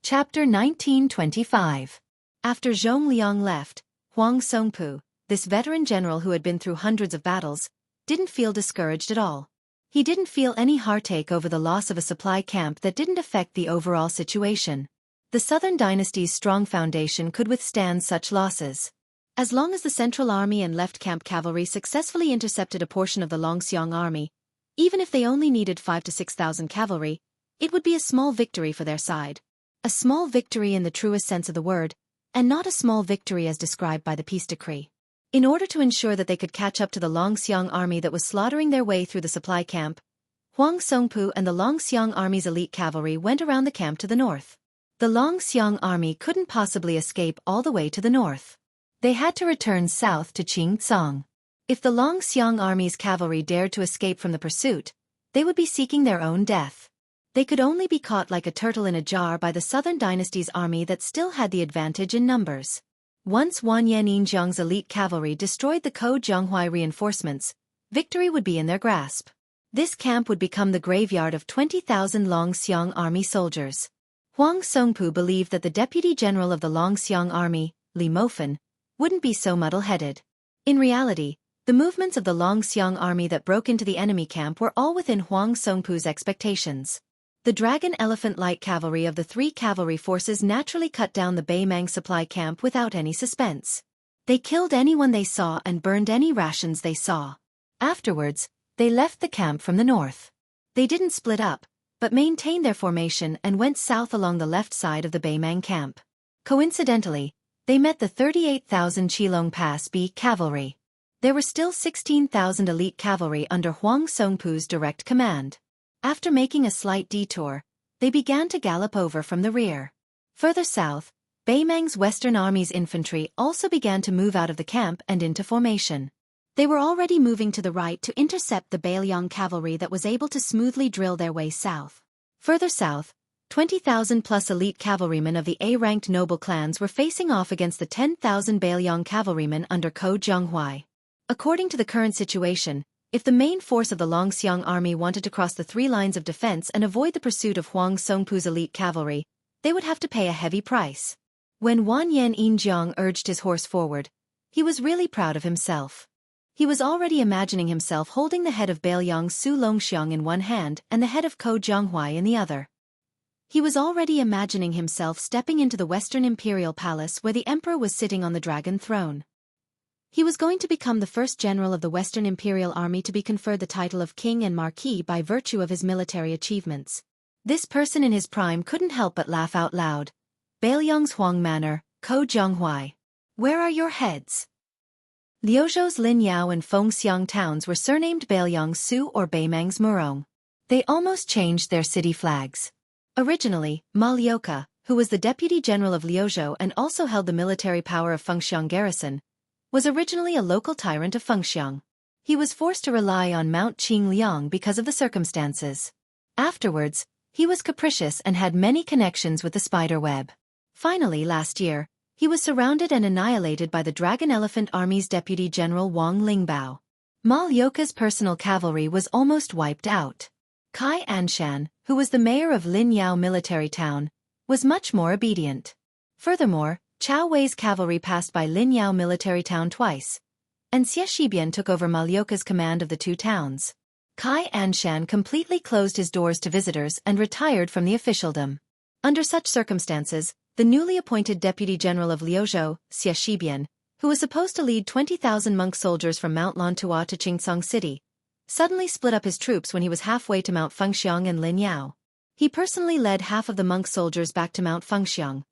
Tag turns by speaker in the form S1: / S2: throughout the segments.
S1: Chapter 1925. After Zhong Liang left, Huang Songpu, this veteran general who had been through hundreds of battles, didn't feel discouraged at all. He didn't feel any heartache over the loss of a supply camp that didn't affect the overall situation. The Southern Dynasty's strong foundation could withstand such losses. As long as the Central Army and left camp cavalry successfully intercepted a portion of the Longxiang army, even if they only needed 5,000 to 6,000 cavalry, it would be a small victory for their side. A small victory in the truest sense of the word, and not a small victory as described by the peace decree. In order to ensure that they could catch up to the Longxiang army that was slaughtering their way through the supply camp, Huang Songpu and the Longxiang army's elite cavalry went around the camp to the north. The Longxiang army couldn't possibly escape all the way to the north. They had to return south to Qingcang. If the Longxiang army's cavalry dared to escape from the pursuit, they would be seeking their own death. They could only be caught like a turtle in a jar by the Southern Dynasty's army that still had the advantage in numbers. Once Wanyan Yinjiang's elite cavalry destroyed the Jianghu reinforcements, victory would be in their grasp. This camp would become the graveyard of 20,000 Longxiang army soldiers. Huang Songpu believed that the deputy general of the Longxiang army, Li Mofen, wouldn't be so muddle-headed. In reality, the movements of the Longxiang army that broke into the enemy camp were all within Huang Songpu's expectations. The Dragon Elephant Light Cavalry of the three cavalry forces naturally cut down the Beimang supply camp without any suspense. They killed anyone they saw and burned any rations they saw. Afterwards, they left the camp from the north. They didn't split up, but maintained their formation and went south along the left side of the Beimang camp. Coincidentally, they met the 38,000 Qilong Pass B cavalry. There were still 16,000 elite cavalry under Huang Songpu's direct command. After making a slight detour, they began to gallop over from the rear. Further south, Beimang's Western Army's infantry also began to move out of the camp and into formation. They were already moving to the right to intercept the Beiliang cavalry that was able to smoothly drill their way south. Further south, 20,000-plus elite cavalrymen of the A-ranked noble clans were facing off against the 10,000 Beiliang cavalrymen under Jianghu. According to the current situation, if the main force of the Longxiang army wanted to cross the three lines of defense and avoid the pursuit of Huang Songpu's elite cavalry, they would have to pay a heavy price. When Wanyan Yinjiang urged his horse forward, he was really proud of himself. He was already imagining himself holding the head of Beiliang Su Longxiang in one hand and the head of Jianghu in the other. He was already imagining himself stepping into the Western Imperial Palace where the emperor was sitting on the dragon throne. He was going to become the first general of the Western Imperial Army to be conferred the title of King and Marquis by virtue of his military achievements. This person in his prime couldn't help but laugh out loud. Beiliang's Huang Manor, Jianghu. Where are your heads? Liuzhou's Linyao and Fengxiang towns were surnamed Beiliang Su or Beimang's Murong. They almost changed their city flags. Originally, Ma Liuke, who was the deputy general of Liuzhou and also held the military power of Fengxiang garrison, was originally a local tyrant of Fengxiang. He was forced to rely on Mount Qingliang because of the circumstances. Afterwards, he was capricious and had many connections with the spider web. Finally, last year, he was surrounded and annihilated by the Dragon Elephant Army's deputy general Wang Lingbao. Ma Liuke's personal cavalry was almost wiped out. Kai Anshan, who was the mayor of Linyao military town, was much more obedient. Furthermore, Chao Wei's cavalry passed by Linyao military town twice, and Xie Shibian took over Ma Liuke's command of the two towns. Kai Anshan completely closed his doors to visitors and retired from the officialdom. Under such circumstances, the newly appointed deputy general of Liuzhou, Xie Shibian, who was supposed to lead 20,000 monk soldiers from Mount Lantua to Qingcang City, suddenly split up his troops when he was halfway to Mount Fengxiang and Linyao. He personally led half of the monk soldiers back to Mount Fengxiang,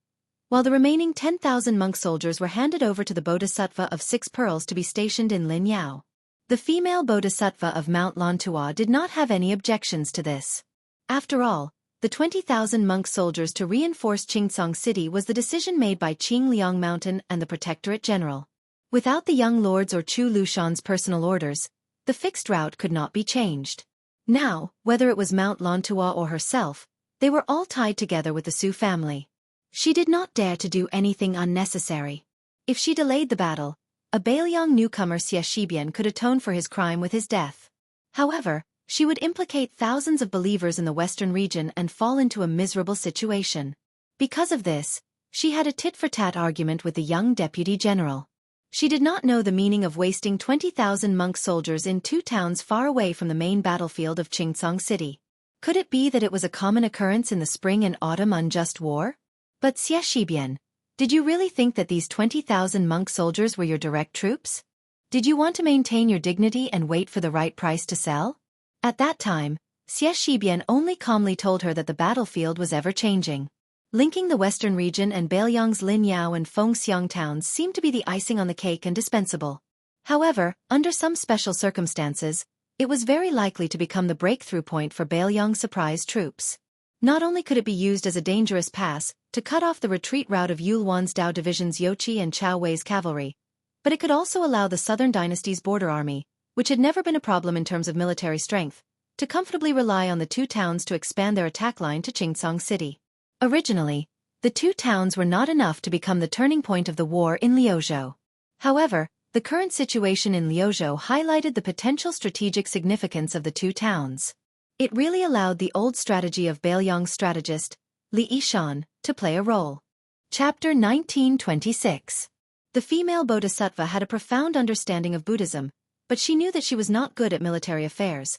S1: while the remaining 10,000 monk soldiers were handed over to the Bodhisattva of 6 Pearls to be stationed in Linyao. The female Bodhisattva of Mount Lantua did not have any objections to this. After all, the 20,000 monk soldiers to reinforce Qingcang City was the decision made by Qingliang Mountain and the Protectorate General. Without the young lords or Chu Lushan's personal orders, the fixed route could not be changed. Now, whether it was Mount Lantua or herself, they were all tied together with the Su family. She did not dare to do anything unnecessary. If she delayed the battle, a Beiliang newcomer Xie Shibian could atone for his crime with his death. However, she would implicate thousands of believers in the western region and fall into a miserable situation. Because of this, she had a tit-for-tat argument with the young deputy general. She did not know the meaning of wasting 20,000 monk soldiers in 2 towns far away from the main battlefield of Xianxia City. Could it be that it was a common occurrence in the spring and autumn unjust war? But Xie Shibian, did you really think that these 20,000 monk soldiers were your direct troops? Did you want to maintain your dignity and wait for the right price to sell? At that time, Xie Shibian only calmly told her that the battlefield was ever-changing. Linking the western region and Beiliang's Linyao and Fengxiang towns seemed to be the icing on the cake and dispensable. However, under some special circumstances, it was very likely to become the breakthrough point for Beiliang's surprise troops. Not only could it be used as a dangerous pass to cut off the retreat route of Yulwan's Dao division's Youqi and Chao Wei's cavalry, but it could also allow the Southern Dynasty's border army, which had never been a problem in terms of military strength, to comfortably rely on the 2 towns to expand their attack line to Xianxia City. Originally, the 2 towns were not enough to become the turning point of the war in Liuzhou. However, the current situation in Liuzhou highlighted the potential strategic significance of the 2 towns. It really allowed the old strategy of Beiliang's strategist, Li Yishan, to play a role. Chapter 1926. The female bodhisattva had a profound understanding of Buddhism, but she knew that she was not good at military affairs,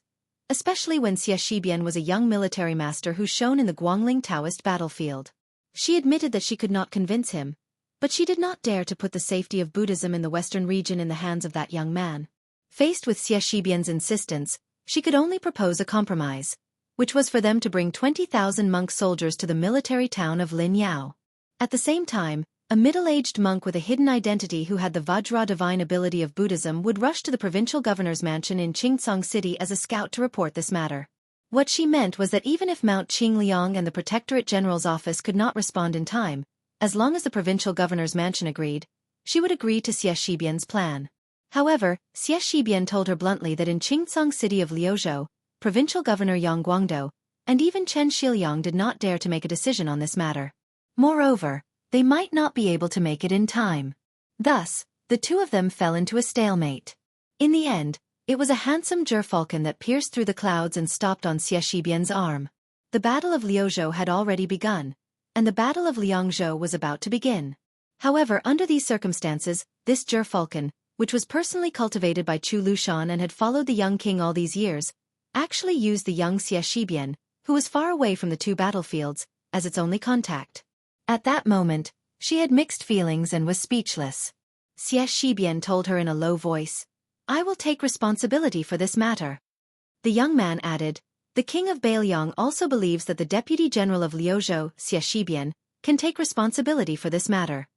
S1: especially when Xie Shibian was a young military master who shone in the Guangling Taoist battlefield. She admitted that she could not convince him, but she did not dare to put the safety of Buddhism in the western region in the hands of that young man. Faced with Xie Shibian's insistence, she could only propose a compromise, which was for them to bring 20,000 monk soldiers to the military town of Linyao. At the same time, a middle-aged monk with a hidden identity who had the Vajra divine ability of Buddhism would rush to the provincial governor's mansion in Xianxia City as a scout to report this matter. What she meant was that even if Mount Qingliang and the Protectorate General's office could not respond in time, as long as the provincial governor's mansion agreed, she would agree to Xie Shibian's plan. However, Xie Shibian told her bluntly that in Xianxia City of Liuzhou, provincial governor Yang Guangdou, and even Chen Shiliang did not dare to make a decision on this matter. Moreover, they might not be able to make it in time. Thus, the 2 of them fell into a stalemate. In the end, it was a handsome gerfalcon that pierced through the clouds and stopped on Xie Shibian's arm. The Battle of Liuzhou had already begun, and the Battle of Liangzhou was about to begin. However, under these circumstances, this gerfalcon, which was personally cultivated by Chu Lushan and had followed the young king all these years, actually used the young Xie Shibian, who was far away from the 2 battlefields, as its only contact. At that moment, she had mixed feelings and was speechless. Xie Shibian told her in a low voice, "I will take responsibility for this matter." The young man added, "The king of Beiliang also believes that the deputy general of Liuzhou, Xie Shibian, can take responsibility for this matter."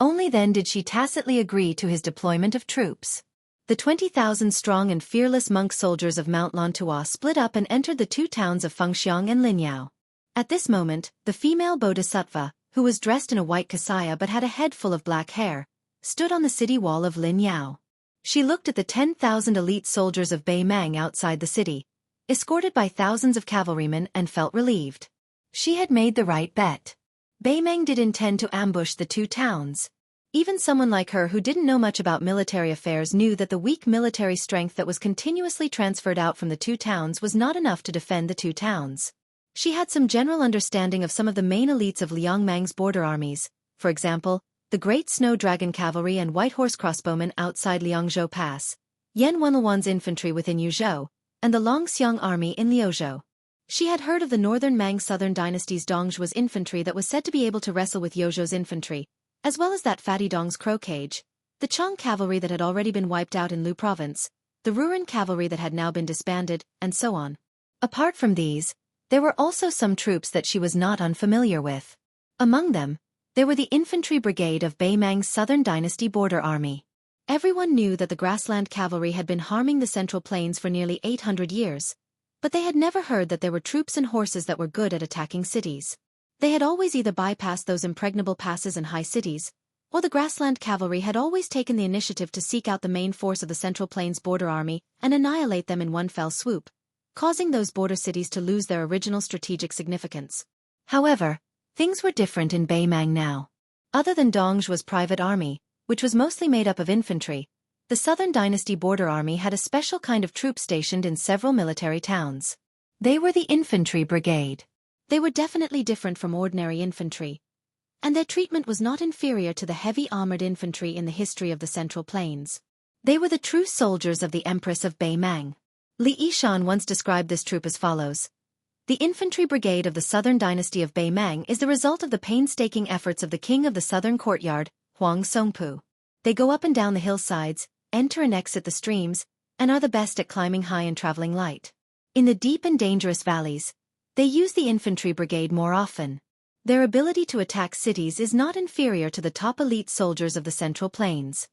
S1: Only then did she tacitly agree to his deployment of troops. The 20,000 strong and fearless monk soldiers of Mount Lantua split up and entered the 2 towns of Fengxiang and Linyao. At this moment, the female bodhisattva, who was dressed in a white kasaya but had a head full of black hair, stood on the city wall of Linyao. She looked at the 10,000 elite soldiers of Bei Mang outside the city, escorted by thousands of cavalrymen, and felt relieved. She had made the right bet. Bei Mang did intend to ambush the 2 towns. Even someone like her who didn't know much about military affairs knew that the weak military strength that was continuously transferred out from the 2 towns was not enough to defend the 2 towns. She had some general understanding of some of the main elites of Liang Mang's border armies, for example, the Great Snow Dragon Cavalry and White Horse Crossbowmen outside Liangzhou Pass, Yan Wenluan's infantry within Yuzhou, and the Longxiang army in Liuzhou. She had heard of the Northern Mang Southern Dynasty's Dongzhuo's infantry that was said to be able to wrestle with Yozhou's infantry, as well as that Fatty Dong's Crow Cage, the Chang cavalry that had already been wiped out in Lu province, the Ruren cavalry that had now been disbanded, and so on. Apart from these, there were also some troops that she was not unfamiliar with. Among them, there were the infantry brigade of Bei Mang's Southern Dynasty border army. Everyone knew that the grassland cavalry had been harming the Central Plains for nearly 800 years, but they had never heard that there were troops and horses that were good at attacking cities. They had always either bypassed those impregnable passes and high cities, or the grassland cavalry had always taken the initiative to seek out the main force of the Central Plains border army and annihilate them in one fell swoop, causing those border cities to lose their original strategic significance. However, things were different in Bei Mang now. Other than Dongzhuo's private army, which was mostly made up of infantry, the Southern Dynasty border army had a special kind of troops stationed in several military towns. They were the infantry brigade. They were definitely different from ordinary infantry, and their treatment was not inferior to the heavy armored infantry in the history of the Central Plains. They were the true soldiers of the Empress of Bei Mang. Li Yishan once described this troop as follows. The infantry brigade of the southern dynasty of Bei Mang is the result of the painstaking efforts of the king of the southern courtyard, Huang Songpu. They go up and down the hillsides, enter and exit the streams, and are the best at climbing high and traveling light. In the deep and dangerous valleys, they use the infantry brigade more often. Their ability to attack cities is not inferior to the top elite soldiers of the Central Plains.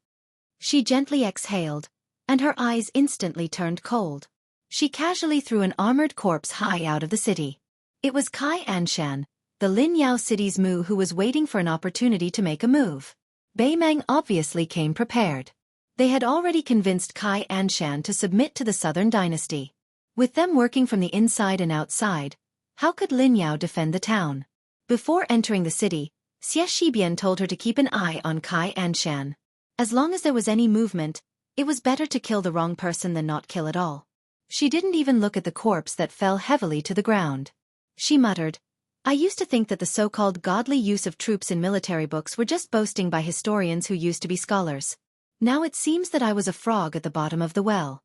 S1: She gently exhaled, and her eyes instantly turned cold. She casually threw an armored corpse high out of the city. It was Kai Anshan, the Lin Yao city's Mu, who was waiting for an opportunity to make a move. Bei Mang obviously came prepared. They had already convinced Kai Anshan to submit to the southern dynasty. With them working from the inside and outside, how could Lin Yao defend the town? Before entering the city, Xie Shibian told her to keep an eye on Kai Anshan. As long as there was any movement, it was better to kill the wrong person than not kill at all. She didn't even look at the corpse that fell heavily to the ground. She muttered, I used to think that the so-called godly use of troops in military books were just boasting by historians who used to be scholars. Now it seems that I was a frog at the bottom of the well.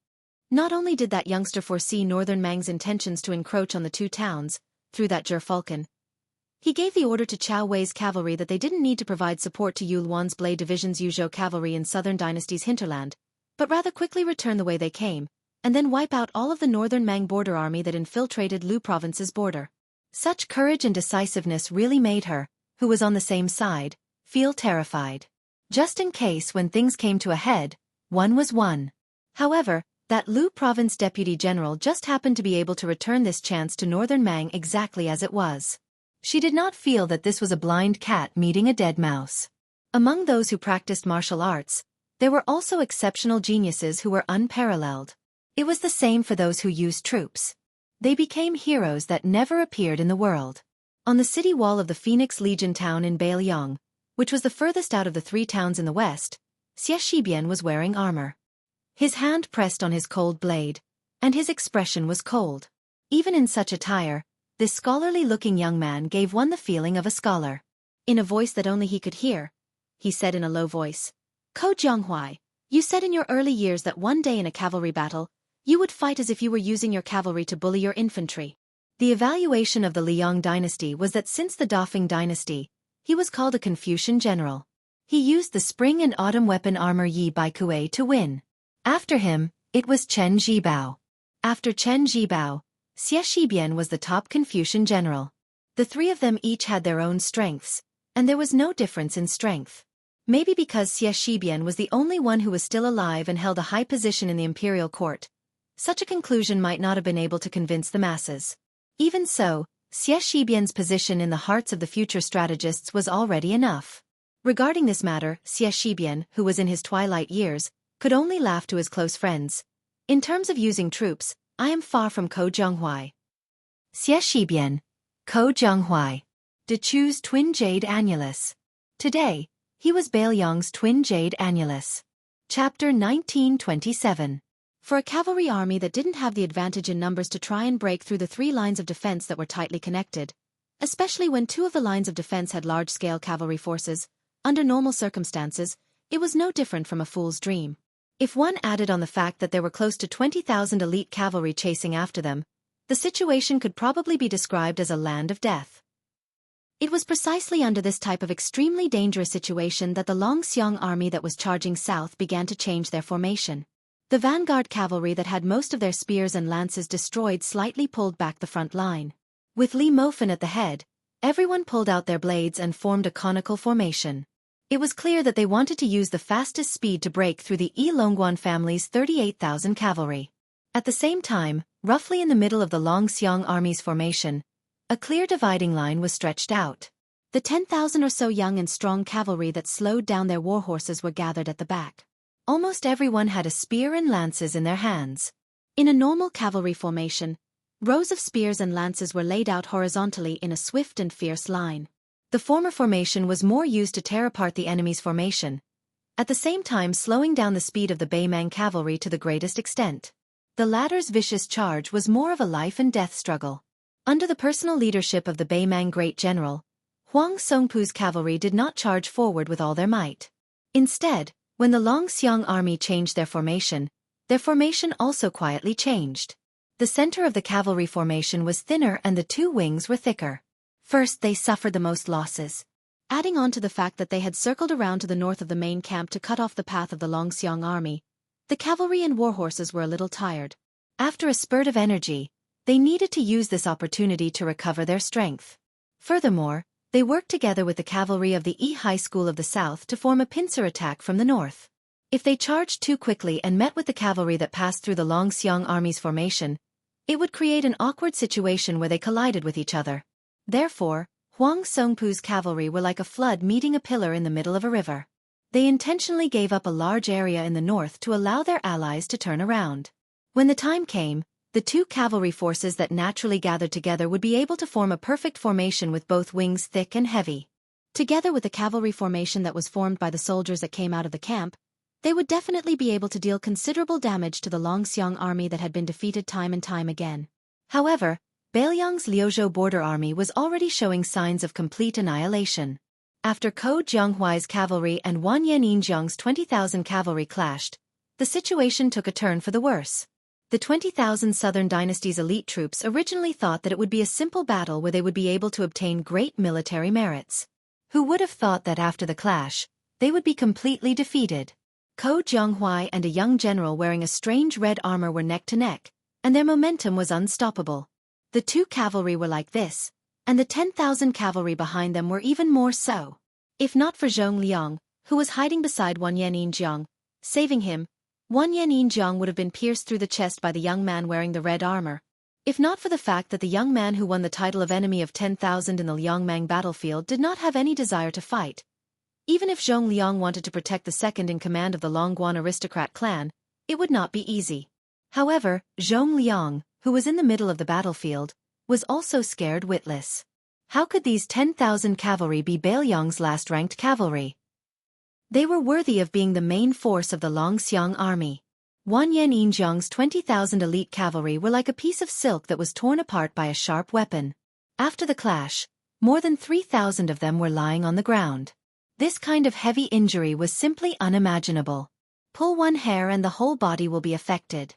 S1: Not only did that youngster foresee Northern Mang's intentions to encroach on the two towns, through that Falcon, he gave the order to Chao Wei's cavalry that they didn't need to provide support to Yulwan's Blade Division's Yuzhou cavalry in Southern Dynasty's hinterland, but rather quickly return the way they came, and then wipe out all of the Northern Mang border army that infiltrated Lu Province's border. Such courage and decisiveness really made her, who was on the same side, feel terrified. Just in case when things came to a head, one was won. However, that Lu Province Deputy General just happened to be able to return this chance to Northern Mang exactly as it was. She did not feel that this was a blind cat meeting a dead mouse. Among those who practiced martial arts, there were also exceptional geniuses who were unparalleled. It was the same for those who used troops. They became heroes that never appeared in the world. On the city wall of the Phoenix Legion town in Beiliang, which was the furthest out of the three towns in the west, Xie Shibian was wearing armor. His hand pressed on his cold blade, and his expression was cold. Even in such attire, this scholarly-looking young man gave one the feeling of a scholar. In a voice that only he could hear, he said in a low voice, Ko Jianghu, you said in your early years that one day in a cavalry battle, you would fight as if you were using your cavalry to bully your infantry. The evaluation of the Liang dynasty was that since the Dafeng dynasty, he was called a Confucian general. He used the spring and autumn weapon armor Yi Bai Kuei to win. After him, it was Chen Zhibao. After Chen Zhibao, Xie Shibian was the top Confucian general. The three of them each had their own strengths, and there was no difference in strength. Maybe because Xie Shibian was the only one who was still alive and held a high position in the imperial court, such a conclusion might not have been able to convince the masses. Even so, Xie Shibian's position in the hearts of the future strategists was already enough. Regarding this matter, Xie Shibian, who was in his twilight years, could only laugh to his close friends. In terms of using troops, I am far from Ko Jianghu. Xie Shibian, Ko Jianghu. De Chu's twin jade annulus. Today, he was Beiliang's twin jade annulus. Chapter 1927. For a cavalry army that didn't have the advantage in numbers to try and break through the three lines of defense that were tightly connected, especially when two of the lines of defense had large-scale cavalry forces, under normal circumstances, it was no different from a fool's dream. If one added on the fact that there were close to 20,000 elite cavalry chasing after them, the situation could probably be described as a land of death. It was precisely under this type of extremely dangerous situation that the Longxiang army that was charging south began to change their formation. The vanguard cavalry that had most of their spears and lances destroyed slightly pulled back the front line. With Li Mofen at the head, everyone pulled out their blades and formed a conical formation. It was clear that they wanted to use the fastest speed to break through the Yi Longguan family's 38,000 cavalry. At the same time, roughly in the middle of the Longxiang army's formation, a clear dividing line was stretched out. The 10,000 or so young and strong cavalry that slowed down their war horses were gathered at the back. Almost everyone had a spear and lances in their hands. In a normal cavalry formation, rows of spears and lances were laid out horizontally in a swift and fierce line. The former formation was more used to tear apart the enemy's formation, at the same time slowing down the speed of the Bei Mang cavalry to the greatest extent. The latter's vicious charge was more of a life-and-death struggle. Under the personal leadership of the Beimang Great General, Huang Songpu's cavalry did not charge forward with all their might. Instead, when the Longxiang army changed their formation also quietly changed. The center of the cavalry formation was thinner and the two wings were thicker. First, they suffered the most losses. Adding on to the fact that they had circled around to the north of the main camp to cut off the path of the Longxiang army, the cavalry and warhorses were a little tired. After a spurt of energy, they needed to use this opportunity to recover their strength. Furthermore, they worked together with the cavalry of the Yi High School of the South to form a pincer attack from the north. If they charged too quickly and met with the cavalry that passed through the Longxiang army's formation, it would create an awkward situation where they collided with each other. Therefore, Huang Songpu's cavalry were like a flood meeting a pillar in the middle of a river. They intentionally gave up a large area in the north to allow their allies to turn around. When the time came, the two cavalry forces that naturally gathered together would be able to form a perfect formation with both wings thick and heavy. Together with the cavalry formation that was formed by the soldiers that came out of the camp, they would definitely be able to deal considerable damage to the Longxiang army that had been defeated time and time again. However, Beiliang's Liuzhou border army was already showing signs of complete annihilation. After Ko Jianghuai's cavalry and Wanyan Yinjiang's 20,000 cavalry clashed, the situation took a turn for the worse. The 20,000 Southern Dynasty's elite troops originally thought that it would be a simple battle where they would be able to obtain great military merits. Who would have thought that after the clash, they would be completely defeated? Ko Jianghuai and a young general wearing a strange red armor were neck to neck, and their momentum was unstoppable. The two cavalry were like this, and the 10,000 cavalry behind them were even more so. If not for Zhong Liang, who was hiding beside Wanyan Yinjiang, saving him, Wanyan Yinjiang would have been pierced through the chest by the young man wearing the red armor. If not for the fact that the young man who won the title of Enemy of 10,000 in the Liangmang battlefield did not have any desire to fight. Even if Zhong Liang wanted to protect the second in command of the Longguan aristocrat clan, it would not be easy. However, Zhong Liang, who was in the middle of the battlefield, was also scared witless. How could these 10,000 cavalry be Beiliang's last-ranked cavalry? They were worthy of being the main force of the Longxiang army. Wanyan Yinjiang's 20,000 elite cavalry were like a piece of silk that was torn apart by a sharp weapon. After the clash, more than 3,000 of them were lying on the ground. This kind of heavy injury was simply unimaginable. Pull one hair and the whole body will be affected.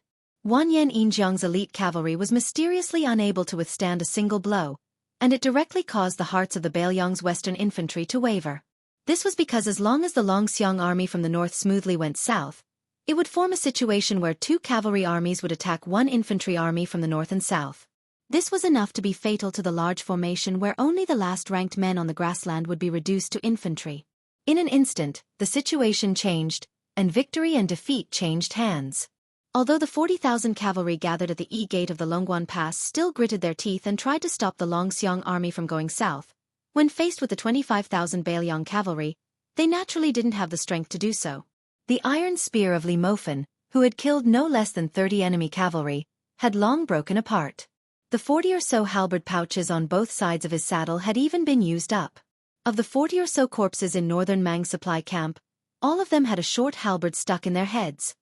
S1: Wanyan Yinjiang's elite cavalry was mysteriously unable to withstand a single blow, and it directly caused the hearts of the Beiliang's western infantry to waver. This was because as long as the Longxiang army from the north smoothly went south, it would form a situation where two cavalry armies would attack one infantry army from the north and south. This was enough to be fatal to the large formation where only the last-ranked men on the grassland would be reduced to infantry. In an instant, the situation changed, and victory and defeat changed hands. Although the 40,000 cavalry gathered at the E-gate of the Longguan Pass still gritted their teeth and tried to stop the Longxiang army from going south, when faced with the 25,000 Beiliang cavalry, they naturally didn't have the strength to do so. The iron spear of Li Mofen, who had killed no less than 30 enemy cavalry, had long broken apart. The 40 or so halberd pouches on both sides of his saddle had even been used up. Of the 40 or so corpses in northern Mang supply camp, all of them had a short halberd stuck in their heads.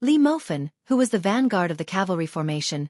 S1: Li Mofen, who was the vanguard of the cavalry formation,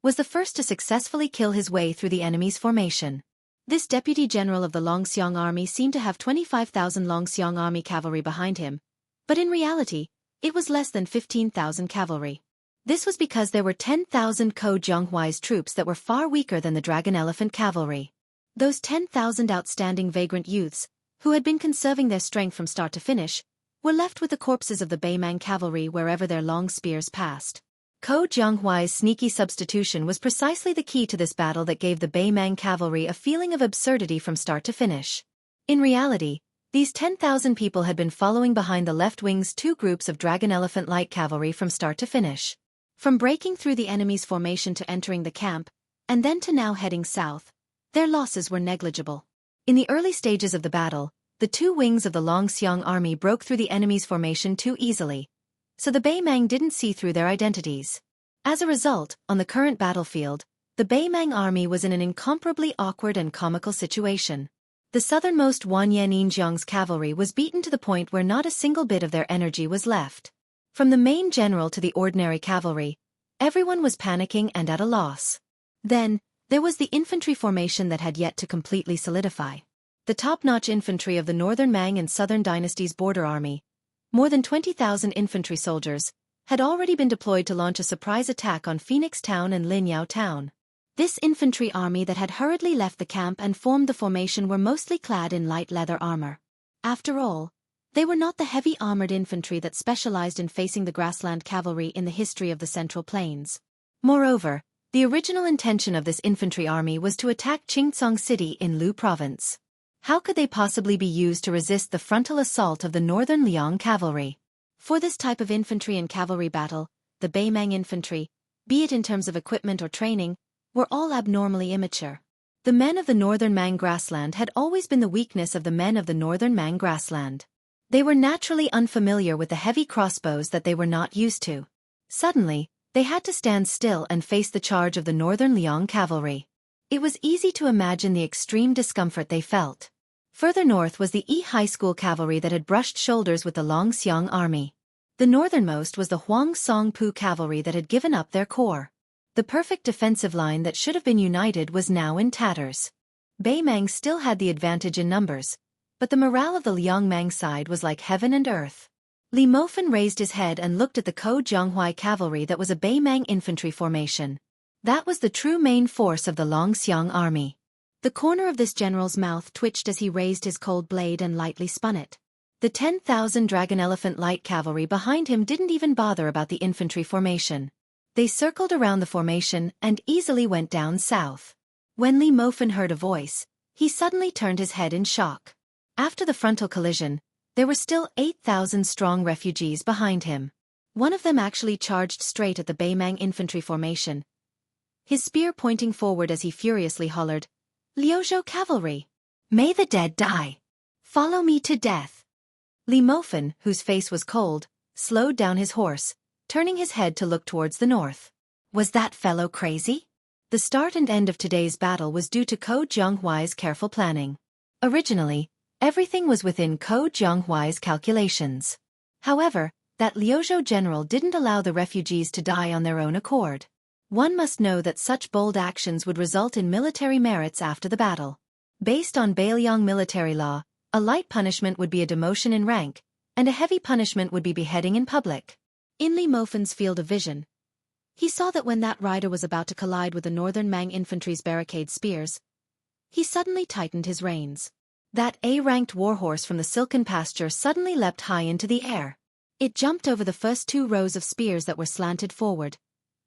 S1: was the first to successfully kill his way through the enemy's formation. This deputy general of the Longxiang army seemed to have 25,000 Longxiang army cavalry behind him, but in reality, it was less than 15,000 cavalry. This was because there were 10,000 Ko Jianghuai's troops that were far weaker than the dragon elephant cavalry. Those 10,000 outstanding vagrant youths, who had been conserving their strength from start to finish, were left with the corpses of the Beimang cavalry wherever their long spears passed. Ko Jianghuai's sneaky substitution was precisely the key to this battle that gave the Beimang cavalry a feeling of absurdity from start to finish. In reality, these 10,000 people had been following behind the left wing's two groups of dragon elephant light cavalry from start to finish. From breaking through the enemy's formation to entering the camp, and then to now heading south, their losses were negligible. In the early stages of the battle, the two wings of the Longxiang army broke through the enemy's formation too easily, so the Beimang didn't see through their identities. As a result, on the current battlefield, the Beimang army was in an incomparably awkward and comical situation. The southernmost Wanyan Yinjiang's cavalry was beaten to the point where not a single bit of their energy was left. From the main general to the ordinary cavalry, everyone was panicking and at a loss. Then, There was the infantry formation that had yet to completely solidify. The top-notch infantry of the Northern Mang and Southern Dynasty's border army, more than 20,000 infantry soldiers, had already been deployed to launch a surprise attack on Phoenix Town and Linyao Town. This infantry army that had hurriedly left the camp and formed the formation were mostly clad in light leather armor. After all, they were not the heavy armored infantry that specialized in facing the grassland cavalry in the history of the Central Plains. Moreover, the original intention of this infantry army was to attack Qingcong City in Lu Province. How could they possibly be used to resist the frontal assault of the Northern Liang cavalry? For this type of infantry and cavalry battle, the Beimang infantry, be it in terms of equipment or training, were all abnormally immature. The men of the Northern Mang grassland had always been the weakness of the men of the Northern Mang grassland. They were naturally unfamiliar with the heavy crossbows that they were not used to. Suddenly, they had to stand still and face the charge of the Northern Liang cavalry. It was easy to imagine the extreme discomfort they felt. Further north was the Yi High School cavalry that had brushed shoulders with the Longxiang army. The northernmost was the Huang Songpu cavalry that had given up their corps. The perfect defensive line that should have been united was now in tatters. Beimang still had the advantage in numbers, but the morale of the Liangmang side was like heaven and earth. Li Mofen raised his head and looked at the Ko Jianghuai cavalry that was a Beimang infantry formation. That was the true main force of the Longxiang army. The corner of this general's mouth twitched as he raised his cold blade and lightly spun it. The 10,000 dragon elephant light cavalry behind him didn't even bother about the infantry formation. They circled around the formation and easily went down south. When Li Mofen heard a voice, he suddenly turned his head in shock. After the frontal collision, there were still 8,000 strong refugees behind him. One of them actually charged straight at the Beimang infantry formation, his spear pointing forward as he furiously hollered, "Liuzhou cavalry! May the dead die! Follow me to death!" Li Mofen, whose face was cold, slowed down his horse, turning his head to look towards the north. Was that fellow crazy? The start and end of today's battle was due to Ko Jianghuai's careful planning. Originally, everything was within Ko Jianghuai's calculations. However, that Liuzhou general didn't allow the refugees to die on their own accord. One must know that such bold actions would result in military merits after the battle. Based on Beiliang military law, a light punishment would be a demotion in rank, and a heavy punishment would be beheading in public. In Li Mofen's field of vision, he saw that when that rider was about to collide with the Northern Mang infantry's barricade spears, he suddenly tightened his reins. That A-ranked warhorse from the silken pasture suddenly leapt high into the air. It jumped over the first two rows of spears that were slanted forward,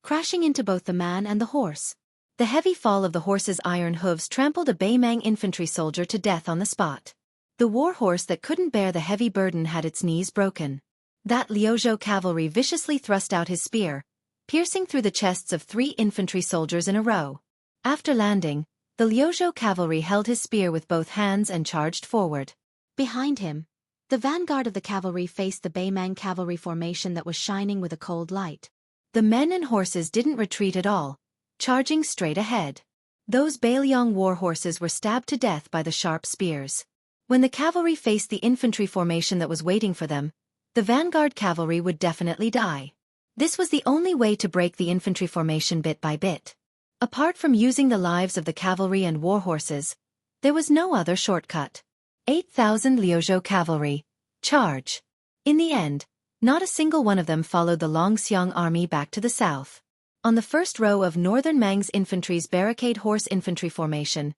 S1: crashing into both the man and the horse. The heavy fall of the horse's iron hooves trampled a Beimang infantry soldier to death on the spot. The warhorse that couldn't bear the heavy burden had its knees broken. That Liuzhou cavalry viciously thrust out his spear, piercing through the chests of 3 infantry soldiers in a row. After landing, the Liuzhou cavalry held his spear with both hands and charged forward. Behind him, the vanguard of the cavalry faced the Beimang cavalry formation that was shining with a cold light. The men and horses didn't retreat at all, charging straight ahead. Those Beiliang war horses were stabbed to death by the sharp spears. When the cavalry faced the infantry formation that was waiting for them, the vanguard cavalry would definitely die. This was the only way to break the infantry formation bit by bit. Apart from using the lives of the cavalry and war horses, there was no other shortcut. 8,000 Liuzhou cavalry. Charge. In the end, not a single one of them followed the Longxiang army back to the south. On the first row of Northern Mang's infantry's barricade horse infantry formation,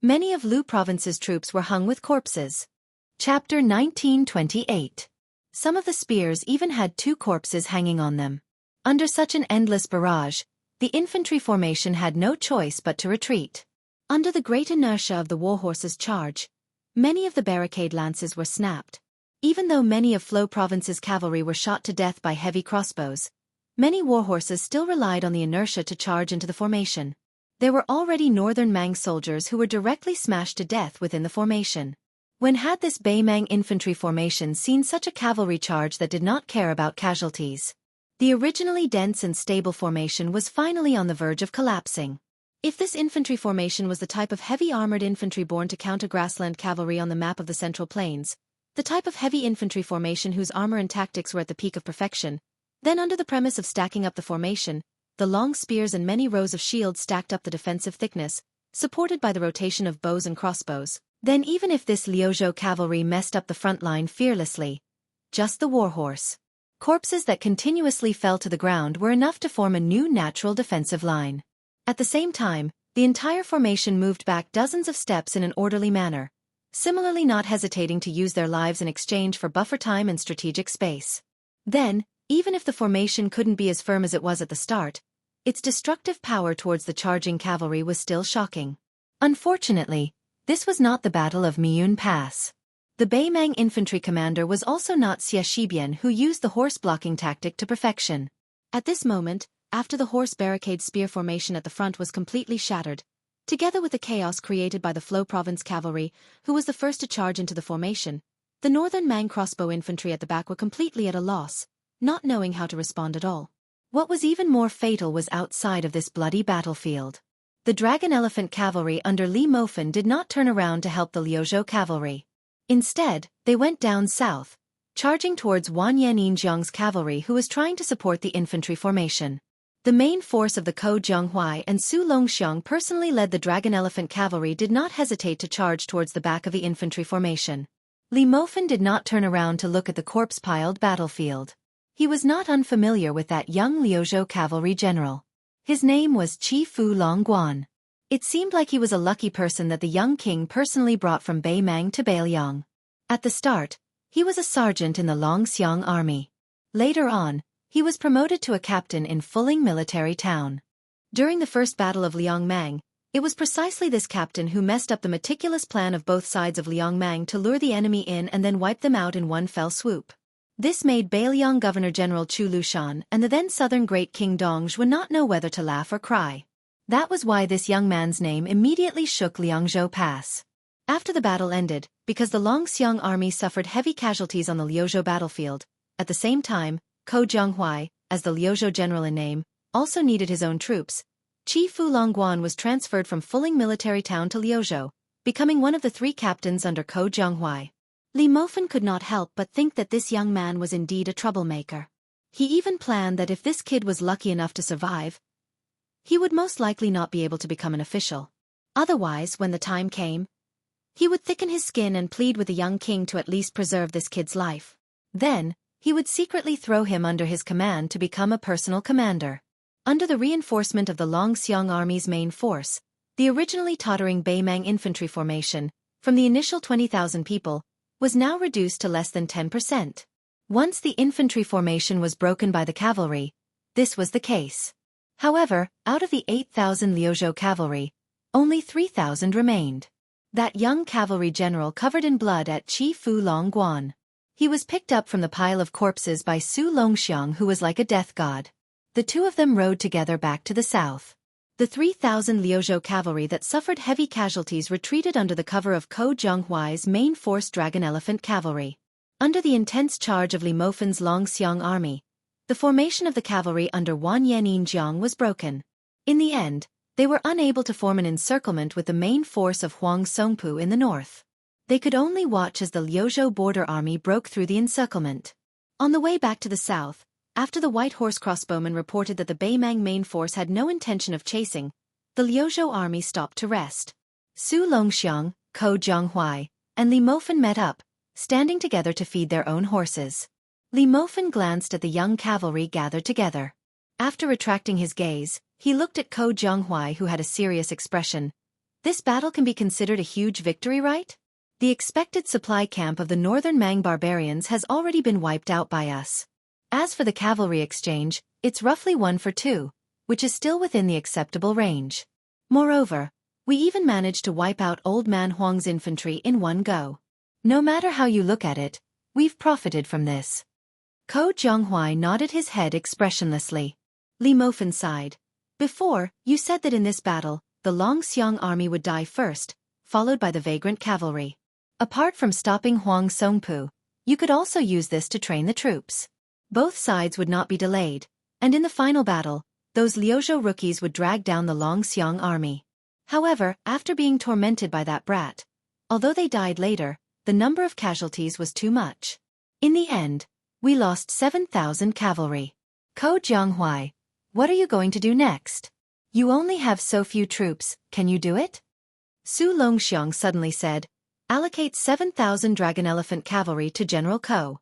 S1: many of Lu Province's troops were hung with corpses. Chapter 1928. Some of the spears even had 2 corpses hanging on them. Under such an endless barrage, the infantry formation had no choice but to retreat. Under the great inertia of the warhorse's charge, many of the barricade lances were snapped. Even though many of Flo Province's cavalry were shot to death by heavy crossbows, many warhorses still relied on the inertia to charge into the formation. There were already Northern Mang soldiers who were directly smashed to death within the formation. When had this Beimang infantry formation seen such a cavalry charge that did not care about casualties? The originally dense and stable formation was finally on the verge of collapsing. If this infantry formation was the type of heavy armored infantry born to counter grassland cavalry on the map of the Central Plains, the type of heavy infantry formation whose armor and tactics were at the peak of perfection, then under the premise of stacking up the formation, the the long spears and many rows of shields stacked up the defensive thickness, supported by the rotation of bows and crossbows. Then even if this Liuzhou cavalry messed up the front line fearlessly, just the warhorse corpses that continuously fell to the ground were enough to form a new natural defensive line. At the same time, the entire formation moved back dozens of steps in an orderly manner, similarly not hesitating to use their lives in exchange for buffer time and strategic space. Then, even if the formation couldn't be as firm as it was at the start, its destructive power towards the charging cavalry was still shocking. Unfortunately, this was not the Battle of Miyun Pass. The Beimang infantry commander was also not Xia Shibian, who used the horse-blocking tactic to perfection. At this moment, after the horse barricade spear formation at the front was completely shattered, together with the chaos created by the Flo Province cavalry, who was the first to charge into the formation, the northern Mang crossbow infantry at the back were completely at a loss, not knowing how to respond at all. What was even more fatal was outside of this bloody battlefield. The Dragon Elephant cavalry under Li Mofen did not turn around to help the Liuzhou cavalry. Instead, they went down south, charging towards Wan Yan'injiang's cavalry, who was trying to support the infantry formation. The main force of the Ko Jianghuai and Su Longxiang personally led the Dragon Elephant cavalry did not hesitate to charge towards the back of the infantry formation. Li Mofen did not turn around to look at the corpse-piled battlefield. He was not unfamiliar with that young Liuzhou cavalry general. His name was Qi Fu Longguan. It seemed like he was a lucky person that the young king personally brought from Beimang to Beiliang. At the start, he was a sergeant in the Longxiang army. Later on, he was promoted to a captain in Fuling military town. During the first battle of Liangmang, it was precisely this captain who messed up the meticulous plan of both sides of Liangmang to lure the enemy in and then wipe them out in one fell swoop. This made Beiliang Governor-General Chu Lushan and the then southern Great King Dongzhi not know whether to laugh or cry. That was why this young man's name immediately shook Liangzhou Pass. After the battle ended, because the Longxiang army suffered heavy casualties on the Liuzhou battlefield, at the same time, Ko Jianghuai, as the Liuzhou general in name, also needed his own troops. Qi Fu Longguan was transferred from Fuling military town to Liuzhou, becoming one of the 3 captains under Ko Jianghuai. Li Mofen could not help but think that this young man was indeed a troublemaker. He even planned that if this kid was lucky enough to survive, he would most likely not be able to become an official. Otherwise, when the time came, he would thicken his skin and plead with the young king to at least preserve this kid's life. Then, he would secretly throw him under his command to become a personal commander. Under the reinforcement of the Longxiang army's main force, the originally tottering Beimang infantry formation, from the initial 20,000 people, was now reduced to less than 10%. Once the infantry formation was broken by the cavalry, this was the case. However, out of the 8,000 Liuzhou cavalry, only 3,000 remained. That young cavalry general covered in blood at Qi Fu Longguan. He was picked up from the pile of corpses by Su Longxiang, who was like a death god. The 2 of them rode together back to the south. The 3,000 Liuzhou cavalry that suffered heavy casualties retreated under the cover of Ko Jianghuai's main force Dragon Elephant cavalry. Under the intense charge of Li Mofen's Longxiang army, the formation of the cavalry under Wan Yan'injiang was broken. In the end, they were unable to form an encirclement with the main force of Huang Songpu in the north. They could only watch as the Liuzhou border army broke through the encirclement. On the way back to the south, after the White Horse crossbowmen reported that the Beimang main force had no intention of chasing, the Liuzhou army stopped to rest. Su Longxiang, Ko Jianghuai, and Li Mofen met up, standing together to feed their own horses. Li Mofen glanced at the young cavalry gathered together. After retracting his gaze, he looked at Ko Jianghuai, who had a serious expression. This battle can be considered a huge victory, right? The expected supply camp of the northern Mang barbarians has already been wiped out by us. As for the cavalry exchange, it's roughly 1 for 2, which is still within the acceptable range. Moreover, we even managed to wipe out Old Man Huang's infantry in one go. No matter how you look at it, we've profited from this. Ko Jianghuai nodded his head expressionlessly. Li Mofen sighed. Before, you said that in this battle, the Longxiang army would die first, followed by the vagrant cavalry. Apart from stopping Huang Songpu, you could also use this to train the troops. Both sides would not be delayed, and in the final battle, those Liuzhou rookies would drag down the Longxiang army. However, after being tormented by that brat, although they died later, the number of casualties was too much. In the end, we lost 7,000 cavalry. Ko Jianghuai, What are you going to do next? You only have so few troops, can you do it? Su Longxiang suddenly said, allocate 7,000 dragon elephant cavalry to General Ko.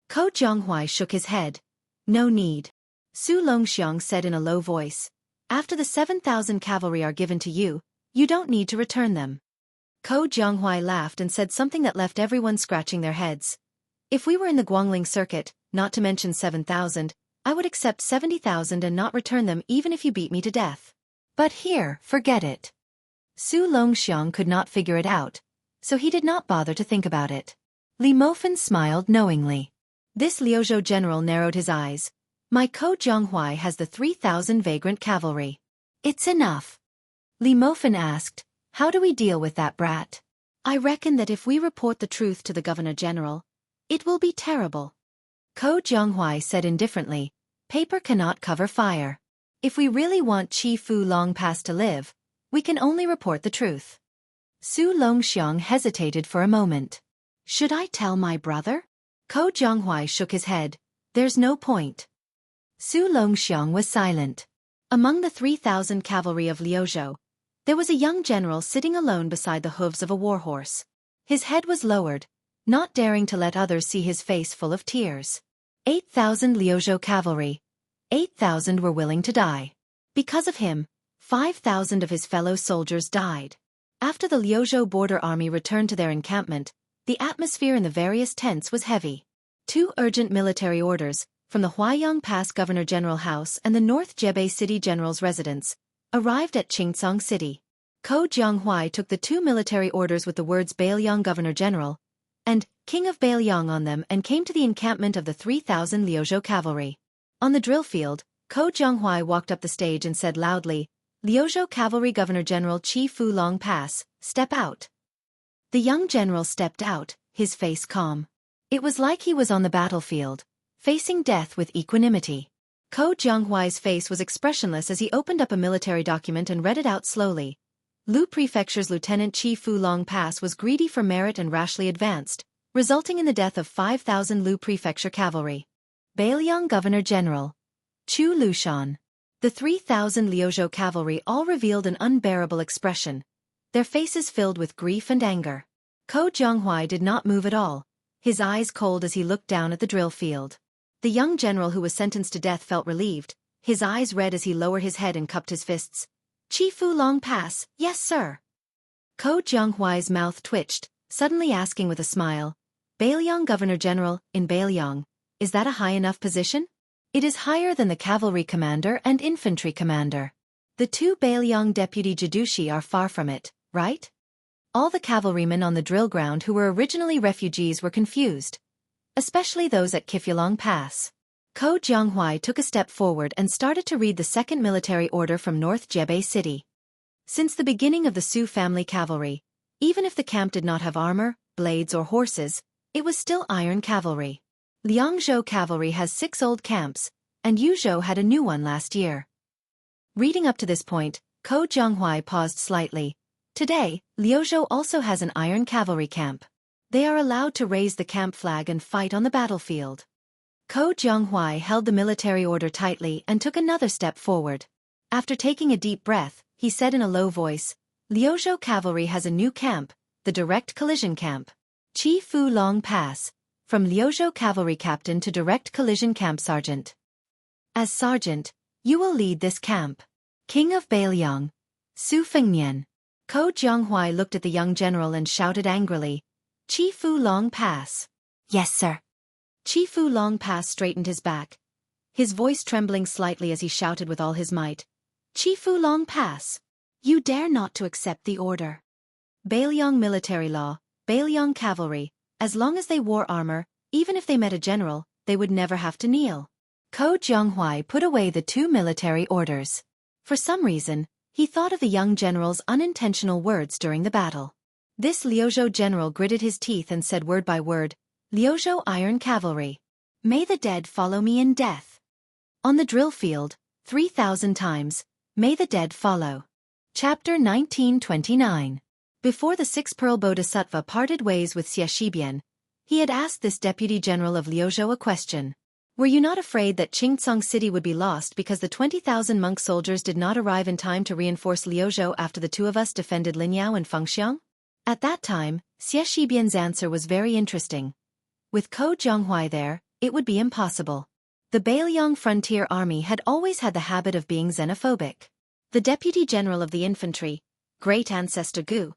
S1: Ko Jianghu shook his head. No need. Su Longxiang said in a low voice, after the 7,000 cavalry are given to you, you don't need to return them. Ko Jianghu laughed and said something that left everyone scratching their heads. If we were in the Guangling circuit, not to mention 7,000, I would accept 70,000 and not return them even if you beat me to death. But here, forget it. Su Longxiang could not figure it out, so he did not bother to think about it. Li Mofen smiled knowingly. This Liuzhou general narrowed his eyes. My Ko Jianghu has the 3,000 vagrant cavalry. It's enough. Li Mofen asked, how do we deal with that brat? I reckon that if we report the truth to the Governor-General, it will be terrible. Ko Jianghu said indifferently, paper cannot cover fire. If we really want Qi Fu Long Pass to live, we can only report the truth. Su Longxiang hesitated for a moment. Should I tell my brother? Ko Jianghu shook his head. There's no point. Su Longxiang was silent. Among the 3,000 cavalry of Liuzhou, there was a young general sitting alone beside the hooves of a warhorse. His head was lowered, not daring to let others see his face full of tears. 8,000 Liuzhou cavalry. 8,000 were willing to die. Because of him, 5,000 of his fellow soldiers died. After the Liuzhou border army returned to their encampment, the atmosphere in the various tents was heavy. 2 urgent military orders, from the Huaiyang Pass Governor-General House and the North Jebei City General's residence, arrived at Xianxia City. Ko Jianghu took the 2 military orders with the words Beiliang Governor-General and King of Beiliang on them and came to the encampment of the 3,000 Liuzhou cavalry. On the drill field, Ko Jianghu walked up the stage and said loudly, Liuzhou Cavalry Governor-General Qi Fu Long Pass, step out. The young general stepped out, his face calm. It was like he was on the battlefield, facing death with equanimity. Ko Jianghu's face was expressionless as he opened up a military document and read it out slowly. Lu Prefecture's Lieutenant Qi Fu Long Pass was greedy for merit and rashly advanced, resulting in the death of 5,000 Lu Prefecture cavalry. Beiliang Governor-General Chu Lushan. The 3,000 Liuzhou cavalry all revealed an unbearable expression, their faces filled with grief and anger. Ko Jianghu did not move at all, his eyes cold as he looked down at the drill field. The young general who was sentenced to death felt relieved, his eyes red as he lowered his head and cupped his fists. Qi Fu Long Pass, yes sir. Ko Jianghu's mouth twitched, suddenly asking with a smile, Beiliang Governor-General, in Beiliang, is that a high enough position? It is higher than the cavalry commander and infantry commander. The 2 Beiliang deputy Jidushi are far from it, right? All the cavalrymen on the drill ground who were originally refugees were confused, especially those at Qifulong Pass. Ko Jianghu took a step forward and started to read the second military order from North Jebei City. Since the beginning of the Su family cavalry, even if the camp did not have armor, blades or horses, it was still iron cavalry. Liangzhou cavalry has 6 old camps, and Yuzhou had a new one last year. Reading up to this point, Ko Jianghu paused slightly. Today, Liuzhou also has an iron cavalry camp. They are allowed to raise the camp flag and fight on the battlefield. Ko Jianghu held the military order tightly and took another step forward. After taking a deep breath, he said in a low voice, Liuzhou cavalry has a new camp, the direct collision camp. Qi Fu Long Pass, from Liuzhou cavalry captain to direct collision camp sergeant. As sergeant, you will lead this camp. King of Beiliang, Su Fengnian. Ko Jianghu looked at the young general and shouted angrily, Qi Fu Long Pass. Yes sir. Qi Fu Long Pass straightened his back, his voice trembling slightly as he shouted with all his might. Qi Fu Long Pass. You dare not to accept the order. Beiliang military law, Beiliang cavalry, as long as they wore armor, even if they met a general, they would never have to kneel. Ko Jianghu put away the 2 military orders. For some reason, he thought of the young general's unintentional words during the battle. This Liuzhou general gritted his teeth and said word by word, Liuzhou iron cavalry. May the dead follow me in death. On the drill field, 3,000 times, may the dead follow. Chapter 1929. Before the 6th Pearl Bodhisattva parted ways with Xie Shibian, he had asked this deputy general of Liuzhou a question. Were you not afraid that Qingcang City would be lost because the 20,000 monk soldiers did not arrive in time to reinforce Liuzhou after the two of us defended Linyao and Fengxiang? At that time, Xie Shibian's answer was very interesting. With Ko Jianghu there, it would be impossible. The Beiliang frontier army had always had the habit of being xenophobic. The deputy general of the infantry, great ancestor Gu,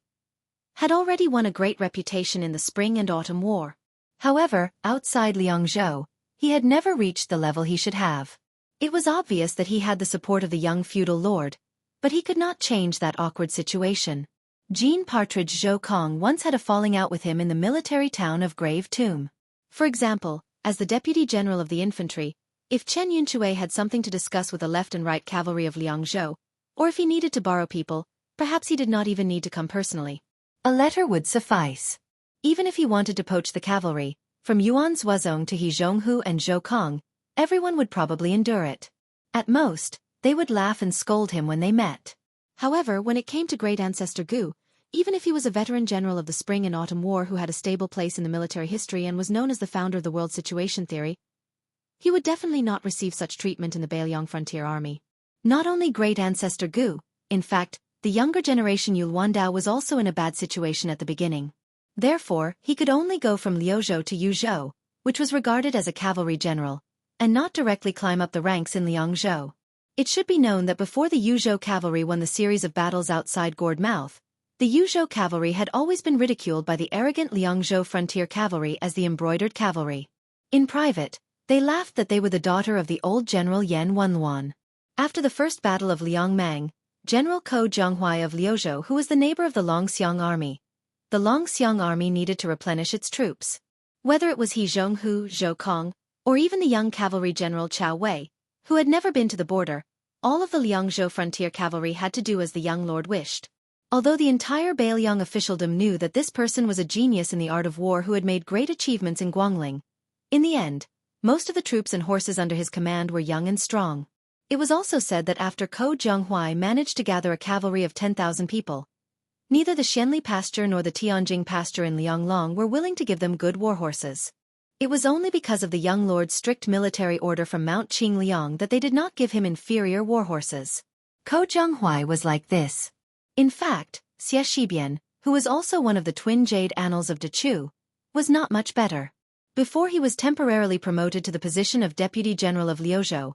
S1: had already won a great reputation in the spring and autumn war. However, outside Liangzhou, he had never reached the level he should have. It was obvious that he had the support of the young feudal lord, but he could not change that awkward situation. Jean Partridge Zhou Kong once had a falling out with him in the military town of Grave Tomb. For example, as the deputy general of the infantry, if Chen Yunshui had something to discuss with the left and right cavalry of Liangzhou, or if he needed to borrow people, perhaps he did not even need to come personally. A letter would suffice. Even if he wanted to poach the cavalry, from Yuan Zuozong to He Zhonghu and Zhou Kong, everyone would probably endure it. At most, they would laugh and scold him when they met. However, when it came to great ancestor Gu, even if he was a veteran general of the Spring and Autumn War who had a stable place in the military history and was known as the founder of the world situation theory, he would definitely not receive such treatment in the Beiliang frontier army. Not only great ancestor Gu, in fact, the younger generation Yul Wandao was also in a bad situation at the beginning. Therefore, he could only go from Liuzhou to Yuzhou, which was regarded as a cavalry general, and not directly climb up the ranks in Liangzhou. It should be known that before the Yuzhou cavalry won the series of battles outside Gourd Mouth, the Yuzhou cavalry had always been ridiculed by the arrogant Liangzhou frontier cavalry as the embroidered cavalry. In private, they laughed that they were the daughter of the old general Yan Wenluan. After the first battle of Liangmang, General Ko Jianghu of Liuzhou, who was the neighbor of the Longxiang army, the Longxiang army needed to replenish its troops. Whether it was He Zhonghu, Zhou Kong, or even the young cavalry general Chao Wei, who had never been to the border, all of the Liangzhou frontier cavalry had to do as the young lord wished. Although the entire Beiliang officialdom knew that this person was a genius in the art of war who had made great achievements in Guangling, in the end, most of the troops and horses under his command were young and strong. It was also said that after Ko Jianghu managed to gather a cavalry of 10,000 people, neither the Xianli pasture nor the Tianjing pasture in Lianglong were willing to give them good war horses. It was only because of the young lord's strict military order from Mount Qingliang that they did not give him inferior war horses. Ko Jianghu was like this. In fact, Xie Shibian, who was also one of the twin jade annals of Dechu, was not much better. Before he was temporarily promoted to the position of Deputy General of Liuzhou,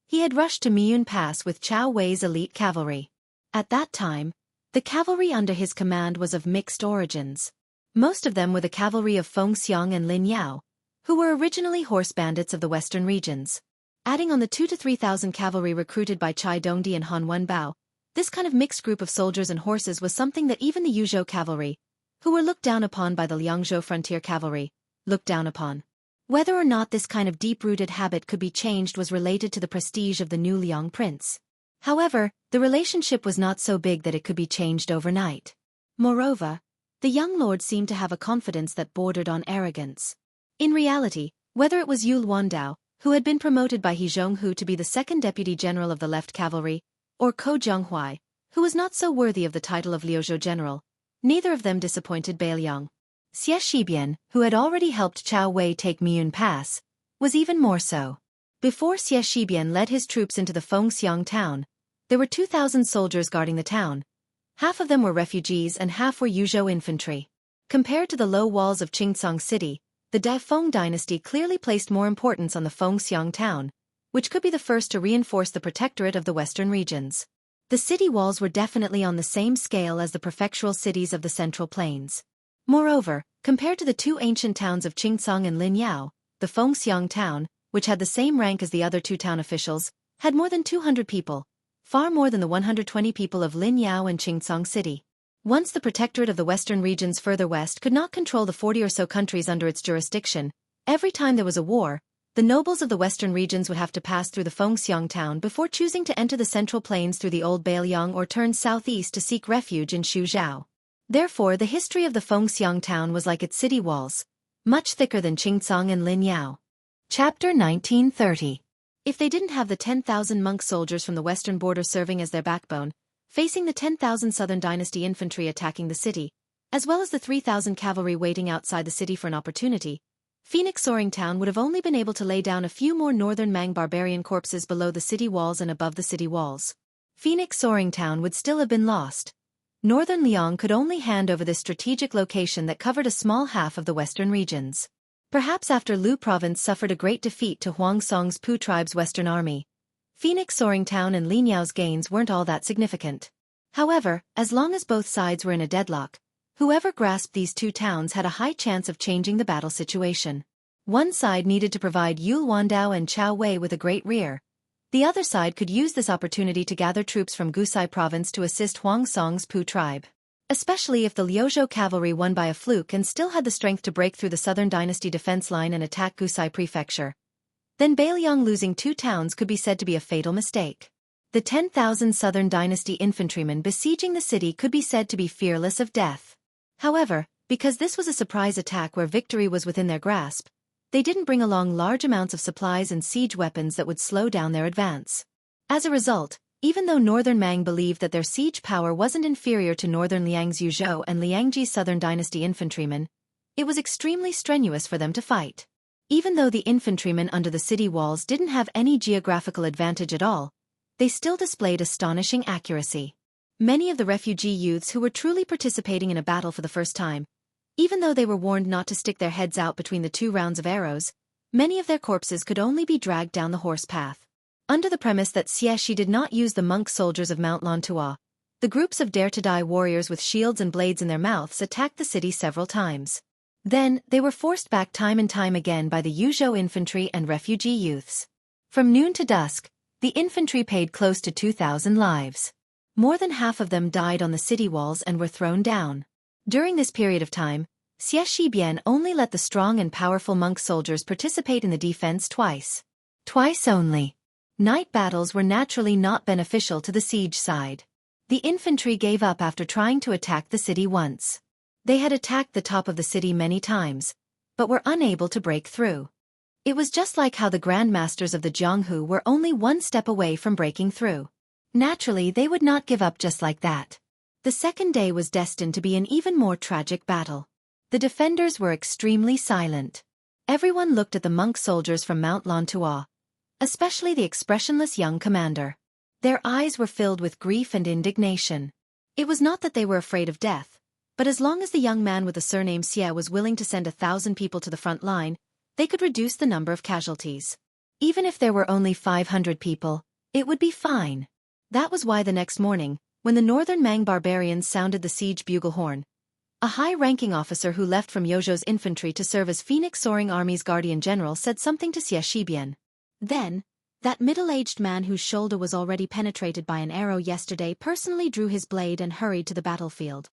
S1: he had rushed to Miyun Pass with Chao Wei's elite cavalry. At that time, the cavalry under his command was of mixed origins. Most of them were the cavalry of Fengxiang and Lin Yao, who were originally horse bandits of the western regions. Adding on the 2,000 to 3,000 cavalry recruited by Chai Dongdi and Han Wenbao, this kind of mixed group of soldiers and horses was something that even the Yuzhou cavalry, who were looked down upon by the Liangzhou frontier cavalry, looked down upon. Whether or not this kind of deep-rooted habit could be changed was related to the prestige of the new Liang prince. However, the relationship was not so big that it could be changed overnight. Moreover, the young lord seemed to have a confidence that bordered on arrogance. In reality, whether it was Yul Wandao, who had been promoted by He Zhonghu to be the second deputy general of the left cavalry, or Ko Jianghu, who was not so worthy of the title of Liuzhou general, neither of them disappointed Beiliang. Xie Shibian, who had already helped Chao Wei take Miyun Pass, was even more so. Before Xie Shibian led his troops into the Fengxiang town, there were 2,000 soldiers guarding the town. Half of them were refugees and half were Yuzhou infantry. Compared to the low walls of Qingcang City, the Dafeng dynasty clearly placed more importance on the Fengxiang town, which could be the first to reinforce the protectorate of the western regions. The city walls were definitely on the same scale as the prefectural cities of the Central Plains. Moreover, compared to the two ancient towns of Qingcang and Linyao, the Fengxiang town, which had the same rank as the other two town officials, had more than 200 people, far more than the 120 people of Linyao and Qingcang City. Once the protectorate of the western regions further west could not control the 40 or so countries under its jurisdiction, every time there was a war, the nobles of the western regions would have to pass through the Fengxiang town before choosing to enter the Central Plains through the old Beiliang or turn southeast to seek refuge in Xuzhou. Therefore, the history of the Fengxiang town was like its city walls, much thicker than Qingcang and Linyao. Chapter 1930. If they didn't have the 10,000 monk soldiers from the western border serving as their backbone, facing the 10,000 southern dynasty infantry attacking the city, as well as the 3,000 cavalry waiting outside the city for an opportunity, Phoenix Soaring Town would have only been able to lay down a few more northern Mang barbarian corpses below the city walls and above the city walls. Phoenix Soaring Town would still have been lost. Northern Liang could only hand over this strategic location that covered a small half of the western regions. Perhaps after Lu Province suffered a great defeat to Huang Song's Pu tribe's western army, Phoenix Soaring Town and Liao's gains weren't all that significant. However, as long as both sides were in a deadlock, whoever grasped these two towns had a high chance of changing the battle situation. One side needed to provide Yul Wandao and Chao Wei with a great rear. The other side could use this opportunity to gather troops from Gusai province to assist Huang Song's Pu tribe. Especially if the Liuzhou cavalry won by a fluke and still had the strength to break through the southern dynasty defense line and attack Gusai prefecture. Then Beiliang losing two towns could be said to be a fatal mistake. The 10,000 southern dynasty infantrymen besieging the city could be said to be fearless of death. However, because this was a surprise attack where victory was within their grasp, they didn't bring along large amounts of supplies and siege weapons that would slow down their advance. As a result, even though Northern Mang believed that their siege power wasn't inferior to Northern Liang's Yuzhou and Liangji's southern dynasty infantrymen, it was extremely strenuous for them to fight. Even though the infantrymen under the city walls didn't have any geographical advantage at all, they still displayed astonishing accuracy. Many of the refugee youths who were truly participating in a battle for the first time, even though they were warned not to stick their heads out between the two rounds of arrows, many of their corpses could only be dragged down the horse path. Under the premise that Xianxia did not use the monk soldiers of Mount Lantua, the groups of dare-to-die warriors with shields and blades in their mouths attacked the city several times. Then, they were forced back time and time again by the Yuzhou infantry and refugee youths. From noon to dusk, the infantry paid close to 2,000 lives. More than half of them died on the city walls and were thrown down. During this period of time, Xie Shibian only let the strong and powerful monk soldiers participate in the defense twice. Twice only. Night battles were naturally not beneficial to the siege side. The infantry gave up after trying to attack the city once. They had attacked the top of the city many times, but were unable to break through. It was just like how the grandmasters of the Jianghu were only one step away from breaking through. Naturally, they would not give up just like that. The second day was destined to be an even more tragic battle. The defenders were extremely silent. Everyone looked at the monk soldiers from Mount Lantua, especially the expressionless young commander. Their eyes were filled with grief and indignation. It was not that they were afraid of death, but as long as the young man with the surname Xie was willing to send 1,000 people to the front line, they could reduce the number of casualties. Even if there were only 500 people, it would be fine. That was why the next morning, when the northern Mang barbarians sounded the siege bugle horn, a high-ranking officer who left from Yozhou's infantry to serve as Phoenix Soaring Army's guardian general said something to Xie Shibian. Then, that middle-aged man whose shoulder was already penetrated by an arrow yesterday personally drew his blade and hurried to the battlefield.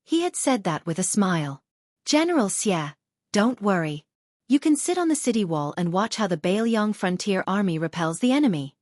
S1: He had said that with a smile. "General Xie, don't worry. You can sit on the city wall and watch how the Beiliang frontier army repels the enemy."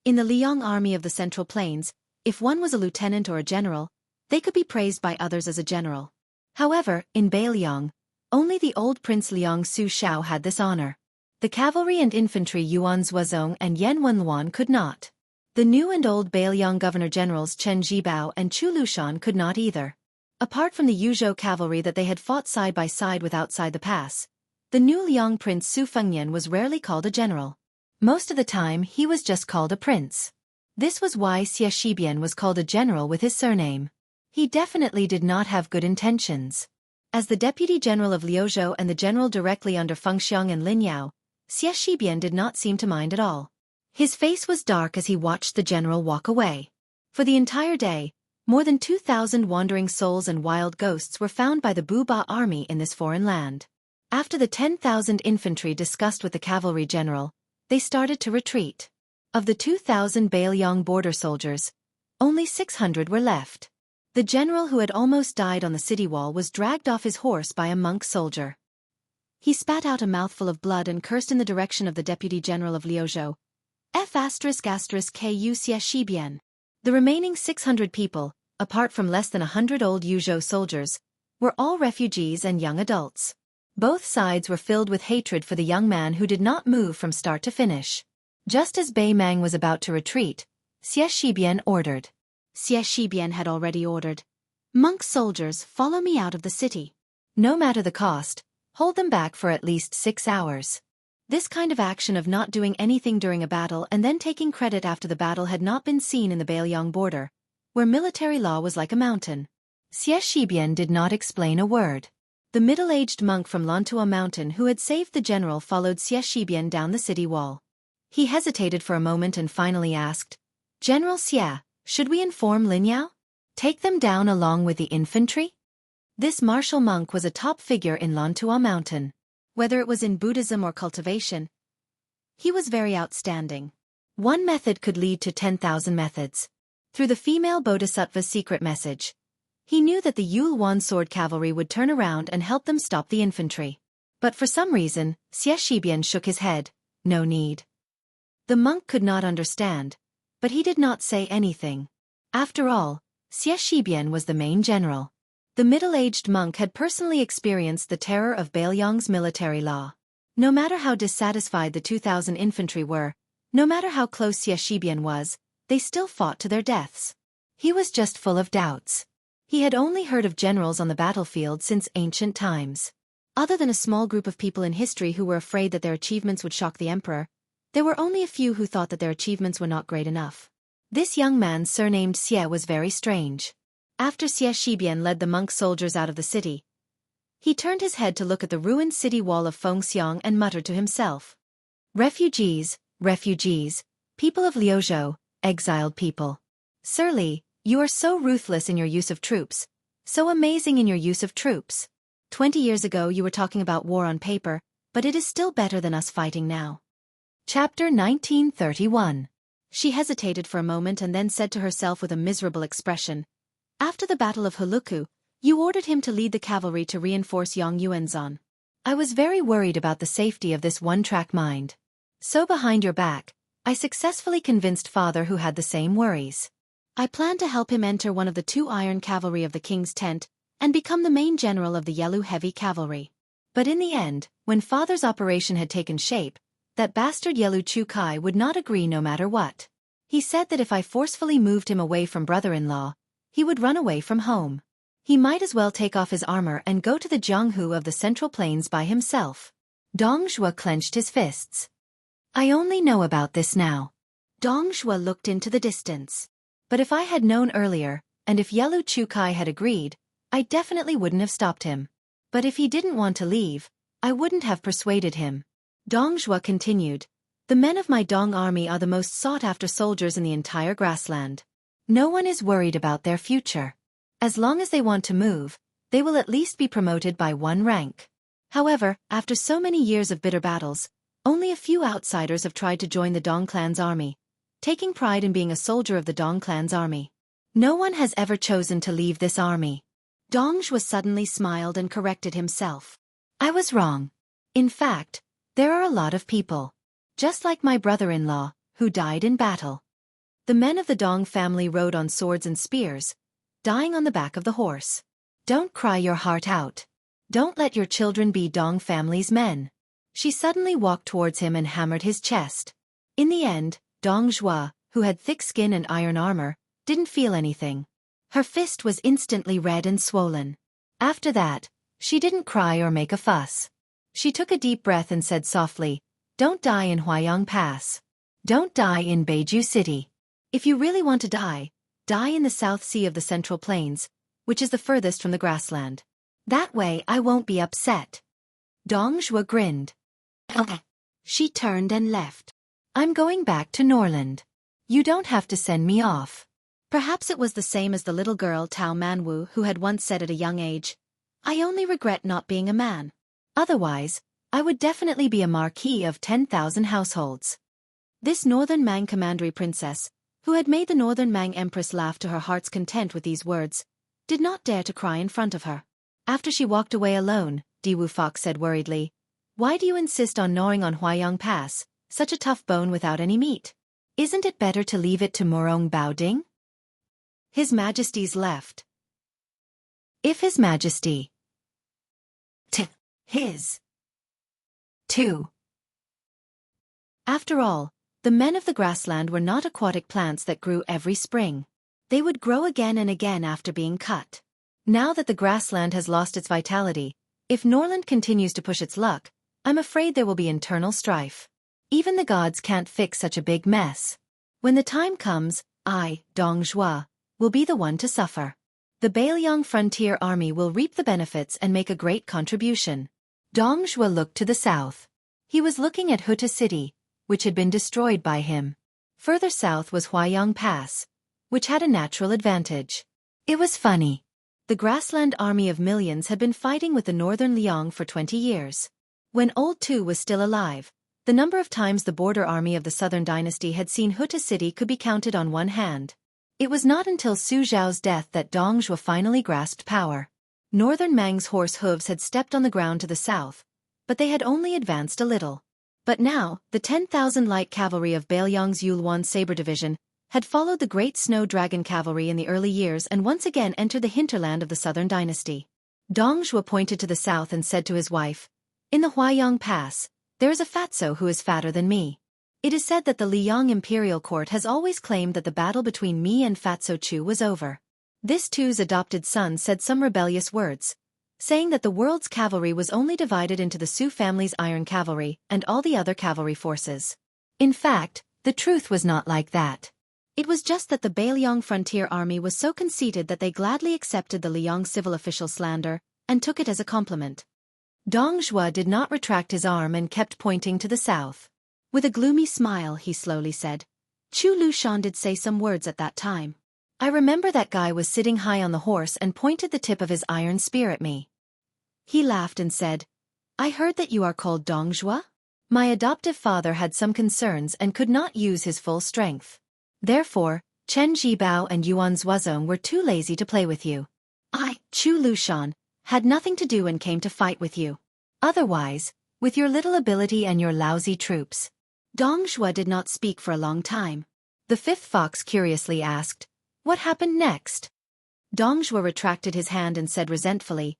S1: In the Liang army of the Central Plains, if one was a lieutenant or a general, they could be praised by others as a general. However, in Beiliang, only the old Prince Liang Su Shao had this honor. The cavalry and infantry Yuan Zuozong and Yan Wenluan could not. The new and old Beiliang governor-generals Chen Zhibao and Chu Lushan could not either. Apart from the Yuzhou cavalry that they had fought side by side with outside the pass, the new Liang prince Su Fengnian was rarely called a general. Most of the time he was just called a prince. This was why Xie Shibian was called a general with his surname. He definitely did not have good intentions. As the deputy general of Liuzhou and the general directly under Fengxiang and Lin Yao, Xie Shibian did not seem to mind at all. His face was dark as he watched the general walk away. For the entire day, more than 2,000 wandering souls and wild ghosts were found by the Buba army in this foreign land. After the 10,000 infantry discussed with the cavalry general, they started to retreat. Of the 2,000 Beiliang border soldiers, only 600 were left. The general who had almost died on the city wall was dragged off his horse by a monk soldier. He spat out a mouthful of blood and cursed in the direction of the deputy general of Liuzhou. F***ku Xie Shibian. The remaining 600 people, apart from less than 100 old Yuzhou soldiers, were all refugees and young adults. Both sides were filled with hatred for the young man who did not move from start to finish. Just as Bei Mang was about to retreat, Xie Shibian ordered. Xie Shibian had already ordered. "Monk soldiers, follow me out of the city. No matter the cost, Hold them back for at least 6 hours. This kind of action of not doing anything during a battle and then taking credit after the battle had not been seen in the Beiliang border, where military law was like a mountain. Xie Shibian did not explain a word. The middle-aged monk from Lantua Mountain who had saved the general followed Xie Shibian down the city wall. He hesitated for a moment and finally asked, "General Xie, should we inform Linyao? Take them down along with the infantry?" This martial monk was a top figure in Lantua Mountain. Whether it was in Buddhism or cultivation, he was very outstanding. One method could lead to 10,000 methods. Through the female bodhisattva's secret message, he knew that the Yulwan sword cavalry would turn around and help them stop the infantry. But for some reason, Xie Shibian shook his head. No need. The monk could not understand, but he did not say anything. After all, Xie Shibian was the main general. The middle-aged monk had personally experienced the terror of Beiliang's military law. No matter how dissatisfied the 2,000 infantry were, no matter how close Xie Shibian was, they still fought to their deaths. He was just full of doubts. He had only heard of generals on the battlefield since ancient times. Other than a small group of people in history who were afraid that their achievements would shock the emperor, there were only a few who thought that their achievements were not great enough. This young man surnamed Xie was very strange. After Xie Shibian led the monk soldiers out of the city, he turned his head to look at the ruined city wall of Fengxiang and muttered to himself. "Refugees, refugees, people of Liuzhou, exiled people. Sir Li, you are so ruthless in your use of troops, so amazing in your use of troops. 20 years ago you were talking about war on paper, but it is still better than us fighting now." Chapter 1931. She hesitated for a moment and then said to herself with a miserable expression, "After the Battle of Huluku, you ordered him to lead the cavalry to reinforce Yongyuanzan. I was very worried about the safety of this one-track mind. So behind your back, I successfully convinced father who had the same worries. I planned to help him enter one of the 2 iron cavalry of the king's tent and become the main general of the Yelu heavy cavalry. But in the end, when father's operation had taken shape, that bastard Yelu Chu Kai would not agree no matter what. He said that if I forcefully moved him away from brother-in-law, he would run away from home. He might as well take off his armor and go to the Jianghu of the Central Plains by himself." Dong Zhuo clenched his fists. "I only know about this now." Dong Zhuo looked into the distance. "But if I had known earlier, and if Yelu Chu Kai had agreed, I definitely wouldn't have stopped him. But if he didn't want to leave, I wouldn't have persuaded him." Dong Zhuo continued, "The men of my Dong army are the most sought-after soldiers in the entire grassland. No one is worried about their future. As long as they want to move, they will at least be promoted by 1 rank. However, after so many years of bitter battles, only a few outsiders have tried to join the Dong clan's army, taking pride in being a soldier of the Dong clan's army. No one has ever chosen to leave this army." Dong Zhuo suddenly smiled and corrected himself. "I was wrong. In fact, there are a lot of people, just like my brother-in-law, who died in battle." The men of the Dong family rode on swords and spears, dying on the back of the horse. "Don't cry your heart out. Don't let your children be Dong family's men." She suddenly walked towards him and hammered his chest. In the end, Dong Zhuo, who had thick skin and iron armor, didn't feel anything. Her fist was instantly red and swollen. After that, she didn't cry or make a fuss. She took a deep breath and said softly, "Don't die in Huayang Pass. Don't die in Beiju City. If you really want to die, die in the South Sea of the Central Plains, which is the furthest from the grassland. That way I won't be upset." Dong Zhuo grinned. She turned and left. "I'm going back to Norland. You don't have to send me off." Perhaps it was the same as the little girl Tao Manwu who had once said at a young age, "I only regret not being a man. Otherwise, I would definitely be a marquis of 10,000 households." This Northern Mang commandery princess, who had made the Northern Mang empress laugh to her heart's content with these words, did not dare to cry in front of her. After she walked away alone, Diwu Fox said worriedly, "Why do you insist on gnawing on Huayang Pass, such a tough bone without any meat? Isn't it better to leave it to Murong Baoding?" His Majesty's left. If His Majesty his 2. After all, the men of the grassland were not aquatic plants that grew every spring. They would grow again and again after being cut. Now that the grassland has lost its vitality, If Norland continues to push its luck, I'm afraid there will be internal strife. Even the gods can't fix such a big mess. When the time comes, I, Dong Zhuo, will be the one to suffer. The Beiliang frontier army will reap the benefits and make a great contribution. Dong Zhuo looked to the south. He was looking at Huta City, which had been destroyed by him. Further south was Huayang Pass, which had a natural advantage. It was funny. The grassland army of millions had been fighting with the northern Liang for 20 years. When Old Tu was still alive, the number of times the border army of the southern dynasty had seen Huta City could be counted on one hand. It was not until Su Zhao's death that Dong Zhuo finally grasped power. Northern Mang's horse hooves had stepped on the ground to the south, but they had only advanced a little. But now, the 10,000 light cavalry of Beiliang's Yuluan Saber Division had followed the great snow dragon cavalry in the early years and once again entered the hinterland of the southern dynasty. Dong Zhuo pointed to the south and said to his wife, "In the Huayang Pass, there is a fatso who is fatter than me. It is said that the Liang imperial court has always claimed that the battle between me and Fatso Chu was over." This Tu's adopted son said some rebellious words, saying that the world's cavalry was only divided into the Su family's iron cavalry and all the other cavalry forces. In fact, the truth was not like that. It was just that the Beiliang frontier army was so conceited that they gladly accepted the Liang civil official slander and took it as a compliment. Dong Zhuo did not retract his arm and kept pointing to the south. With a gloomy smile, he slowly said, "Chu Lushan did say some words at that time. I remember that guy was sitting high on the horse and pointed the tip of his iron spear at me. He laughed and said, 'I heard that you are called Dong Zhuo?' My adoptive father had some concerns and could not use his full strength. Therefore, Chen Jibao and Yuan Zuozong were too lazy to play with you. I, Chu Lushan, had nothing to do and came to fight with you. Otherwise, with your little ability and your lousy troops." Dong Zhuo did not speak for a long time. The fifth fox curiously asked, "What happened next?" Dong Zhuo retracted his hand and said resentfully,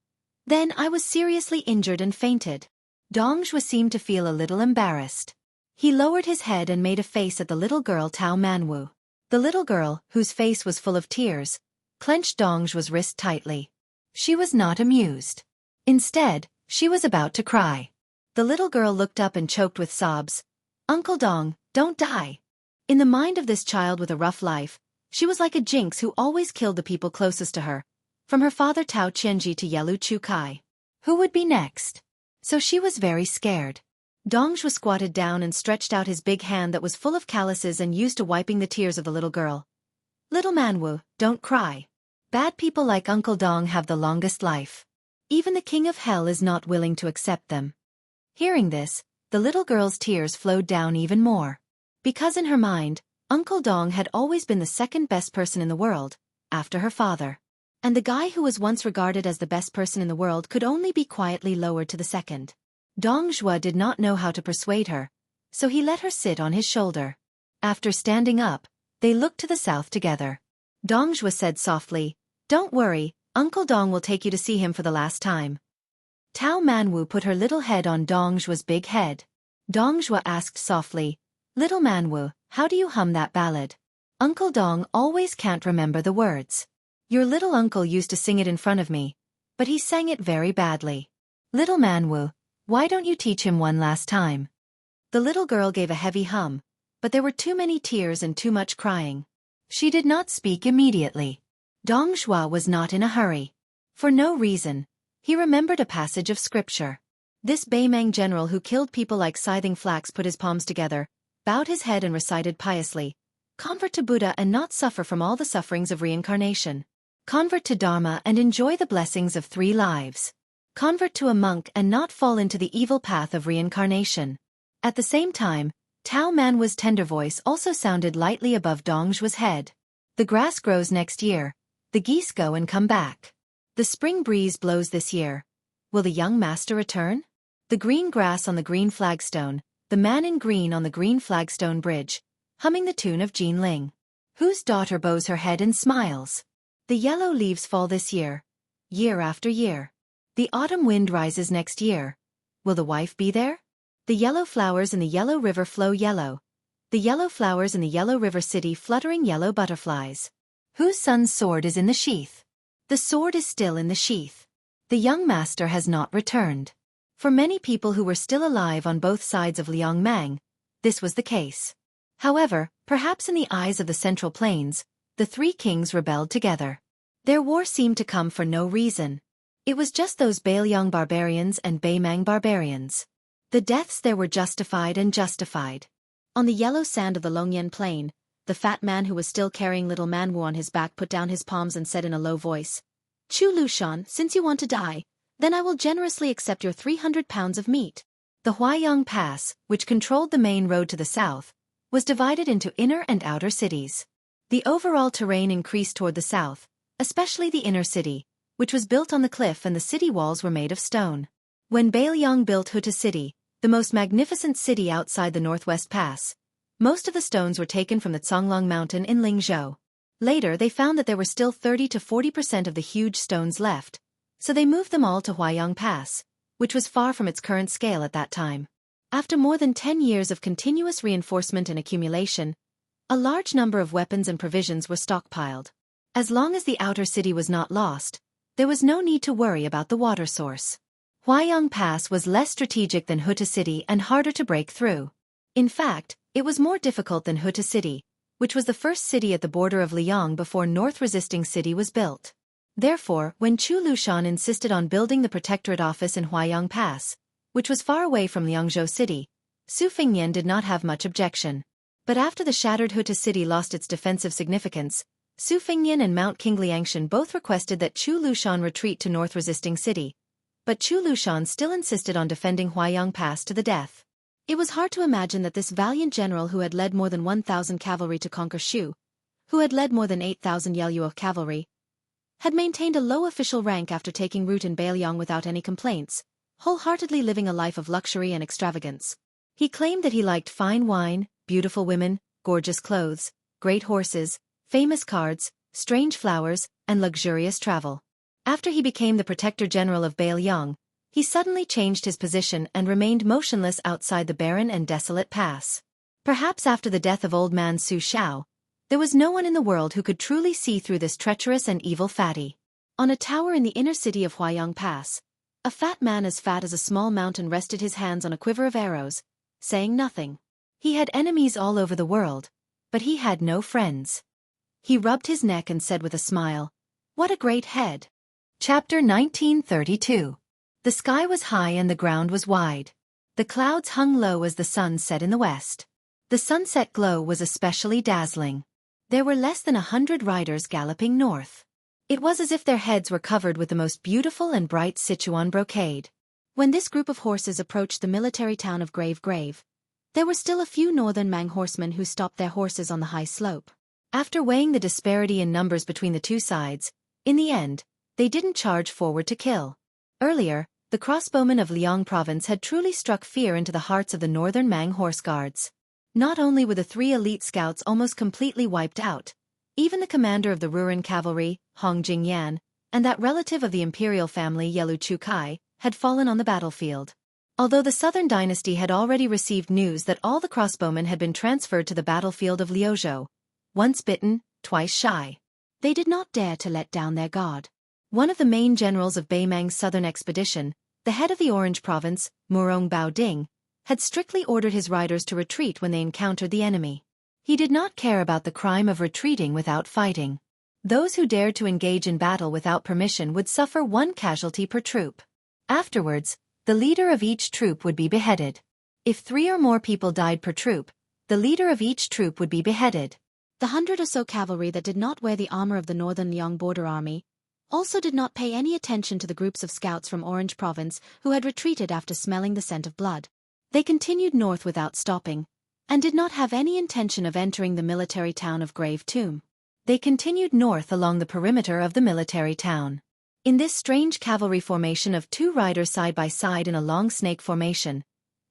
S1: "Then I was seriously injured and fainted." Dong Zhuo seemed to feel a little embarrassed. He lowered his head and made a face at the little girl Tao Manwu. The little girl, whose face was full of tears, clenched Dong Zhuo's wrist tightly. She was not amused. Instead, she was about to cry. The little girl looked up and choked with sobs. "Uncle Dong, don't die." In the mind of this child with a rough life, she was like a jinx who always killed the people closest to her, from her father Tao Qianji to Yelu Chu Kai. Who would be next? So she was very scared. Dong Zhuo squatted down and stretched out his big hand that was full of calluses and used to wiping the tears of the little girl. "Little Manwu, don't cry. Bad people like Uncle Dong have the longest life. Even the king of hell is not willing to accept them." Hearing this, the little girl's tears flowed down even more. Because in her mind, Uncle Dong had always been the second best person in the world, after her father. And the guy who was once regarded as the best person in the world could only be quietly lowered to the second. Dong Zhuo did not know how to persuade her, so he let her sit on his shoulder. After standing up, they looked to the south together. Dong Zhuo said softly, "Don't worry, Uncle Dong will take you to see him for the last time." Tao Manwu put her little head on Dong Zhuo's big head. Dong Zhuo asked softly, "Little Manwu, how do you hum that ballad? Uncle Dong always can't remember the words. Your little uncle used to sing it in front of me, but he sang it very badly. Little Manwu, why don't you teach him one last time?" The little girl gave a heavy hum, but there were too many tears and too much crying. She did not speak immediately. Dong Zhuo was not in a hurry. For no reason, he remembered a passage of scripture. This Beimang general who killed people like scything flax put his palms together, bowed his head and recited piously, "Convert to Buddha and not suffer from all the sufferings of reincarnation. Convert to Dharma and enjoy the blessings of 3 lives. Convert to a monk and not fall into the evil path of reincarnation." At the same time, Tao Manwu's tender voice also sounded lightly above Dong Zhuo's head. "The grass grows next year. The geese go and come back. The spring breeze blows this year. Will the young master return? The green grass on the green flagstone, the man in green on the green flagstone bridge, humming the tune of Jean Ling. Whose daughter bows her head and smiles? The yellow leaves fall this year, year after year. The autumn wind rises next year. Will the wife be there? The yellow flowers in the yellow river flow yellow. The yellow flowers in the yellow river city fluttering yellow butterflies. Whose son's sword is in the sheath? The sword is still in the sheath. The young master has not returned. For many people who were still alive on both sides of Liangmang, this was the case. However, perhaps in the eyes of the Central Plains, the three kings rebelled together. Their war seemed to come for no reason. It was just those Bailiang barbarians and Beimang barbarians. The deaths there were justified and justified. On the yellow sand of the Longyan plain, the fat man who was still carrying little Manwu on his back put down his palms and said in a low voice, "Chu Lushan, since you want to die, then I will generously accept your 300 pounds of meat." The Huaiyang Pass, which controlled the main road to the south, was divided into inner and outer cities. The overall terrain increased toward the south, especially the inner city, which was built on the cliff and the city walls were made of stone. When Bailiang built Huta City, the most magnificent city outside the Northwest Pass, most of the stones were taken from the Conglong Mountain in Lingzhou. Later they found that there were still 30 to 40% of the huge stones left, so they moved them all to Huaiyang Pass, which was far from its current scale at that time. After more than 10 years of continuous reinforcement and accumulation, a large number of weapons and provisions were stockpiled. As long as the outer city was not lost, there was no need to worry about the water source. Huaiyang Pass was less strategic than Huta City and harder to break through. In fact, it was more difficult than Huta City, which was the first city at the border of Liang before North Resisting City was built. Therefore, when Chu Lushan insisted on building the protectorate office in Huaiyang Pass, which was far away from Liangzhou City, Su Fingyan did not have much objection. But after the shattered Huta City lost its defensive significance, Su Fingyan and Mount King Liangshan both requested that Chu Lushan retreat to North Resisting City. But Chu Lushan still insisted on defending Huaiyang Pass to the death. It was hard to imagine that this valiant general who had led more than 1,000 cavalry to conquer Shu, who had led more than 8,000 Yaluo cavalry, had maintained a low official rank after taking root in Bailiang without any complaints, wholeheartedly living a life of luxury and extravagance. He claimed that he liked fine wine, beautiful women, gorgeous clothes, great horses, famous cards, strange flowers, and luxurious travel. After he became the Protector General of Bailiang, he suddenly changed his position and remained motionless outside the barren and desolate pass. Perhaps after the death of old man Su Shao, there was no one in the world who could truly see through this treacherous and evil fatty. On a tower in the inner city of Huaiyang Pass, a fat man as fat as a small mountain rested his hands on a quiver of arrows, saying nothing. He had enemies all over the world, but he had no friends. He rubbed his neck and said with a smile, "What a great head." Chapter 1932. The sky was high and the ground was wide. The clouds hung low as the sun set in the west. The sunset glow was especially dazzling. There were less than 100 riders galloping north. It was as if their heads were covered with the most beautiful and bright Sichuan brocade. When this group of horses approached the military town of Grave, there were still a few northern Mang horsemen who stopped their horses on the high slope. After weighing the disparity in numbers between the two sides, in the end, they didn't charge forward to kill. Earlier, the crossbowmen of Liang province had truly struck fear into the hearts of the northern Mang horse guards. Not only were the 3 elite scouts almost completely wiped out, even the commander of the Ruran cavalry, Hong Jingyan, and that relative of the imperial family Yelu Chu Kai, had fallen on the battlefield. Although the southern dynasty had already received news that all the crossbowmen had been transferred to the battlefield of Liuzhou, once bitten, twice shy, they did not dare to let down their guard. One of the main generals of Beimang's southern expedition, the head of the Orange province, Murong Bao Ding, had strictly ordered his riders to retreat when they encountered the enemy. He did not care about the crime of retreating without fighting. Those who dared to engage in battle without permission would suffer 1 casualty per troop. Afterwards, the leader of each troop would be beheaded. If 3 or more people died per troop, the leader of each troop would be beheaded. The 100 or so cavalry that did not wear the armor of the northern Liang border army also did not pay any attention to the groups of scouts from Orange province who had retreated after smelling the scent of blood. They continued north without stopping, and did not have any intention of entering the military town of Grave Tomb. They continued north along the perimeter of the military town. In this strange cavalry formation of 2 riders side by side in a long snake formation,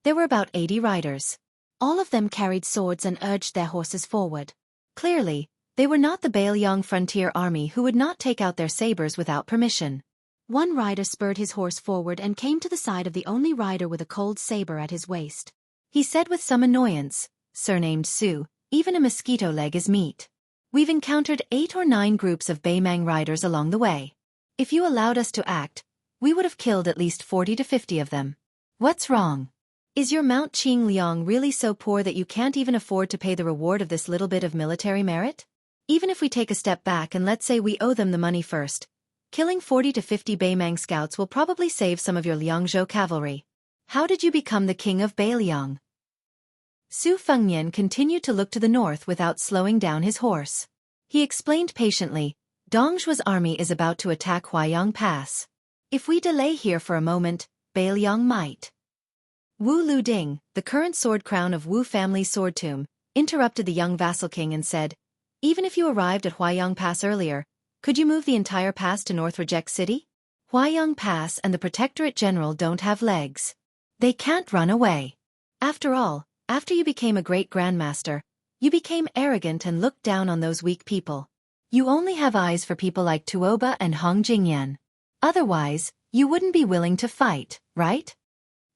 S1: there were about 80 riders. All of them carried swords and urged their horses forward. Clearly, they were not the Bailiang frontier army who would not take out their sabers without permission. One rider spurred his horse forward and came to the side of the only rider with a cold saber at his waist. He said with some annoyance, "Surnamed Su, even a mosquito leg is meat. We've encountered 8 or 9 groups of Beimang riders along the way. If you allowed us to act, we would have killed at least 40 to 50 of them. What's wrong? Is your Mount Qingliang really so poor that you can't even afford to pay the reward of this little bit of military merit? Even if we take a step back and let's say we owe them the money first, killing 40 to 50 Beimang scouts will probably save some of your Liangzhou cavalry. How did you become the king of Beiliang? Su Fengnian continued to look to the north without slowing down his horse. He explained patiently, Dongzhuo's army is about to attack Huaiyang Pass. If we delay here for a moment, Beiliang might. Wu Luding, the current sword crown of Wu family's sword tomb, interrupted the young vassal king and said, even if you arrived at Huaiyang Pass earlier, could you move the entire pass to North Reject City? Huaiyang Pass and the Protectorate General don't have legs. They can't run away. After all, after you became a great grandmaster, you became arrogant and looked down on those weak people. You only have eyes for people like Tuoba and Hong Jingyan. Otherwise, you wouldn't be willing to fight, right?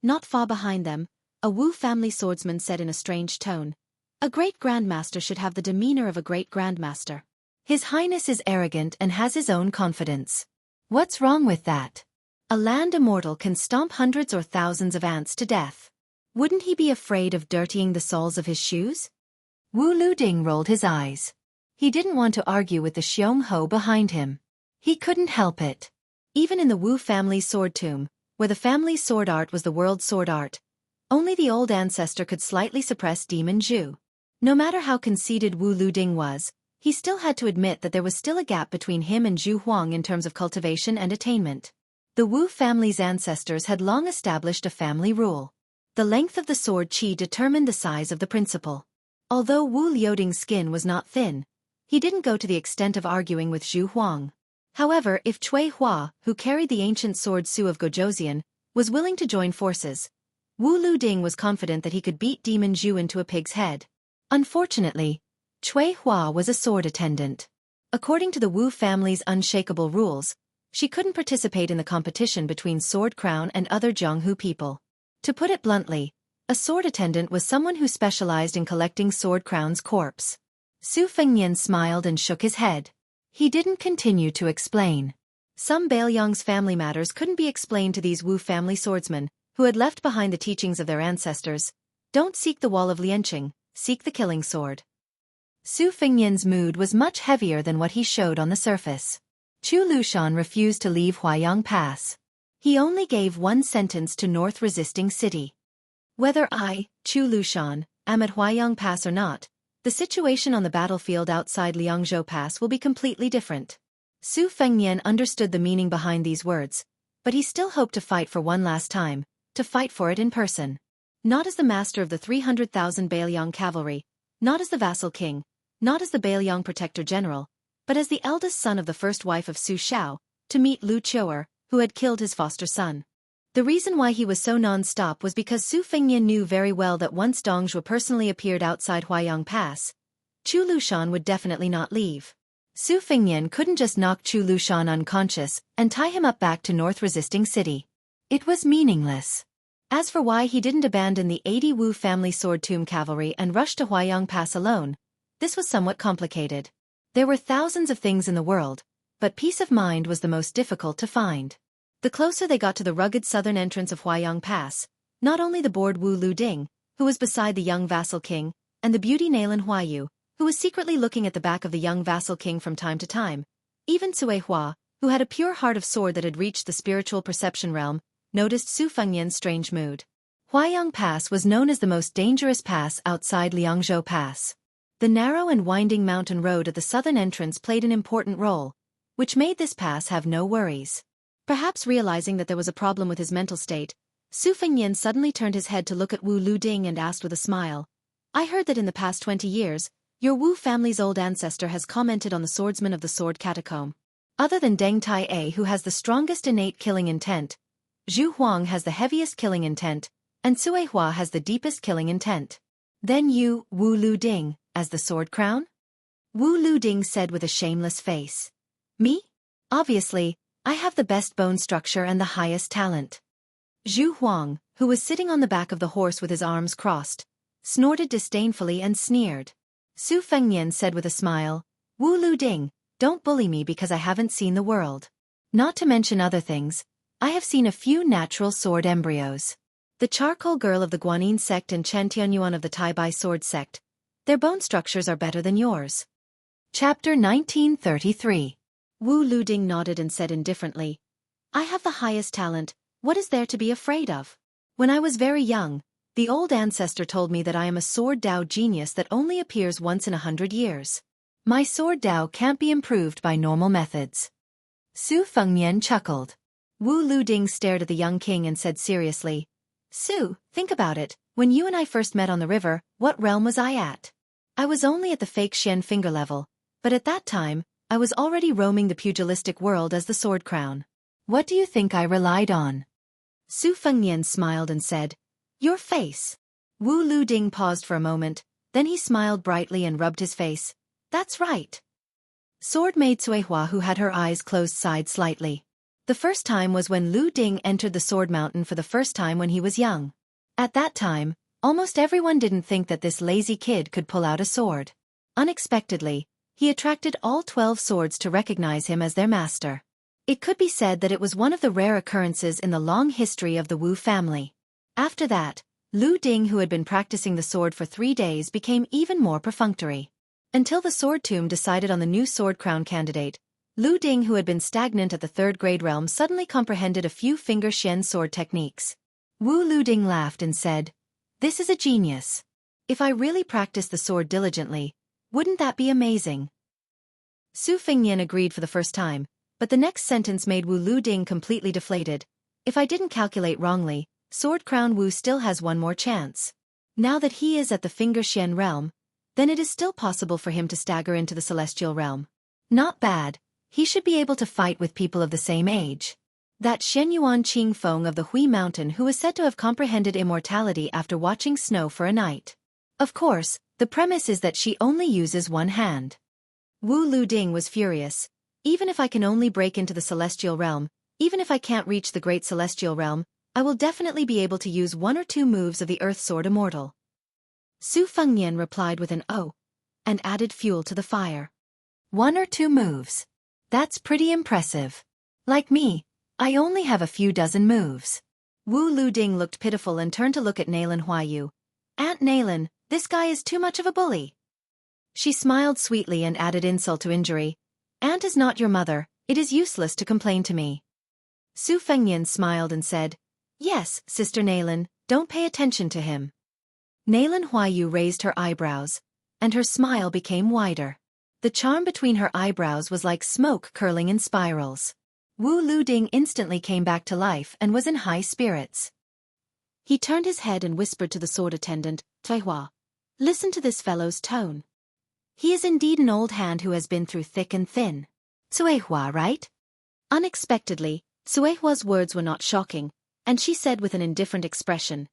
S1: Not far behind them, a Wu family swordsman said in a strange tone, a great grandmaster should have the demeanor of a great grandmaster. His Highness is arrogant and has his own confidence. What's wrong with that? A land immortal can stomp hundreds or thousands of ants to death. Wouldn't he be afraid of dirtying the soles of his shoes? Wu Luding rolled his eyes. He didn't want to argue with the Xionghu behind him. He couldn't help it. Even in the Wu family's sword tomb, where the family's sword art was the world's sword art, only the old ancestor could slightly suppress Demon Zhu. No matter how conceited Wu Luding was, he still had to admit that there was still a gap between him and Zhu Huang in terms of cultivation and attainment. The Wu family's ancestors had long established a family rule. The length of the sword qi determined the size of the principal. Although Wu Liuding's skin was not thin, he didn't go to the extent of arguing with Zhu Huang. However, if Cui Hua, who carried the ancient sword Su of Gojoseon, was willing to join forces, Wu Luding was confident that he could beat Demon Zhu into a pig's head. Unfortunately, Cui Hua was a sword attendant. According to the Wu family's unshakable rules, she couldn't participate in the competition between Sword Crown and other Jianghu people. To put it bluntly, a sword attendant was someone who specialized in collecting Sword Crown's corpse. Su Fengnian smiled and shook his head. He didn't continue to explain. Some Beiliang's family matters couldn't be explained to these Wu family swordsmen, who had left behind the teachings of their ancestors. Don't seek the wall of Lianqing, seek the killing sword. Su Fengnian's mood was much heavier than what he showed on the surface. Chu Lushan refused to leave Huaiyang Pass. He only gave one sentence to North Resisting City. Whether I, Chu Lushan, am at Huaiyang Pass or not, the situation on the battlefield outside Liangzhou Pass will be completely different. Su Fengnian understood the meaning behind these words, but he still hoped to fight for one last time, to fight for it in person. Not as the master of the 300,000 Beiliang cavalry, not as the vassal king, not as the Beiliang protector general, but as the eldest son of the first wife of Su Xiao, to meet Lu Qiu'er, who had killed his foster son. The reason why he was so non-stop was because Su Fengnian knew very well that once Dongzhuo personally appeared outside Huaiyang Pass, Chu Lushan would definitely not leave. Su Fengnian couldn't just knock Chu Lushan unconscious and tie him up back to North Resisting City. It was meaningless. As for why he didn't abandon the 80 Wu family sword tomb cavalry and rush to Huaiyang Pass alone, this was somewhat complicated. There were thousands of things in the world, but peace of mind was the most difficult to find. The closer they got to the rugged southern entrance of Huaiyang Pass, not only the bored Wu Luding, who was beside the young vassal king, and the beauty Nalan Huayu, who was secretly looking at the back of the young vassal king from time to time, even Cui Hua, who had a pure heart of sword that had reached the spiritual perception realm, noticed Su Fengnian's strange mood. Huaiyang Pass was known as the most dangerous pass outside Liangzhou Pass. The narrow and winding mountain road at the southern entrance played an important role, which made this pass have no worries. Perhaps realizing that there was a problem with his mental state, Su Fengnian suddenly turned his head to look at Wu Luding and asked with a smile, I heard that in the past 20 years, your Wu family's old ancestor has commented on the swordsman of the sword catacomb. Other than Deng Tai-A, who has the strongest innate killing intent, Zhu Huang has the heaviest killing intent, and Cui Hua has the deepest killing intent. Then you, Wu Luding, as the sword crown? Wu Luding said with a shameless face. Me? Obviously, I have the best bone structure and the highest talent. Zhu Huang, who was sitting on the back of the horse with his arms crossed, snorted disdainfully and sneered. Su Fengnian said with a smile, Wu Luding, don't bully me because I haven't seen the world. Not to mention other things, I have seen a few natural sword embryos. The charcoal girl of the Guanyin sect and Chen Tianyuan of the Tai-Bai sword sect. Their bone structures are better than yours. Chapter 1933. Wu Luding nodded and said indifferently, I have the highest talent, what is there to be afraid of? When I was very young, the old ancestor told me that I am a sword Dao genius that only appears once in 100 years. My sword Dao can't be improved by normal methods. Su Fengnian chuckled. Wu Luding stared at the young king and said seriously, Su, think about it, when you and I first met on the river, what realm was I at? I was only at the fake Xian finger level, but at that time, I was already roaming the pugilistic world as the sword crown. What do you think I relied on? Su Fengnian smiled and said, Your face. Wu Luding paused for a moment, then he smiled brightly and rubbed his face. That's right. Sword maid Suihua, who had her eyes closed, sighed slightly. The first time was when Lu Ding entered the Sword Mountain for the first time when he was young. At that time, almost everyone didn't think that this lazy kid could pull out a sword. Unexpectedly, he attracted all 12 swords to recognize him as their master. It could be said that it was one of the rare occurrences in the long history of the Wu family. After that, Lu Ding, who had been practicing the sword for 3 days, became even more perfunctory. Until the sword tomb decided on the new sword crown candidate, Lu Ding, who had been stagnant at the 3rd grade realm, suddenly comprehended a few finger Xian sword techniques. Wu Luding laughed and said, This is a genius. If I really practice the sword diligently, wouldn't that be amazing? Su Fengnian agreed for the first time, but the next sentence made Wu Luding completely deflated. If I didn't calculate wrongly, Sword Crown Wu still has one more chance. Now that he is at the finger Xian realm, then it is still possible for him to stagger into the celestial realm. Not bad. He should be able to fight with people of the same age. That Shenyuan Qingfeng of the Hui Mountain, who is said to have comprehended immortality after watching snow for a night. Of course, the premise is that she only uses one hand. Wu Luding was furious. Even if I can only break into the celestial realm, even if I can't reach the great celestial realm, I will definitely be able to use 1 or 2 moves of the Earth Sword Immortal. Su Fengnian replied with an "Oh," and added fuel to the fire. 1 or 2 moves. That's pretty impressive. Like me, I only have a few dozen moves. Wu Luding looked pitiful and turned to look at Nalan Huayu. Aunt Nalan, this guy is too much of a bully. She smiled sweetly and added insult to injury. Aunt is not your mother, it is useless to complain to me. Su Fengnian smiled and said, Yes, Sister Nalan, don't pay attention to him. Nalan Huayu raised her eyebrows, and her smile became wider. The charm between her eyebrows was like smoke curling in spirals. Wu Luding instantly came back to life and was in high spirits. He turned his head and whispered to the sword attendant, Tuihua, listen to this fellow's tone. He is indeed an old hand who has been through thick and thin. Suihua, right? Unexpectedly, Suihua's words were not shocking, and she said with an indifferent expression,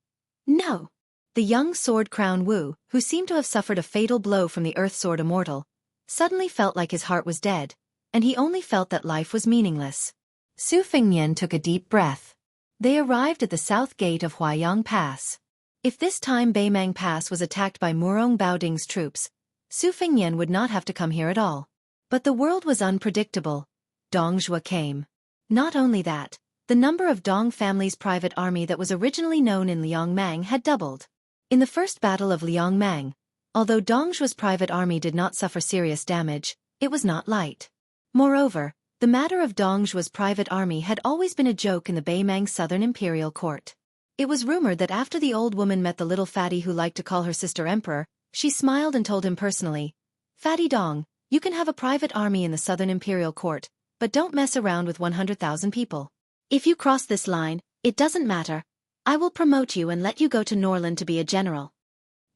S1: No. The young sword crown Wu, who seemed to have suffered a fatal blow from the Earth Sword Immortal, suddenly felt like his heart was dead, and he only felt that life was meaningless. Su Fengnian took a deep breath. They arrived at the south gate of Huayang Pass. If this time Beimang Pass was attacked by Murong Baoding's troops, Su Fengnian would not have to come here at all. But the world was unpredictable. Dongzhua came. Not only that, the number of Dong family's private army that was originally known in Liangmang had doubled. In the first battle of Liangmang, although Dongzhua's private army did not suffer serious damage, it was not light. Moreover, the matter of Dongzhua's private army had always been a joke in the Beimang Southern Imperial Court. It was rumored that after the old woman met the little fatty who liked to call her sister emperor, she smiled and told him personally, Fatty Dong, you can have a private army in the Southern Imperial Court, but don't mess around with 100,000 people. If you cross this line, it doesn't matter. I will promote you and let you go to Norland to be a general.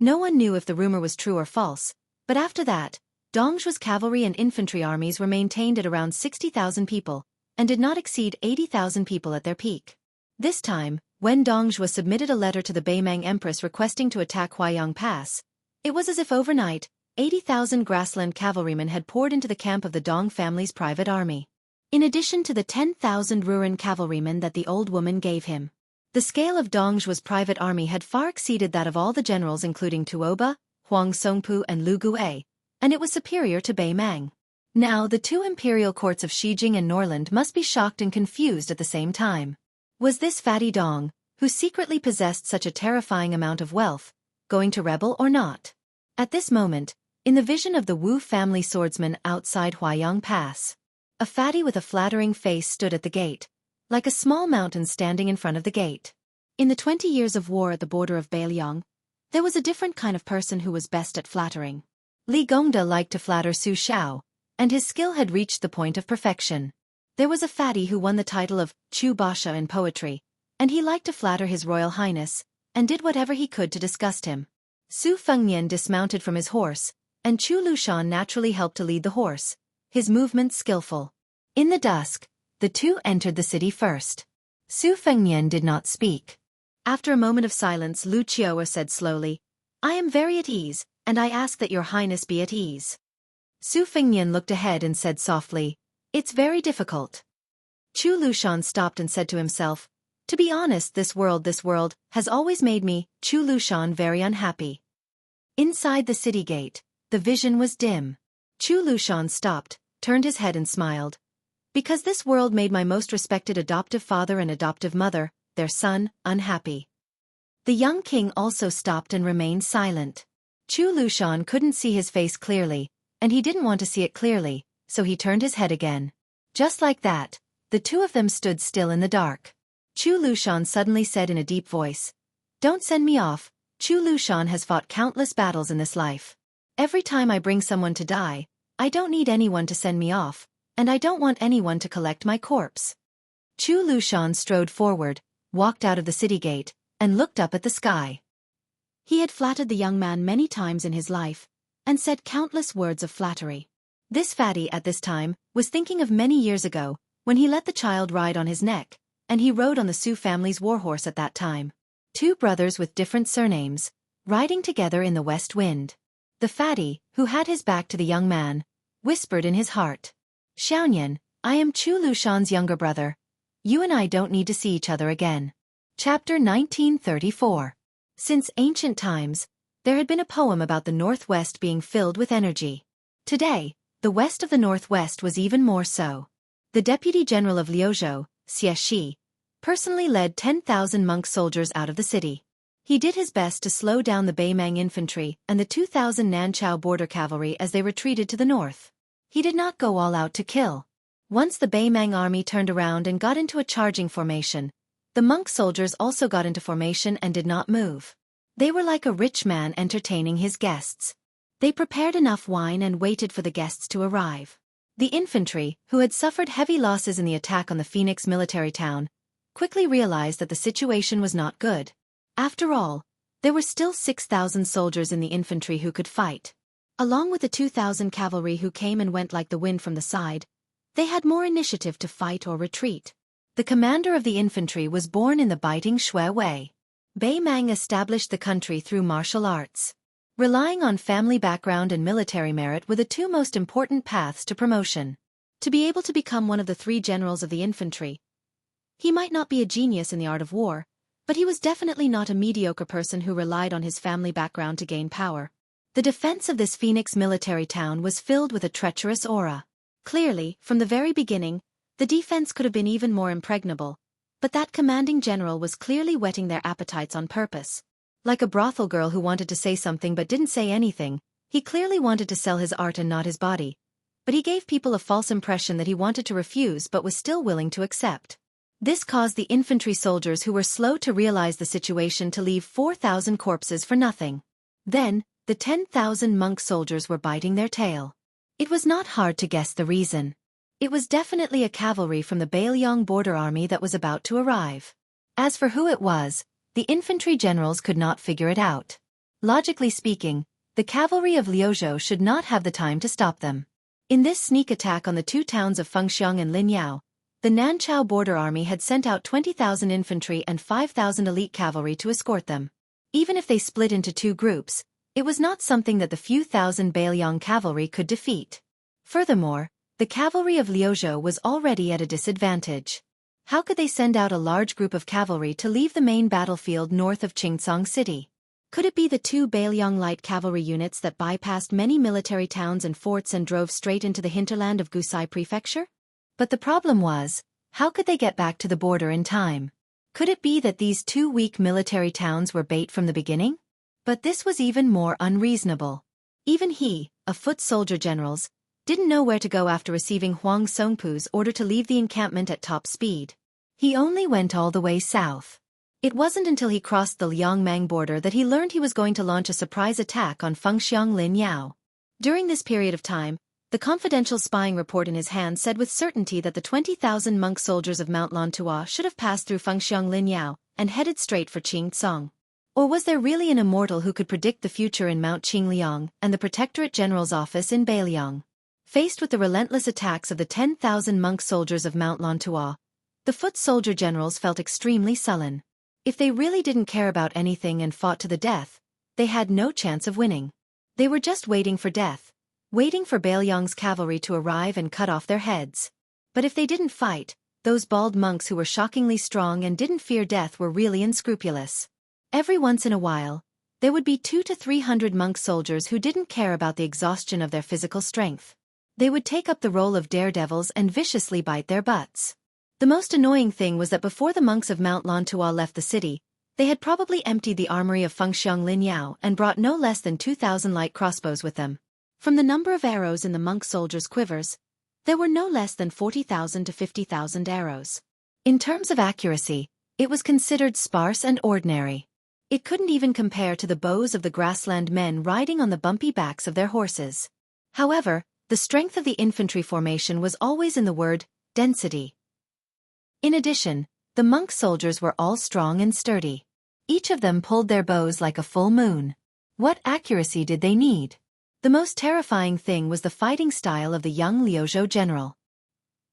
S1: No one knew if the rumor was true or false, but after that, Dongzhua's cavalry and infantry armies were maintained at around 60,000 people, and did not exceed 80,000 people at their peak. This time, when Dongzhua submitted a letter to the Beimang Empress requesting to attack Huayang Pass, it was as if overnight, 80,000 grassland cavalrymen had poured into the camp of the Dong family's private army. In addition to the 10,000 Ruren cavalrymen that the old woman gave him. The scale of Dongzhua's private army had far exceeded that of all the generals including Tuoba, Huang Songpu and Lu Guo, and it was superior to Beimang. Now the 2 imperial courts of Xijing and Norland must be shocked and confused at the same time. Was this fatty Dong, who secretly possessed such a terrifying amount of wealth, going to rebel or not? At this moment, in the vision of the Wu family swordsman outside Huayang Pass, a fatty with a flattering face stood at the gate, like a small mountain standing in front of the gate. In the 20 years of war at the border of Beiliang, there was a different kind of person who was best at flattering. Li Gongda liked to flatter Su Xiao, and his skill had reached the point of perfection. There was a fatty who won the title of Chu Basha in poetry, and he liked to flatter His Royal Highness, and did whatever he could to disgust him. Su Fengnian dismounted from his horse, and Chu Lushan naturally helped to lead the horse, his movements skillful. In the dusk, the two entered the city first. Su Fengnian did not speak. After a moment of silence, Lu Qiuwa said slowly, "I am very at ease, and I ask that your highness be at ease." Su Fengnian looked ahead and said softly, "It's very difficult." Chu Lushan stopped and said to himself, "To be honest, this world has always made me, Chu Lushan, very unhappy." Inside the city gate, the vision was dim. Chu Lushan stopped, turned his head and smiled. "Because this world made my most respected adoptive father and adoptive mother, their son, unhappy." The young king also stopped and remained silent. Chu Lushan couldn't see his face clearly, and he didn't want to see it clearly, so he turned his head again. Just like that, the two of them stood still in the dark. Chu Lushan suddenly said in a deep voice, "Don't send me off. Chu Lushan has fought countless battles in this life. Every time I bring someone to die, I don't need anyone to send me off, and I don't want anyone to collect my corpse." Chu Lushan strode forward, walked out of the city gate, and looked up at the sky. He had flattered the young man many times in his life, and said countless words of flattery. This fatty at this time was thinking of many years ago, when he let the child ride on his neck, and he rode on the Su family's warhorse at that time. Two brothers with different surnames, riding together in the west wind. The fatty, who had his back to the young man, whispered in his heart, "Xiaoyan, I am Chu Lushan's younger brother. You and I don't need to see each other again." Chapter 1934. Since ancient times, there had been a poem about the Northwest being filled with energy. Today, the west of the Northwest was even more so. The Deputy General of Liuzhou, Xianxia, personally led 10,000 monk soldiers out of the city. He did his best to slow down the Beimang infantry and the 2,000 Nanchao border cavalry as they retreated to the north. He did not go all out to kill. Once the Beimang army turned around and got into a charging formation, the monk soldiers also got into formation and did not move. They were like a rich man entertaining his guests. They prepared enough wine and waited for the guests to arrive. The infantry, who had suffered heavy losses in the attack on the Phoenix military town, quickly realized that the situation was not good. After all, there were still 6,000 soldiers in the infantry who could fight. Along with the 2,000 cavalry who came and went like the wind from the side, they had more initiative to fight or retreat. The commander of the infantry was born in the biting Shui way. Beimang established the country through martial arts. Relying on family background and military merit were the two most important paths to promotion. To be able to become one of the 3 generals of the infantry, he might not be a genius in the art of war, but he was definitely not a mediocre person who relied on his family background to gain power. The defense of this Phoenix military town was filled with a treacherous aura. Clearly, from the very beginning, the defense could have been even more impregnable, but that commanding general was clearly whetting their appetites on purpose. Like a brothel girl who wanted to say something but didn't say anything, he clearly wanted to sell his art and not his body. But he gave people a false impression that he wanted to refuse but was still willing to accept. This caused the infantry soldiers who were slow to realize the situation to leave 4,000 corpses for nothing. Then, the 10,000 monk soldiers were biting their tail. It was not hard to guess the reason. It was definitely a cavalry from the Beiliang border army that was about to arrive. As for who it was, the infantry generals could not figure it out. Logically speaking, the cavalry of Liuzhou should not have the time to stop them. In this sneak attack on the 2 towns of Fengxiang and Linyao, the Nanchao border army had sent out 20,000 infantry and 5,000 elite cavalry to escort them. Even if they split into 2 groups, it was not something that the few thousand Beiliang cavalry could defeat. Furthermore, the cavalry of Liuzhou was already at a disadvantage. How could they send out a large group of cavalry to leave the main battlefield north of Qingcang City? Could it be the 2 Beiliang light cavalry units that bypassed many military towns and forts and drove straight into the hinterland of Gusai Prefecture? But the problem was, how could they get back to the border in time? Could it be that these two weak military towns were bait from the beginning? But this was even more unreasonable. Even he, a foot soldier generals, didn't know where to go after receiving Huang Songpu's order to leave the encampment at top speed. He only went all the way south. It wasn't until he crossed the Liangmang border that he learned he was going to launch a surprise attack on Fengxiang Lin Yao. During this period of time, the confidential spying report in his hand said with certainty that the 20,000 monk soldiers of Mount Lantua should have passed through Fengxiang Lin Yao and headed straight for Qingcang. Or was there really an immortal who could predict the future in Mount Qingliang and the Protectorate General's office in Beiliang? Faced with the relentless attacks of the 10,000 monk soldiers of Mount Lantua, the foot soldier generals felt extremely sullen. If they really didn't care about anything and fought to the death, they had no chance of winning. They were just waiting for death, waiting for Beiliang's cavalry to arrive and cut off their heads. But if they didn't fight, those bald monks who were shockingly strong and didn't fear death were really unscrupulous. Every once in a while, there would be 200 to 300 monk soldiers who didn't care about the exhaustion of their physical strength. They would take up the role of daredevils and viciously bite their butts. The most annoying thing was that before the monks of Mount Lantua left the city, they had probably emptied the armory of Fengxiang Lin Yao and brought no less than 2,000 light crossbows with them. From the number of arrows in the monk soldiers' quivers, there were no less than 40,000 to 50,000 arrows. In terms of accuracy, it was considered sparse and ordinary. It couldn't even compare to the bows of the grassland men riding on the bumpy backs of their horses. However, the strength of the infantry formation was always in the word density. In addition, the monk soldiers were all strong and sturdy. Each of them pulled their bows like a full moon. What accuracy did they need? The most terrifying thing was the fighting style of the young Liuzhou general.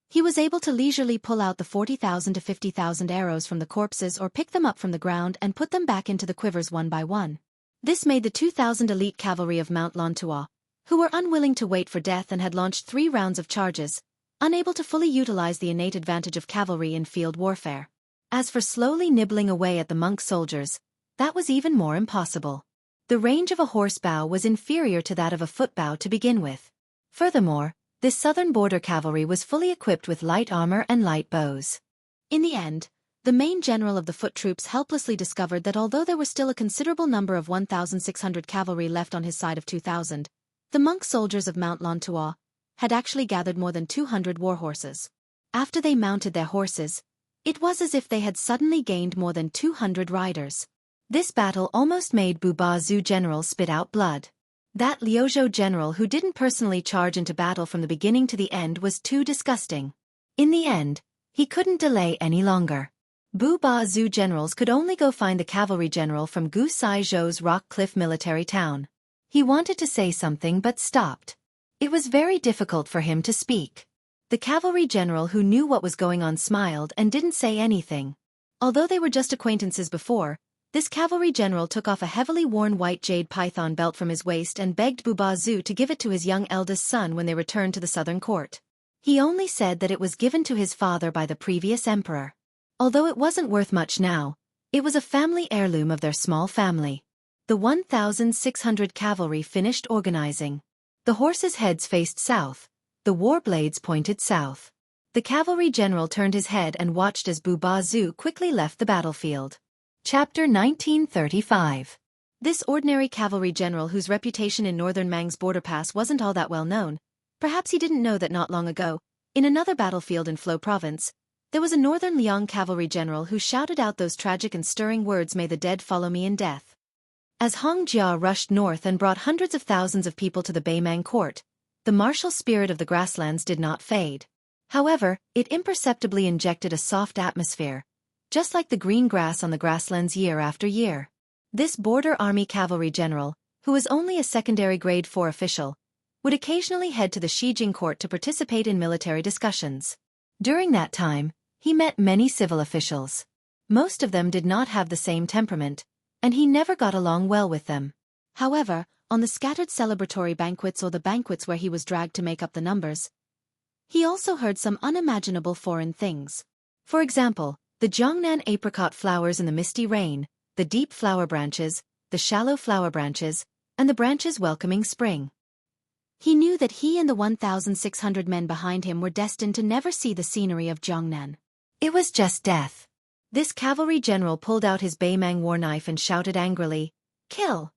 S1: He was able to leisurely pull out the 40,000 to 50,000 arrows from the corpses or pick them up from the ground and put them back into the quivers one by one. This made the 2,000 elite cavalry of Mount Lantua, who were unwilling to wait for death and had launched 3 rounds of charges, unable to fully utilize the innate advantage of cavalry in field warfare. As for slowly nibbling away at the monk soldiers, that was even more impossible. The range of a horse bow was inferior to that of a foot bow to begin with. Furthermore, this southern border cavalry was fully equipped with light armor and light bows. In the end, the main general of the foot troops helplessly discovered that although there were still a considerable number of 1,600 cavalry left on his side of 2,000, the monk soldiers of Mount Lantua had actually gathered more than 200 war horses. After they mounted their horses, it was as if they had suddenly gained more than 200 riders. This battle almost made Bubazu general spit out blood. That Liuzhou general who didn't personally charge into battle from the beginning to the end was too disgusting. In the end, he couldn't delay any longer. Bubazu generals could only go find the cavalry general from Gu Saizhou's Rock Cliff military town. He wanted to say something but stopped. It was very difficult for him to speak. The cavalry general who knew what was going on smiled and didn't say anything. Although they were just acquaintances before, this cavalry general took off a heavily worn white jade python belt from his waist and begged Bubazu to give it to his young eldest son when they returned to the southern court. He only said that it was given to his father by the previous emperor. Although it wasn't worth much now, it was a family heirloom of their small family. The 1,600 cavalry finished organizing. The horses' heads faced south, the war blades pointed south. The cavalry general turned his head and watched as Bubazu quickly left the battlefield. Chapter 1935. This ordinary cavalry general whose reputation in northern Mang's border pass wasn't all that well known, perhaps he didn't know that not long ago, in another battlefield in Flo province, there was a northern Liang cavalry general who shouted out those tragic and stirring words, "May the dead follow me in death." As Hong Jia rushed north and brought hundreds of thousands of people to the Beimang court, the martial spirit of the grasslands did not fade. However, it imperceptibly injected a soft atmosphere, just like the green grass on the grasslands year after year. This border army cavalry general, who was only a secondary grade 4 official, would occasionally head to the Shijing court to participate in military discussions. During that time, he met many civil officials. Most of them did not have the same temperament, and he never got along well with them. However, on the scattered celebratory banquets or the banquets where he was dragged to make up the numbers, he also heard some unimaginable foreign things. For example, the Jiangnan apricot flowers in the misty rain, the deep flower branches, the shallow flower branches, and the branches welcoming spring. He knew that he and the 1,600 men behind him were destined to never see the scenery of Jiangnan. It was just death. This cavalry general pulled out his Beimang war knife and shouted angrily, "Kill!"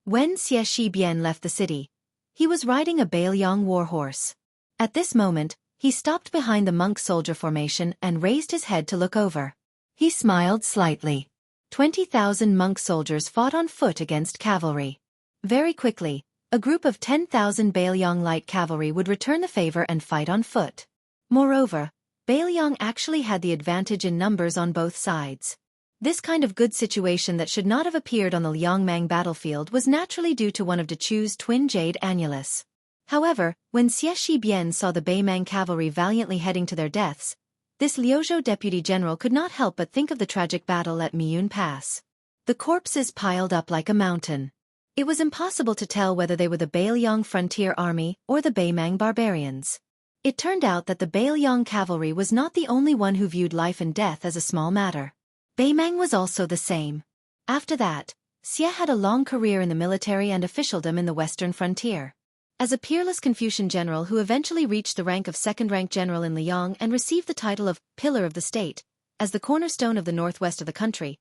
S1: When Xie Shibian left the city, he was riding a Beiliang war horse. At this moment, he stopped behind the monk soldier formation and raised his head to look over. He smiled slightly. 20,000 monk soldiers fought on foot against cavalry. Very quickly, a group of 10,000 Beiliang light cavalry would return the favor and fight on foot. Moreover, Beiliang actually had the advantage in numbers on both sides. This kind of good situation that should not have appeared on the Liangmang battlefield was naturally due to one of Dechu's twin jade annulus. However, when Xie Shibian saw the Beimang cavalry valiantly heading to their deaths, this Liuzhou deputy general could not help but think of the tragic battle at Miyun Pass. The corpses piled up like a mountain. It was impossible to tell whether they were the Beiliang frontier army or the Beimang barbarians. It turned out that the Beiliang cavalry was not the only one who viewed life and death as a small matter. Beimang was also the same. After that, Xie had a long career in the military and officialdom in the western frontier. As a peerless Confucian general who eventually reached the rank of second-rank general in Liang and received the title of Pillar of the State, as the cornerstone of the northwest of the country,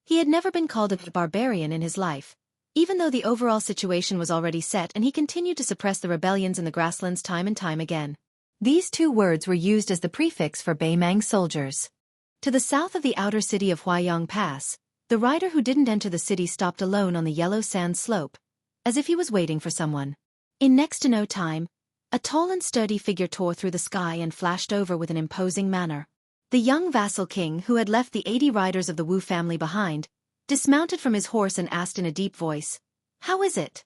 S1: he had never been called a barbarian in his life, even though the overall situation was already set and he continued to suppress the rebellions in the grasslands time and time again. These two words were used as the prefix for Beimang soldiers. To the south of the outer city of Huaiyang Pass, the rider who didn't enter the city stopped alone on the yellow sand slope, as if he was waiting for someone. In next to no time, a tall and sturdy figure tore through the sky and flashed over with an imposing manner. The young vassal king who had left the 80 riders of the Wu family behind, dismounted from his horse and asked in a deep voice, "How is it?"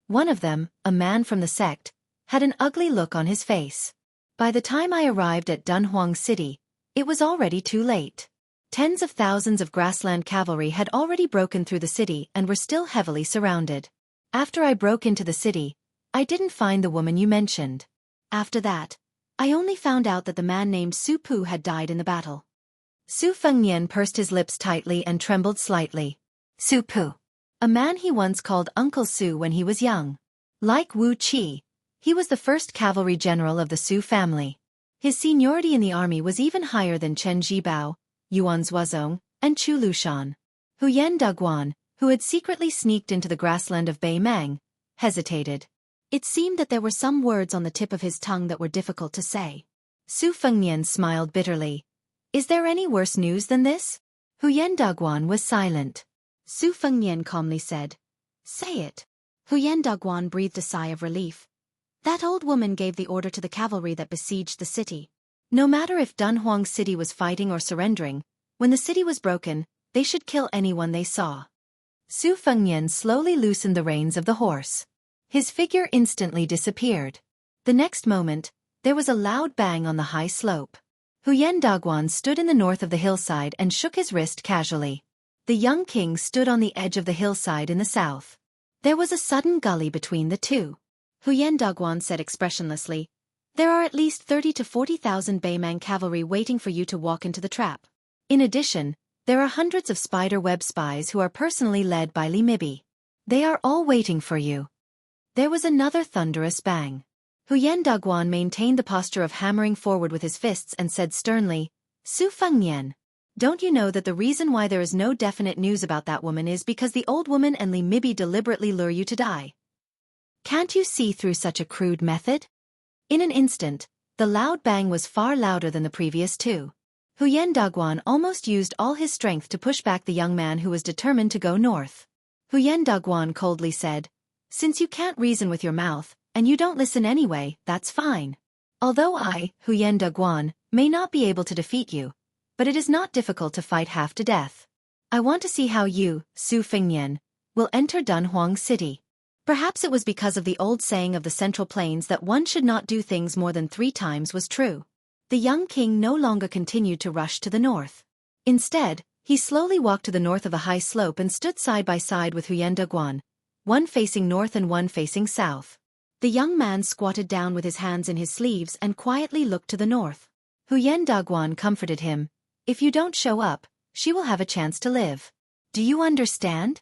S1: One of them, a man from the sect, had an ugly look on his face. By the time I arrived at Dunhuang City, it was already too late. Tens of thousands of grassland cavalry had already broken through the city and were still heavily surrounded. After I broke into the city, I didn't find the woman you mentioned. After that, I only found out that the man named Su Pu had died in the battle. Su Fengnian pursed his lips tightly and trembled slightly. Su Pu. A man he once called Uncle Su when he was young. Like Wu Qi, he was the first cavalry general of the Su family. His seniority in the army was even higher than Chen Zhibao, Yuan Zuozong, and Chu Lushan. Huyen Duguan, who had secretly sneaked into the grassland of Beimang, hesitated. It seemed that there were some words on the tip of his tongue that were difficult to say. Su Fengnian smiled bitterly. "Is there any worse news than this?" Huyen Duguan was silent. Su Fengnian calmly said, "Say it." Huyen Duguan breathed a sigh of relief. That old woman gave the order to the cavalry that besieged the city. No matter if Dunhuang City was fighting or surrendering, when the city was broken, they should kill anyone they saw. Su Fengnian slowly loosened the reins of the horse. His figure instantly disappeared. The next moment, there was a loud bang on the high slope. Huyen Duguan stood in the north of the hillside and shook his wrist casually. The young king stood on the edge of the hillside in the south. There was a sudden gully between the two. Huyen Duguan said expressionlessly, "There are at least 30 to 40,000 Beimang cavalry waiting for you to walk into the trap. In addition, there are hundreds of spider web spies who are personally led by Li Mibi. They are all waiting for you." There was another thunderous bang. Huyen Duguan maintained the posture of hammering forward with his fists and said sternly, "Su Fengnian, don't you know that the reason why there is no definite news about that woman is because the old woman and Li Mibi deliberately lure you to die? Can't you see through such a crude method?" In an instant, the loud bang was far louder than the previous two. Huyen Duguan almost used all his strength to push back the young man who was determined to go north. Huyen Duguan coldly said, "Since you can't reason with your mouth, and you don't listen anyway, that's fine. Although I, Huyen Duguan, may not be able to defeat you, but it is not difficult to fight half to death. I want to see how you, Su Fengnian, will enter Dunhuang City." Perhaps it was because of the old saying of the Central Plains that one should not do things more than 3 times was true. The young king no longer continued to rush to the north. Instead, he slowly walked to the north of a high slope and stood side by side with Huyen Duguan, one facing north and one facing south. The young man squatted down with his hands in his sleeves and quietly looked to the north. Huyen Duguan comforted him, "If you don't show up, she will have a chance to live. Do you understand?"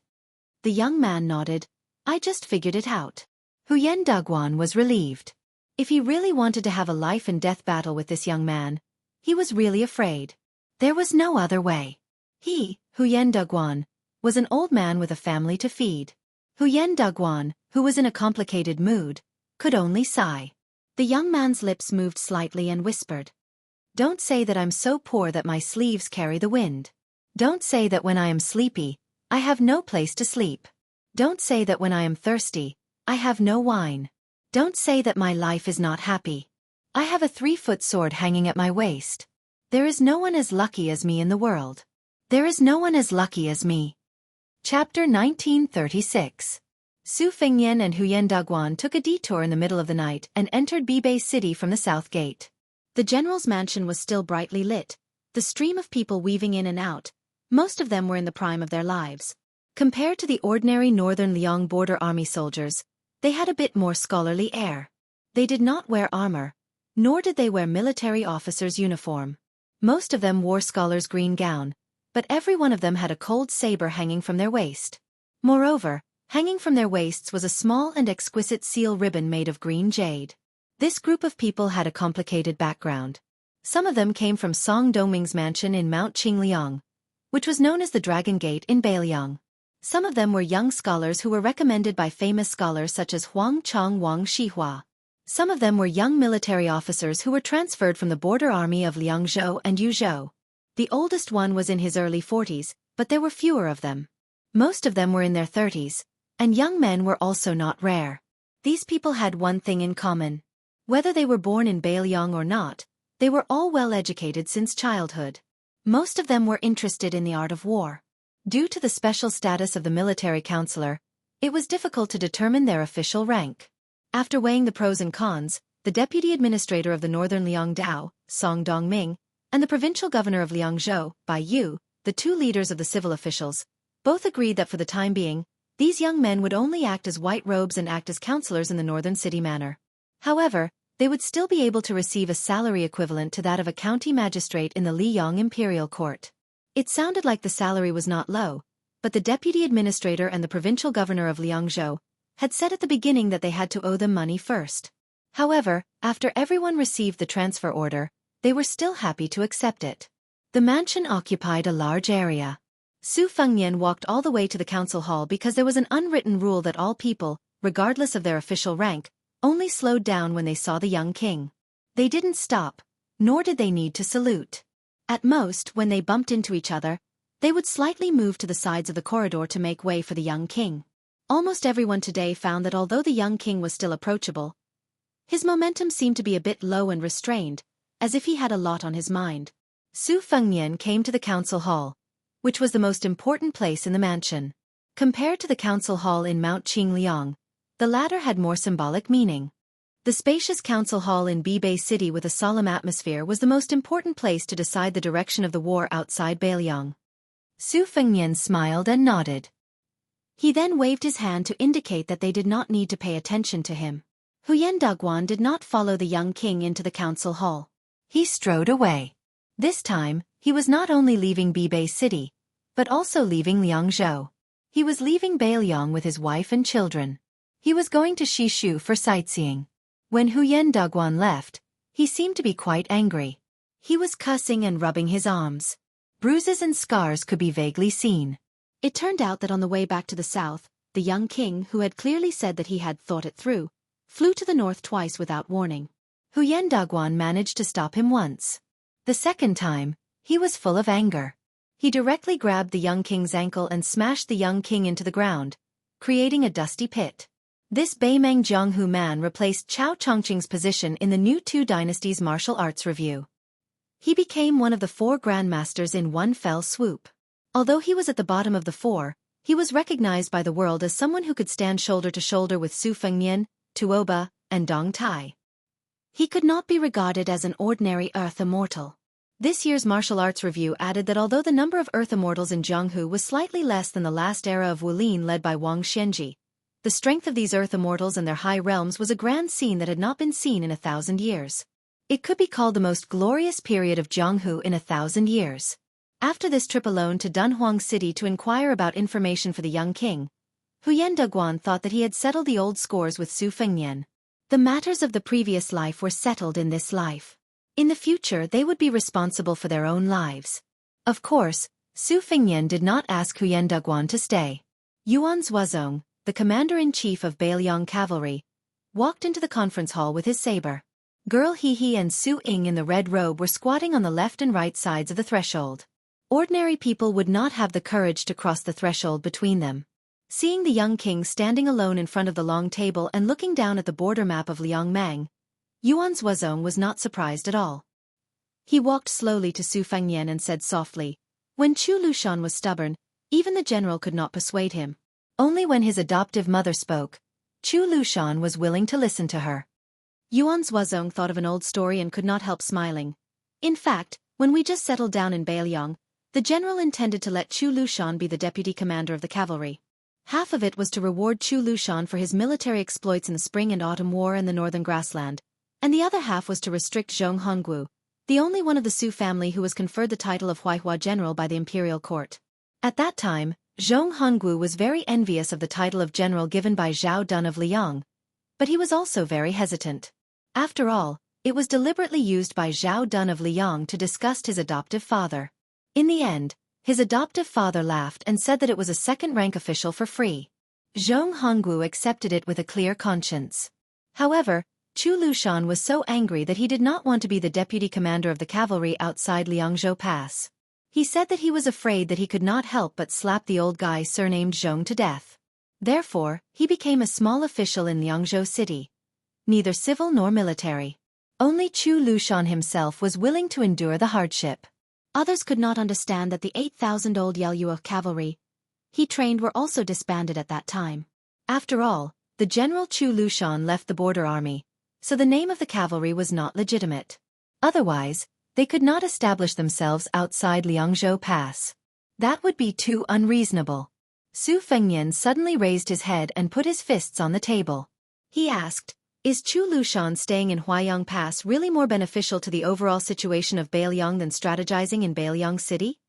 S1: The young man nodded. "I just figured it out." Huyen Duguan was relieved. If he really wanted to have a life-and-death battle with this young man, he was really afraid. There was no other way. He, Huyen Duguan, was an old man with a family to feed. Huyen Duguan, who was in a complicated mood, could only sigh. The young man's lips moved slightly and whispered, "Don't say that I'm so poor that my sleeves carry the wind. Don't say that when I am sleepy, I have no place to sleep. Don't say that when I am thirsty, I have no wine. Don't say that my life is not happy. I have a 3-foot sword hanging at my waist. There is no one as lucky as me in the world. There is no one as lucky as me." Chapter 1936. Su Fengnian and Huyen Duguan took a detour in the middle of the night and entered Bibei City from the south gate. The general's mansion was still brightly lit, the stream of people weaving in and out. Most of them were in the prime of their lives. Compared to the ordinary northern Liang border army soldiers, they had a bit more scholarly air. They did not wear armor, nor did they wear military officer's uniform. Most of them wore scholar's green gown, but every one of them had a cold saber hanging from their waist. Moreover, hanging from their waists was a small and exquisite seal ribbon made of green jade. This group of people had a complicated background. Some of them came from Song Dongming's mansion in Mount Qingliang, which was known as the Dragon Gate in Beiliang. Some of them were young scholars who were recommended by famous scholars such as Huang Chong Wang Shihua. Some of them were young military officers who were transferred from the border army of Liangzhou and Yuzhou. The oldest one was in his early 40s, but there were fewer of them. Most of them were in their 30s, and young men were also not rare. These people had one thing in common. Whether they were born in Beiliang or not, they were all well educated since childhood. Most of them were interested in the art of war. Due to the special status of the military counselor, it was difficult to determine their official rank. After weighing the pros and cons, the deputy administrator of the northern Liangdao, Song Dongming, and the provincial governor of Liangzhou, Bai Yu, the two leaders of the civil officials, both agreed that for the time being, these young men would only act as white robes and act as counselors in the northern city manor. However, they would still be able to receive a salary equivalent to that of a county magistrate in the Liyang Imperial Court. It sounded like the salary was not low, but the deputy administrator and the provincial governor of Liangzhou had said at the beginning that they had to owe them money first. However, after everyone received the transfer order, they were still happy to accept it. The mansion occupied a large area. Su Fengnian walked all the way to the council hall because there was an unwritten rule that all people, regardless of their official rank, only slowed down when they saw the young king. They didn't stop, nor did they need to salute. At most, when they bumped into each other, they would slightly move to the sides of the corridor to make way for the young king. Almost everyone today found that although the young king was still approachable, his momentum seemed to be a bit low and restrained, as if he had a lot on his mind. Su Fengnian came to the council hall, which was the most important place in the mansion. Compared to the council hall in Mount Qingliang, the latter had more symbolic meaning. The spacious council hall in Bibei City with a solemn atmosphere was the most important place to decide the direction of the war outside Beiliang. Su Fengnian smiled and nodded. He then waved his hand to indicate that they did not need to pay attention to him. Huyen Duguan did not follow the young king into the council hall. He strode away. This time, he was not only leaving Bibei City, but also leaving Liangzhou. He was leaving Beiliang with his wife and children. He was going to Shishu for sightseeing. When Huyen Duguan left, he seemed to be quite angry. He was cussing and rubbing his arms. Bruises and scars could be vaguely seen. It turned out that on the way back to the south, the young king, who had clearly said that he had thought it through, flew to the north twice without warning. Huyen Duguan managed to stop him once. The second time, he was full of anger. He directly grabbed the young king's ankle and smashed the young king into the ground, creating a dusty pit. This Beimeng Jianghu man replaced Chao Chongqing's position in the new Two Dynasties martial arts review. He became one of the 4 grandmasters in one fell swoop. Although he was at the bottom of the 4, he was recognized by the world as someone who could stand shoulder to shoulder with Su Fengnian, Tuoba, and Dong Tai. He could not be regarded as an ordinary Earth Immortal. This year's martial arts review added that although the number of Earth Immortals in Jianghu was slightly less than the last era of Wulin led by Wang Xianji, the strength of these Earth Immortals and their high realms was a grand scene that had not been seen in 1,000 years. It could be called the most glorious period of Jianghu in 1,000 years. After this trip alone to Dunhuang City to inquire about information for the young king, Huyen Duguan thought that he had settled the old scores with Su Fengnian. The matters of the previous life were settled in this life. In the future they would be responsible for their own lives. Of course, Su Fengnian did not ask Huyen Duguan to stay. Yuan Zuozong, the commander-in-chief of Beiliang cavalry, walked into the conference hall with his saber. Girl He and Su Ying in the red robe were squatting on the left and right sides of the threshold. Ordinary people would not have the courage to cross the threshold between them. Seeing the young king standing alone in front of the long table and looking down at the border map of Liangmang, Yuan Zuozong was not surprised at all. He walked slowly to Su Fengnian and said softly, "When Chu Lushan was stubborn, even the general could not persuade him. Only when his adoptive mother spoke, Chu Lushan was willing to listen to her." Yuan Zuozong thought of an old story and could not help smiling. In fact, when we just settled down in Beiliang, the general intended to let Chu Lushan be the deputy commander of the cavalry. Half of it was to reward Chu Lushan for his military exploits in the Spring and Autumn War in the Northern Grassland, and the other half was to restrict Zhong Honggu, the only one of the Su family who was conferred the title of Huaihua General by the imperial court. At that time, Zhong Honggu was very envious of the title of general given by Zhao Dun of Liang, but he was also very hesitant. After all, it was deliberately used by Zhao Dun of Liang to disgust his adoptive father. In the end, his adoptive father laughed and said that it was a second-rank official for free. Zhong Honggu accepted it with a clear conscience. However, Chu Lushan was so angry that he did not want to be the deputy commander of the cavalry outside Liangzhou Pass. He said that he was afraid that he could not help but slap the old guy surnamed Zhong to death. Therefore, he became a small official in Liangzhou City. Neither civil nor military. Only Chu Lushan himself was willing to endure the hardship. Others could not understand that the 8,000-old Yaoyue cavalry he trained were also disbanded at that time. After all, the General Chu Lushan left the border army, so the name of the cavalry was not legitimate. Otherwise, they could not establish themselves outside Liangzhou Pass. That would be too unreasonable. Su Fengnian suddenly raised his head and put his fists on the table. He asked, "Is Chu Lushan staying in Huaiyang Pass really more beneficial to the overall situation of Beiliang than strategizing in Beiliang City?"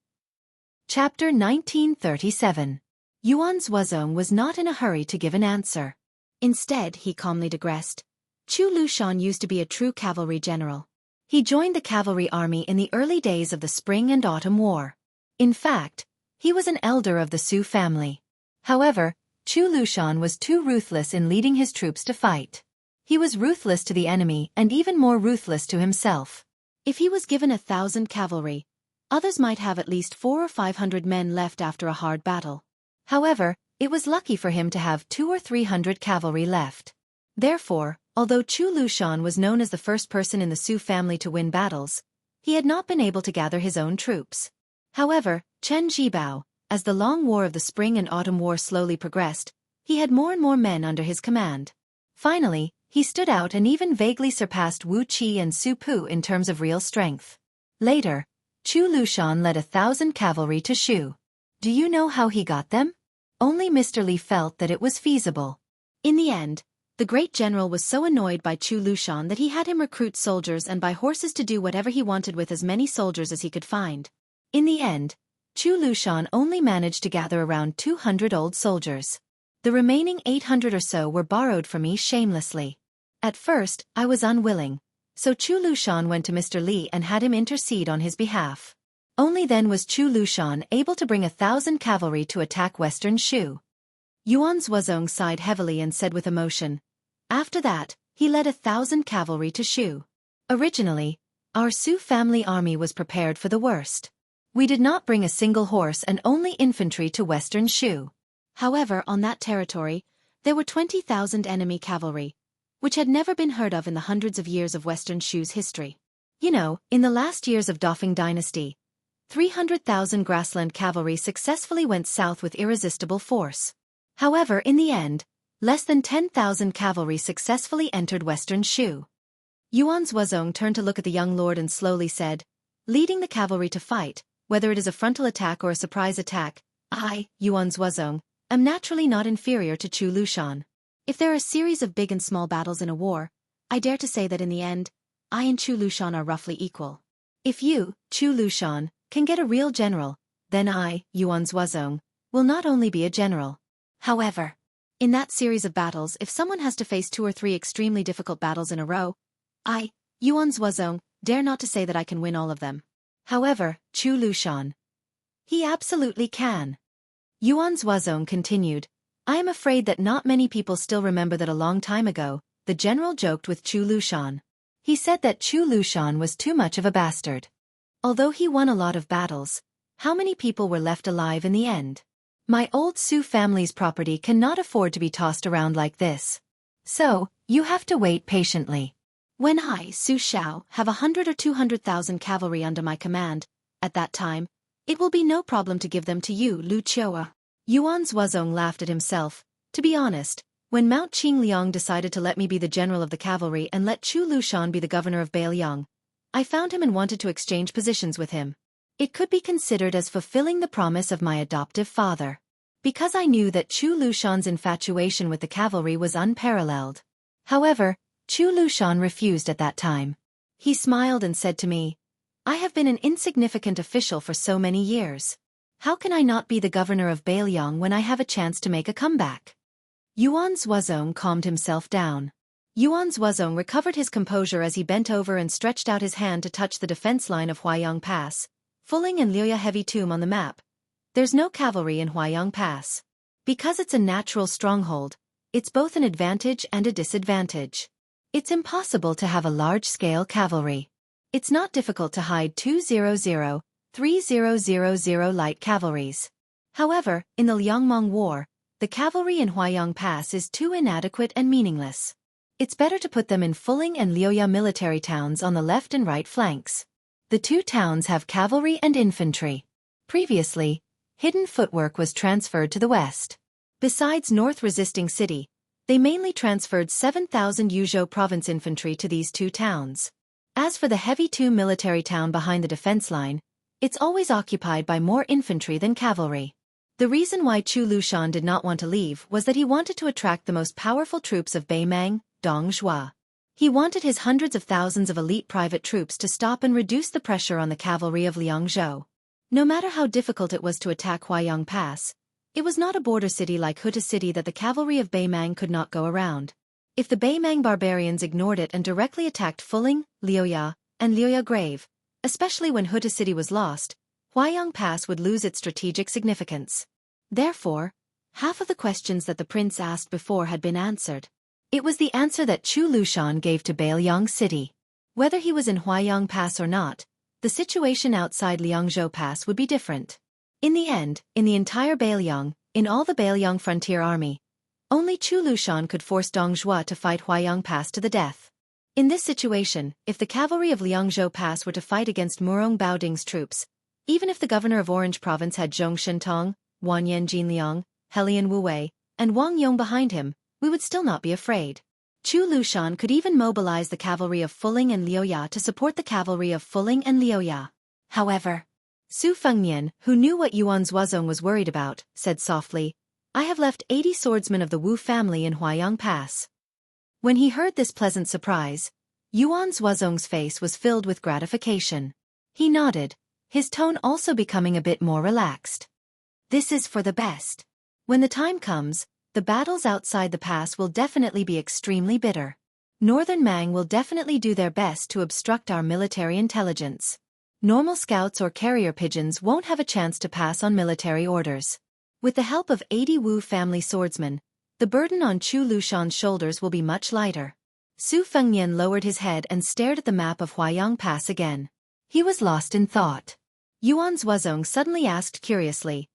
S1: Chapter 1937. Yuan Zuozong was not in a hurry to give an answer. Instead, he calmly digressed, "Chu Lushan used to be a true cavalry general. He joined the cavalry army in the early days of the Spring and Autumn War. In fact, he was an elder of the Su family. However, Chu Lushan was too ruthless in leading his troops to fight. He was ruthless to the enemy and even more ruthless to himself. If he was given 1,000 cavalry, others might have at least 400 or 500 men left after a hard battle. However, it was lucky for him to have 200 or 300 cavalry left. Therefore, although Chu Lushan was known as the first person in the Su family to win battles, he had not been able to gather his own troops. However, Chen Jibao, as the long war of the Spring and Autumn War slowly progressed, he had more and more men under his command. Finally, he stood out and even vaguely surpassed Wu Qi and Su Pu in terms of real strength. Later, Chu Lushan led 1,000 cavalry to Shu. Do you know how he got them? Only Mr. Li felt that it was feasible. In the end, the great general was so annoyed by Chu Lushan that he had him recruit soldiers and buy horses to do whatever he wanted with as many soldiers as he could find. In the end, Chu Lushan only managed to gather around 200 old soldiers. The remaining 800 or so were borrowed from me shamelessly. At first, I was unwilling, so Chu Lushan went to Mr. Li and had him intercede on his behalf. Only then was Chu Lushan able to bring 1,000 cavalry to attack western Shu. Yuan Zuozong sighed heavily and said with emotion, "After that, he led 1,000 cavalry to Shu. Originally, our Su family army was prepared for the worst. We did not bring a single horse and only infantry to western Shu. However, on that territory, there were 20,000 enemy cavalry, which had never been heard of in the hundreds of years of western Shu's history. You know, in the last years of Dafeng dynasty, 300,000 grassland cavalry successfully went south with irresistible force. However, in the end, less than 10,000 cavalry successfully entered western Shu." Yuan Zuozong turned to look at the young lord and slowly said, "Leading the cavalry to fight, whether it is a frontal attack or a surprise attack, I, Yuan Zuozong, am naturally not inferior to Chu Lushan. If there are a series of big and small battles in a war, I dare to say that in the end, I and Chu Lushan are roughly equal. If you, Chu Lushan, can get a real general, then I, Yuan Zuozong, will not only be a general. However, in that series of battles, if someone has to face 2 or 3 extremely difficult battles in a row, I, Yuan Zuozong, dare not to say that I can win all of them. However, Chu Lushan, He absolutely can. Yuan Zuozong continued. I am afraid that not many people still remember that a long time ago, the general joked with Chu Lushan. He said that Chu Lushan was too much of a bastard. Although he won a lot of battles, how many people were left alive in the end? My old Su family's property cannot afford to be tossed around like this. So, you have to wait patiently. When I, Su Shao, have 100 or 200,000 cavalry under my command, at that time, it will be no problem to give them to you, Lu Chua. Yuan Zuozong laughed at himself. To be honest, when Mount Qingliang decided to let me be the general of the cavalry and let Chu Lushan be the governor of Beiliang, I found him and wanted to exchange positions with him. It could be considered as fulfilling the promise of my adoptive father. Because I knew that Chu Lushan's infatuation with the cavalry was unparalleled. However, Chu Lushan refused at that time. He smiled and said to me, I have been an insignificant official for so many years. How can I not be the governor of Beiliang when I have a chance to make a comeback? Yuan Zuozong calmed himself down. Yuan Zuozong recovered his composure as he bent over and stretched out his hand to touch the defense line of Huaiyang Pass, Fuling and Liuya Heavy Tomb on the map. There's no cavalry in Huaiyang Pass. Because it's a natural stronghold, it's both an advantage and a disadvantage. It's impossible to have a large-scale cavalry. It's not difficult to hide 200, 3000 light cavalries. However, in the Liangmong War, the cavalry in Huaiyang Pass is too inadequate and meaningless. It's better to put them in Fuling and Liuya military towns on the left and right flanks. The two towns have cavalry and infantry. Previously, hidden footwork was transferred to the west. Besides North Resisting City, they mainly transferred 7,000 Yuzhou province infantry to these two towns. As for the Heavy Tomb military town behind the defense line, it's always occupied by more infantry than cavalry. The reason why Chu Lushan did not want to leave was that he wanted to attract the most powerful troops of Beimang, Dongzhua. He wanted his hundreds of thousands of elite private troops to stop and reduce the pressure on the cavalry of Liangzhou. No matter how difficult it was to attack Huaiyang Pass, it was not a border city like Huta City that the cavalry of Beimang could not go around. If the Beimang barbarians ignored it and directly attacked Fuling, Liuya, and Liuya Grave, especially when Huta City was lost, Huaiyang Pass would lose its strategic significance. Therefore, half of the questions that the prince asked before had been answered. It was the answer that Chu Lushan gave to Beiliang City. Whether he was in Huaiyang Pass or not, the situation outside Liangzhou Pass would be different. In the end, in the entire Beiliang, in all the Beiliang frontier army, only Chu Lushan could force Dongzhua to fight Huaiyang Pass to the death. In this situation, if the cavalry of Liangzhou Pass were to fight against Murong Baoding's troops, even if the governor of Orange Province had Zhong Shentong, Wanyan Jinliang, Helian Wuwei, and Wang Yong behind him, we would still not be afraid. Chu Lushan could even mobilize the cavalry of Fuling and Liuya to support the cavalry of Fuling and Liuya. However, Su Fengnian, who knew what Yuan Zuozong was worried about, said softly, I have left 80 swordsmen of the Wu family in Huaiyang Pass. When he heard this pleasant surprise, Yuan Zuozong's face was filled with gratification. He nodded, his tone also becoming a bit more relaxed. This is for the best. When the time comes, the battles outside the pass will definitely be extremely bitter. Northern Mang will definitely do their best to obstruct our military intelligence. Normal scouts or carrier pigeons won't have a chance to pass on military orders. With the help of 80 Wu family swordsmen, the burden on Chu Lushan's shoulders will be much lighter. Su Fengnian lowered his head and stared at the map of Huaiyang Pass again. He was lost in thought. Yuan Zuozong suddenly asked curiously,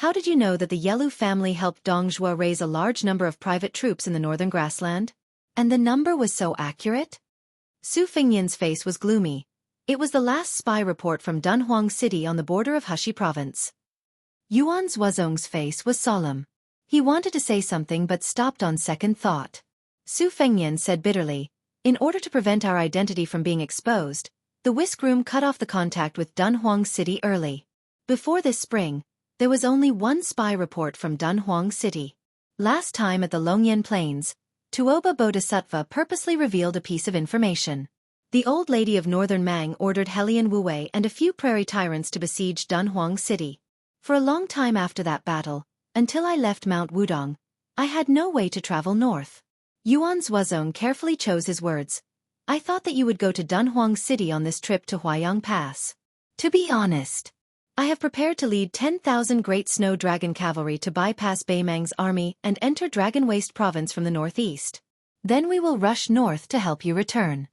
S1: how did you know that the Yelu family helped Dongzhua raise a large number of private troops in the northern grassland? And the number was so accurate? Su Fengnian's face was gloomy. It was the last spy report from Dunhuang City on the border of Heshi Province. Yuan Zuozong's face was solemn. He wanted to say something but stopped on second thought. Su Fengnian said bitterly, in order to prevent our identity from being exposed, the whisk room cut off the contact with Dunhuang City early. Before this spring, there was only one spy report from Dunhuang City. Last time at the Longyan Plains, Tuoba Bodhisattva purposely revealed a piece of information. The old lady of Northern Mang ordered Helian Wuwei and a few prairie tyrants to besiege Dunhuang City. For a long time after that battle, until I left Mount Wudong, I had no way to travel north. Yuan Zuozong carefully chose his words. I thought that you would go to Dunhuang City on this trip to Huaiyang Pass. To be honest, I have prepared to lead 10,000 great snow dragon cavalry to bypass Beimang's army and enter Dragon Waste province from the northeast. Then we will rush north to help you return.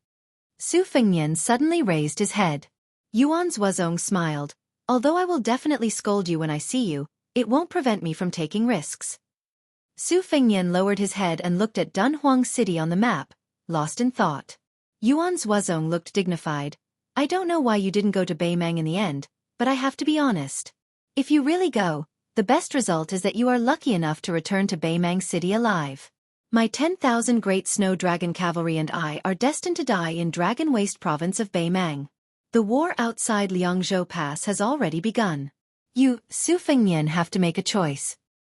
S1: Su Fengnian suddenly raised his head. Yuan Zuozong smiled. Although I will definitely scold you when I see you, it won't prevent me from taking risks. Su Fengnian lowered his head and looked at Dunhuang City on the map, lost in thought. Yuan Zuozong looked dignified. I don't know why you didn't go to Beimang in the end, but I have to be honest. If you really go, the best result is that you are lucky enough to return to Beimang City alive. My 10,000 great snow dragon cavalry and I are destined to die in Dragon Waste province of Beimang. The war outside Liangzhou Pass has already begun. You, Su Fengnian, have to make a choice.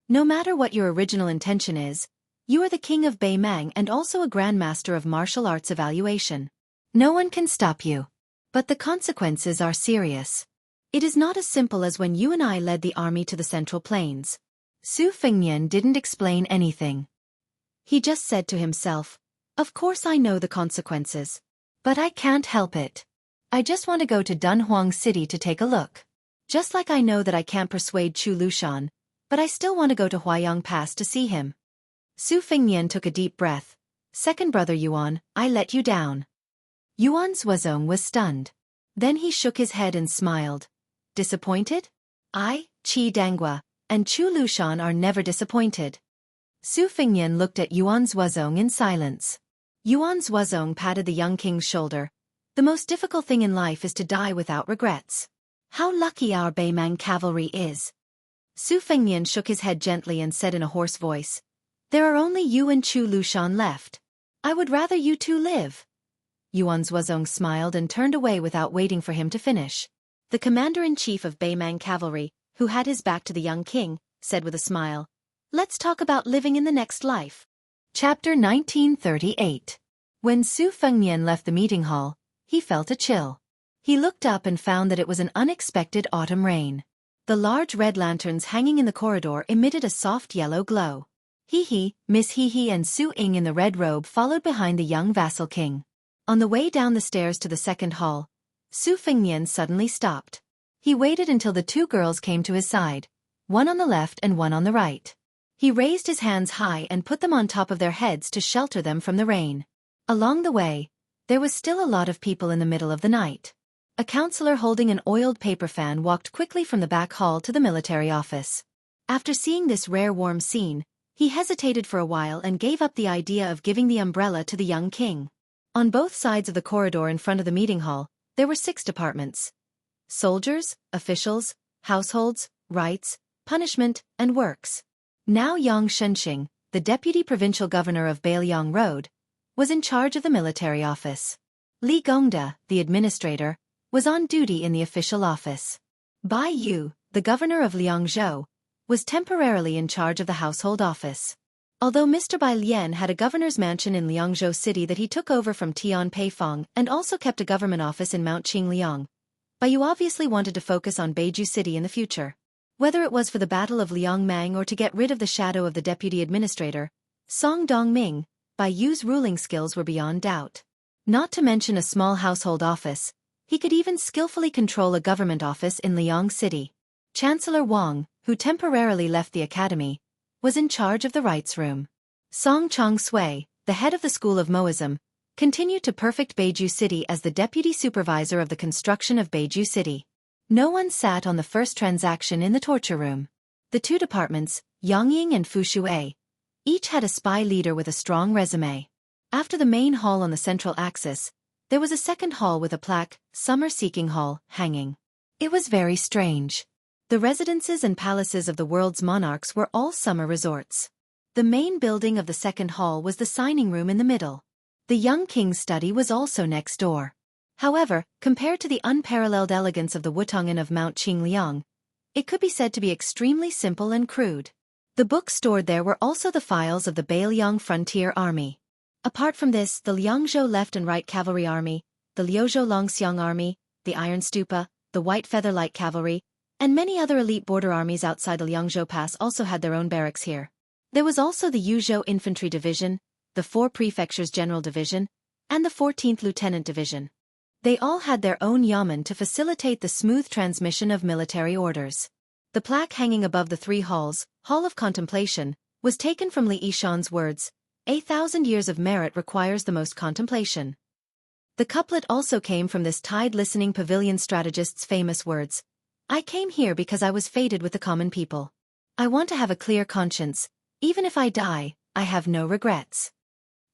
S1: No matter what your original intention is, you are the king of Beimang and also a grandmaster of martial arts evaluation. No one can stop you. But the consequences are serious. It is not as simple as when you and I led the army to the Central Plains. Su Fengnian didn't explain anything. He just said to himself, of course I know the consequences. But I can't help it. I just want to go to Dunhuang City to take a look. Just like I know that I can't persuade Chu Lushan, but I still want to go to Huayang Pass to see him. Su Fengnian took a deep breath. Second brother Yuan, I let you down. Yuan Zuozong was stunned. Then he shook his head and smiled. Disappointed? I, Qi Dangua, and Chu Lushan are never disappointed. Su Fengnian looked at Yuan Zuozong in silence. Yuan Zuozong patted the young king's shoulder. The most difficult thing in life is to die without regrets. How lucky our Beimang cavalry is. Su Fengnian shook his head gently and said in a hoarse voice, there are only you and Chu Lushan left. I would rather you two live. Yuan Zuozong smiled and turned away without waiting for him to finish. The commander-in-chief of Beimang cavalry, who had his back to the young king, said with a smile, let's talk about living in the next life. Chapter 1938. When Su Fengnian left the meeting hall, he felt a chill. He looked up and found that it was an unexpected autumn rain. The large red lanterns hanging in the corridor emitted a soft yellow glow. He, Miss He and Su Ying in the red robe followed behind the young vassal king. On the way down the stairs to the second hall, Su Fengnian suddenly stopped. He waited until the two girls came to his side, one on the left and one on the right. He raised his hands high and put them on top of their heads to shelter them from the rain. Along the way, there was still a lot of people in the middle of the night. A counselor holding an oiled paper fan walked quickly from the back hall to the military office. After seeing this rare warm scene, he hesitated for a while and gave up the idea of giving the umbrella to the young king. On both sides of the corridor in front of the meeting hall, there were 6 departments: soldiers, officials, households, rights, punishment, and works. Now Yang Shenxing, the deputy provincial governor of Beiliang Road, was in charge of the military office. Li Gongda, the administrator, was on duty in the official office. Bai Yu, the governor of Liangzhou, was temporarily in charge of the household office. Although Mr. Bai Lian had a governor's mansion in Liangzhou City that he took over from Tian Peifong and also kept a government office in Mount Qingliang, Bai Yu obviously wanted to focus on Beiju City in the future. Whether it was for the Battle of Liangmang or to get rid of the shadow of the deputy administrator, Song Dongming, Bai Yu's ruling skills were beyond doubt. Not to mention a small household office, he could even skillfully control a government office in Liang City. Chancellor Wang, who temporarily left the academy, was in charge of the rights room. Song Chong Sui, the head of the School of Moism, continued to perfect Beiju City as the deputy supervisor of the construction of Beiju City. No one sat on the first transaction in the torture room. The 2 departments, Yangying and Fushuai, each had a spy leader with a strong resume. After the main hall on the central axis, there was a second hall with a plaque, Summer Seeking Hall, hanging. It was very strange. The residences and palaces of the world's monarchs were all summer resorts. The main building of the second hall was the signing room in the middle. The young king's study was also next door. However, compared to the unparalleled elegance of the Wutongan of Mount Qingliang, it could be said to be extremely simple and crude. The books stored there were also the files of the Beiliang Frontier Army. Apart from this, the Liangzhou Left and Right Cavalry Army, the Liuzhou Longxiang Army, the Iron Stupa, the White Feather Light Cavalry, and many other elite border armies outside the Liangzhou Pass also had their own barracks here. There was also the Yuzhou Infantry Division, the 4 Prefectures General Division, and the 14th Lieutenant Division. They all had their own yamen to facilitate the smooth transmission of military orders. The plaque hanging above the three halls, Hall of Contemplation, was taken from Li Yishan's words, "A 1,000 years of merit requires the most contemplation." The couplet also came from this Tide Listening Pavilion strategist's famous words, "I came here because I was fated with the common people. I want to have a clear conscience. Even if I die, I have no regrets."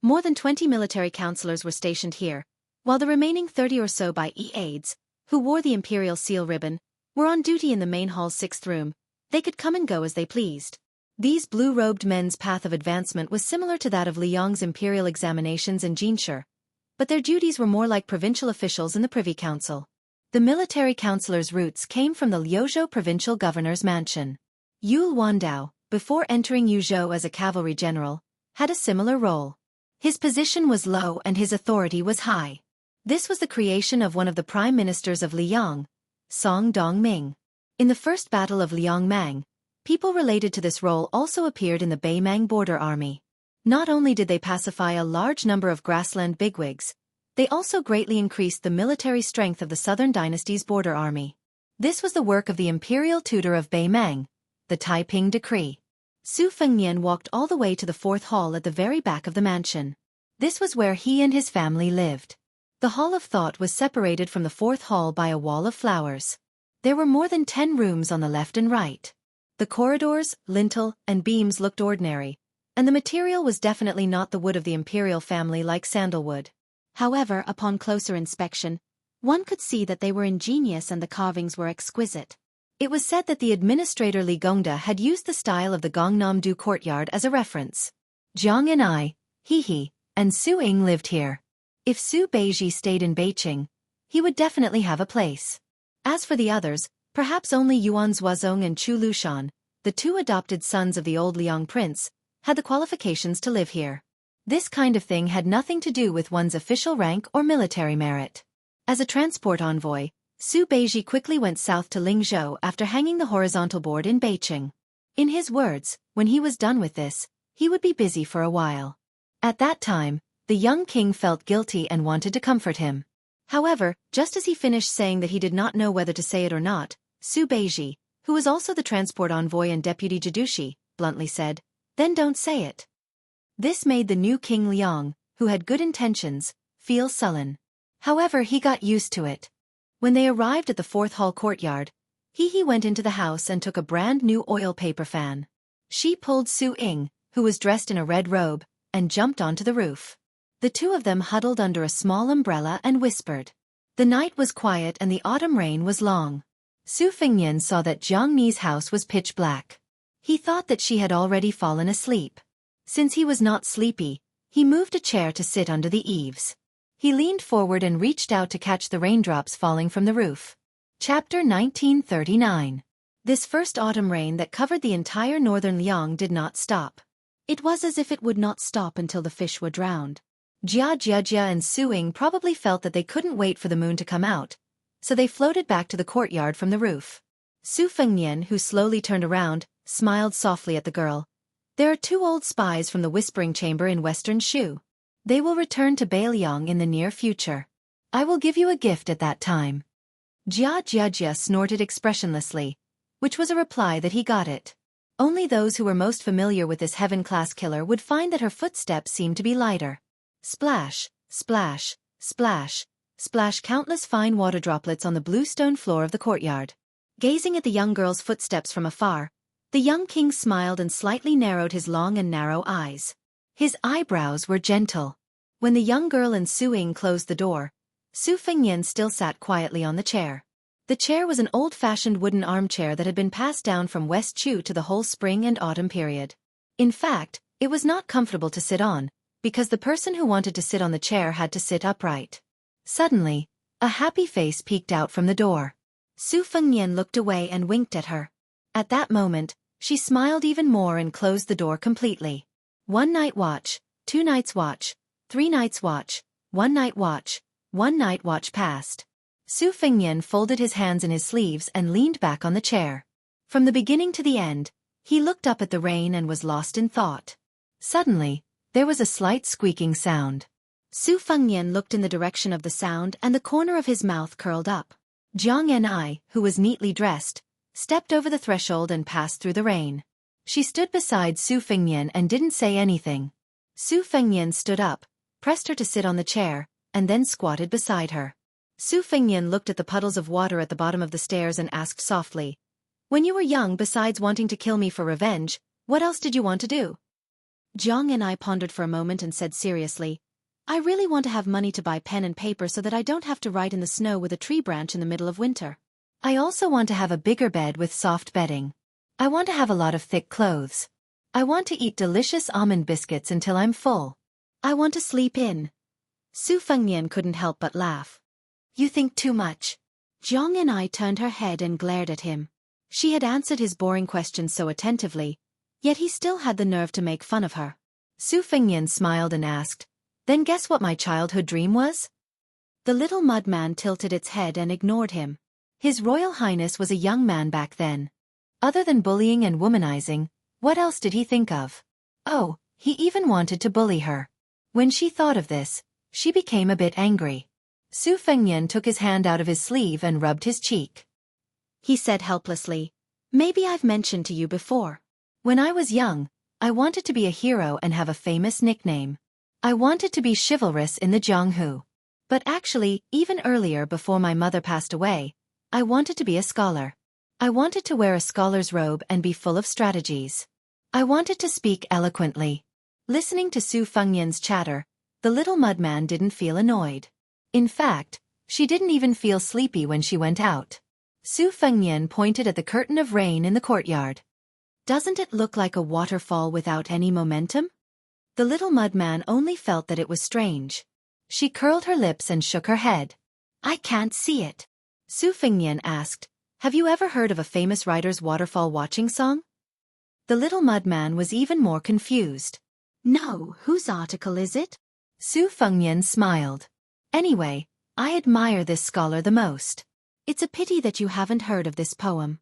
S1: More than 20 military counselors were stationed here, while the remaining 30 or so by aides, who wore the imperial seal ribbon, were on duty in the main hall's 6th room. They could come and go as they pleased. These blue-robed men's path of advancement was similar to that of Liang's imperial examinations in Jianghu, but their duties were more like provincial officials in the Privy Council. The military counselor's roots came from the Liuzhou provincial governor's mansion. Yule Wandao, before entering Yuzhou as a cavalry general, had a similar role. His position was low and his authority was high. This was the creation of one of the prime ministers of Liang, Song Dongming. In the first battle of Liangmang, people related to this role also appeared in the Beimang border army. Not only did they pacify a large number of grassland bigwigs, they also greatly increased the military strength of the Southern Dynasty's border army. This was the work of the imperial tutor of Beimang, the Taiping Decree. Su Fengnian walked all the way to the 4th hall at the very back of the mansion. This was where he and his family lived. The Hall of Thought was separated from the 4th hall by a wall of flowers. There were more than 10 rooms on the left and right. The corridors, lintel, and beams looked ordinary, and the material was definitely not the wood of the imperial family like sandalwood. However, upon closer inspection, one could see that they were ingenious and the carvings were exquisite. It was said that the administrator Li Gongda had used the style of the Gangnam-do courtyard as a reference. Jiang and I, He, and Su Ying lived here. If Su Beiji stayed in Beiqing, he would definitely have a place. As for the others, perhaps only Yuan Zuozong and Chu Lushan, the 2 adopted sons of the old Liang prince, had the qualifications to live here. This kind of thing had nothing to do with one's official rank or military merit. As a transport envoy, Su Beiji quickly went south to Lingzhou after hanging the horizontal board in Beiqing. In his words, when he was done with this, he would be busy for a while. At that time, the young king felt guilty and wanted to comfort him. However, just as he finished saying that he did not know whether to say it or not, Su Beiji, who was also the transport envoy and deputy Jidushi, bluntly said, "Then don't say it." This made the new King Liang, who had good intentions, feel sullen. However, he got used to it. When they arrived at the 4th hall courtyard, He went into the house and took a brand new oil paper fan. She pulled Su Ying, who was dressed in a red robe, and jumped onto the roof. The 2 of them huddled under a small umbrella and whispered. The night was quiet and the autumn rain was long. Su Fengnian saw that Jiang Ni's house was pitch black. He thought that she had already fallen asleep. Since he was not sleepy, he moved a chair to sit under the eaves. He leaned forward and reached out to catch the raindrops falling from the roof. Chapter 1939. This first autumn rain that covered the entire northern Liang did not stop. It was as if it would not stop until the fish were drowned. Jianghu and Su Ying probably felt that they couldn't wait for the moon to come out, so they floated back to the courtyard from the roof. Su Fengnian, who slowly turned around, smiled softly at the girl. There are 2 old spies from the Whispering Chamber in Western Shu. They will return to Beiliang in the near future. I will give you a gift at that time. Jianghu snorted expressionlessly, which was a reply that he got it. Only those who were most familiar with this heaven-class killer would find that her footsteps seemed to be lighter. Splash, splash, splash, splash countless fine water droplets on the blue stone floor of the courtyard. Gazing at the young girl's footsteps from afar, the young king smiled and slightly narrowed his long and narrow eyes. His eyebrows were gentle. When the young girl and Su Ying closed the door, Su Fengnian still sat quietly on the chair. The chair was an old-fashioned wooden armchair that had been passed down from West Chu to the whole spring and autumn period. In fact, it was not comfortable to sit on, because the person who wanted to sit on the chair had to sit upright. Suddenly, a happy face peeked out from the door. Su Fengnian looked away and winked at her. At that moment, she smiled even more and closed the door completely. 1 night watch, 2 nights watch, 3 nights watch, 1 night watch, 1 night watch passed. Su Fengnian folded his hands in his sleeves and leaned back on the chair. From the beginning to the end, he looked up at the rain and was lost in thought. Suddenly, there was a slight squeaking sound. Su Fengnian looked in the direction of the sound and the corner of his mouth curled up. Jianghu, who was neatly dressed, stepped over the threshold and passed through the rain. She stood beside Su Fengnian and didn't say anything. Su Fengnian stood up, pressed her to sit on the chair, and then squatted beside her. Su Fengnian looked at the puddles of water at the bottom of the stairs and asked softly, "When you were young, besides wanting to kill me for revenge, what else did you want to do?" Jianghu pondered for a moment and said seriously, "I really want to have money to buy pen and paper so that I don't have to write in the snow with a tree branch in the middle of winter. I also want to have a bigger bed with soft bedding. I want to have a lot of thick clothes. I want to eat delicious almond biscuits until I'm full. I want to sleep in." Su Fengnian couldn't help but laugh. "You think too much." Jianghu turned her head and glared at him. She had answered his boring questions so attentively, yet he still had the nerve to make fun of her. Su Fengnian smiled and asked, "Then guess what my childhood dream was?" The little mudman tilted its head and ignored him. His Royal Highness was a young man back then. Other than bullying and womanizing, what else did he think of? Oh, he even wanted to bully her. When she thought of this, she became a bit angry. Su Fengnian took his hand out of his sleeve and rubbed his cheek. He said helplessly, "Maybe I've mentioned to you before. When I was young, I wanted to be a hero and have a famous nickname. I wanted to be chivalrous in the Jianghu. But actually, even earlier before my mother passed away, I wanted to be a scholar. I wanted to wear a scholar's robe and be full of strategies. I wanted to speak eloquently." Listening to Su Fengnian's chatter, the little mudman didn't feel annoyed. In fact, she didn't even feel sleepy when she went out. Su Fengnian pointed at the curtain of rain in the courtyard. "Doesn't it look like a waterfall without any momentum?" The little mudman only felt that it was strange. She curled her lips and shook her head. "I can't see it." Su Fengnian asked, "Have you ever heard of a famous writer's waterfall watching song?" The little mudman was even more confused. "No, whose article is it?" Su Fengnian smiled. "Anyway, I admire this scholar the most. It's a pity that you haven't heard of this poem."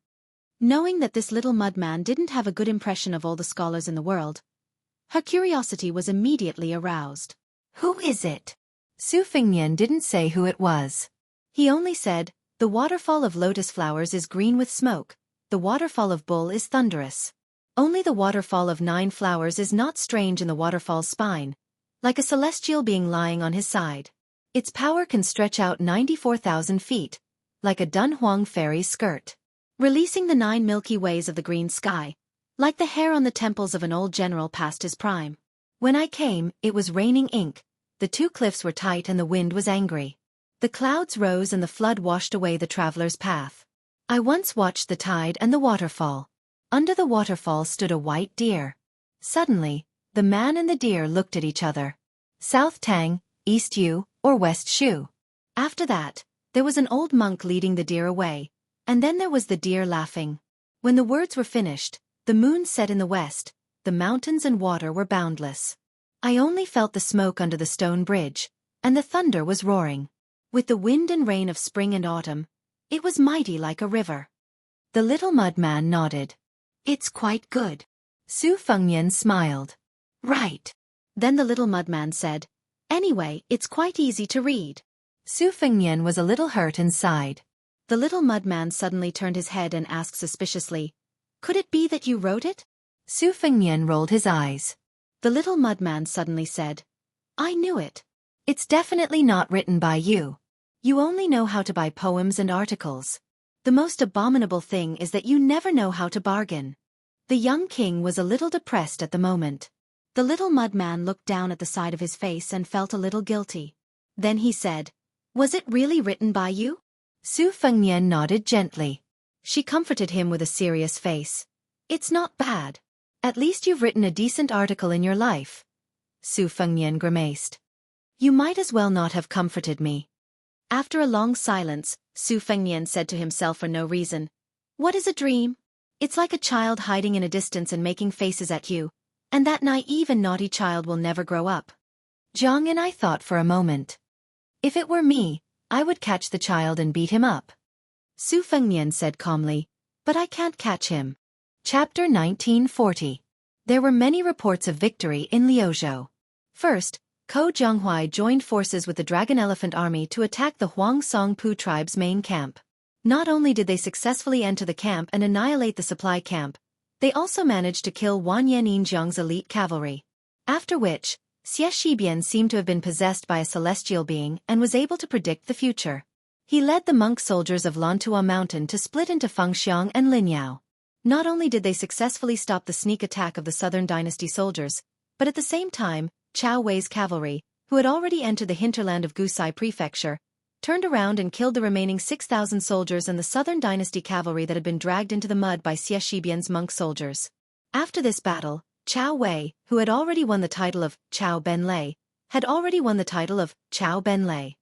S1: Knowing that this little mudman didn't have a good impression of all the scholars in the world, her curiosity was immediately aroused. "Who is it?" Su Fengnian didn't say who it was. He only said, "The waterfall of lotus flowers is green with smoke, the waterfall of bull is thunderous. Only the waterfall of 9 flowers is not strange in the waterfall's spine, like a celestial being lying on his side. Its power can stretch out 94,000 feet, like a Dunhuang fairy's skirt, releasing the 9 Milky Ways of the green sky, like the hair on the temples of an old general past his prime. When I came, it was raining ink, the 2 cliffs were tight and the wind was angry. The clouds rose and the flood washed away the traveler's path. I once watched the tide and the waterfall. Under the waterfall stood a white deer. Suddenly, the man and the deer looked at each other. South Tang, East Yu, or West Shu. After that, there was an old monk leading the deer away, and then there was the deer laughing. When the words were finished, the moon set in the west, the mountains and water were boundless. I only felt the smoke under the stone bridge, and the thunder was roaring. With the wind and rain of spring and autumn, it was mighty like a river." The little mudman nodded. "It's quite good." Su Fengnian smiled. "Right." Then the little mudman said, "Anyway, it's quite easy to read." Su Fengnian was a little hurt and sighed. The little mudman suddenly turned his head and asked suspiciously, "Could it be that you wrote it?" Su Fengnian rolled his eyes. The little mudman suddenly said, "I knew it. It's definitely not written by you. You only know how to buy poems and articles. The most abominable thing is that you never know how to bargain." The young king was a little depressed at the moment. The little mudman looked down at the side of his face and felt a little guilty. Then he said, "Was it really written by you?" Su Fengnian nodded gently. She comforted him with a serious face. "It's not bad. At least you've written a decent article in your life." Su Fengnian grimaced. "You might as well not have comforted me." After a long silence, Su Fengnian said to himself for no reason, "What is a dream? It's like a child hiding in a distance and making faces at you, and that naive and naughty child will never grow up." Jiang and I thought for a moment. "If it were me, I would catch the child and beat him up." Su Fengnian said calmly, "But I can't catch him." Chapter 1940. There were many reports of victory in Liuzhou. First, Ko Jianghu joined forces with the Dragon Elephant Army to attack the Huang Songpu tribe's main camp. Not only did they successfully enter the camp and annihilate the supply camp, they also managed to kill Wan Yanyin Jiang's elite cavalry. After which, Xie Shibian seemed to have been possessed by a celestial being and was able to predict the future. He led the monk soldiers of Lantua Mountain to split into Fengxiang and Linyao. Not only did they successfully stop the sneak attack of the Southern Dynasty soldiers, but at the same time, Chao Wei's cavalry, who had already entered the hinterland of Gusai Prefecture, turned around and killed the remaining 6,000 soldiers and the Southern Dynasty cavalry that had been dragged into the mud by Xie Shibian's monk soldiers. After this battle, Chao Wei, who had already won the title of Chao Benlei, had already won the title of Chao Benlei.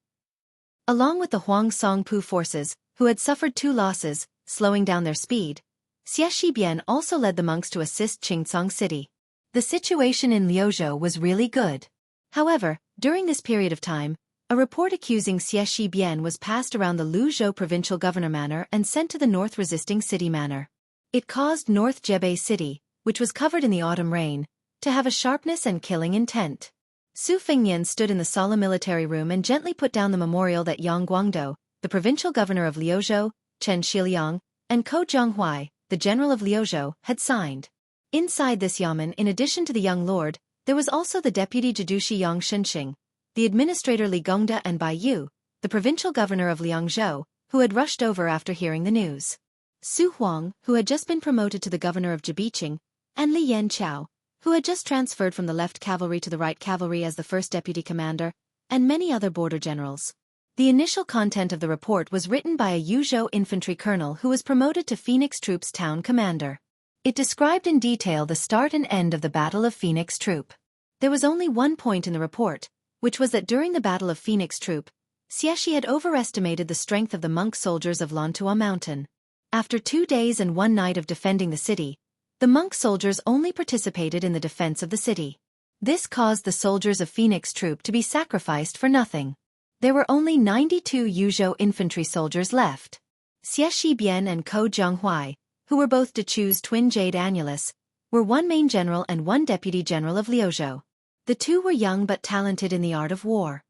S1: Along with the Huang Songpu forces, who had suffered 2 losses, slowing down their speed, Xie Shibian also led the monks to assist Qingcang City. The situation in Liuzhou was really good. However, during this period of time, a report accusing Xie Shibian was passed around the Liuzhou provincial governor manor and sent to the north resisting city manor. It caused North Jebei City, which was covered in the autumn rain, to have a sharpness and killing intent. Su Fengnian stood in the solemn military room and gently put down the memorial that Yang Guangdou, the provincial governor of Liuzhou, Chen Shiliang, and Ko Jianghu, the general of Liuzhou, had signed. Inside this yamen, in addition to the young lord, there was also the deputy Jidushi Yang Shenxing, the administrator Li Gongda and Bai Yu, the provincial governor of Liangzhou, who had rushed over after hearing the news. Su Huang, who had just been promoted to the governor of Jibiqing, and Li Yanchao, who had just transferred from the left cavalry to the right cavalry as the first deputy commander, and many other border generals. The initial content of the report was written by a Yuzhou infantry colonel who was promoted to Phoenix Troop's town commander. It described in detail the start and end of the Battle of Phoenix Troop. There was only one point in the report, which was that during the Battle of Phoenix Troop, Xie had overestimated the strength of the monk soldiers of Lantua Mountain. After 2 days and 1 night of defending the city, the monk soldiers only participated in the defense of the city. This caused the soldiers of Phoenix Troop to be sacrificed for nothing. There were only 92 Yuzhou infantry soldiers left. Xie Shibian and Ko Jianghu, who were both Dechu's twin jade annulus, were one main general and one deputy general of Liuzhou. The two were young but talented in the art of war.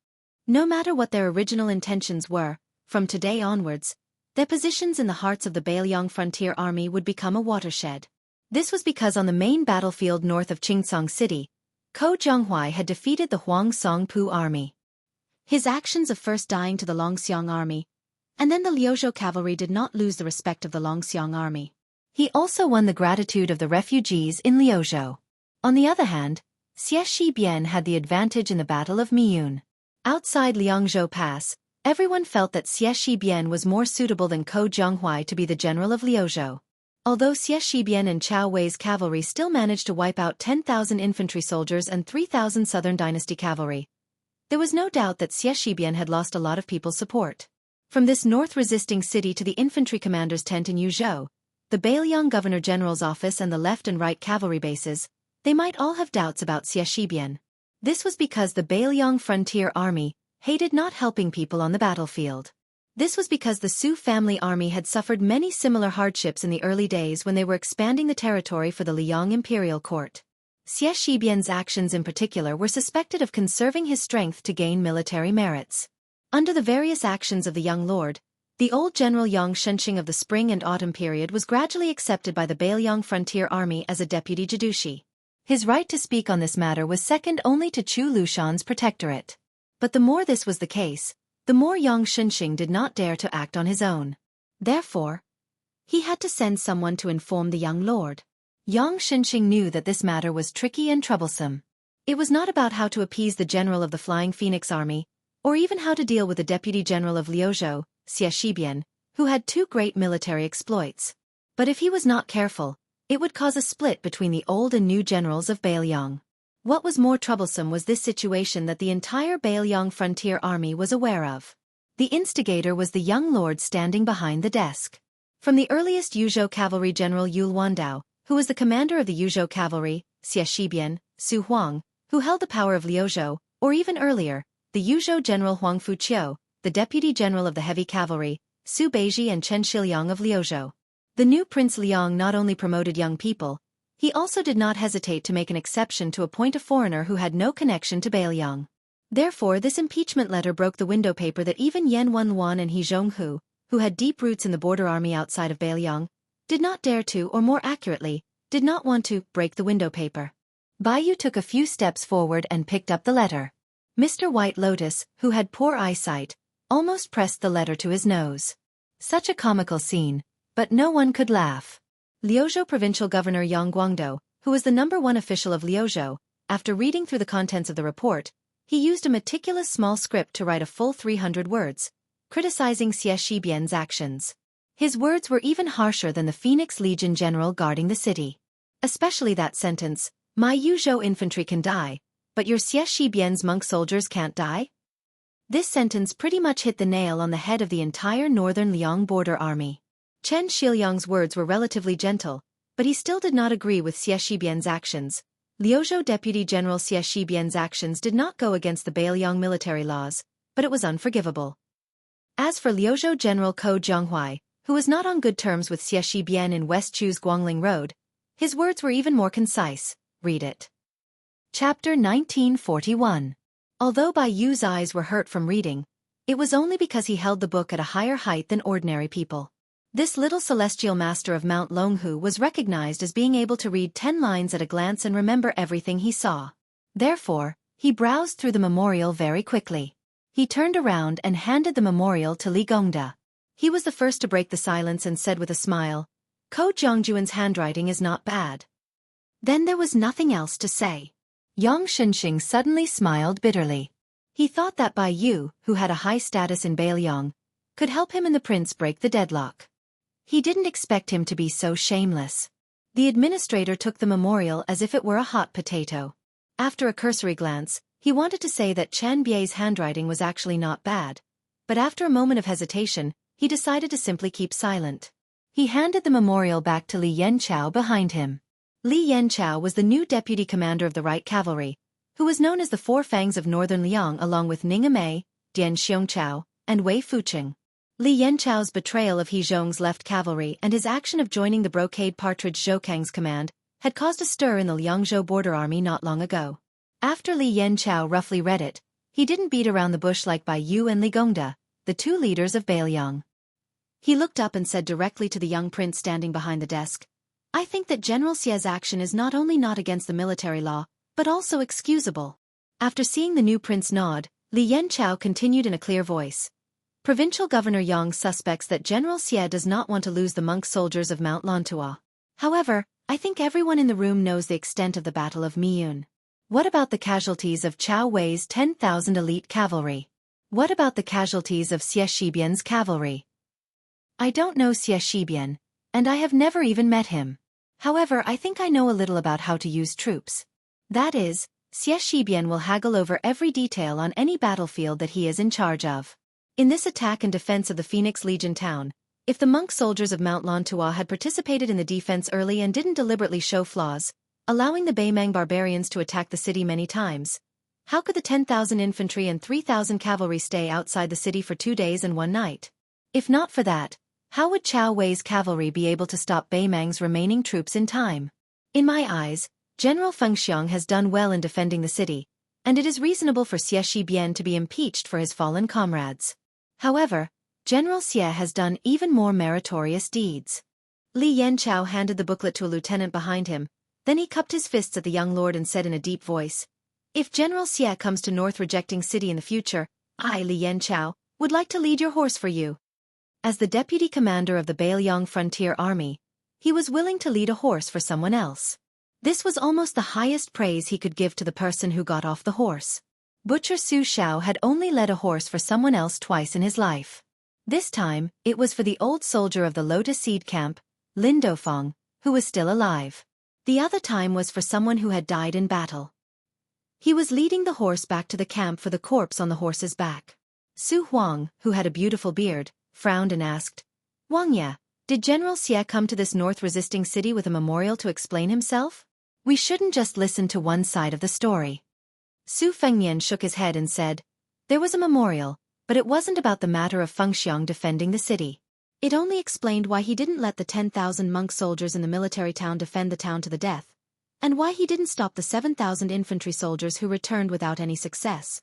S1: No matter what their original intentions were, from today onwards, their positions in the hearts of the Beiliang frontier army would become a watershed. This was because on the main battlefield north of Qingcang City, Ko Jianghu had defeated the Huang Songpu army. His actions of first dying to the Longxiang army, and then the Liuzhou cavalry did not lose the respect of the Longxiang army. He also won the gratitude of the refugees in Liuzhou. On the other hand, Xie Shibian had the advantage in the Battle of Miyun. Outside Liangzhou Pass, everyone felt that Xie Shibian was more suitable than Ko Jianghu to be the general of Liuzhou. Although Xie Shibian and Chao Wei's cavalry still managed to wipe out 10,000 infantry soldiers and 3,000 Southern Dynasty cavalry, there was no doubt that Xie Shibian had lost a lot of people's support. From this north-resisting city to the infantry commander's tent in Yuzhou, the Beiliang Governor-General's office and the left and right cavalry bases, they might all have doubts about Xie Shibian. This was because the Beiliang Frontier Army hated not helping people on the battlefield. This was because the Su family army had suffered many similar hardships in the early days when they were expanding the territory for the Liang imperial court. Xie Shibian's actions in particular were suspected of conserving his strength to gain military merits. Under the various actions of the young lord, the old General Yang Shenxing of the spring and autumn period was gradually accepted by the Beiliang Frontier Army as a deputy Jidushi. His right to speak on this matter was second only to Chu Lushan's protectorate. But the more this was the case, the more Yang Shenxing did not dare to act on his own. Therefore, he had to send someone to inform the young lord. Yang Shenxing knew that this matter was tricky and troublesome. It was not about how to appease the general of the Flying Phoenix Army, or even how to deal with the deputy general of Liuzhou, Xie Shibian, who had 2 great military exploits. But if he was not careful, it would cause a split between the old and new generals of Beiliang. What was more troublesome was this situation that the entire Beiliang frontier army was aware of. The instigator was the young lord standing behind the desk. From the earliest Yuzhou cavalry general Yul Wandao, who was the commander of the Yuzhou cavalry, Xie Shibian, Su Huang, who held the power of Liuzhou, or even earlier, the Yuzhou general Huang Fuqiu, the deputy general of the heavy cavalry, Su Beiji and Chen Shiliang of Liuzhou. The new Prince Liang not only promoted young people, he also did not hesitate to make an exception to appoint a foreigner who had no connection to Beiliang. Therefore this impeachment letter broke the window paper that even Yan Wenluan and He Zhonghu, who had deep roots in the border army outside of Beiliang, did not dare to, or more accurately, did not want to, break the window paper. Bai Yu took a few steps forward and picked up the letter. Mr. White Lotus, who had poor eyesight, almost pressed the letter to his nose. Such a comical scene, but no one could laugh. Liuzhou Provincial Governor Yang Guangdou, who was the #1 official of Liuzhou, after reading through the contents of the report, he used a meticulous small script to write a full 300 words, criticizing Xie Shibian's actions. His words were even harsher than the Phoenix Legion general guarding the city. Especially that sentence, "My Yuzhou infantry can die, but your Xie Shibian's monk soldiers can't die?" This sentence pretty much hit the nail on the head of the entire northern Liang border army. Chen Shiliang's words were relatively gentle, but he still did not agree with Xie Shibian's actions. Liuzhou Deputy General Xie Shibian's actions did not go against the Beiliang military laws, but it was unforgivable. As for Liuzhou General Ko Jianghui, who was not on good terms with Xie Shibian in West Chu's Guangling Road, his words were even more concise. Read it. Chapter 1941. Although Bai Yu's eyes were hurt from reading, it was only because he held the book at a higher height than ordinary people. This little celestial master of Mount Longhu was recognized as being able to read 10 lines at a glance and remember everything he saw. Therefore, he browsed through the memorial very quickly. He turned around and handed the memorial to Li Gongda. He was the first to break the silence and said with a smile, "Ko Jiangjuan's handwriting is not bad." Then there was nothing else to say. Yang Shenxing suddenly smiled bitterly. He thought that Bai Yu, who had a high status in Beiliang, could help him and the prince break the deadlock. He didn't expect him to be so shameless. The administrator took the memorial as if it were a hot potato. After a cursory glance, he wanted to say that Chen Bie's handwriting was actually not bad, but after a moment of hesitation, he decided to simply keep silent. He handed the memorial back to Li Yanchao behind him. Li Yanchao was the new deputy commander of the Right Cavalry, who was known as the Four Fangs of Northern Liang along with Ning Amei, Dian Xiongchao, and Wei Fuqing. Li Yanchao's betrayal of He Zhong's left cavalry and his action of joining the Brocade Partridge Zhoukang's command had caused a stir in the Liangzhou border army not long ago. After Li Yanchao roughly read it, he didn't beat around the bush like Bai Yu and Li Gongda, the two leaders of Beiliang. He looked up and said directly to the young prince standing behind the desk, "I think that General Xie's action is not only not against the military law, but also excusable." After seeing the new prince nod, Li Yanchao continued in a clear voice. Provincial Governor Yang suspects that General Xie does not want to lose the monk soldiers of Mount Lantua. However, I think everyone in the room knows the extent of the Battle of Miyun. What about the casualties of Chao Wei's 10,000 elite cavalry? What about the casualties of Xie Shibian's cavalry? I don't know Xie Shibian, and I have never even met him. However, I think I know a little about how to use troops. That is, Xie Shibian will haggle over every detail on any battlefield that he is in charge of. In this attack and defense of the Phoenix Legion town, if the monk soldiers of Mount Lantua had participated in the defense early and didn't deliberately show flaws, allowing the Beimang barbarians to attack the city many times, how could the 10,000 infantry and 3,000 cavalry stay outside the city for 2 days and 1 night? If not for that, how would Chao Wei's cavalry be able to stop Beimang's remaining troops in time? In my eyes, General Fengxiang has done well in defending the city, and it is reasonable for Xie Shibian to be impeached for his fallen comrades. However, General Xie has done even more meritorious deeds. Li Yanchao handed the booklet to a lieutenant behind him, then he cupped his fists at the young lord and said in a deep voice, "If General Xie comes to North Rejecting City in the future, I, Li Yanchao, would like to lead your horse for you." As the deputy commander of the Beiliang Frontier Army, he was willing to lead a horse for someone else. This was almost the highest praise he could give to the person who got off the horse. Butcher Su Shao had only led a horse for someone else twice in his life. This time, it was for the old soldier of the Lotus Seed Camp, Lin Dofeng, who was still alive. The other time was for someone who had died in battle. He was leading the horse back to the camp for the corpse on the horse's back. Su Huang, who had a beautiful beard, frowned and asked, "Wang Ye, did General Xie come to this north-resisting city with a memorial to explain himself? We shouldn't just listen to one side of the story." Su Fengnian shook his head and said, "There was a memorial, but it wasn't about the matter of Fengxiang defending the city. It only explained why he didn't let the 10,000 monk soldiers in the military town defend the town to the death, and why he didn't stop the 7,000 infantry soldiers who returned without any success.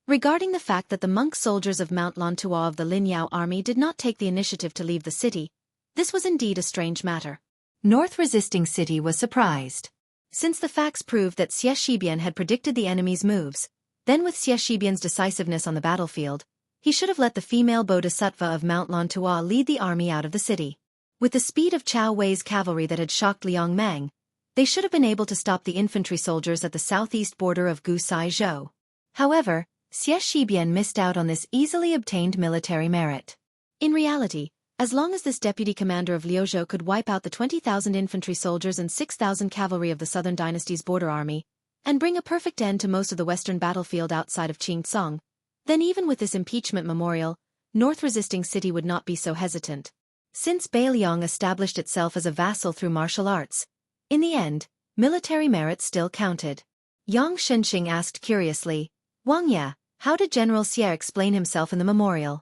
S1: Regarding the fact that the monk soldiers of Mount Lantua of the Linyao army did not take the initiative to leave the city, this was indeed a strange matter. North Resisting City was surprised. Since the facts proved that Xie Shibian had predicted the enemy's moves, then with Xie Shibian's decisiveness on the battlefield, he should have let the female Bodhisattva of Mount Lantua lead the army out of the city. With the speed of Chao Wei's cavalry that had shocked Liang Mang, they should have been able to stop the infantry soldiers at the southeast border of Gusai-zhou. However, Xie Shibian missed out on this easily obtained military merit. In reality, as long as this deputy commander of Liuzhou could wipe out the 20,000 infantry soldiers and 6,000 cavalry of the Southern Dynasty's border army, and bring a perfect end to most of the western battlefield outside of Qingcong, then even with this impeachment memorial, North Resisting City would not be so hesitant. Since Beiliang established itself as a vassal through martial arts, in the end, military merit still counted. Yang Shenxing asked curiously, "Wang Ye, how did General Xie explain himself in the memorial?"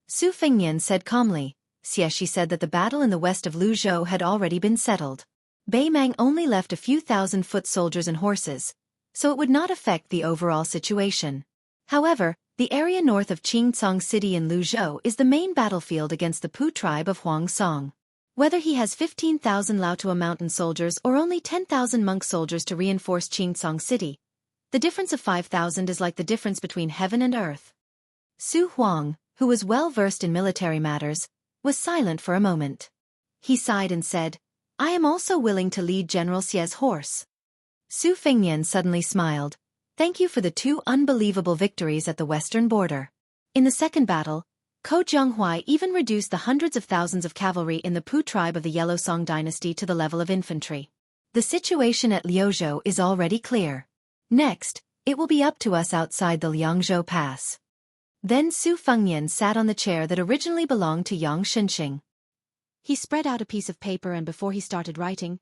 S1: Su Fengnian said calmly, "Xie said that the battle in the west of Luzhou had already been settled. Bei Mang only left a few thousand foot soldiers and horses, so it would not affect the overall situation. However, the area north of Qingcong City in Luzhou is the main battlefield against the Pu tribe of Huangsong. Whether he has 15,000 Lautua mountain soldiers or only 10,000 monk soldiers to reinforce Qingcong City, the difference of 5,000 is like the difference between heaven and earth." Su Huang, who was well versed in military matters, was silent for a moment. He sighed and said, "I am also willing to lead General Xie's horse." Su Fengnian suddenly smiled. "Thank you for the 2 unbelievable victories at the western border." In the second battle, Ko Jianghu even reduced the hundreds of thousands of cavalry in the Pu tribe of the Yellow Song dynasty to the level of infantry. The situation at Liuzhou is already clear. Next, it will be up to us outside the Liangzhou Pass. Then Su Fengnian sat on the chair that originally belonged to Yang Shenxing. He spread out a piece of paper and before he started writing,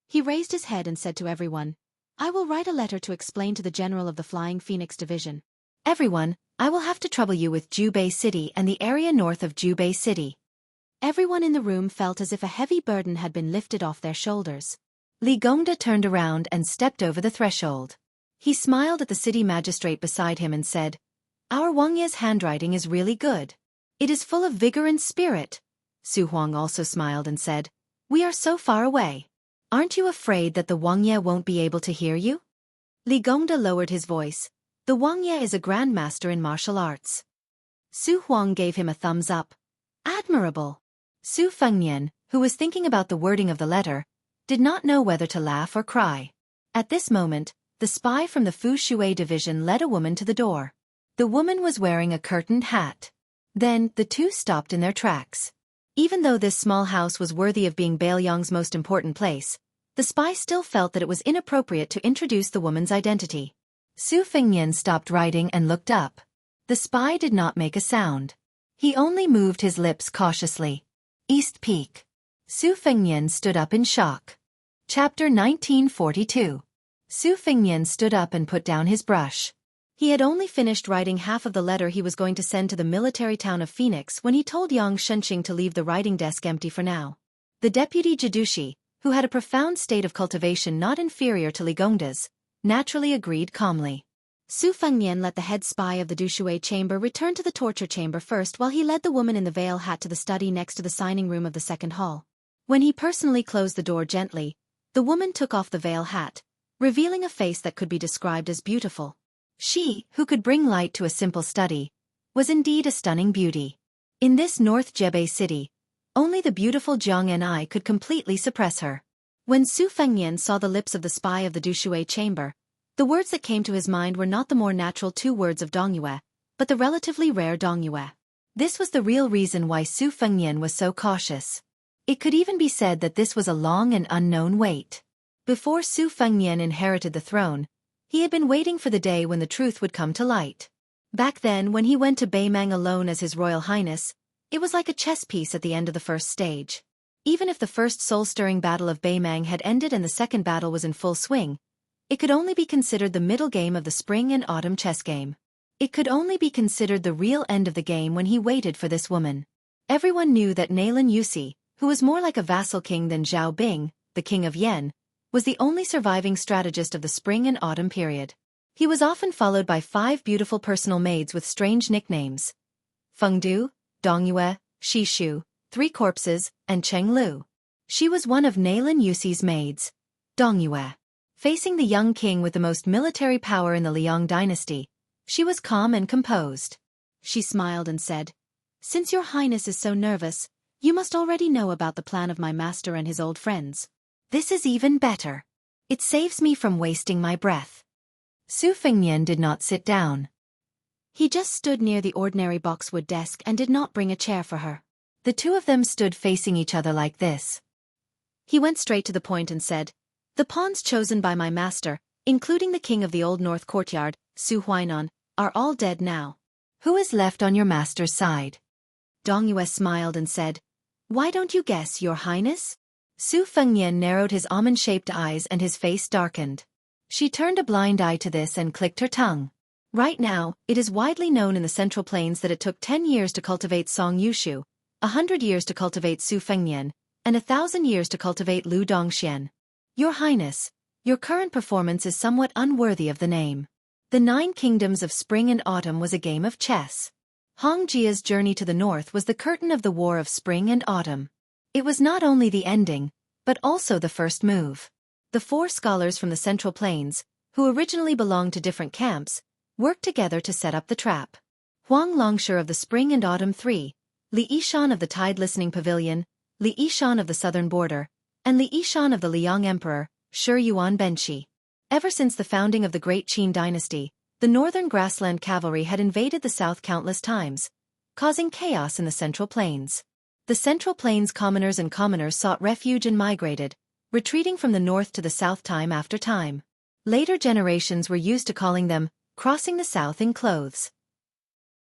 S1: he raised his head and said to everyone, "I will write a letter to explain to the general of the Flying Phoenix Division. Everyone, I will have to trouble you with Jubei City and the area north of Jubei City." Everyone in the room felt as if a heavy burden had been lifted off their shoulders. Li Gongda turned around and stepped over the threshold. He smiled at the city magistrate beside him and said, "Our Wang Ye's handwriting is really good. It is full of vigor and spirit." Su Huang also smiled and said, "We are so far away. Aren't you afraid that the Wang Ye won't be able to hear you?" Li Gongda lowered his voice. "The Wang Ye is a grandmaster in martial arts." Su Huang gave him a thumbs up. "Admirable." Su Fengnian, who was thinking about the wording of the letter, did not know whether to laugh or cry. At this moment, the spy from the Fu Shui division led a woman to the door. The woman was wearing a curtained hat. Then, the two stopped in their tracks. Even though this small house was worthy of being Beiliang's most important place, the spy still felt that it was inappropriate to introduce the woman's identity. Su Fengnian stopped writing and looked up. The spy did not make a sound. He only moved his lips cautiously. East Peak. Su Fengnian stood up in shock. Chapter 1942. Su Fengnian stood up and put down his brush. He had only finished writing half of the letter he was going to send to the military town of Phoenix when he told Yang Shenxing to leave the writing desk empty for now. The deputy Jidushi, who had a profound state of cultivation not inferior to Li Gongda's, naturally agreed calmly. Su Fengnian let the head spy of the Dushui chamber return to the torture chamber first while he led the woman in the veil hat to the study next to the signing room of the second hall. When he personally closed the door gently, the woman took off the veil hat, revealing a face that could be described as beautiful. She, who could bring light to a simple study, was indeed a stunning beauty. In this North Jebei city, only the beautiful Jianghu could completely suppress her. When Su Fengnian saw the lips of the spy of the Dushui chamber, the words that came to his mind were not the more natural 2 words of Dongyue, but the relatively rare Dongyue. This was the real reason why Su Fengnian was so cautious. It could even be said that this was a long and unknown wait. Before Su Fengnian inherited the throne, he had been waiting for the day when the truth would come to light. Back then, when he went to Beimang alone as His Royal Highness, it was like a chess piece at the end of the first stage. Even if the first soul-stirring battle of Beimang had ended and the second battle was in full swing, it could only be considered the middle game of the spring and autumn chess game. It could only be considered the real end of the game when he waited for this woman. Everyone knew that Nalin Yusi, who was more like a vassal king than Zhao Bing, the king of Yen, was the only surviving strategist of the spring and autumn period. He was often followed by 5 beautiful personal maids with strange nicknames: Fengdu, Dongyue, Shishu, 3 Corpses, and Chenglu. She was one of Nalin Yuxi's maids, Dongyue. Facing the young king with the most military power in the Liang dynasty, she was calm and composed. She smiled and said, "Since your highness is so nervous, you must already know about the plan of my master and his old friends. This is even better. It saves me from wasting my breath." Su Fengnian did not sit down. He just stood near the ordinary boxwood desk and did not bring a chair for her. The two of them stood facing each other like this. He went straight to the point and said, "The pawns chosen by my master, including the king of the Old North Courtyard, Su Huainan, are all dead now. Who is left on your master's side?" Dongyue smiled and said, "Why don't you guess, your highness?" Su Fengnian narrowed his almond-shaped eyes and his face darkened. She turned a blind eye to this and clicked her tongue. Right now, it is widely known in the Central Plains that it took 10 years to cultivate Song Yushu, 100 years to cultivate Su Fengnian, and 1,000 years to cultivate Lu Dongxian. Your highness, your current performance is somewhat unworthy of the name. The 9 Kingdoms of Spring and Autumn was a game of chess. Hong Jia's journey to the north was the curtain of the War of Spring and Autumn. It was not only the ending, but also the first move. The 4 scholars from the Central Plains, who originally belonged to different camps, worked together to set up the trap. Huang Longsher of the Spring and Autumn 3, Li Yishan of the Tide Listening Pavilion, Li Yishan of the Southern Border, and Li Yishan of the Liang Emperor, Shi Yuan Benshi. Ever since the founding of the Great Qin dynasty, the northern grassland cavalry had invaded the south countless times, causing chaos in the Central Plains. The Central Plains commoners sought refuge and migrated, retreating from the north to the south time after time. Later generations were used to calling them crossing the south in clothes.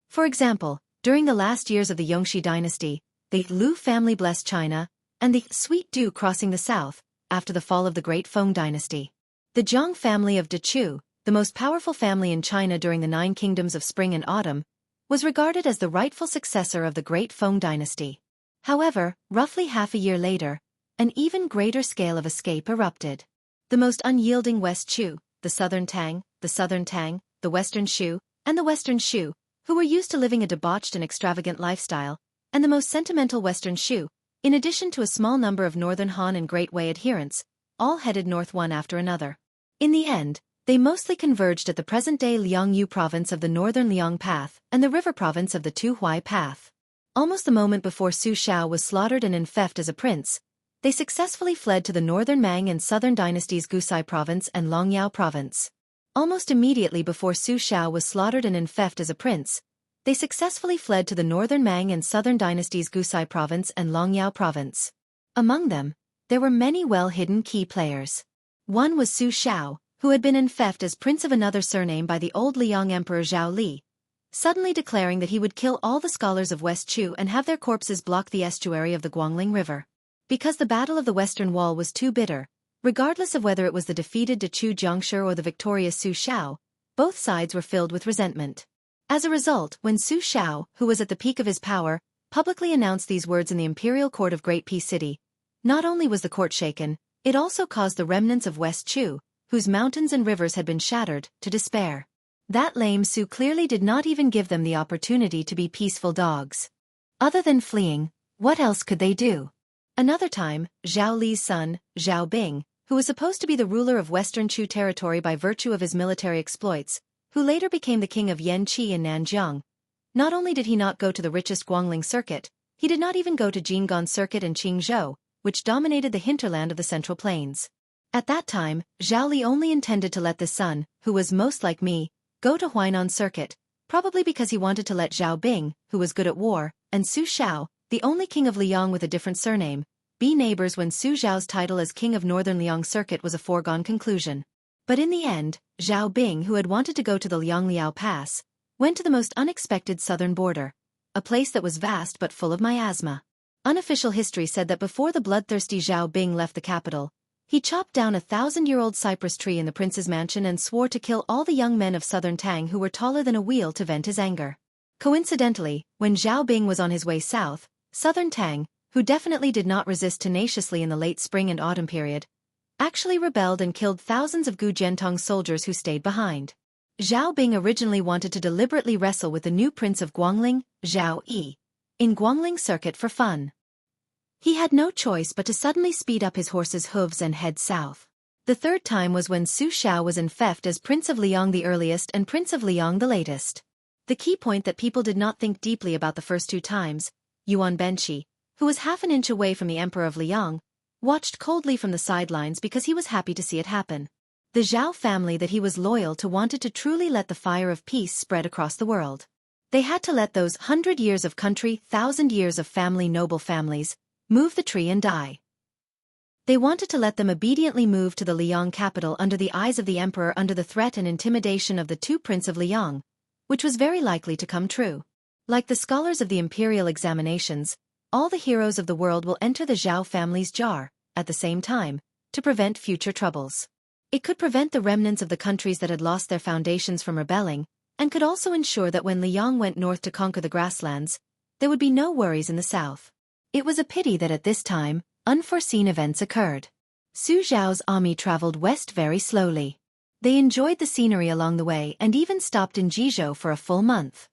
S1: For example, during the last years of the Yongxi dynasty, the Lu family blessed China, and the Sweet Dew crossing the south, after the fall of the Great Feng dynasty. The Jiang family of Dechu, the most powerful family in China during the 9 Kingdoms of Spring and Autumn, was regarded as the rightful successor of the Great Feng dynasty. However, roughly half a year later, an even greater scale of escape erupted. The most unyielding West Chu, the Southern Tang, the Western Shu, and the Western Shu, who were used to living a debauched and extravagant lifestyle, and the most sentimental Western Shu, in addition to a small number of Northern Han and Great Wei adherents, all headed north one after another. In the end, they mostly converged at the present-day Liangyu province of the Northern Liang Path and the river province of the Tuhui Path. Almost the moment before Su Shao was slaughtered and enfeoffed as a prince, they successfully fled to the Northern Mang and Southern Dynasties Gusai Province and Longyao Province. Almost immediately before Su Shao was slaughtered and enfeoffed as a prince, they successfully fled to the Northern Mang and Southern Dynasties Gusai Province and Longyao Province. Among them, there were many well-hidden key players. One was Su Shao, who had been enfeoffed as prince of another surname by the old Liang Emperor Zhao Li, suddenly declaring that he would kill all the scholars of West Chu and have their corpses block the estuary of the Guangling River. Because the Battle of the Western Wall was too bitter, regardless of whether it was the defeated Dechu Jiangshi or the victorious Su Shao, both sides were filled with resentment. As a result, when Su Shao, who was at the peak of his power, publicly announced these words in the imperial court of Great Peace City, not only was the court shaken, it also caused the remnants of West Chu, whose mountains and rivers had been shattered, to despair. That lame Su clearly did not even give them the opportunity to be peaceful dogs. Other than fleeing, what else could they do? Another time, Zhao Li's son, Zhao Bing, who was supposed to be the ruler of Western Chu territory by virtue of his military exploits, who later became the king of Yanqi in Nanjiang, not only did he not go to the richest Guangling circuit, he did not even go to Jinggan circuit and Qingzhou, which dominated the hinterland of the Central Plains. At that time, Zhao Li only intended to let the son, who was most like me, go to Huainan circuit, probably because he wanted to let Zhao Bing, who was good at war, and Su Shao, the only king of Liang with a different surname, be neighbors when Su Zhao's title as king of Northern Liang circuit was a foregone conclusion. But in the end, Zhao Bing, who had wanted to go to the Liangliao Pass, went to the most unexpected southern border, a place that was vast but full of miasma. Unofficial history said that before the bloodthirsty Zhao Bing left the capital, he chopped down a 1,000-year-old cypress tree in the prince's mansion and swore to kill all the young men of southern Tang who were taller than a wheel to vent his anger. Coincidentally, when Zhao Bing was on his way south, southern Tang, who definitely did not resist tenaciously in the late spring and autumn period, actually rebelled and killed thousands of Gu Jiantong's soldiers who stayed behind. Zhao Bing originally wanted to deliberately wrestle with the new prince of Guangling, Zhao Yi, in Guangling Circuit for fun. He had no choice but to suddenly speed up his horse's hooves and head south. The third time was when Su Xiao was enfeoffed as Prince of Liang the earliest and Prince of Liang the latest. The key point that people did not think deeply about the first two times, Yuan Benqi, who was half an inch away from the Emperor of Liang, watched coldly from the sidelines because he was happy to see it happen. The Zhao family that he was loyal to wanted to truly let the fire of peace spread across the world. They had to let those 100 years of country, 1,000 years of family, noble families, move the tree and die. They wanted to let them obediently move to the Liang capital under the eyes of the emperor under the threat and intimidation of the two Prince of Liang, which was very likely to come true. Like the scholars of the imperial examinations, all the heroes of the world will enter the Zhao family's jar, at the same time, to prevent future troubles. It could prevent the remnants of the countries that had lost their foundations from rebelling, and could also ensure that when Liang went north to conquer the grasslands, there would be no worries in the south. It was a pity that at this time, unforeseen events occurred. Su Zhao's army traveled west very slowly. They enjoyed the scenery along the way and even stopped in Jizhou for a full month.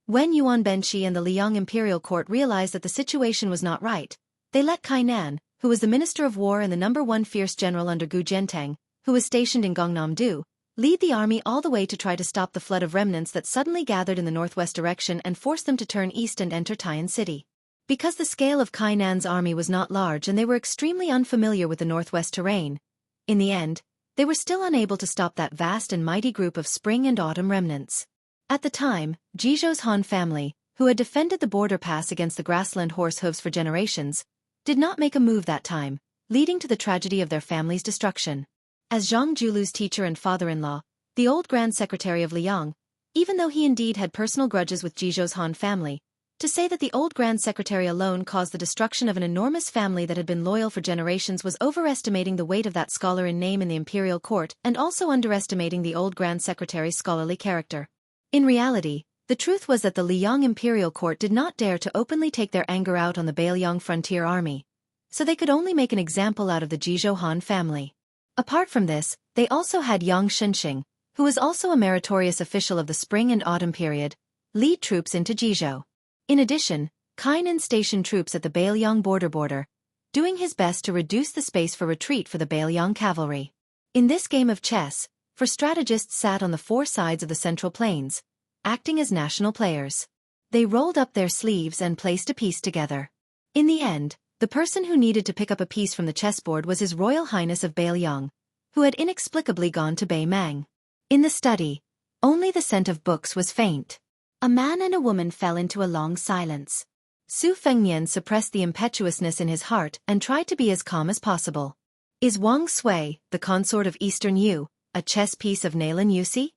S1: When Yuan Benqi and the Liang imperial court realized that the situation was not right, they let Kainan, who was the minister of war and the #1 fierce general under Gu Zhentang, who was stationed in Gangnam-do, lead the army all the way to try to stop the flood of remnants that suddenly gathered in the northwest direction and force them to turn east and enter Tai'an City. Because the scale of Kainan's army was not large and they were extremely unfamiliar with the northwest terrain, in the end, they were still unable to stop that vast and mighty group of spring and autumn remnants. At the time, Jizhou's Han family, who had defended the border pass against the grassland horse hooves for generations, did not make a move that time, leading to the tragedy of their family's destruction. As Zhang Julu's teacher and father-in-law, the old Grand Secretary of Liang, even though he indeed had personal grudges with Jizhou's Han family, to say that the old Grand Secretary alone caused the destruction of an enormous family that had been loyal for generations was overestimating the weight of that scholar in name in the imperial court and also underestimating the old Grand Secretary's scholarly character. In reality, the truth was that the Liang imperial court did not dare to openly take their anger out on the Beiliang frontier army, so they could only make an example out of the Jizhou Han family. Apart from this, they also had Yang Shenxing, who was also a meritorious official of the spring and autumn period, lead troops into Jizhou. In addition, Kainan stationed troops at the Beiliang border, doing his best to reduce the space for retreat for the Beiliang cavalry. In this game of chess, four strategists sat on the four sides of the central plains, acting as national players. They rolled up their sleeves and placed a piece together. In the end, the person who needed to pick up a piece from the chessboard was His Royal Highness of Beiliang, who had inexplicably gone to Beimang. In the study, only the scent of books was faint. A man and a woman fell into a long silence. Su Fengnian suppressed the impetuousness in his heart and tried to be as calm as possible. Is Wang Sui, the consort of Eastern Yu, a chess piece of Nailan Yusi?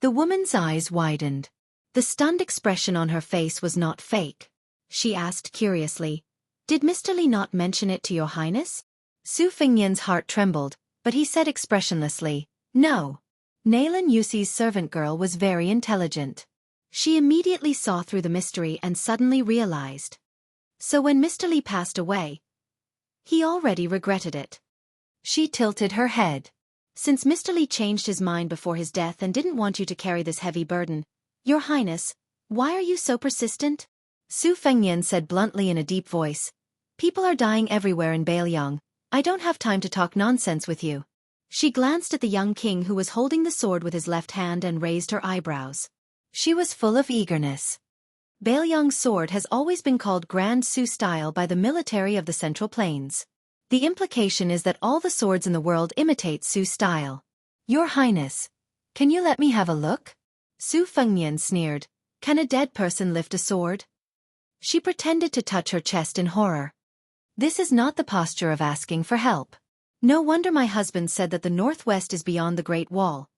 S1: The woman's eyes widened. The stunned expression on her face was not fake. She asked curiously, "Did Mr. Li not mention it to your highness?" Su Fengnian's heart trembled, but he said expressionlessly, "No." Nailan Yusi's servant girl was very intelligent. She immediately saw through the mystery and suddenly realized. So when Mr. Li passed away, he already regretted it. She tilted her head. "Since Mr. Li changed his mind before his death and didn't want you to carry this heavy burden, Your Highness, why are you so persistent?" Su Fengnian said bluntly in a deep voice, "People are dying everywhere in Beiliang. I don't have time to talk nonsense with you." She glanced at the young king who was holding the sword with his left hand and raised her eyebrows. She was full of eagerness. Beiliang's sword has always been called Grand Su style by the military of the Central Plains. The implication is that all the swords in the world imitate Su style. "Your Highness, can you let me have a look?" Su Fengnian sneered. "Can a dead person lift a sword?" She pretended to touch her chest in horror. "This is not the posture of asking for help. No wonder my husband said that the northwest is beyond the Great Wall."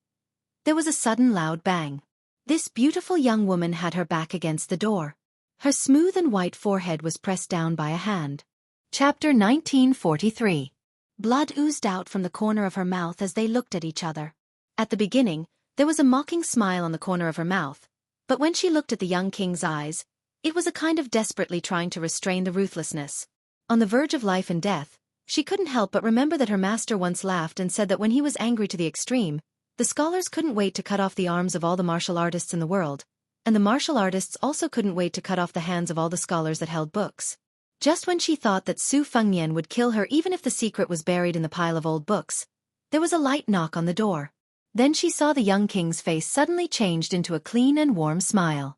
S1: There was a sudden loud bang. This beautiful young woman had her back against the door. Her smooth and white forehead was pressed down by a hand. Chapter 1943. Blood oozed out from the corner of her mouth as they looked at each other. At the beginning, there was a mocking smile on the corner of her mouth, but when she looked at the young king's eyes, it was a kind of desperately trying to restrain the ruthlessness. On the verge of life and death, she couldn't help but remember that her master once laughed and said that when he was angry to the extreme, The scholars couldn't wait to cut off the arms of all the martial artists in the world, and the martial artists also couldn't wait to cut off the hands of all the scholars that held books. Just when she thought that Su Fengnian would kill her even if the secret was buried in the pile of old books, there was a light knock on the door. Then she saw the young king's face suddenly changed into a clean and warm smile.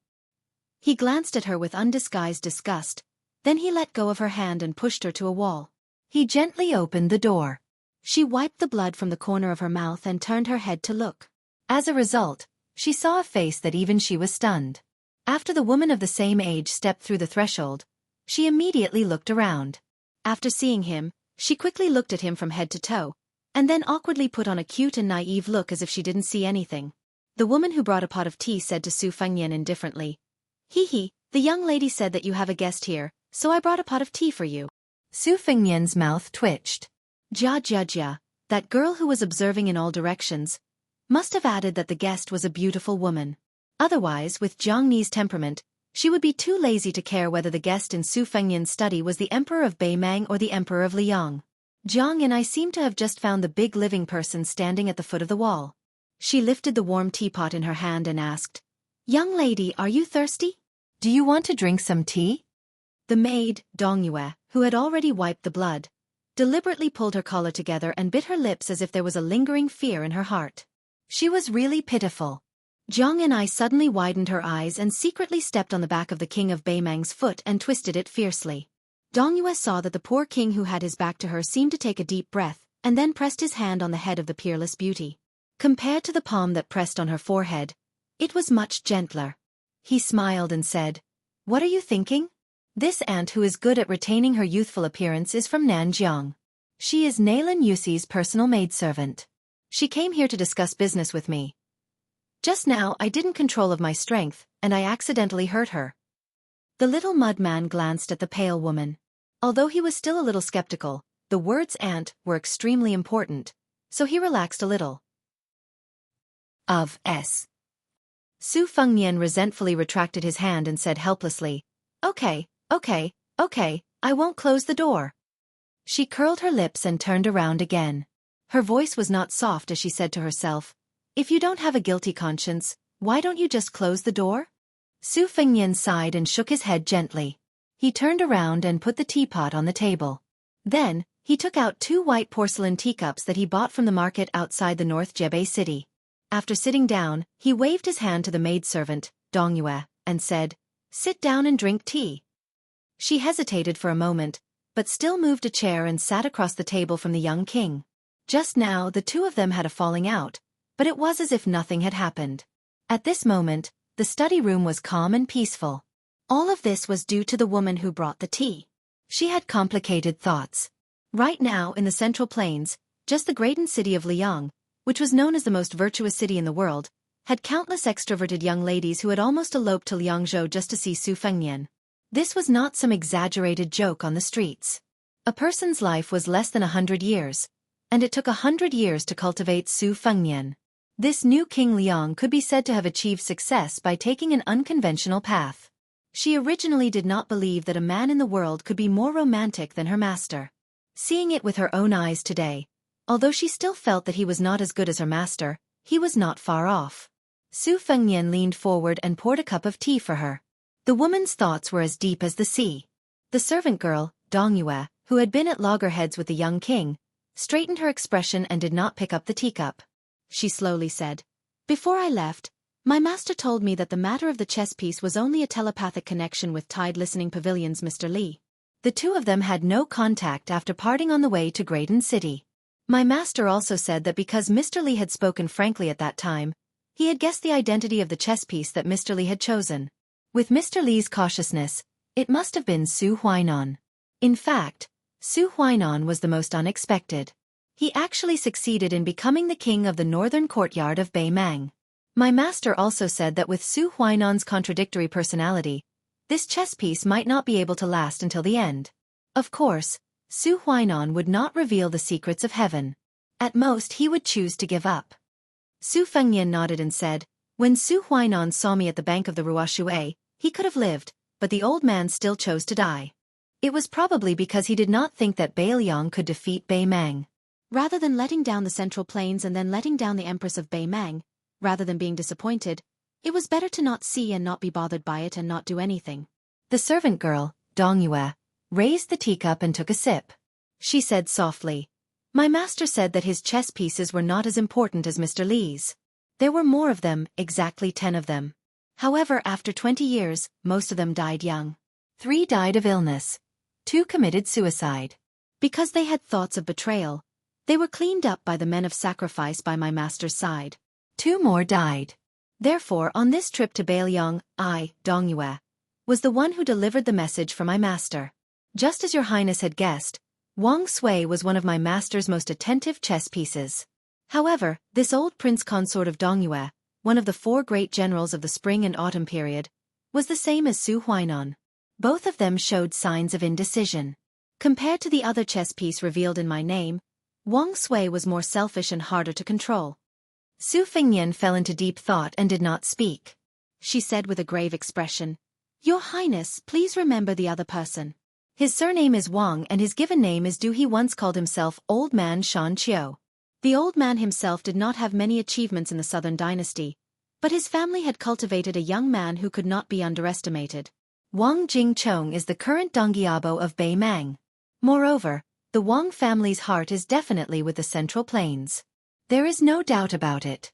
S1: He glanced at her with undisguised disgust, then he let go of her hand and pushed her to a wall. He gently opened the door. She wiped the blood from the corner of her mouth and turned her head to look. As a result, she saw a face that even she was stunned. After the woman of the same age stepped through the threshold, she immediately looked around. After seeing him, she quickly looked at him from head to toe, and then awkwardly put on a cute and naive look as if she didn't see anything. The woman who brought a pot of tea said to Su Fengnian indifferently, "Hee, the young lady said that you have a guest here, so I brought a pot of tea for you." Su Fengnian's mouth twitched. Jia, that girl who was observing in all directions, must have added that the guest was a beautiful woman. Otherwise, with Jianghu's temperament, she would be too lazy to care whether the guest in Su Fengnian's study was the Emperor of Beimang or the Emperor of Liang. Jiang and I seem to have just found the big living person standing at the foot of the wall. She lifted the warm teapot in her hand and asked, "Young lady, are you thirsty? Do you want to drink some tea?" The maid, Dongyue, who had already wiped the blood, deliberately pulled her collar together and bit her lips as if there was a lingering fear in her heart. She was really pitiful. Jiang and I suddenly widened her eyes and secretly stepped on the back of the king of Beimang's foot and twisted it fiercely. Dongyue saw that the poor king who had his back to her seemed to take a deep breath, and then pressed his hand on the head of the peerless beauty. Compared to the palm that pressed on her forehead, it was much gentler. He smiled and said, "What are you thinking? This aunt who is good at retaining her youthful appearance is from Nanjiang. She is Nailan Yuxi's personal maidservant. She came here to discuss business with me. Just now I didn't control of my strength, and I accidentally hurt her." The little mud man glanced at the pale woman. Although he was still a little skeptical, the words aunt were extremely important, so he relaxed a little. Su Fengnian resentfully retracted his hand and said helplessly, Okay, I won't close the door." She curled her lips and turned around again. Her voice was not soft as she said to herself, "If you don't have a guilty conscience, why don't you just close the door?" Su Fengnian sighed and shook his head gently. He turned around and put the teapot on the table. Then, he took out 2 white porcelain teacups that he bought from the market outside the North Jebei city. After sitting down, he waved his hand to the maidservant, Dongyue, and said, "Sit down and drink tea." She hesitated for a moment, but still moved a chair and sat across the table from the young king. Just now the two of them had a falling out, but it was as if nothing had happened. At this moment, the study room was calm and peaceful. All of this was due to the woman who brought the tea. She had complicated thoughts. Right now in the Central Plains, just the greatened city of Liang, which was known as the most virtuous city in the world, had countless extroverted young ladies who had almost eloped to Liangzhou just to see Su Fengnian. This was not some exaggerated joke on the streets. A person's life was less than 100 years, and it took 100 years to cultivate Su Fengnian. This new King Liang could be said to have achieved success by taking an unconventional path. She originally did not believe that a man in the world could be more romantic than her master. Seeing it with her own eyes today, although she still felt that he was not as good as her master, he was not far off. Su Fengnian leaned forward and poured a cup of tea for her. The woman's thoughts were as deep as the sea. The servant girl, Dongyue, who had been at loggerheads with the young king, straightened her expression and did not pick up the teacup. She slowly said, "Before I left, my master told me that the matter of the chess piece was only a telepathic connection with Tide Listening Pavilion's Mr. Li. The two of them had no contact after parting on the way to Graydon City. My master also said that because Mr. Li had spoken frankly at that time, he had guessed the identity of the chess piece that Mr. Li had chosen. With Mr. Li's cautiousness, it must have been Su Huainan. In fact, Su Huainan was the most unexpected. He actually succeeded in becoming the king of the northern courtyard of Beimang. My master also said that with Su Huainan's contradictory personality, this chess piece might not be able to last until the end. Of course, Su Huainan would not reveal the secrets of heaven. At most he would choose to give up. Su Fengnian nodded and said, "When Su Huainan saw me at the bank of the Ruoshui, he could have lived, but the old man still chose to die. It was probably because he did not think that Beiliang could defeat Beimang. Rather than letting down the Central Plains and then letting down the Empress of Beimang, rather than being disappointed, it was better to not see and not be bothered by it and not do anything. The servant girl, Dongyue, raised the teacup and took a sip. She said softly, "My master said that his chess pieces were not as important as Mr. Li's. There were more of them, exactly 10 of them. However, after 20 years, most of them died young. 3 died of illness. 2 committed suicide. Because they had thoughts of betrayal, they were cleaned up by the men of sacrifice by my master's side. 2 more died. Therefore, on this trip to Beiliang, I, Dongyue, was the one who delivered the message for my master. Just as your highness had guessed, Wang Sui was one of my master's most attentive chess pieces. However, this old prince consort of Dongyue, one of the 4 great generals of the spring and autumn period, was the same as Su Huainan. Both of them showed signs of indecision. Compared to the other chess piece revealed in my name, Wang Sui was more selfish and harder to control." Su Fengnian fell into deep thought and did not speak. She said with a grave expression, "Your Highness, please remember the other person. His surname is Wang and his given name is Du. He once called himself Old Man Xianxia. The old man himself did not have many achievements in the southern dynasty, but his family had cultivated a young man who could not be underestimated. Wang Jingchong is the current Dongyiabo of Beimang. Moreover, the Wang family's heart is definitely with the Central Plains. There is no doubt about it."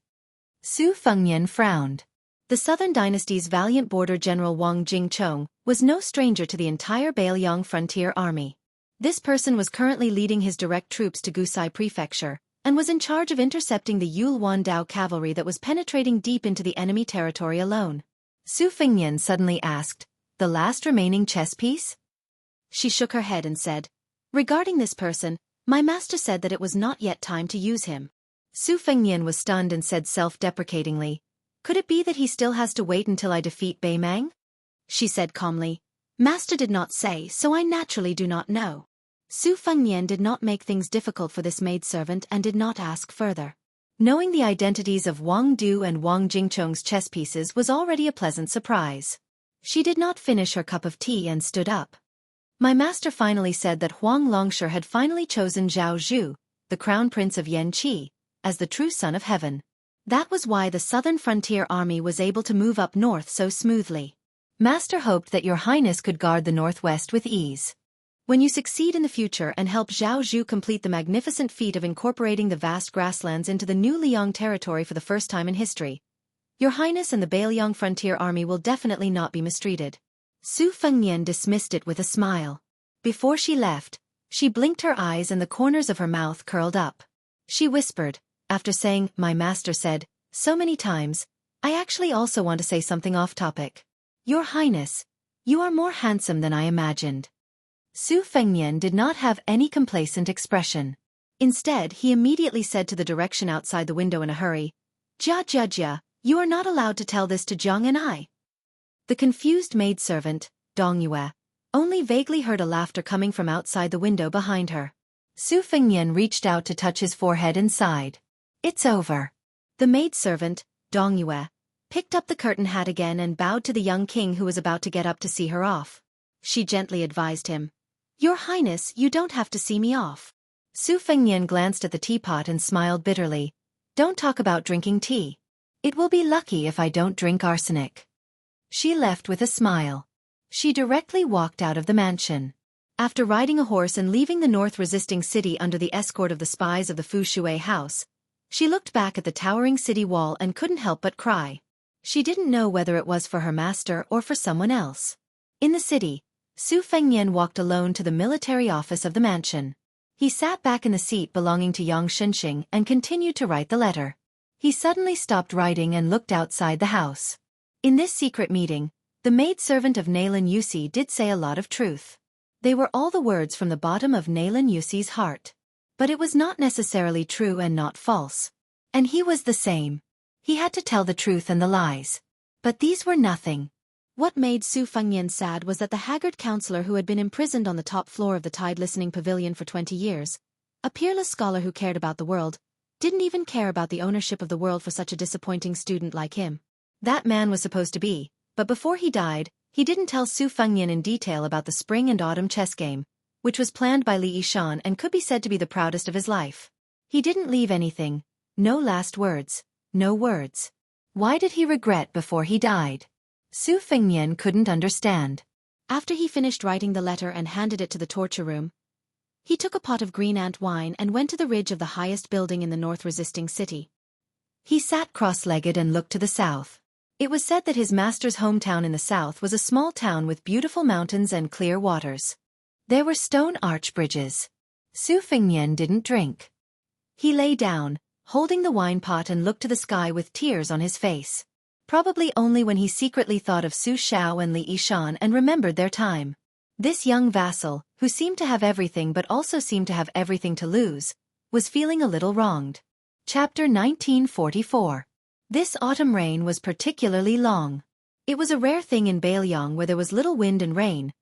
S1: Su Fengnian frowned. The Southern Dynasty's valiant border general Wang Jingchong was no stranger to the entire Beiliang frontier army. This person was currently leading his direct troops to Gusai Prefecture, and was in charge of intercepting the Yulwan Dao cavalry that was penetrating deep into the enemy territory alone. Su Fengnian suddenly asked, "The last remaining chess piece?" She shook her head and said, "Regarding this person, my master said that it was not yet time to use him." Su Fengnian was stunned and said self-deprecatingly, "Could it be that he still has to wait until I defeat Beimang?" She said calmly, "Master did not say, so I naturally do not know." Su Fengnian did not make things difficult for this maidservant and did not ask further. Knowing the identities of Wang Du and Wang Jingchong's chess pieces was already a pleasant surprise. She did not finish her cup of tea and stood up. "My master finally said that Huang Longsher had finally chosen Zhao Zhu, the crown prince of Yanqi, as the true son of heaven. That was why the southern frontier army was able to move up north so smoothly. Master hoped that your highness could guard the northwest with ease. When you succeed in the future and help Zhao Zhu complete the magnificent feat of incorporating the vast grasslands into the new Liang territory for the first time in history, your highness and the Beiliang frontier army will definitely not be mistreated." Su Fengnian dismissed it with a smile. Before she left, she blinked her eyes and the corners of her mouth curled up. She whispered, after saying, "My master said," so many times, "I actually also want to say something off-topic. Your highness, you are more handsome than I imagined." Su Fengnian did not have any complacent expression. Instead, he immediately said to the direction outside the window in a hurry, "Jia, you are not allowed to tell this to Jiang and I." The confused maidservant, Dongyue, only vaguely heard a laughter coming from outside the window behind her. Su Fengnian reached out to touch his forehead and sighed. "It's over." The maidservant, Dongyue, picked up the curtain hat again and bowed to the young king who was about to get up to see her off. She gently advised him, "Your highness, you don't have to see me off." Su Fengnian glanced at the teapot and smiled bitterly. "Don't talk about drinking tea. It will be lucky if I don't drink arsenic." She left with a smile. She directly walked out of the mansion. After riding a horse and leaving the north-resisting city under the escort of the spies of the Fu Shui house, she looked back at the towering city wall and couldn't help but cry. She didn't know whether it was for her master or for someone else. In the city, Su Fengnian walked alone to the military office of the mansion. He sat back in the seat belonging to Yang Shenxing and continued to write the letter. He suddenly stopped writing and looked outside the house. In this secret meeting, the maidservant of Nailan Yusi did say a lot of truth. They were all the words from the bottom of Nailan Yusi's heart. But it was not necessarily true and not false. And he was the same. He had to tell the truth and the lies. But these were nothing. What made Su Fengnian sad was that the haggard counselor who had been imprisoned on the top floor of the Tide Listening Pavilion for 20 years, a peerless scholar who cared about the world, didn't even care about the ownership of the world for such a disappointing student like him. That man was supposed to be, but before he died, he didn't tell Su Fengnian in detail about the spring and autumn chess game, which was planned by Li Yishan and could be said to be the proudest of his life. He didn't leave anything, no last words, no words. Why did he regret before he died? Su Fengnian couldn't understand. After he finished writing the letter and handed it to the torture room, he took a pot of green ant wine and went to the ridge of the highest building in the north-resisting city. He sat cross-legged and looked to the south. It was said that his master's hometown in the south was a small town with beautiful mountains and clear waters. There were stone arch bridges. Su Fengnian didn't drink. He lay down, holding the wine pot, and looked to the sky with tears on his face. Probably only when he secretly thought of Su Xiao and Li Yishan and remembered their time. This young vassal, who seemed to have everything but also seemed to have everything to lose, was feeling a little wronged. Chapter 1944. This autumn rain was particularly long. It was a rare thing in Bailiang where there was little wind and rain,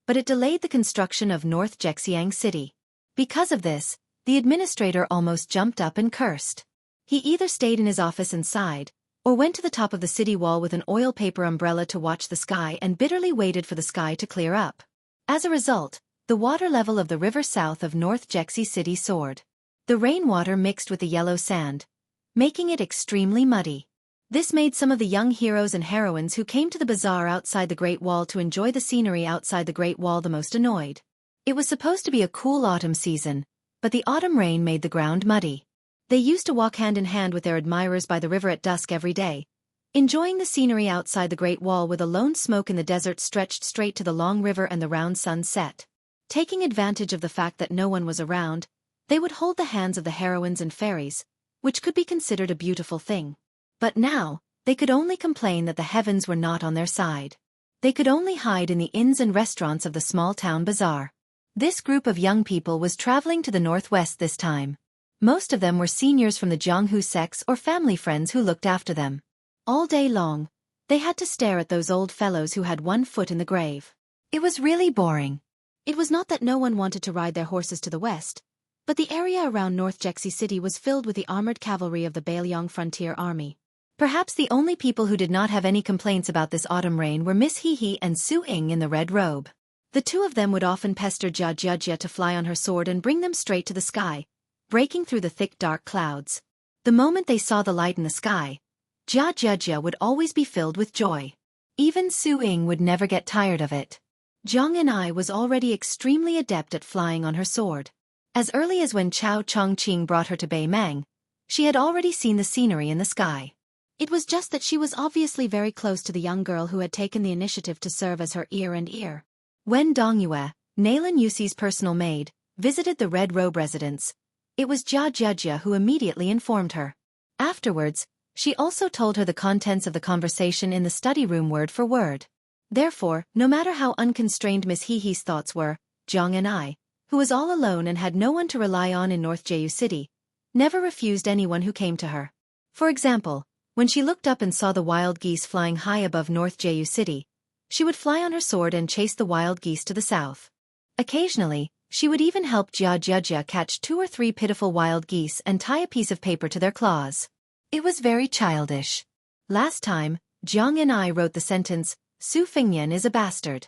S1: but it delayed the construction of North Jianghu City. Because of this, the administrator almost jumped up and cursed. He either stayed in his office and sighed, or went to the top of the city wall with an oil paper umbrella to watch the sky and bitterly waited for the sky to clear up. As a result, the water level of the river south of North Jianghu City soared. The rainwater mixed with the yellow sand, making it extremely muddy. This made some of the young heroes and heroines who came to the bazaar outside the Great Wall to enjoy the scenery outside the Great Wall the most annoyed. It was supposed to be a cool autumn season, but the autumn rain made the ground muddy. They used to walk hand in hand with their admirers by the river at dusk every day, enjoying the scenery outside the Great Wall with a lone smoke in the desert stretched straight to the long river and the round sun set. Taking advantage of the fact that no one was around, they would hold the hands of the heroines and fairies, which could be considered a beautiful thing. But now, they could only complain that the heavens were not on their side. They could only hide in the inns and restaurants of the small town bazaar. This group of young people was traveling to the northwest this time. Most of them were seniors from the Jianghu sects or family friends who looked after them. All day long, they had to stare at those old fellows who had one foot in the grave. It was really boring. It was not that no one wanted to ride their horses to the west, but the area around North Jianghu City was filled with the armored cavalry of the Bailiang Frontier Army. Perhaps the only people who did not have any complaints about this autumn rain were Miss He and Su Ying in the red robe. The two of them would often pester Xianxia to fly on her sword and bring them straight to the sky, breaking through the thick dark clouds. The moment they saw the light in the sky, Xianxia would always be filled with joy. Even Su Ying would never get tired of it. Jianghu was already extremely adept at flying on her sword. As early as when Chao Chongqing brought her to Beimang, she had already seen the scenery in the sky. It was just that she was obviously very close to the young girl who had taken the initiative to serve as her ear and ear. When Dongyue, Nailan Yuxi's personal maid, visited the Red Robe residence, it was Xianxia who immediately informed her. Afterwards, she also told her the contents of the conversation in the study room word for word. Therefore, no matter how unconstrained Miss He's thoughts were, Jianghu, who was all alone and had no one to rely on in North Jianghu City, never refused anyone who came to her. For example, when she looked up and saw the wild geese flying high above North Jianghu City, she would fly on her sword and chase the wild geese to the south. Occasionally, she would even help Xianxia catch 2 or 3 pitiful wild geese and tie a piece of paper to their claws. It was very childish. Last time, Jianghu wrote the sentence, Su Fengnian is a bastard.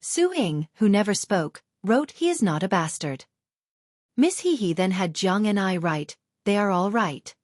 S1: Su Ying, who never spoke, wrote he is not a bastard. Miss He then had Jianghu write, they are all right.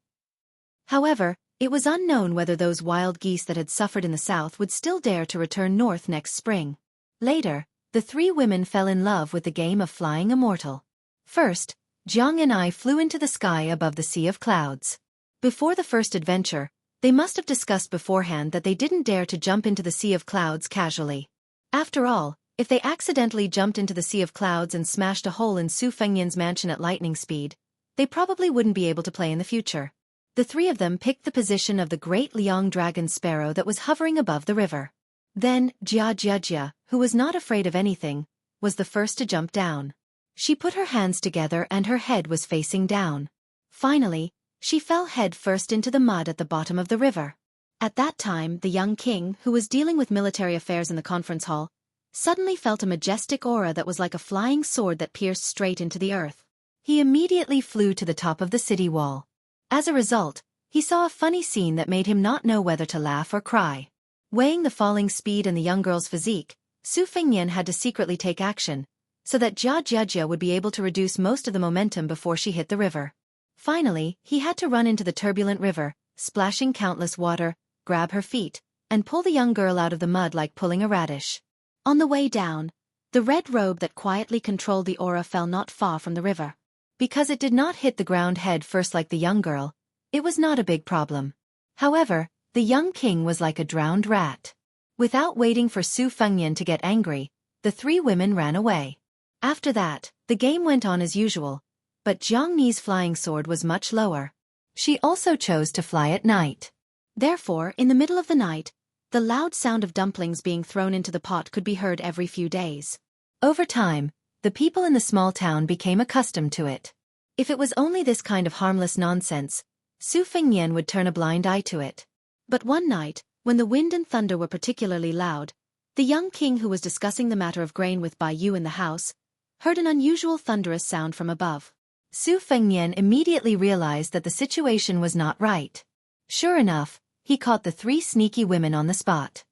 S1: However, it was unknown whether those wild geese that had suffered in the south would still dare to return north next spring. Later, the 3 women fell in love with the game of flying immortal. First, Jianghu flew into the sky above the sea of clouds. Before the first adventure, they must have discussed beforehand that they didn't dare to jump into the sea of clouds casually. After all, if they accidentally jumped into the sea of clouds and smashed a hole in Su Fengnian's mansion at lightning speed, they probably wouldn't be able to play in the future. The 3 of them picked the position of the great Liang dragon sparrow that was hovering above the river. Then, Xianxia, who was not afraid of anything, was the first to jump down. She put her hands together and her head was facing down. Finally, she fell head first into the mud at the bottom of the river. At that time, the young king, who was dealing with military affairs in the conference hall, suddenly felt a majestic aura that was like a flying sword that pierced straight into the earth. He immediately flew to the top of the city wall. As a result, he saw a funny scene that made him not know whether to laugh or cry. Weighing the falling speed and the young girl's physique, Su Fengnian had to secretly take action, so that Xianxia would be able to reduce most of the momentum before she hit the river. Finally, he had to run into the turbulent river, splashing countless water, grab her feet, and pull the young girl out of the mud like pulling a radish. On the way down, the red robe that quietly controlled the aura fell not far from the river. Because it did not hit the ground head first like the young girl, it was not a big problem. However, the young king was like a drowned rat. Without waiting for Su Fengnian to get angry, the three women ran away. After that, the game went on as usual, but Jiang Ni's flying sword was much lower. She also chose to fly at night. Therefore, in the middle of the night, the loud sound of dumplings being thrown into the pot could be heard every few days. Over time, the people in the small town became accustomed to it. If it was only this kind of harmless nonsense, Su Fengnian would turn a blind eye to it. But one night, when the wind and thunder were particularly loud, the young king who was discussing the matter of grain with Bai Yu in the house heard an unusual thunderous sound from above. Su Fengnian immediately realized that the situation was not right. Sure enough, he caught the three sneaky women on the spot.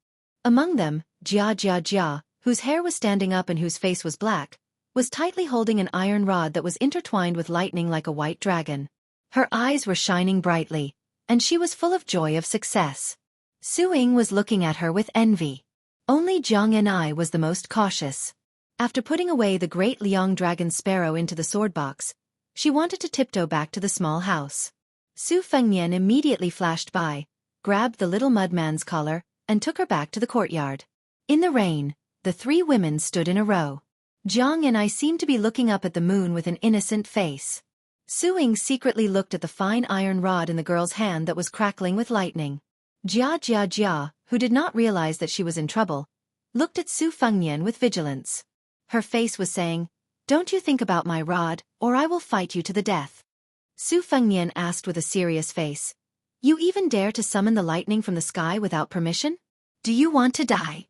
S1: Among them, Jia, whose hair was standing up and whose face was black, was tightly holding an iron rod that was intertwined with lightning like a white dragon. Her eyes were shining brightly, and she was full of joy of success. Su Ying was looking at her with envy. Only Jiang Ni was the most cautious. After putting away the great Liang dragon sparrow into the sword box, she wanted to tiptoe back to the small house. Su Fengnian immediately flashed by, grabbed the little mudman's collar, and took her back to the courtyard. In the rain, the three women stood in a row. Jiang Ni seemed to be looking up at the moon with an innocent face. Su Ying secretly looked at the fine iron rod in the girl's hand that was crackling with lightning. Jia, who did not realize that she was in trouble, looked at Su Fengnian with vigilance. Her face was saying, "Don't you think about my rod, or I will fight you to the death." Su Fengnian asked with a serious face, "You even dare to summon the lightning from the sky without permission? Do you want to die?"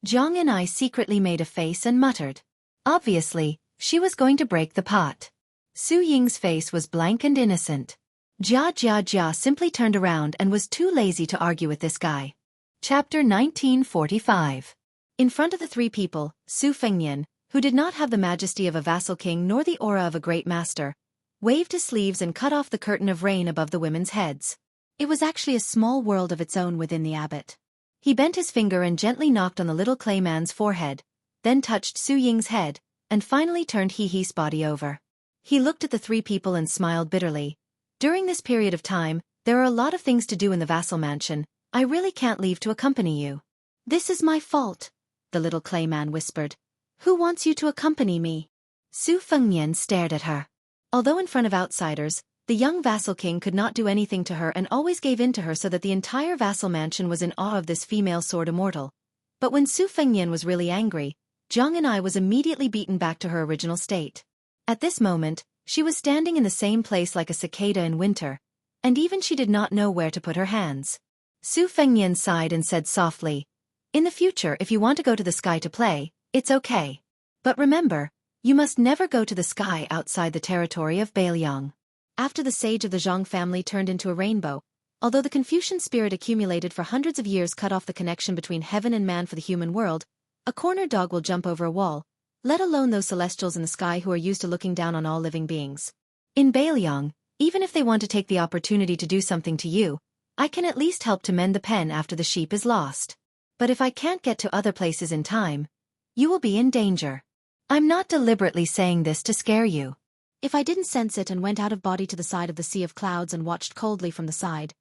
S1: Jiang Ni secretly made a face and muttered. Obviously, she was going to break the pot. Su Ying's face was blank and innocent. Jia simply turned around and was too lazy to argue with this guy. Chapter 1945. In front of the three people, Su Fengnian, who did not have the majesty of a vassal king nor the aura of a great master, waved his sleeves and cut off the curtain of rain above the women's heads. It was actually a small world of its own within the abbot. He bent his finger and gently knocked on the little clay man's forehead, then touched Su Ying's head, and finally turned He's body over. He looked at the three people and smiled bitterly. During this period of time, there are a lot of things to do in the vassal mansion. I really can't leave to accompany you. This is my fault, the little clay man whispered. Who wants you to accompany me? Su Fengnian stared at her. Although in front of outsiders, the young vassal king could not do anything to her and always gave in to her so that the entire vassal mansion was in awe of this female sword immortal. But when Su Fengnian was really angry, Jiang Ni was immediately beaten back to her original state. At this moment, she was standing in the same place like a cicada in winter, and even she did not know where to put her hands. Su Fengnian sighed and said softly, "In the future, if you want to go to the sky to play, it's okay. But remember, you must never go to the sky outside the territory of Beiliang." After the sage of the Zhang family turned into a rainbow, although the Confucian spirit accumulated for hundreds of years cut off the connection between heaven and man for the human world, a cornered dog will jump over a wall, let alone those celestials in the sky who are used to looking down on all living beings. In Beiliang, even if they want to take the opportunity to do something to you, I can at least help to mend the pen after the sheep is lost. But if I can't get to other places in time, you will be in danger. I'm not deliberately saying this to scare you. If I didn't sense it and went out of body to the side of the sea of clouds and watched coldly from the side,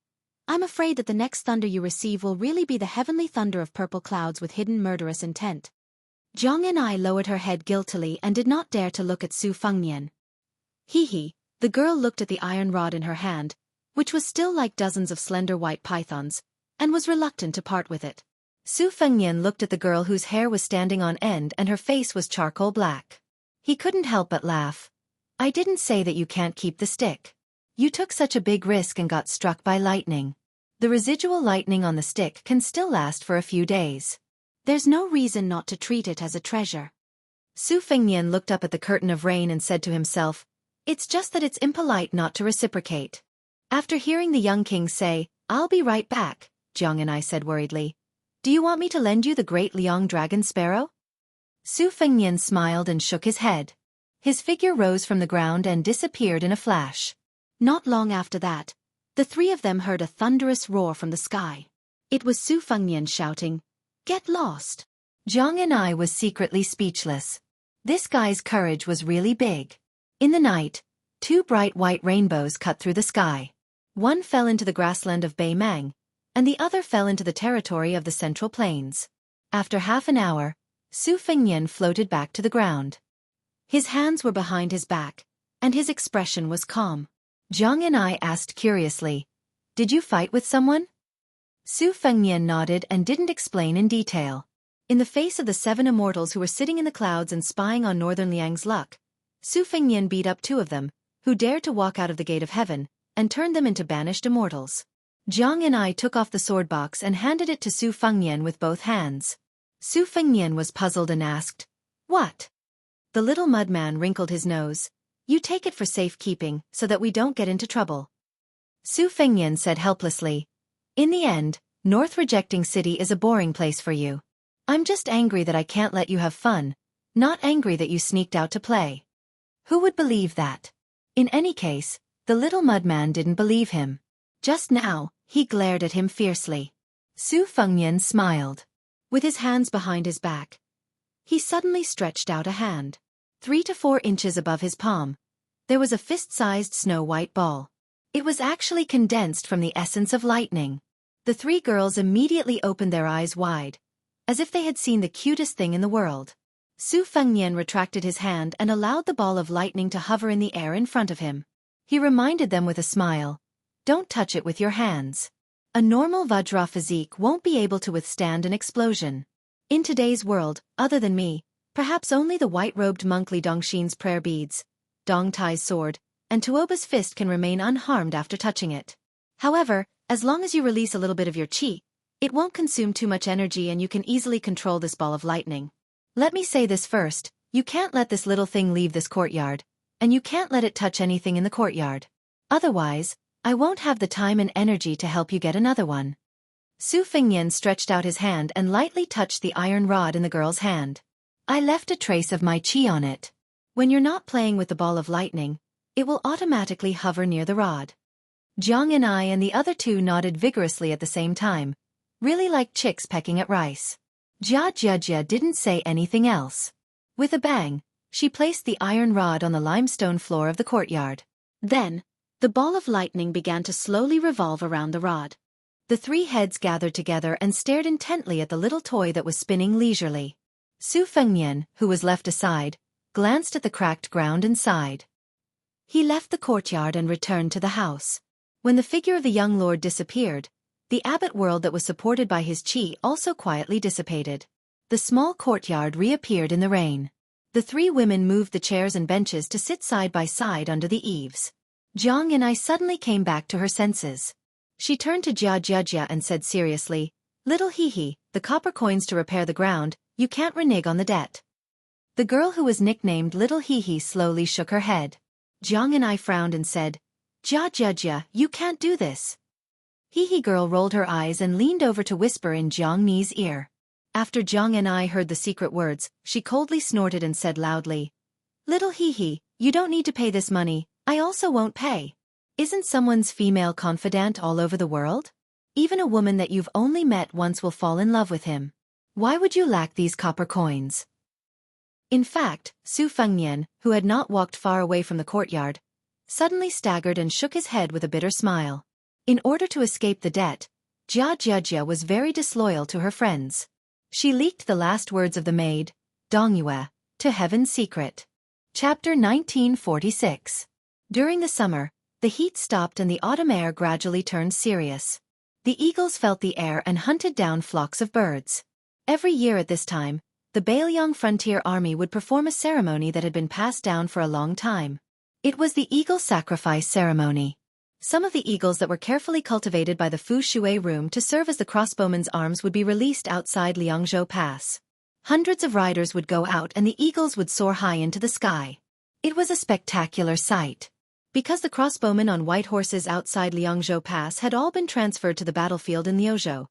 S1: I'm afraid that the next thunder you receive will really be the heavenly thunder of purple clouds with hidden murderous intent. Jiang Ni lowered her head guiltily and did not dare to look at Su Fengnian. The girl looked at the iron rod in her hand, which was still like dozens of slender white pythons, and was reluctant to part with it. Su Fengnian looked at the girl whose hair was standing on end and her face was charcoal black. He couldn't help but laugh. I didn't say that you can't keep the stick. You took such a big risk and got struck by lightning. The residual lightning on the stick can still last for a few days. There's no reason not to treat it as a treasure. Su Fengnian looked up at the curtain of rain and said to himself, "It's just that it's impolite not to reciprocate." After hearing the young king say, "I'll be right back," Jiang Ni said worriedly, "Do you want me to lend you the great Liang dragon sparrow?" Su Fengnian smiled and shook his head. His figure rose from the ground and disappeared in a flash. Not long after that, the three of them heard a thunderous roar from the sky. It was Su Fengnian shouting, "Get lost!" Jianghu was secretly speechless. This guy's courage was really big. In the night, two bright white rainbows cut through the sky. One fell into the grassland of Beimang, and the other fell into the territory of the Central Plains. After half an hour, Su Fengnian floated back to the ground. His hands were behind his back, and his expression was calm. Jianghu asked curiously, "Did you fight with someone?" Su Fengnian nodded and didn't explain in detail. In the face of the 7 immortals who were sitting in the clouds and spying on Northern Liang's luck, Su Fengnian beat up 2 of them, who dared to walk out of the gate of heaven, and turned them into banished immortals. Jianghu took off the sword box and handed it to Su Fengnian with both hands. Su Fengnian was puzzled and asked, "What?" The little mudman wrinkled his nose. "You take it for safekeeping, so that we don't get into trouble." Su Fengnian said helplessly, "In the end, North Rejecting City is a boring place for you. I'm just angry that I can't let you have fun, not angry that you sneaked out to play." Who would believe that? In any case, the little mudman didn't believe him. Just now, he glared at him fiercely. Su Fengnian smiled. With his hands behind his back, he suddenly stretched out a hand. 3 to 4 inches above his palm, there was a fist-sized snow-white ball. It was actually condensed from the essence of lightning. The 3 girls immediately opened their eyes wide, as if they had seen the cutest thing in the world. Su Fengnian retracted his hand and allowed the ball of lightning to hover in the air in front of him. He reminded them with a smile, "Don't touch it with your hands. A normal Vajra physique won't be able to withstand an explosion. In today's world, other than me, perhaps only the white-robed monk Li Dongxin's prayer beads, Dong Tai's sword, and Tuoba's fist can remain unharmed after touching it. However, as long as you release a little bit of your qi, it won't consume too much energy and you can easily control this ball of lightning. Let me say this first, you can't let this little thing leave this courtyard, and you can't let it touch anything in the courtyard. Otherwise, I won't have the time and energy to help you get another one." Su Fengnian stretched out his hand and lightly touched the iron rod in the girl's hand. "I left a trace of my qi on it. When you're not playing with the ball of lightning, it will automatically hover near the rod." Jianghu and the other 2 nodded vigorously at the same time, really like chicks pecking at rice. Jia didn't say anything else. With a bang, she placed the iron rod on the limestone floor of the courtyard. Then, the ball of lightning began to slowly revolve around the rod. The 3 heads gathered together and stared intently at the little toy that was spinning leisurely. Su Fengnian, who was left aside, glanced at the cracked ground and sighed. He left the courtyard and returned to the house. When the figure of the young lord disappeared, the abbot world that was supported by his qi also quietly dissipated. The small courtyard reappeared in the rain. The 3 women moved the chairs and benches to sit side by side under the eaves. Jianghu suddenly came back to her senses. She turned to Jia and said seriously, "Little Hihi, the copper coins to repair the ground, you can't renege on the debt." The girl who was nicknamed Little Hihi slowly shook her head. Jianghu frowned and said, Jia, you can't do this." Hihi girl rolled her eyes and leaned over to whisper in Jianghu's ear. After Jianghu heard the secret words, she coldly snorted and said loudly, "Little Hihi, you don't need to pay this money, I also won't pay. Isn't someone's female confidant all over the world? Even a woman that you've only met once will fall in love with him. Why would you lack these copper coins?" In fact, Su Fengnian, who had not walked far away from the courtyard, suddenly staggered and shook his head with a bitter smile. In order to escape the debt, Jia was very disloyal to her friends. She leaked the last words of the maid, Dongyue, to Heaven's Secret. Chapter 1946. During the summer, the heat stopped and the autumn air gradually turned serious. The eagles felt the air and hunted down flocks of birds. Every year at this time, the Bailiang frontier army would perform a ceremony that had been passed down for a long time. It was the eagle sacrifice ceremony. Some of the eagles that were carefully cultivated by the Fu Shui room to serve as the crossbowmen's arms would be released outside Liangzhou Pass. Hundreds of riders would go out and the eagles would soar high into the sky. It was a spectacular sight. Because the crossbowmen on white horses outside Liangzhou Pass had all been transferred to the battlefield in Liuzhou,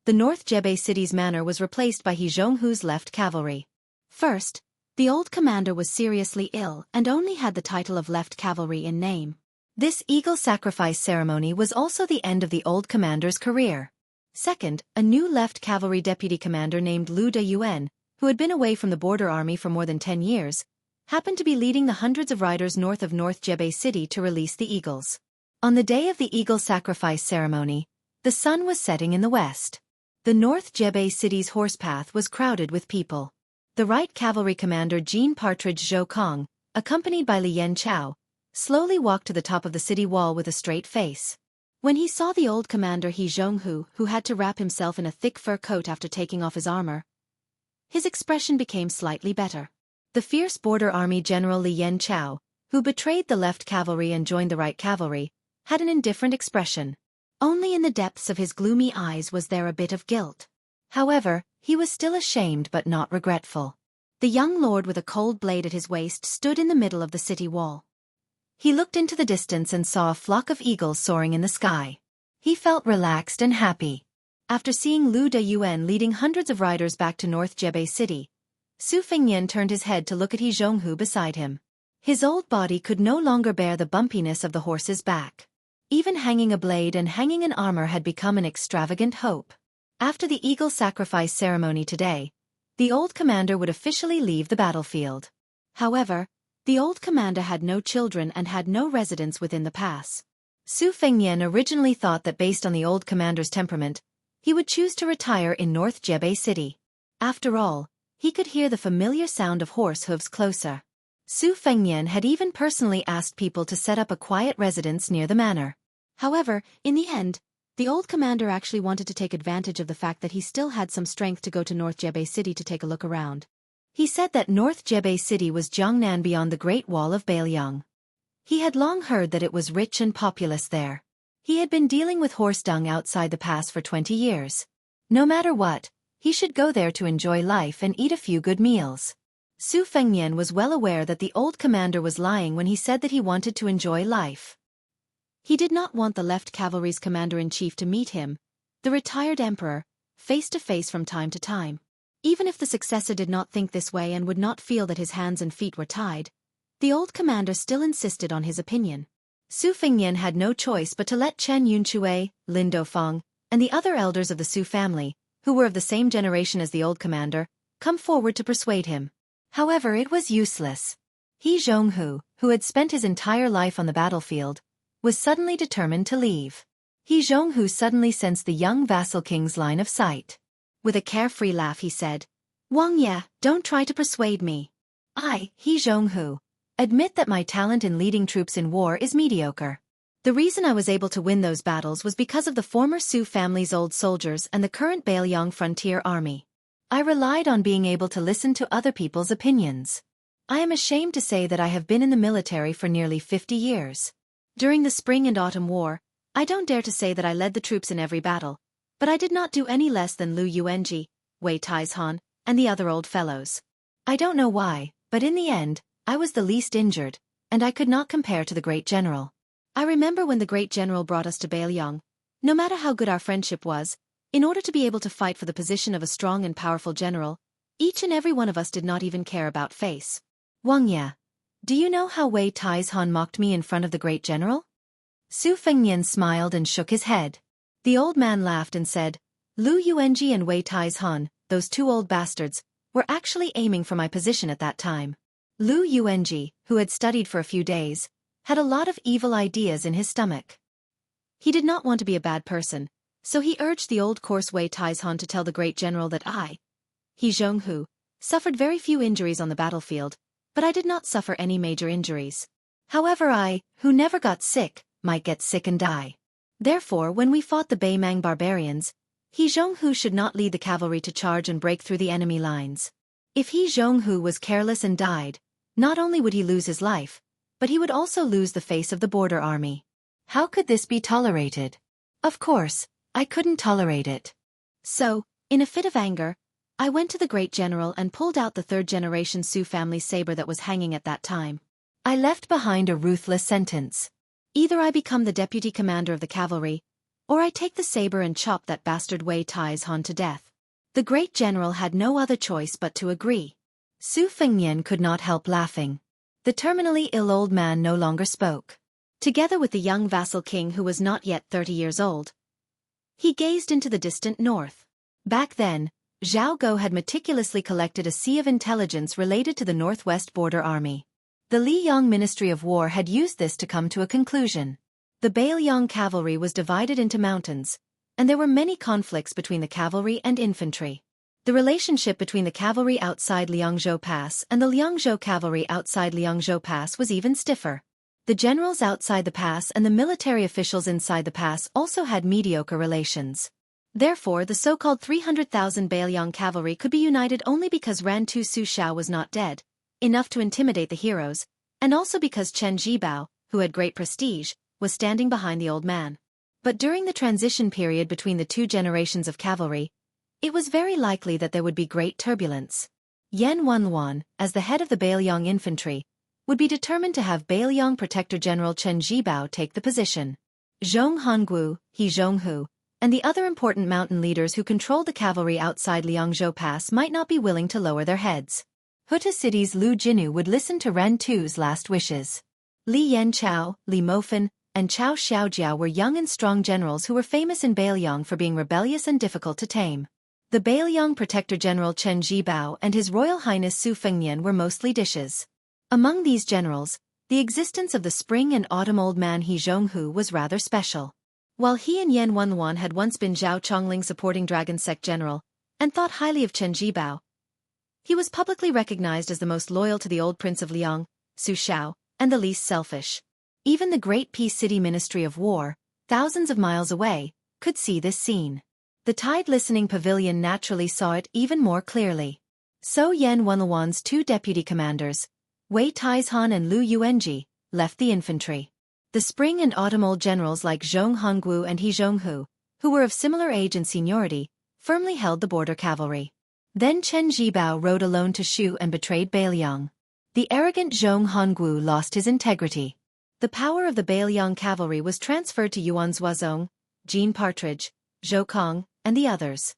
S1: the North Jebei city's manor was replaced by He Zhonghu's left cavalry. First, the old commander was seriously ill and only had the title of left cavalry in name. This eagle sacrifice ceremony was also the end of the old commander's career. Second, a new left cavalry deputy commander named Lu Deyuan, who had been away from the border army for more than 10 years, happened to be leading the hundreds of riders north of North Jebei City to release the eagles. On the day of the eagle sacrifice ceremony, the sun was setting in the west. The North Jebei City's horse path was crowded with people. The right cavalry commander Jean Partridge Zhou Kong, accompanied by Li Yan Chao, slowly walked to the top of the city wall with a straight face. When he saw the old commander Jianghu, who had to wrap himself in a thick fur coat after taking off his armor, his expression became slightly better. The fierce border army general Li Yan Chao, who betrayed the left cavalry and joined the right cavalry, had an indifferent expression. Only in the depths of his gloomy eyes was there a bit of guilt. However, he was still ashamed but not regretful. The young lord with a cold blade at his waist stood in the middle of the city wall. He looked into the distance and saw a flock of eagles soaring in the sky. He felt relaxed and happy. After seeing Lu Deyuan leading hundreds of riders back to North Jebei City, Su Fengnian turned his head to look at Jianghu beside him. His old body could no longer bear the bumpiness of the horse's back. Even hanging a blade and hanging an armor had become an extravagant hope. After the eagle sacrifice ceremony today, the old commander would officially leave the battlefield. However, the old commander had no children and had no residence within the pass. Su Fengnian originally thought that based on the old commander's temperament, he would choose to retire in North Jebei City. After all, he could hear the familiar sound of horse hooves closer. Su Fengnian had even personally asked people to set up a quiet residence near the manor. However, in the end, the old commander actually wanted to take advantage of the fact that he still had some strength to go to North Jebei City to take a look around. He said that North Jebei City was Jiangnan beyond the Great Wall of Beiliang. He had long heard that it was rich and populous there. He had been dealing with horse dung outside the pass for 20 years. No matter what, he should go there to enjoy life and eat a few good meals. Su Fengnian was well aware that the old commander was lying when he said that he wanted to enjoy life. He did not want the left cavalry's commander-in-chief to meet him, the retired emperor, face to face from time to time. Even if the successor did not think this way and would not feel that his hands and feet were tied, the old commander still insisted on his opinion. Su Fengnian had no choice but to let Chen Yunchue, Lin Dofeng, and the other elders of the Su family, who were of the same generation as the old commander, come forward to persuade him. However, it was useless. Jianghu, who had spent his entire life on the battlefield, was suddenly determined to leave. Jianghu suddenly sensed the young vassal king's line of sight. With a carefree laugh he said, "Wang Ye, don't try to persuade me. I, Jianghu, admit that my talent in leading troops in war is mediocre. The reason I was able to win those battles was because of the former Su family's old soldiers and the current Beiliang frontier army. I relied on being able to listen to other people's opinions. I am ashamed to say that I have been in the military for nearly 50 years. During the Spring and Autumn War, I don't dare to say that I led the troops in every battle, but I did not do any less than Lu Yuanji, Wei Taizhan, and the other old fellows. I don't know why, but in the end, I was the least injured, and I could not compare to the great general. I remember when the great general brought us to Beiliang. No matter how good our friendship was, in order to be able to fight for the position of a strong and powerful general, each and every one of us did not even care about face. Wang Ye, do you know how Wei Taizhan mocked me in front of the great general?" Su Fengnian smiled and shook his head. The old man laughed and said, "Lu Yuanji and Wei Taizhan, those two old bastards, were actually aiming for my position at that time." Lu Yuanji, who had studied for a few days, had a lot of evil ideas in his stomach. He did not want to be a bad person, so he urged the old coarse Wei Taizhan to tell the great general that I, Jianghu, suffered very few injuries on the battlefield, but I did not suffer any major injuries. However, I, who never got sick, might get sick and die. Therefore, when we fought the Beimang barbarians, Jianghu should not lead the cavalry to charge and break through the enemy lines. If Jianghu was careless and died, not only would he lose his life, but he would also lose the face of the border army. How could this be tolerated? Of course, I couldn't tolerate it. So, in a fit of anger, I went to the great general and pulled out the third-generation Su family saber that was hanging at that time. I left behind a ruthless sentence. Either I become the deputy commander of the cavalry, or I take the saber and chop that bastard Wei Taizhan to death. The great general had no other choice but to agree. Su Fengnian could not help laughing. The terminally ill old man no longer spoke. together with the young vassal king who was not yet 30 years old. He gazed into the distant north. Back then, Zhao Go had meticulously collected a sea of intelligence related to the northwest border army. The Liyang Ministry of War had used this to come to a conclusion. The Beiliang cavalry was divided into mountains, and there were many conflicts between the cavalry and infantry. The relationship between the cavalry outside Liangzhou Pass and the Liangzhou cavalry outside Liangzhou Pass was even stiffer. The generals outside the pass and the military officials inside the pass also had mediocre relations. Therefore, the so-called 300,000 Beiliang cavalry could be united only because Ran Tu Su Xiao was not dead, enough to intimidate the heroes, and also because Chen Jibao, who had great prestige, was standing behind the old man. But during the transition period between the two generations of cavalry, it was very likely that there would be great turbulence. Yan Wenluan, as the head of the Beiliang infantry, would be determined to have Beiliang Protector General Chen Jibao take the position. Zhong Honggu, He Jianghu, and the other important mountain leaders who controlled the cavalry outside Liangzhou Pass might not be willing to lower their heads. Huta City's Lu Jinu would listen to Ren Tu's last wishes. Li Yanchao, Li Mofan, and Chao Xiaojiao were young and strong generals who were famous in Beiliang for being rebellious and difficult to tame. The Beiliang Protector General Chen Jibao and His Royal Highness Su Fengnian were mostly dishes. Among these generals, the existence of the spring and autumn old man He Jianghu was rather special. While he and Yan Wenluan had once been Zhao Chongling supporting Dragon Sect general, and thought highly of Chen Jibao, he was publicly recognized as the most loyal to the old Prince of Liang, Su Xiao, and the least selfish. Even the Great Peace City Ministry of War, thousands of miles away, could see this scene. The Tide Listening Pavilion naturally saw it even more clearly. So Yan Wenluan's two deputy commanders, Wei Taizhan and Lu Yuanji, left the infantry. The spring and autumn old generals like Zhong Honggu and He Jianghu, who were of similar age and seniority, firmly held the border cavalry. Then Chen Jibao rode alone to Shu and betrayed Beiliang. The arrogant Zhong Honggu lost his integrity. The power of the Beiliang cavalry was transferred to Yuan Zuozong, Jean Partridge, Zhou Kong, and the others.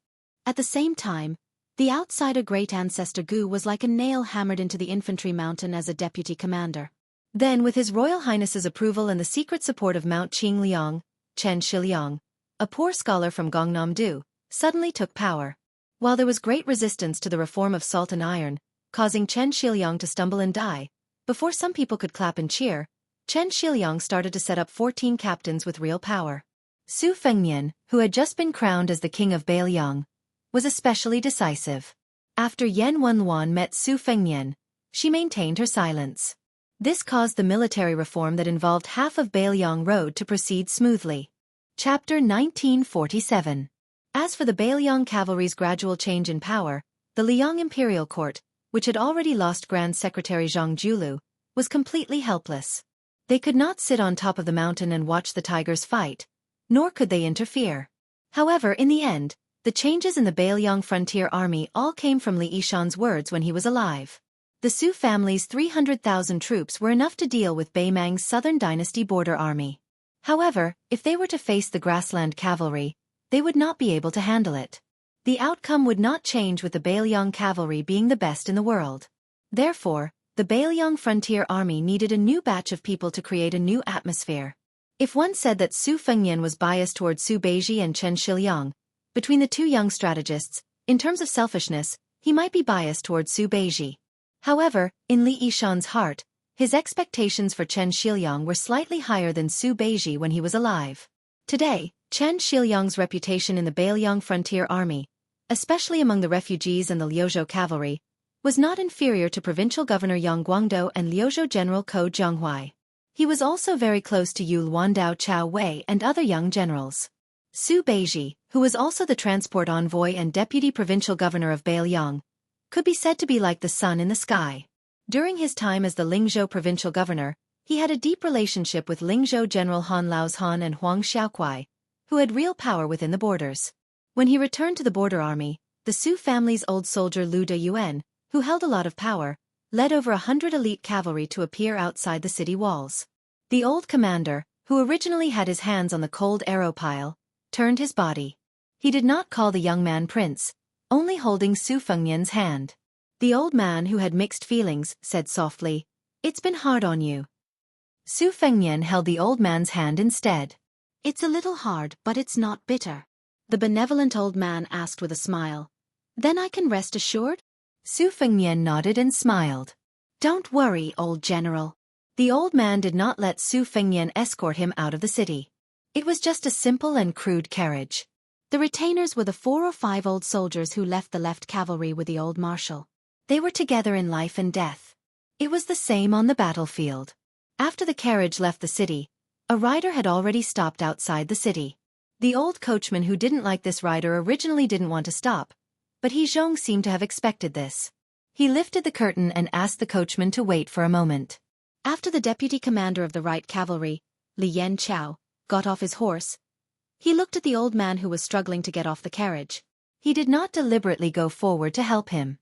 S1: At the same time, the outsider great ancestor Gu was like a nail hammered into the infantry mountain as a deputy commander. Then, with His Royal Highness's approval and the secret support of Mount Qingliang, Chen Shiliang, a poor scholar from Gangnam-do, suddenly took power. While there was great resistance to the reform of salt and iron, causing Chen Shiliang to stumble and die, before some people could clap and cheer, Chen Shiliang started to set up 14 captains with real power. Su Fengnian, who had just been crowned as the king of Beiliang, was especially decisive. After Yan Wenluan met Su Fengnian, she maintained her silence. This caused the military reform that involved half of Beiliang Road to proceed smoothly. Chapter 1947. As for the Beiliang cavalry's gradual change in power, the Liang Imperial Court, which had already lost Grand Secretary Zhang Julu, was completely helpless. They could not sit on top of the mountain and watch the tigers fight, nor could they interfere. However, in the end, the changes in the Beiliang frontier army all came from Li Yishan's words when he was alive. The Su family's 300,000 troops were enough to deal with Beimang's Southern Dynasty border army. However, if they were to face the grassland cavalry, they would not be able to handle it. The outcome would not change with the Beiliang cavalry being the best in the world. Therefore, the Beiliang frontier army needed a new batch of people to create a new atmosphere. If one said that Su Fengnian was biased toward Su Beiji and Chen Shiliang, between the two young strategists, in terms of selfishness, he might be biased toward Su Beiji. However, in Li Yishan's heart, his expectations for Chen Shiliang were slightly higher than Su Beiji when he was alive. Today, Chen Shiliang's reputation in the Beiliang frontier army, especially among the refugees and the Liuzhou cavalry, was not inferior to provincial governor Yang Guangdou and Liuzhou general Ko Jianghuai. He was also very close to Yu Luandao Chao Wei and other young generals. Su Beiji, who was also the transport envoy and deputy provincial governor of Beiliang, could be said to be like the sun in the sky. During his time as the Lingzhou provincial governor, he had a deep relationship with Lingzhou General Han Laozhan and Huang Xiaokuai, who had real power within the borders. When he returned to the border army, the Su family's old soldier Lu Deyuan, who held a lot of power, led over 100 elite cavalry to appear outside the city walls. The old commander, who originally had his hands on the cold arrow pile, turned his body. He did not call the young man prince, only holding Su Fengnian's hand. The old man, who had mixed feelings, said softly, "It's been hard on you." Su Fengnian held the old man's hand instead.
S2: It's a little hard, but it's not bitter. The benevolent old man asked with a smile. Then I can rest assured?
S1: Su Fengnian nodded and smiled.
S2: Don't worry, old general.
S1: The old man did not let Su Fengnian escort him out of the city. It was just a simple and crude carriage.
S2: The retainers were the 4 or 5 old soldiers who left the left cavalry with the old marshal.
S1: They were together in life and death. It was the same on the battlefield. After the carriage left the city, a rider had already stopped outside the city. The old coachman who didn't like this rider originally didn't want to stop, but He Zhong seemed to have expected this. He lifted the curtain and asked the coachman to wait for a moment.
S2: After the deputy commander of the right cavalry, Li Yanqiao, got off his horse, he looked at the old man who was struggling to get off the carriage.
S1: He did not deliberately go forward to help him.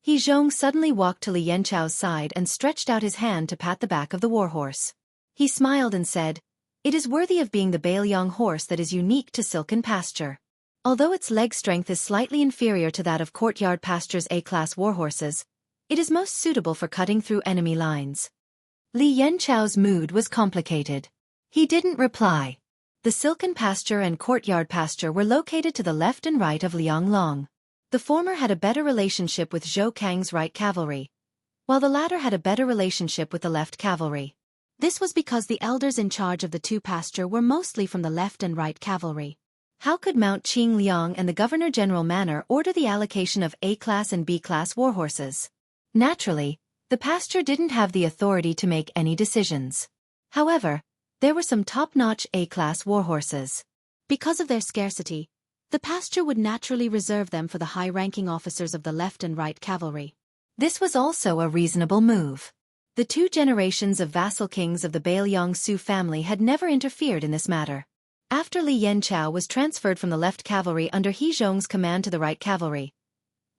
S1: He Zhong suddenly walked to Li Yanqiao's side and stretched out his hand to pat the back of the warhorse. He smiled and said, "It is worthy of being the Beiliang horse that is unique to Silken Pasture. Although its leg strength is slightly inferior to that of Courtyard Pasture's A-class warhorses, it is most suitable for cutting through enemy lines." Li Yanqiao's mood was complicated. He didn't reply. The Silken Pasture and Courtyard Pasture were located to the left and right of Lianglong. The former had a better relationship with Zhou Kang's right cavalry, while the latter had a better relationship with the left cavalry.
S2: This was because the elders in charge of the 2 pasture were mostly from the left and right cavalry.
S1: How could Mount Qingliang and the Governor-General Manor order the allocation of A-class and B-class warhorses? Naturally, the pasture didn't have the authority to make any decisions. However, there were some top-notch A-class warhorses.
S2: Because of their scarcity, the pasture would naturally reserve them for the high-ranking officers of the left and right cavalry.
S1: This was also a reasonable move. The 2 generations of vassal kings of the Beiliang Su family had never interfered in this matter. After Li Yanqiao was transferred from the left cavalry under He Zhong's command to the right cavalry,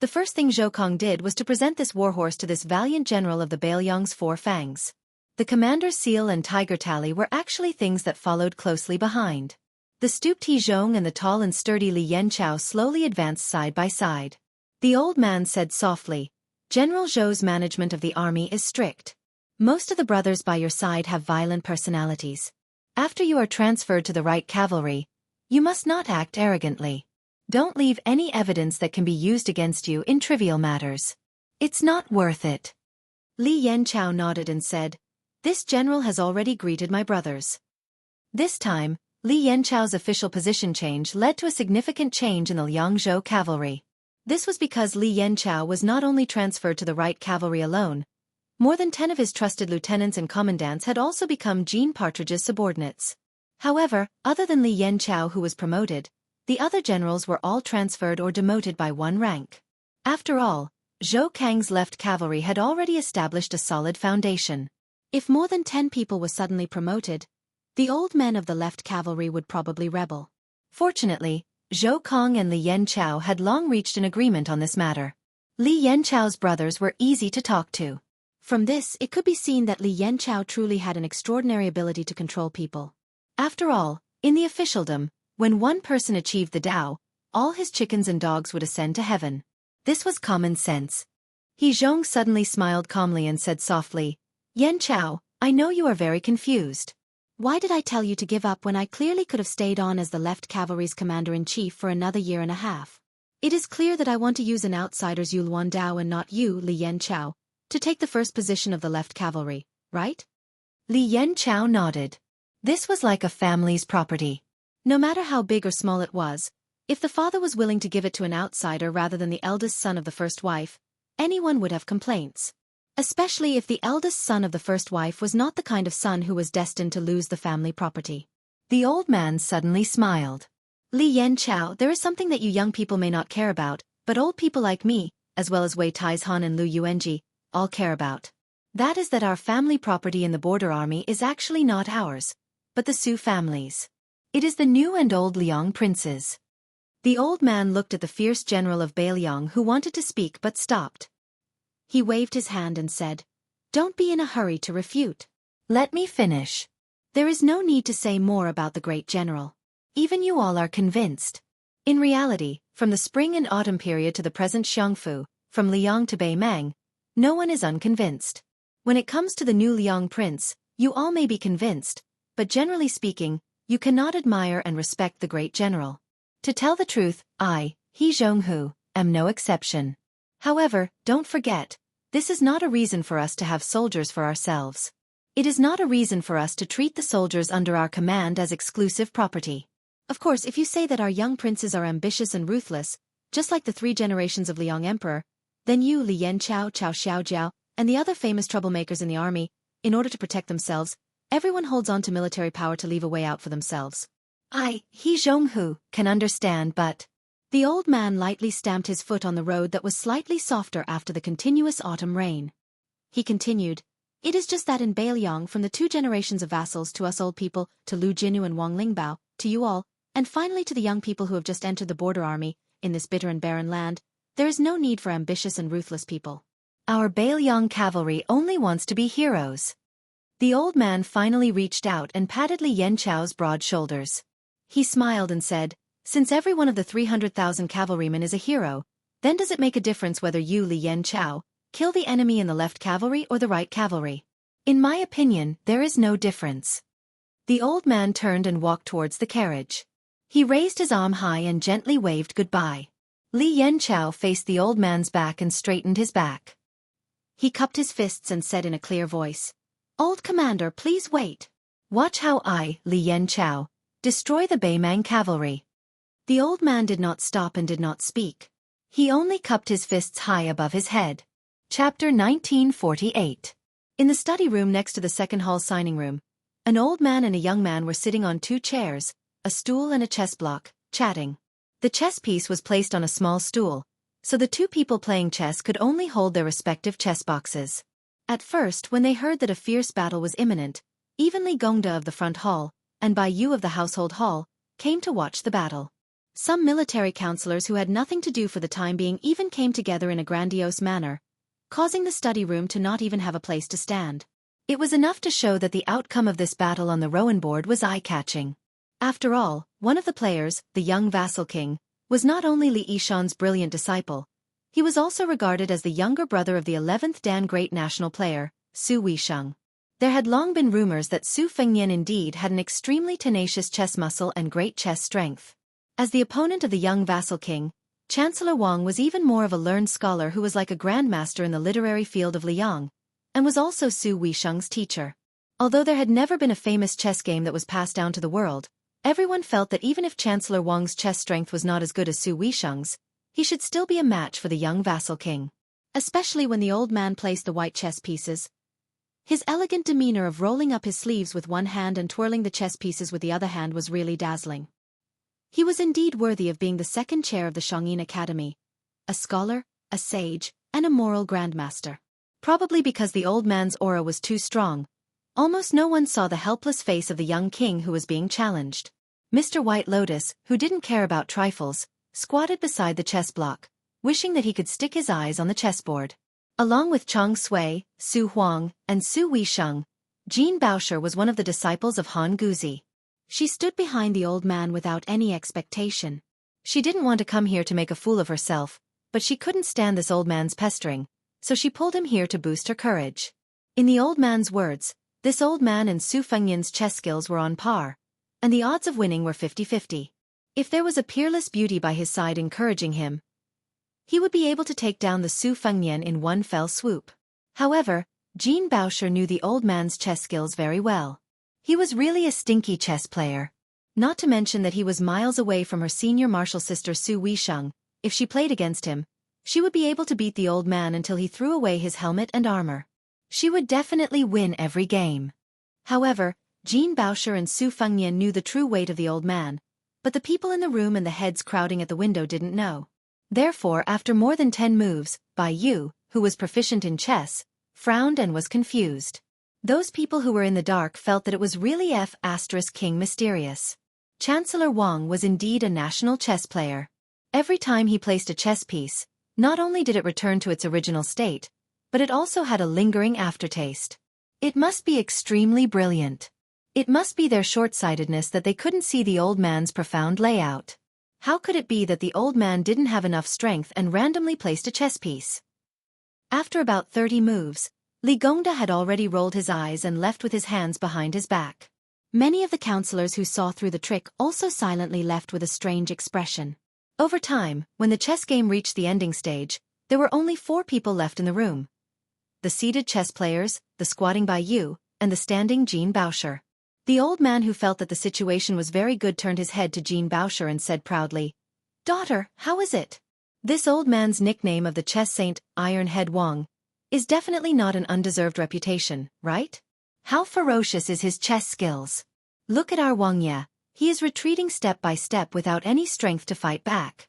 S1: the first thing Zhou Kang did was to present this warhorse to this valiant general of the Beiliang's 4 fangs. The commander's seal and tiger tally were actually things that followed closely behind. The stooped He Zhong and the tall and sturdy Li Yanqiao slowly advanced side by side. The old man said softly, "General Zhou's management of the army is strict. Most of the brothers by your side have violent personalities. After you are transferred to the right cavalry, you must not act arrogantly. Don't leave any evidence that can be used against you in trivial matters. It's not worth it." Li Yanqiao nodded and said, "This general has already greeted my brothers." This time, Li Yanqiao's official position change led to a significant change in the Liangzhou cavalry. This was because Li Yanqiao was not only transferred to the right cavalry alone, more than 10 of his trusted lieutenants and commandants had also become Jean Partridge's subordinates. However, other than Li Yanqiao who was promoted, the other generals were all transferred or demoted by 1 rank. After all, Zhou Kang's left cavalry had already established a solid foundation. If more than 10 people were suddenly promoted, the old men of the left cavalry would probably rebel. Fortunately, Zhou Kang and Li Yanqiao had long reached an agreement on this matter. Li Yanqiao's brothers were easy to talk to. From this, it could be seen that Li Yanqiao truly had an extraordinary ability to control people. After all, in the officialdom, when one person achieved the Tao, all his chickens and dogs would ascend to heaven. This was common sense. He Zhong suddenly smiled calmly and said softly, "Yanqiao, I know you are very confused. Why did I tell you to give up when I clearly could have stayed on as the left cavalry's commander-in-chief for another year and a half? It is clear that I want to use an outsider's Yuluan Dao and not you, Li Yanqiao, to take the first position of the left cavalry, right?" Li Yanqiao nodded. This was like a family's property. No matter how big or small it was, if the father was willing to give it to an outsider rather than the eldest son of the first wife, anyone would have complaints. Especially if the eldest son of the first wife was not the kind of son who was destined to lose the family property. The old man suddenly smiled. "Li Yanqiao, there is something that you young people may not care about, but old people like me, as well as Wei Taizhan and Lu Yuanji, all care about. That is that our family property in the border army is actually not ours, but the Su family's. It is the new and old Liang princes." The old man looked at the fierce general of Beiliang who wanted to speak but stopped. He waved his hand and said, "Don't be in a hurry to refute. Let me finish. There is no need to say more about the great general. Even you all are convinced. In reality, from the spring and autumn period to the present Xiangfu, from Liang to Beimang, no one is unconvinced. When it comes to the new Liang prince, You all may be convinced, but generally speaking, you cannot admire and respect the great general. To tell the truth, I, Jianghu, am no exception. However, don't forget, this is not a reason for us to have soldiers for ourselves. It is not a reason for us to treat the soldiers under our command as exclusive property.
S2: Of course, if you say that our young princes are ambitious and ruthless, just like the 3 generations of Liang Emperor, then you, Xiao Xiaojiao, and the other famous troublemakers in the army, in order to protect themselves, everyone holds on to military power to leave a way out for themselves.
S1: I, Jianghu, can understand, but...
S2: The old man lightly stamped his foot on the road that was slightly softer after the continuous autumn rain. He continued, "It is just that in Beiliang, from the 2 generations of vassals to us old people, to Lu Jinu and Wang Lingbao, to you all, and finally to the young people who have just entered the border army, in this bitter and barren land, there is no need for ambitious and ruthless people.
S1: Our Beiliang cavalry only wants to be heroes." The old man finally reached out and patted Li Yanchao's broad shoulders. He smiled and said, "Since every one of the 300,000 cavalrymen is a hero, then does it make a difference whether you, Li Yanchao, kill the enemy in the left cavalry or the right cavalry? In my opinion, there is no difference." The old man turned and walked towards the carriage. He raised his arm high and gently waved goodbye. Li Yanchao faced the old man's back and straightened his back. He cupped his fists and said in a clear voice, "Old commander, please wait. Watch how I, Li Yanchao, destroy the Beimang cavalry." The old man did not stop and did not speak. He only cupped his fists high above his head. Chapter 1948. In the study room next to the second hall signing room, an old man and a young man were sitting on 2 chairs, a stool and a chess block, chatting. The chess piece was placed on a small stool, so the 2 people playing chess could only hold their respective chess boxes. At first, when they heard that a fierce battle was imminent, even Li Gongda of the front hall, and Bai Yu of the household hall, came to watch the battle. Some military counselors who had nothing to do for the time being even came together in a grandiose manner, causing the study room to not even have a place to stand. It was enough to show that the outcome of this battle on the Rowan board was eye-catching. After all, one of the players, the young vassal king, was not only Li Yishan's brilliant disciple, he was also regarded as the younger brother of the 11th Dan great national player, Su Weisheng. There had long been rumors that Su Fengnian indeed had an extremely tenacious chess muscle and great chess strength. As the opponent of the young vassal king, Chancellor Wang was even more of a learned scholar who was like a grandmaster in the literary field of Liang, and was also Su Weisheng's teacher. Although there had never been a famous chess game that was passed down to the world, everyone felt that even if Chancellor Wang's chess strength was not as good as Su Weisheng's, he should still be a match for the young vassal king. Especially when the old man placed the white chess pieces. His elegant demeanor of rolling up his sleeves with one hand and twirling the chess pieces with the other hand was really dazzling. He was indeed worthy of being the second chair of the Shangyin Academy, a scholar, a sage, and a moral grandmaster. Probably because the old man's aura was too strong, almost no one saw the helpless face of the young king who was being challenged. Mr. White Lotus, who didn't care about trifles, squatted beside the chess block, wishing that he could stick his eyes on the chessboard. Along with Chang Sui, Su Huang, and Su Weisheng, Jean Bauscher was one of the disciples of Han Guzi. She stood behind the old man without any expectation. She didn't want to come here to make a fool of herself, but she couldn't stand this old man's pestering, so she pulled him here to boost her courage. In the old man's words, this old man and Su Fengnian's chess skills were on par, and the odds of winning were 50-50. If there was a peerless beauty by his side encouraging him, he would be able to take down the Su Fengnian in one fell swoop. However, Jean Bauscher knew the old man's chess skills very well. He was really a stinky chess player. Not to mention that he was miles away from her senior martial sister Su Weisheng. If she played against him, she would be able to beat the old man until he threw away his helmet and armor. She would definitely win every game. However, Jean Bauscher and Su Fengnian knew the true weight of the old man, but the people in the room and the heads crowding at the window didn't know. Therefore, after more than 10 moves, Bai Yu, who was proficient in chess, frowned and was confused. Those people who were in the dark felt that it was really King mysterious. Chancellor Wang was indeed a national chess player. Every time he placed a chess piece, not only did it return to its original state, but it also had a lingering aftertaste. It must be extremely brilliant. It must be their short-sightedness that they couldn't see the old man's profound layout. How could it be that the old man didn't have enough strength and randomly placed a chess piece? After about 30 moves, Li Gongda had already rolled his eyes and left with his hands behind his back.
S2: Many of the counselors who saw through the trick also silently left with a strange expression.
S1: Over time, when the chess game reached the ending stage, there were only 4 people left in the room. The seated chess players, the squatting Bai Yu, and the standing Jean Baosher. The old man who felt that the situation was very good turned his head to Jean Baosher and said proudly, "Daughter, how is it?" This old man's nickname of the chess saint, Iron Head Wang, is definitely not an undeserved reputation, right? How ferocious is his chess skills? Look at our Wuxia, he is retreating step by step without any strength to fight back.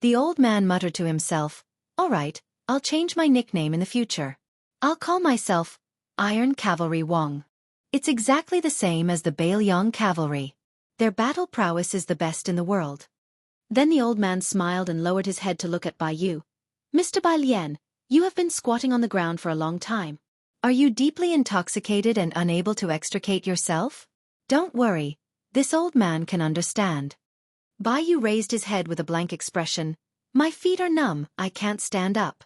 S1: The old man muttered to himself, "All right, I'll change my nickname in the future. I'll call myself Iron Cavalry Wang. It's exactly the same as the Beiliang Cavalry. Their battle prowess is the best in the world."
S2: Then the old man smiled and lowered his head to look at Bai Yu. "Mr. Bai Lian, you have been squatting on the ground for a long time.
S1: Are you deeply intoxicated and unable to extricate yourself? Don't worry, this old man can understand." Bai Yu raised his head with a blank expression. "My feet are numb, I can't stand up."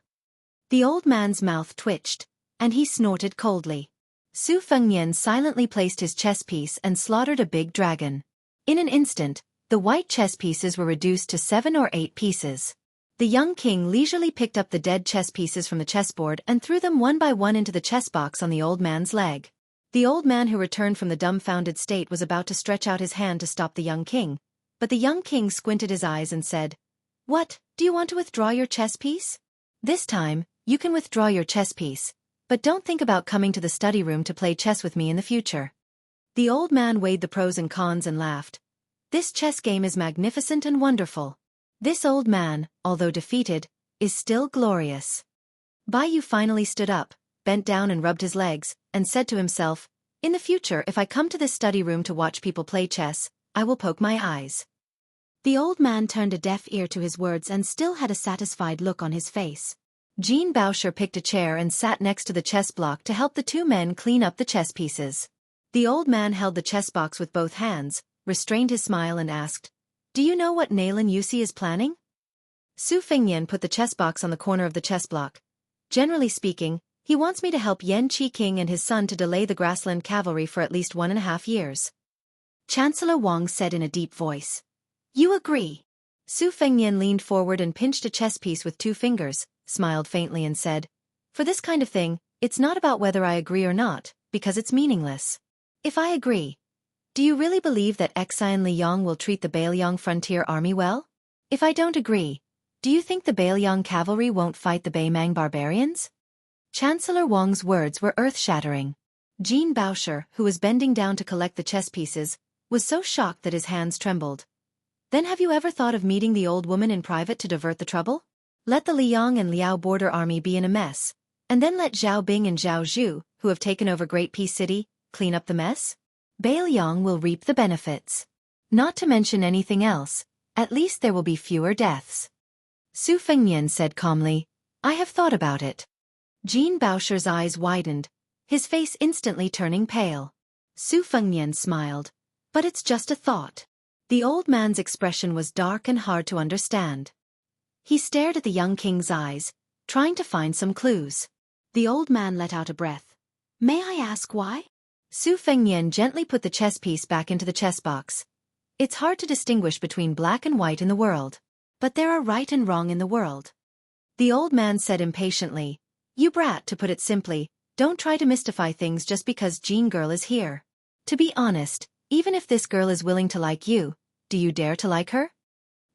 S1: The old man's mouth twitched, and he snorted coldly. Su Fengnian silently placed his chess piece and slaughtered a big dragon. In an instant, the white chess pieces were reduced to 7 or 8 pieces. The young king leisurely picked up the dead chess pieces from the chessboard and threw them one by one into the chess box on the old man's leg. The old man who returned from the dumbfounded state was about to stretch out his hand to stop the young king, but the young king squinted his eyes and said, "What, do you want to withdraw your chess piece? This time, you can withdraw your chess piece, but don't think about coming to the study room to play chess with me in the future." The old man weighed the pros and cons and laughed. This chess game is magnificent and wonderful. This old man, although defeated, is still glorious. Bai Yu finally stood up, bent down and rubbed his legs, and said to himself, "In the future if I come to this study room to watch people play chess, I will poke my eyes."
S2: The old man turned a deaf ear to his words and still had a satisfied look on his face.
S1: Jean Baosher picked a chair and sat next to the chess block to help the 2 men clean up the chess pieces. The old man held the chess box with both hands, restrained his smile and asked, "Do you know what Nailan Yusi is planning?" Su Fengnian put the chess box on the corner of the chess block. "Generally speaking, he wants me to help Yan Qi King and his son to delay the grassland cavalry for at least 1.5 years. Chancellor Wang said in a deep voice. "You agree?" Su Fengnian leaned forward and pinched a chess piece with 2 fingers, smiled faintly and said, "For this kind of thing, it's not about whether I agree or not, because it's meaningless. If I agree, do you really believe that Xian Liyang will treat the Beiliang frontier army well? If I don't agree, do you think the Beiliang cavalry won't fight the Beimang barbarians?" Chancellor Wang's words were earth-shattering. Jean Baosher, who was bending down to collect the chess pieces, was so shocked that his hands trembled. "Then have you ever thought of meeting the old woman in private to divert the trouble? Let the Liang and Liao border army be in a mess, and then let Zhao Bing and Zhao Zhu, who have taken over Great Peace City, clean up the mess? Beiliang will reap the benefits. Not to mention anything else, at least there will be fewer deaths." Su Fengnian said calmly, "I have thought about it." Jean Baosher's eyes widened, his face instantly turning pale. Su Fengnian smiled, "But it's just a thought." The old man's expression was dark and hard to understand. He stared at the young king's eyes, trying to find some clues.
S2: The old man let out a breath. "May I ask why?"
S1: Su Fengnian gently put the chess piece back into the chess box. "It's hard to distinguish between black and white in the world. But there are right and wrong in the world." The old man said impatiently, "You brat, to put it simply, don't try to mystify things just because Jean girl is here. To be honest, even if this girl is willing to like you, do you dare to like her?"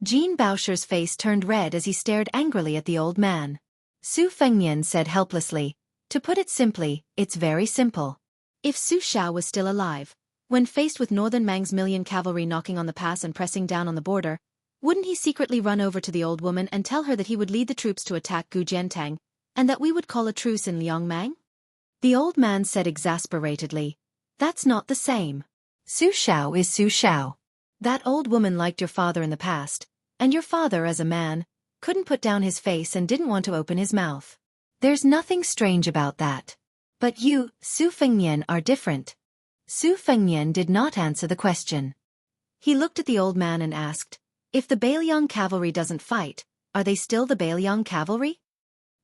S1: Jean Baosher's face turned red as he stared angrily at the old man. Su Fengnian said helplessly, "To put it simply, it's very simple."
S2: If Su Xiao was still alive, when faced with Northern Mang's million cavalry knocking on the pass and pressing down on the border, wouldn't he secretly run over to the old woman and tell her that he would lead the troops to attack Gu Jiantang, and that we would call a truce in Liangmang?
S1: The old man said exasperatedly, "That's not the same. Su Xiao is Su Xiao. That old woman liked your father in the past, and your father as a man, couldn't put down his face and didn't want to open his mouth. There's nothing strange about that. But you, Su Fengnian, are different." Su Fengnian did not answer the question. He looked at the old man and asked, "If the Beiliang cavalry doesn't fight, are they still the Beiliang cavalry?"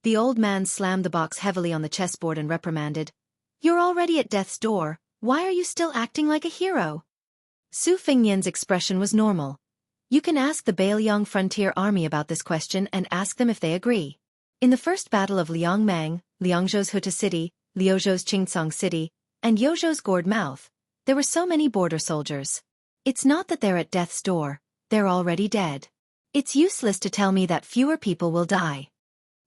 S2: The old man slammed the box heavily on the chessboard and reprimanded. "You're already at death's door, why are you still acting like a hero?" Su Fengnian's expression was normal. You can ask the Beiliang frontier army about this question and ask them if they agree. In the first battle of Liangmang, Liangzhou's Huta City, Liuzhou's Qingcang City, and Yozhou's Gourd Mouth, there were so many border soldiers. It's not that they're at death's door, they're already dead. It's useless to tell me that fewer people will die.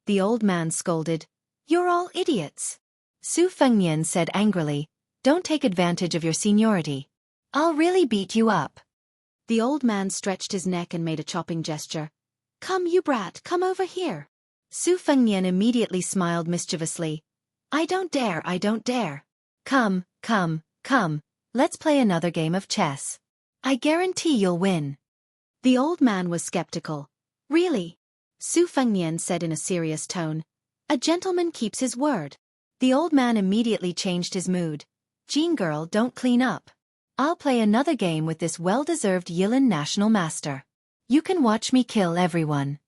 S2: The old man scolded. You're all idiots. Su Fengnian said angrily, don't take advantage of your seniority. I'll really beat you up. The old man stretched his neck and made a chopping gesture. Come you brat, come over here. Su Fengnian immediately smiled mischievously. I don't dare, I don't dare. Come, let's play another game of chess. I guarantee you'll win. The old man was skeptical. Really? Su Fengnian said in a serious tone. A gentleman keeps his word. The old man immediately changed his mood. Jean girl, don't clean up. I'll play another game with this well-deserved Yilin national master. You can watch me kill everyone.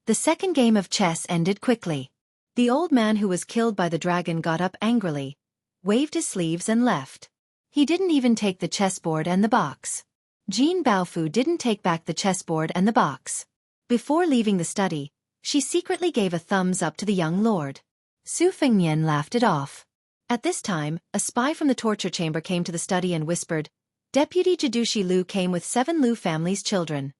S2: The second game of chess ended quickly. The old man who was killed by the dragon got up angrily, waved his sleeves and left. He didn't even take the chessboard and the box. Jean Baofu didn't take back the chessboard and the box. Before leaving the study, she secretly gave a thumbs up to the young lord. Su Fengnian laughed it off. At this time, a spy from the torture chamber came to the study and whispered, Deputy Jidushi Lu came with 7 Lu family's children.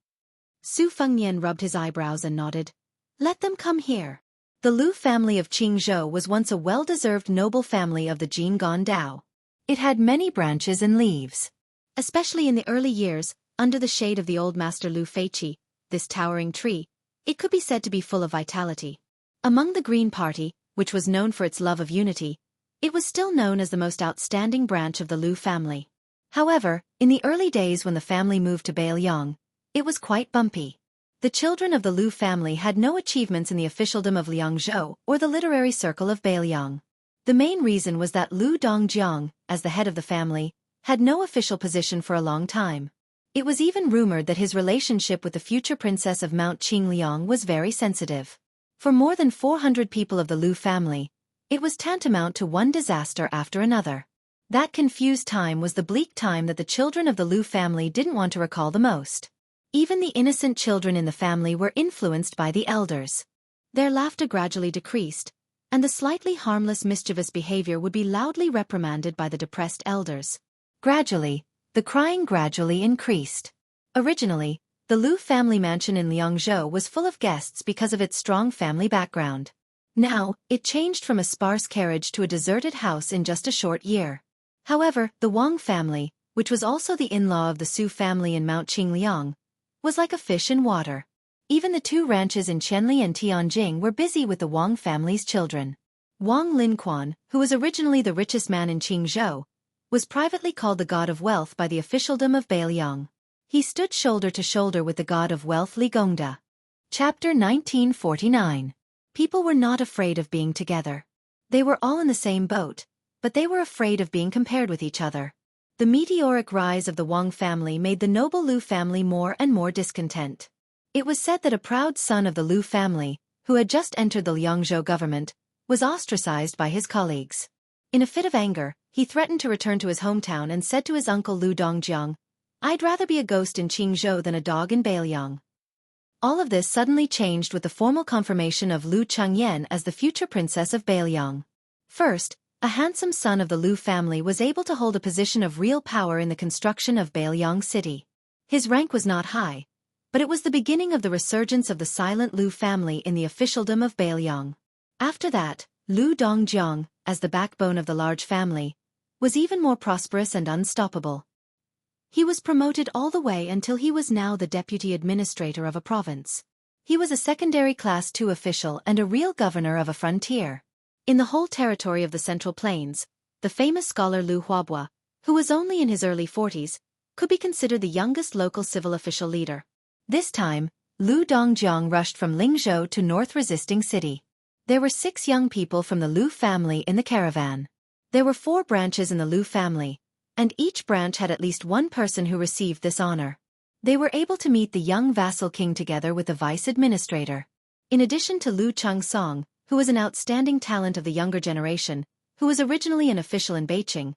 S2: Su Fengnian rubbed his eyebrows and nodded. Let them come here. The Lu family of Qingzhou was once a well-deserved noble family of the Jinggan Dao. It had many branches and leaves. Especially in the early years, under the shade of the old master Lu Feiqi, this towering tree, it could be said to be full of vitality. Among the Green Party, which was known for its love of unity, it was still known as the most outstanding branch of the Lu family. However, in the early days when the family moved to Beiliang, it was quite bumpy. The children of the Lu family had no achievements in the officialdom of Liangzhou or the literary circle of Beiliang. The main reason was that Lu Dongjiang, as the head of the family, had no official position for a long time. It was even rumored that his relationship with the future princess of Mount Qingliang was very sensitive. For more than 400 people of the Lu family, it was tantamount to one disaster after another. That confused time was the bleak time that the children of the Lu family didn't want to recall the most. Even the innocent children in the family were influenced by the elders. Their laughter gradually decreased, and the slightly harmless mischievous behavior would be loudly reprimanded by the depressed elders. Gradually, the crying gradually increased. Originally, the Lu family mansion in Liangzhou was full of guests because of its strong family background. Now, it changed from a sparse carriage to a deserted house in just a short year. However, the Wang family, which was also the in-law of the Su family in Mount Qingliang, was like a fish in water. Even the 2 ranches in Qianli and Tianjing were busy with the Wang family's children. Wang Linquan, who was originally the richest man in Qingzhou, was privately called the god of wealth by the officialdom of Beiliang. He stood shoulder to shoulder with the god of wealth Li Gongda. Chapter 1949. People were not afraid of being together. They were all in the same boat, but they were afraid of being compared with each other. The meteoric rise of the Wang family made the noble Lu family more and more discontent. It was said that a proud son of the Lu family, who had just entered the Liangzhou government, was ostracized by his colleagues. In a fit of anger, he threatened to return to his hometown and said to his uncle Lu Dongjiang, I'd rather be a ghost in Qingzhou than a dog in Beiliang. All of this suddenly changed with the formal confirmation of Lu Chengyan as the future princess of Beiliang. First, a handsome son of the Lu family was able to hold a position of real power in the construction of Beiliang city. His rank was not high, but it was the beginning of the resurgence of the silent Lu family in the officialdom of Beiliang. After that, Lu Dongjiang, as the backbone of the large family, was even more prosperous and unstoppable. He was promoted all the way until he was now the deputy administrator of a province. He was a secondary class 2 official and a real governor of a frontier. In the whole territory of the Central Plains, the famous scholar Lu Huabua, who was only in his early 40s, could be considered the youngest local civil official leader. This time, Lu Dongjiang rushed from Lingzhou to North Resisting City. There were 6 young people from the Lu family in the caravan. There were 4 branches in the Lu family, and each branch had at least one person who received this honor. They were able to meet the young vassal king together with the vice administrator. In addition to Lu Chengsong, who was an outstanding talent of the younger generation, who was originally an official in Beijing.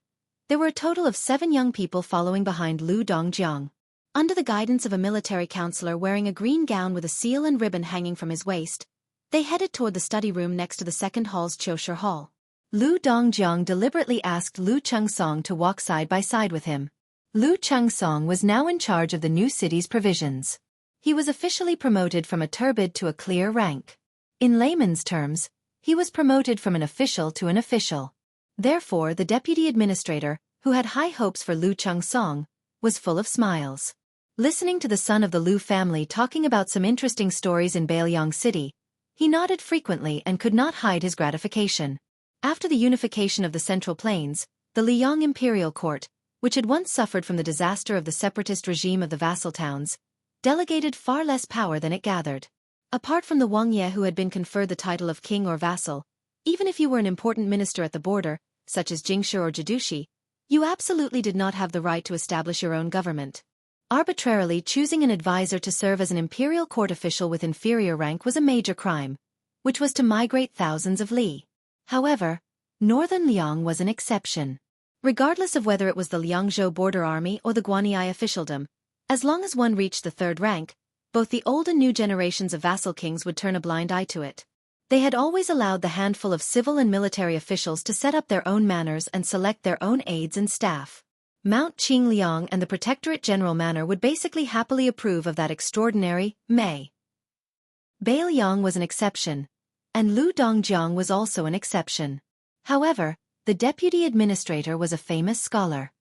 S2: There were a total of 7 young people following behind Lu Dongjiang. Under the guidance of a military counselor wearing a green gown with a seal and ribbon hanging from his waist, they headed toward the study room next to the second hall's Qiushi Hall.
S1: Lu Dongjiang deliberately asked Lu Chengsong to walk side by side with him. Lu Chengsong was now in charge of the new city's provisions. He was officially promoted from a turbid to a clear rank. In layman's terms, he was promoted from an official to an official. Therefore, the deputy administrator, who had high hopes for Lu Chengsong, was full of smiles. Listening to the son of the Lu family talking about some interesting stories in Beiliang City, he nodded frequently and could not hide his gratification. After the unification of the Central Plains, the Liang imperial court, which had once suffered from the disaster of the separatist regime of the vassal towns, delegated far less power than it gathered. Apart from the Wuxia who had been conferred the title of king or vassal, even if you were an important minister at the border, such as Jianghu or Jidushi, you absolutely did not have the right to establish your own government. Arbitrarily choosing an advisor to serve as an imperial court official with inferior rank was a major crime, which was to migrate thousands of li. However, Northern Liang was an exception. Regardless of whether it was the Liangzhou border army or the Guanyi officialdom, as long as one reached the 3rd rank, both the old and new generations of vassal kings would turn a blind eye to it. They had always allowed the handful of civil and military officials to set up their own manors and select their own aides and staff. Mount Qingliang and the Protectorate General Manor would basically happily approve of that extraordinary Mei. Beiliang was an exception, and Lu Dongjiang was also an exception. However, the deputy administrator was a famous scholar.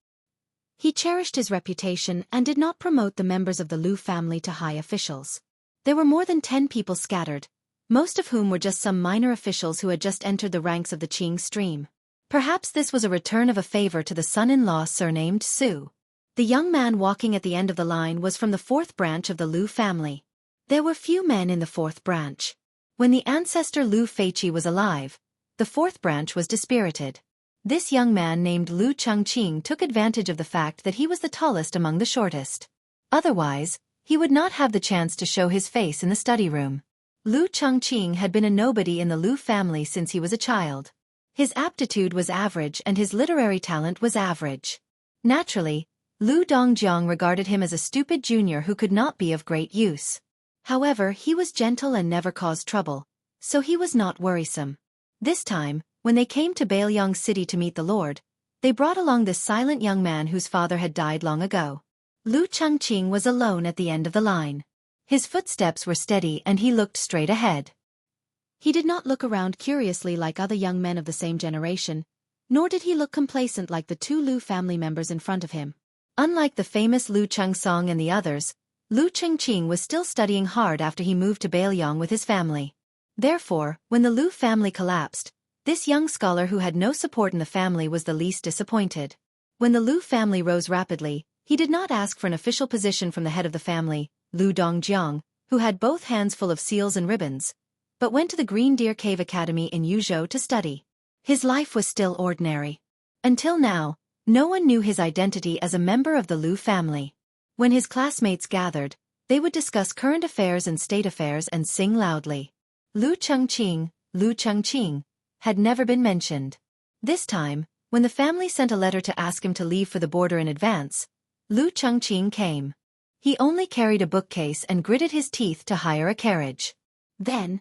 S1: He cherished his reputation and did not promote the members of the Lu family to high officials. There were more than 10 people scattered, most of whom were just some minor officials who had just entered the ranks of the Qing stream. Perhaps this was a return of a favor to the son-in-law surnamed Su. The young man walking at the end of the line was from the 4th branch of the Lu family. There were few men in the 4th branch. When the ancestor Lu Feiqi was alive, the 4th branch was dispirited. This young man named Lu Chengqing took advantage of the fact that he was the tallest among the shortest. Otherwise, he would not have the chance to show his face in the study room. Lu Chengqing had been a nobody in the Lu family since he was a child. His aptitude was average and his literary talent was average. Naturally, Lu Dongjiang regarded him as a stupid junior who could not be of great use. However, he was gentle and never caused trouble, so he was not worrisome. This time, when they came to Beiliang City to meet the Lord, they brought along this silent young man whose father had died long ago. Lu Chengqing was alone at the end of the line. His footsteps were steady and he looked straight ahead. He did not look around curiously like other young men of the same generation, nor did he look complacent like the 2 Lu family members in front of him. Unlike the famous Lu Chengsong and the others, Lu Chengqing was still studying hard after he moved to Beiliang with his family. Therefore, when the Lu family collapsed, this young scholar who had no support in the family was the least disappointed. When the Lu family rose rapidly, he did not ask for an official position from the head of the family, Lu Dongjiang, who had both hands full of seals and ribbons, but went to the Green Deer Cave Academy in Yuzhou to study. His life was still ordinary. Until now, no one knew his identity as a member of the Lu family. When his classmates gathered, they would discuss current affairs and state affairs and sing loudly. Lu Chengqing had never been mentioned. This time, when the family sent a letter to ask him to leave for the border in advance, Lu Chengqing came. He only carried a bookcase and gritted his teeth to hire a carriage. Then,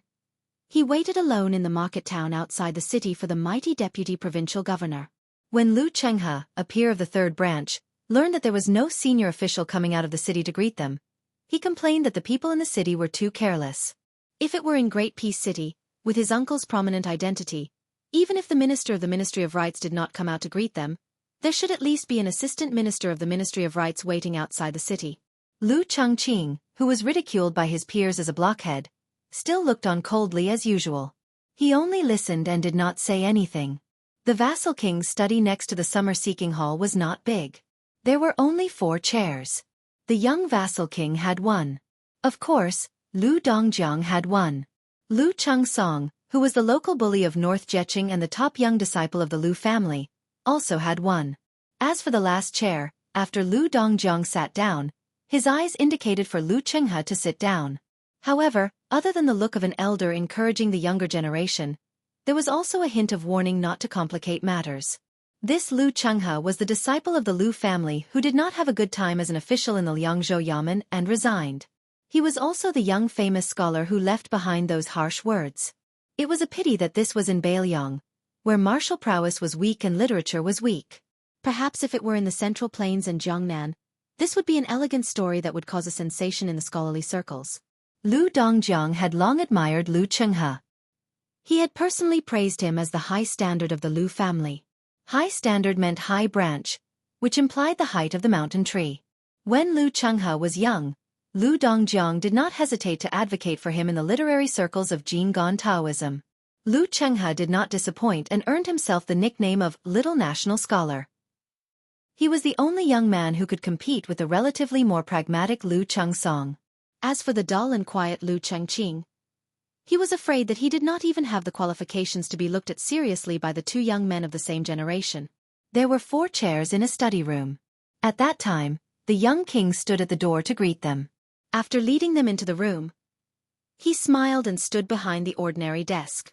S1: he waited alone in the market town outside the city for the mighty deputy provincial governor. When Lu Chenghe, a peer of the 3rd branch, learned that there was no senior official coming out of the city to greet them, he complained that the people in the city were too careless. If it were in Great Peace City, with his uncle's prominent identity, even if the minister of the Ministry of Rights did not come out to greet them, there should at least be an assistant minister of the Ministry of Rights waiting outside the city. Lu Chengqing, who was ridiculed by his peers as a blockhead, still looked on coldly as usual. He only listened and did not say anything. The vassal king's study next to the summer-seeking hall was not big. There were only 4 chairs. The young vassal king had one. Of course, Lu Dongjiang had one. Lu Chengsong, who was the local bully of North Jeqing and the top young disciple of the Lu family, also had one. As for the last chair, after Lu Dongjiang sat down, his eyes indicated for Lu Chenghe to sit down. However, other than the look of an elder encouraging the younger generation, There was also a hint of warning not to complicate matters. This Lu Chenghe was the disciple of the Lu family who did not have a good time as an official in the Liangzhou Yamen and resigned. He was also the young famous scholar who left behind those harsh words. It was a pity that this was in Beiliang, where martial prowess was weak and literature was weak.
S2: Perhaps if it were in the Central Plains and Jiangnan, this would be an elegant story that would cause a sensation in the scholarly circles.
S1: Lu Dongjiang had long admired Lu Chenghe. He had personally praised him as the high standard of the Lu family. High standard meant high branch, which implied the height of the mountain tree. When Lu Chenghe was young, Lu Dongjiang did not hesitate to advocate for him in the literary circles of Jinggan Taoism. Lu Chenghe did not disappoint and earned himself the nickname of Little National Scholar. He was the only young man who could compete with the relatively more pragmatic Lu Chengsong.
S2: As for the dull and quiet Lu Chengqing, he was afraid that he did not even have the qualifications to be looked at seriously by the two young men of the same generation.
S1: There were 4 chairs in a study room. At that time, the young king stood at the door to greet them.
S2: After leading them into the room, he smiled and stood behind the ordinary desk.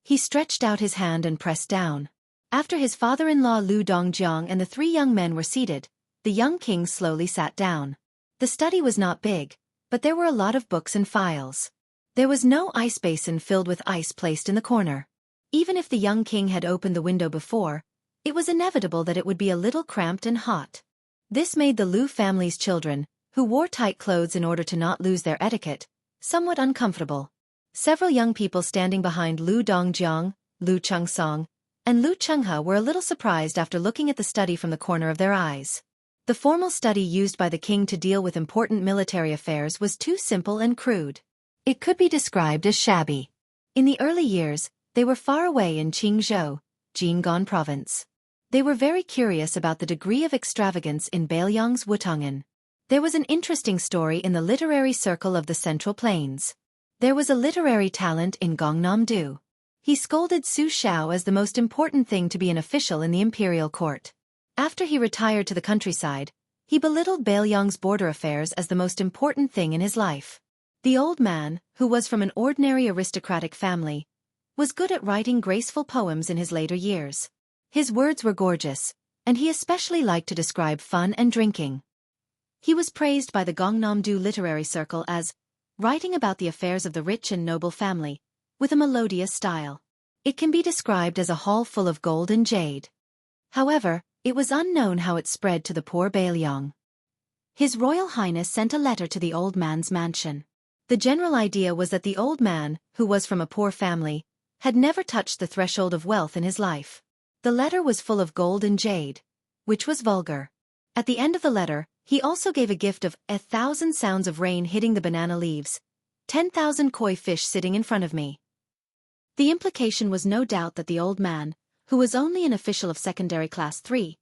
S1: He stretched out his hand and pressed down. After his father-in-law Lu Dongjiang and the 3 young men were seated, the young king slowly sat down. The study was not big, but there were a lot of books and files. There was no ice basin filled with ice placed in the corner. Even if the young king had opened the window before, it was inevitable that it would be a little cramped and hot. This made the Lu family's children, who wore tight clothes in order to not lose their etiquette, somewhat uncomfortable. Several young people standing behind Lu Dongjiang, Lu Chengsong, and Lu Chenghe were a little surprised after looking at the study from the corner of their eyes. The formal study used by the king to deal with important military affairs was too simple and crude. It could be described as shabby. In the early years, they were far away in Qingzhou, Jinggan province. They were very curious about the degree of extravagance in Beiliang's Wutongan. There was an interesting story in the literary circle of the Central Plains. There was a literary talent in Gangnam-do. He scolded Su Shao as the most important thing to be an official in the imperial court. After he retired to the countryside, he belittled Beiliang's border affairs as the most important thing in his life. The old man, who was from an ordinary aristocratic family, was good at writing graceful poems in his later years. His words were gorgeous, and he especially liked to describe fun and drinking. He was praised by the Gangnam-do literary circle as writing about the affairs of the rich and noble family, with a melodious style. It can be described as a hall full of gold and jade. However, it was unknown how it spread to the poor Beiliang. His Royal Highness sent a letter to the old man's mansion. The general idea was that the old man, who was from a poor family, had never touched the threshold of wealth in his life. The letter was full of gold and jade, which was vulgar. At the end of the letter, he also gave a gift of 1,000 sounds of rain hitting the banana leaves, 10,000 koi fish sitting in front of me. The implication was no doubt that the old man, who was only an official of secondary class 3,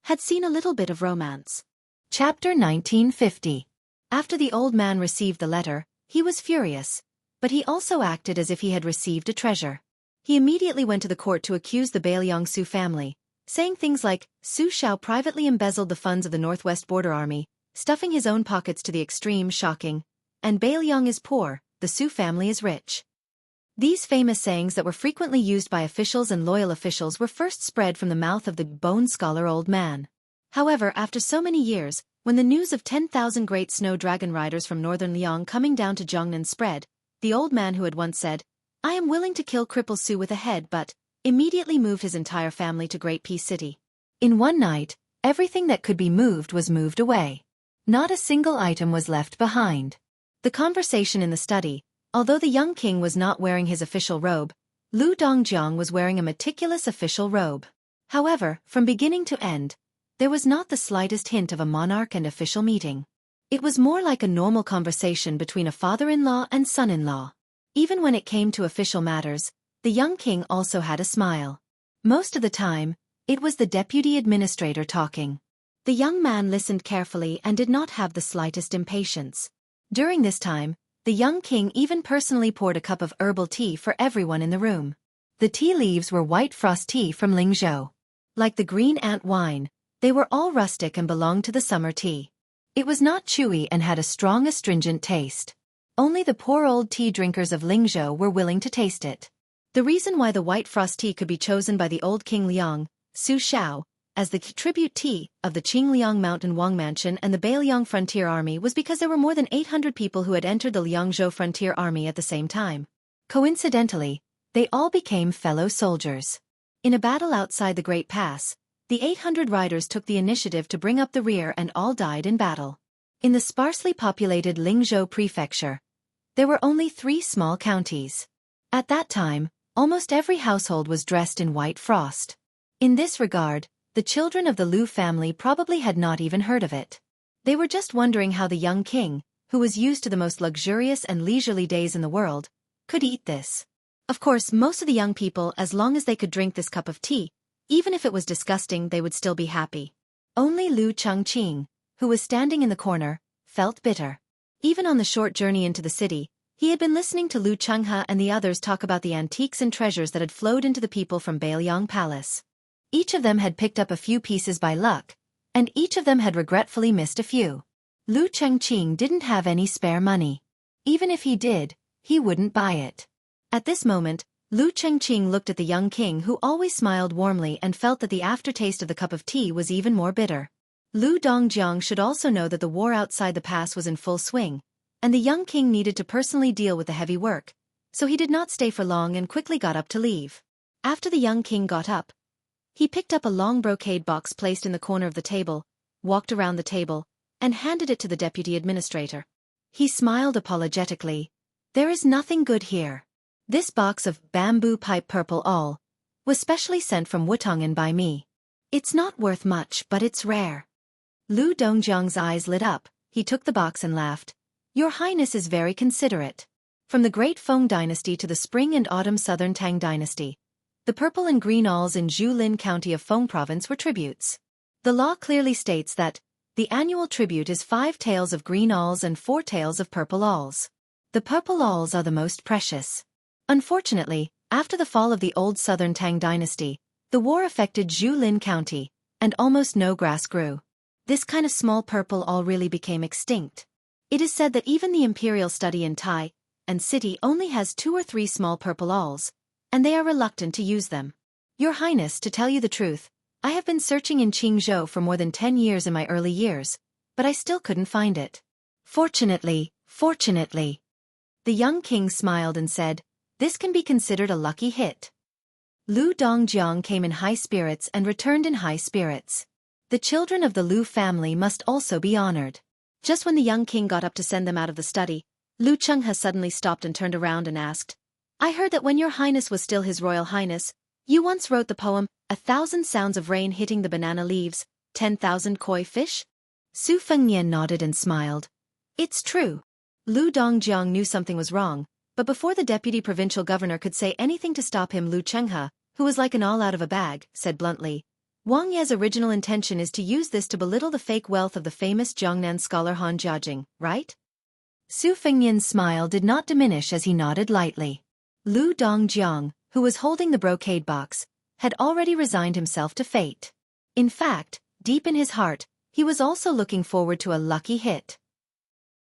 S1: had seen a little bit of romance. Chapter 1950. After the old man received the letter, he was furious, but he also acted as if he had received a treasure. He immediately went to the court to accuse the Beiliang Su family, saying things like, Su Shao privately embezzled the funds of the Northwest Border Army, stuffing his own pockets to the extreme shocking, and Beiliang is poor, the Su family is rich. These famous sayings that were frequently used by officials and loyal officials were first spread from the mouth of the bone scholar old man. However, after so many years, when the news of 10,000 great snow dragon riders from northern Liang coming down to Jiangnan spread, the old man who had once said, I am willing to kill Cripple Su with a head but, immediately moved his entire family to Great Peace City. In one night, everything that could be moved was moved away. Not a single item was left behind. The conversation in the study, although the young king was not wearing his official robe, Lu Dongjiang was wearing a meticulous official robe. However, from beginning to end, there was not the slightest hint of a monarch and official meeting. It was more like a normal conversation between a father-in-law and son-in-law. Even when it came to official matters, the young king also had a smile. Most of the time, it was the deputy administrator talking. The young man listened carefully and did not have the slightest impatience. During this time, the young king even personally poured a cup of herbal tea for everyone in the room. The tea leaves were white frost tea from Lingzhou. Like the green ant wine, they were all rustic and belonged to the summer tea. It was not chewy and had a strong astringent taste. Only the poor old tea drinkers of Lingzhou were willing to taste it. The reason why the white frost tea could be chosen by the old King Liang, Su Xiao, as the tribute tea of the Qingliang Mountain Wang Mansion and the Beiliang Frontier Army was because there were more than 800 people who had entered the Liangzhou Frontier Army at the same time. Coincidentally, they all became fellow soldiers. In a battle outside the Great Pass, the 800 riders took the initiative to bring up the rear and all died in battle. In the sparsely populated Lingzhou Prefecture, there were only 3 small counties. At that time, almost every household was dressed in white frost. In this regard, the children of the Liu family probably had not even heard of it. They were just wondering how the young king, who was used to the most luxurious and leisurely days in the world, could eat this. Of course, most of the young people, as long as they could drink this cup of tea, even if it was disgusting, they would still be happy. Only Lu Chengqing, who was standing in the corner, felt bitter. Even on the short journey into the city, he had been listening to Lu Chenghe and the others talk about the antiques and treasures that had flowed into the people from Beiliang Palace. Each of them had picked up a few pieces by luck, and each of them had regretfully missed a few. Lu Chengqing didn't have any spare money. Even if he did, he wouldn't buy it. At this moment, Lu Chengqing looked at the young king who always smiled warmly and felt that the aftertaste of the cup of tea was even more bitter. Lu Dongjiang should also know that the war outside the pass was in full swing, and the young king needed to personally deal with the heavy work, so he did not stay for long and quickly got up to leave. After the young king got up, he picked up a long brocade box placed in the corner of the table, walked around the table, and handed it to the deputy administrator. He smiled apologetically. "There is nothing good here. This box of bamboo pipe purple all was specially sent from Wutongan by me. It's not worth much, but it's rare." Lu Dongjiang's eyes lit up. He took the box and laughed. "Your Highness is very considerate. From the Great Feng Dynasty to the Spring and Autumn Southern Tang Dynasty, the purple and green awls in Julin County of Feng Province were tributes. The law clearly states that the annual tribute is 5 taels of green awls and 4 taels of purple awls. The purple awls are the most precious. Unfortunately, after the fall of the old Southern Tang Dynasty, the war affected Julin County, and almost no grass grew. This kind of small purple awl really became extinct. It is said that even the imperial study in Tai and city only has 2 or 3 small purple awls, and they are reluctant to use them. Your Highness, to tell you the truth, I have been searching in Qingzhou for more than 10 years in my early years, but I still couldn't find it." Fortunately. The young king smiled and said, "This can be considered a lucky hit." Lu Dongjiang came in high spirits and returned in high spirits. The children of the Lu family must also be honored. Just when the young king got up to send them out of the study, Lu Chenghe suddenly stopped and turned around and asked, "I heard that when your Highness was still His Royal Highness, you once wrote the poem, 1,000 sounds of rain hitting the banana leaves, 10,000 koi fish?" Su Fengnian nodded and smiled. "It's true." Lu Dongjiang knew something was wrong, but before the deputy provincial governor could say anything to stop him, Lu Chenghe, who was like an all out of a bag, said bluntly, "Wang Ye's original intention is to use this to belittle the fake wealth of the famous Jiangnan scholar Han Jiajing, right?" Su Fengnian's smile did not diminish as he nodded lightly. Lu Dongjiang, who was holding the brocade box, had already resigned himself to fate. In fact, deep in his heart, he was also looking forward to a lucky hit.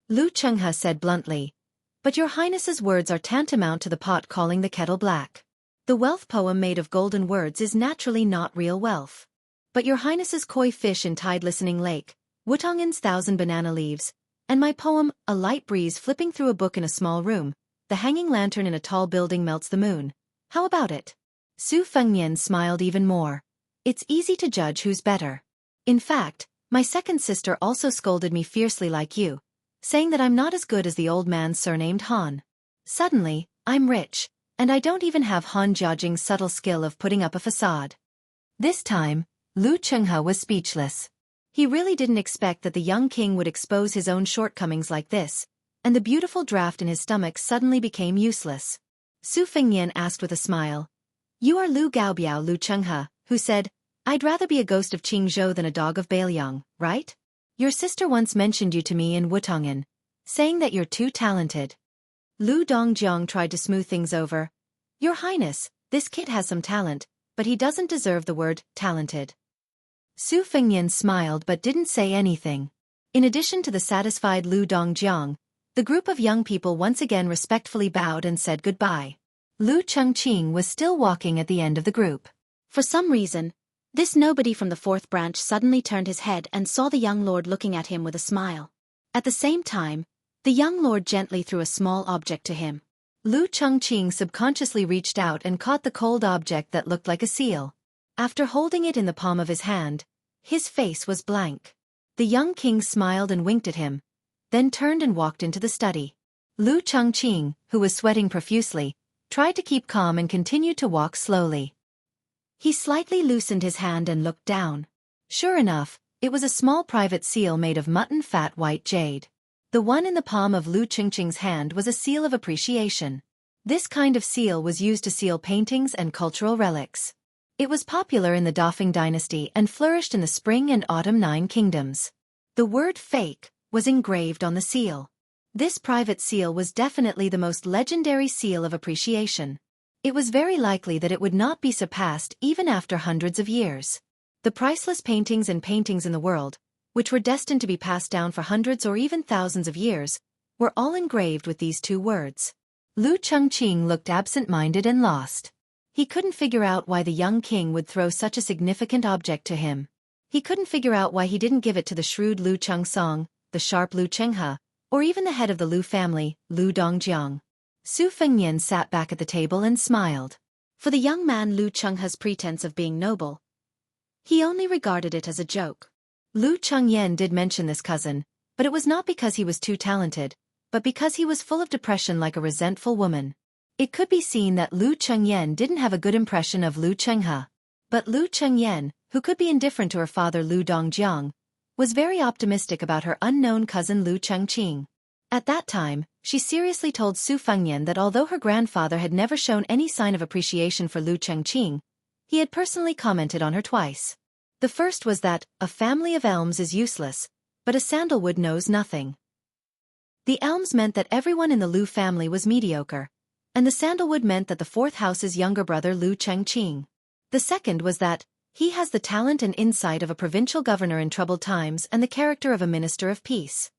S1: Lu Chenghe said bluntly, "But your Highness's words are tantamount to the pot calling the kettle black. The wealth poem made of golden words is naturally not real wealth. But your Highness's koi fish in tide listening lake, Wutongan's 1,000 banana leaves, and my poem, a light breeze flipping through a book in a small room, the hanging lantern in a tall building melts the moon. How about it?" Su Fengnian smiled even more. "It's easy to judge who's better. In fact, my second sister also scolded me fiercely like you, saying that I'm not as good as the old man surnamed Han. Suddenly, I'm rich, and I don't even have Han Jiajing's subtle skill of putting up a facade." This time, Lu Chenghe was speechless. He really didn't expect that the young king would expose his own shortcomings like this, and the beautiful draft in his stomach suddenly became useless. Su Fengnian asked with a smile, "You are Lu Gaobiao Lu Chenghe, who said, 'I'd rather be a ghost of Qingzhou than a dog of Beiliang,' right? Your sister once mentioned you to me in Wutongan, saying that you're too talented." Lu Dongjiang tried to smooth things over. "Your Highness, this kid has some talent, but he doesn't deserve the word talented." Su Fengnian smiled but didn't say anything. In addition to the satisfied Lu Dongjiang, the group of young people once again respectfully bowed and said goodbye. Lu Chengqing was still walking at the end of the group.
S2: For some reason, this nobody from the fourth branch suddenly turned his head and saw the young lord looking at him with a smile. At the same time, the young lord gently threw a small object to him.
S1: Lu Chengqing subconsciously reached out and caught the cold object that looked like a seal. After holding it in the palm of his hand, his face was blank. The young king smiled and winked at him, then turned and walked into the study. Lu Chengqing, who was sweating profusely, tried to keep calm and continued to walk slowly. He slightly loosened his hand and looked down. Sure enough, it was a small private seal made of mutton-fat white jade. The one in the palm of Lu Chengqing's hand was a seal of appreciation. This kind of seal was used to seal paintings and cultural relics. It was popular in the Dafeng dynasty and flourished in the spring and autumn Nine Kingdoms. The word fake was engraved on the seal. This private seal was definitely the most legendary seal of appreciation. It was very likely that it would not be surpassed even after hundreds of years. The priceless paintings and paintings in the world, which were destined to be passed down for hundreds or even thousands of years, were all engraved with these two words. Lu Chengqing looked absent-minded and lost. He couldn't figure out why the young king would throw such a significant object to him. He couldn't figure out why he didn't give it to the shrewd Lu Chengsong, the sharp Lu Chenghe, or even the head of the Lu family, Lu Dongjiang. Su Fengnian sat back at the table and smiled.
S2: For the young man Lu Chenghe's pretense of being noble, he only regarded it as a joke.
S1: Lu Chengyan did mention this cousin, but it was not because he was too talented, but because he was full of depression like a resentful woman. It could be seen that Lu Chengyan didn't have a good impression of Lu Chenghe. But Lu Chengyan, who could be indifferent to her father Lu Dongjiang, was very optimistic about her unknown cousin Lu Chengqing. At that time, she seriously told Su Fengnian that although her grandfather had never shown any sign of appreciation for Lu Chengqing, he had personally commented on her twice. The first was that, a family of elms is useless, but a sandalwood knows nothing. The elms meant that everyone in the Lu family was mediocre, and the sandalwood meant that the fourth house's younger brother Lu Chengqing. The second was that, he has the talent and insight of a provincial governor in troubled times and the character of a minister of peace.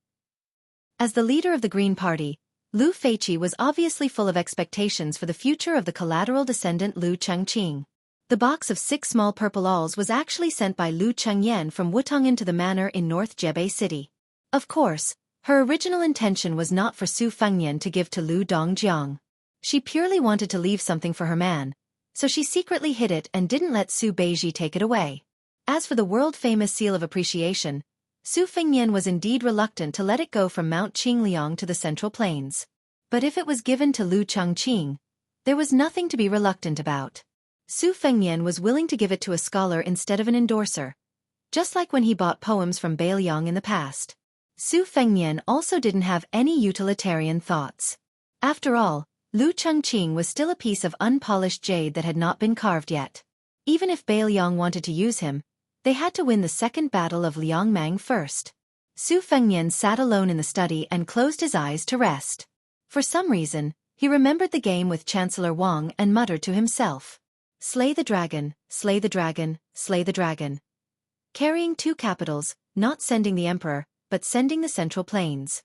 S1: As the leader of the Green Party, Lu Feiqi was obviously full of expectations for the future of the collateral descendant Lu Chengqing. The box of 6 small purple awls was actually sent by Lu Chengyan from Wutong'an to the manor in North Jebei City. Of course, her original intention was not for Su Fengnian to give to Lu Dongjiang. She purely wanted to leave something for her man, so she secretly hid it and didn't let Su Beiji take it away. As for the world-famous seal of appreciation, Su Fengnian was indeed reluctant to let it go from Mount Qingliang to the Central Plains. But if it was given to Lu Chengqing, there was nothing to be reluctant about. Su Fengnian was willing to give it to a scholar instead of an endorser, just like when he bought poems from Beiliang in the past. Su Fengnian also didn't have any utilitarian thoughts. After all, Lu Chengqing was still a piece of unpolished jade that had not been carved yet. Even if Beiliang wanted to use him, they had to win the second battle of Liangmang first. Su Fengnian sat alone in the study and closed his eyes to rest. For some reason, he remembered the game with Chancellor Wang and muttered to himself, "Slay the dragon, slay the dragon, slay the dragon." Carrying 2 capitals, not sending the emperor, but sending the Central Plains.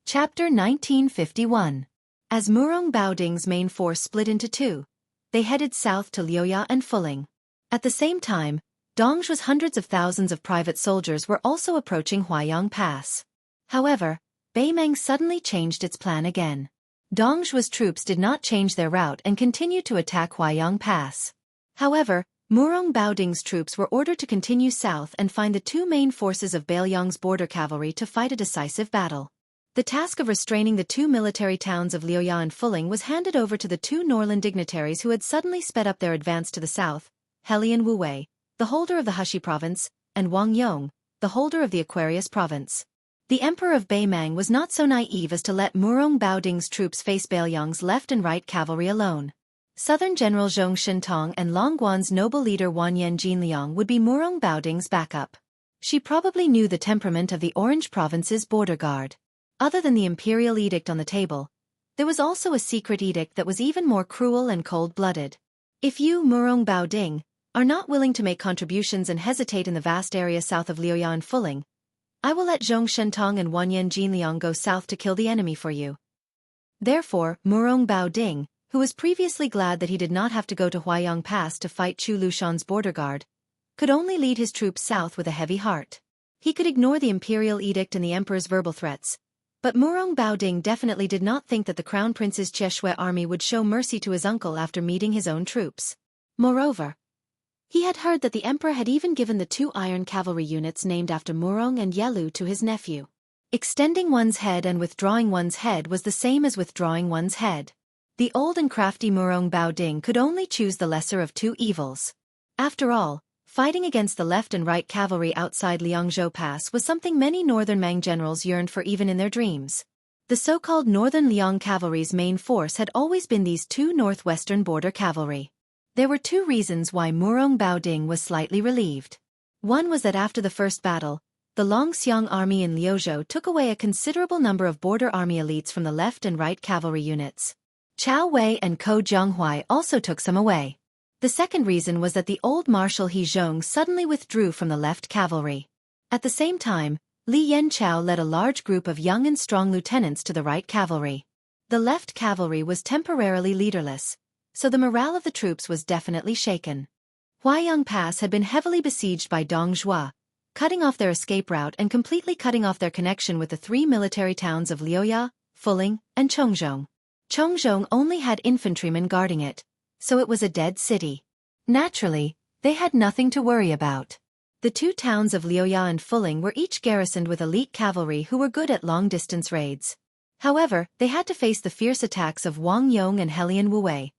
S1: Chapter 1951. As Murong Baoding's main force split into 2, they headed south to Liuya and Fuling. At the same time, Dongzhu's hundreds of thousands of private soldiers were also approaching Huaiyang Pass. However, Beimeng suddenly changed its plan again. Dongzhu's troops did not change their route and continued to attack Huaiyang Pass. However, Murong Baoding's troops were ordered to continue south and find the 2 main forces of Beiliang's border cavalry to fight a decisive battle. The task of restraining the 2 military towns of Liuya and Fuling was handed over to the 2 Norland dignitaries who had suddenly sped up their advance to the south, Helian Wuwei, the holder of the Heshi province, and Wang Yong, the holder of the Aquarius province. The emperor of Beimeng was not so naive as to let Murong Baoding's troops face Beiliang's left and right cavalry alone. Southern General Zhong Shintong and Longguan's noble leader Wanyan Jinliang would be Murong Baoding's backup. She probably knew the temperament of the Orange Province's border guard. Other than the imperial edict on the table, there was also a secret edict that was even more cruel and cold-blooded. If you, Murong Baoding, are not willing to make contributions and hesitate in the vast area south of Liuya and Fuling, I will let Zhong Shentong and Wanyan Jinliang go south to kill the enemy for you. Therefore, Murong Baoding, who was previously glad that he did not have to go to Huayang Pass to fight Chu Lushan's border guard, could only lead his troops south with a heavy heart. He could ignore the imperial edict and the emperor's verbal threats, but Murong Baoding definitely did not think that the crown prince's Chieshui army would show mercy to his uncle after meeting his own troops. Moreover, he had heard that the emperor had even given the 2 iron cavalry units named after Murong and Yelu to his nephew. Extending one's head and withdrawing one's head was the same as withdrawing one's head. The old and crafty Murong Baoding could only choose the lesser of 2 evils. After all, fighting against the left and right cavalry outside Liangzhou Pass was something many northern Mang generals yearned for even in their dreams. The so-called northern Liang cavalry's main force had always been these 2 northwestern border cavalry. There were 2 reasons why Murong Baoding was slightly relieved. One was that after the first battle, the Longxiang army in Liuzhou took away a considerable number of border army elites from the left and right cavalry units. Chao Wei and Ko Jianghuai also took some away. The second reason was that the old Marshal He Zhong suddenly withdrew from the left cavalry. At the same time, Li Yanchao led a large group of young and strong lieutenants to the right cavalry. The left cavalry was temporarily leaderless, so the morale of the troops was definitely shaken. Huayang Pass had been heavily besieged by Dong Zhuo, cutting off their escape route and completely cutting off their connection with the 3 military towns of Liuya, Fuling, and Chongzhong. Chongzhong only had infantrymen guarding it, so it was a dead city. Naturally, they had nothing to worry about. The 2 towns of Liuya and Fuling were each garrisoned with elite cavalry who were good at long-distance raids. However, they had to face the fierce attacks of Wang Yong and Helian Wuwei,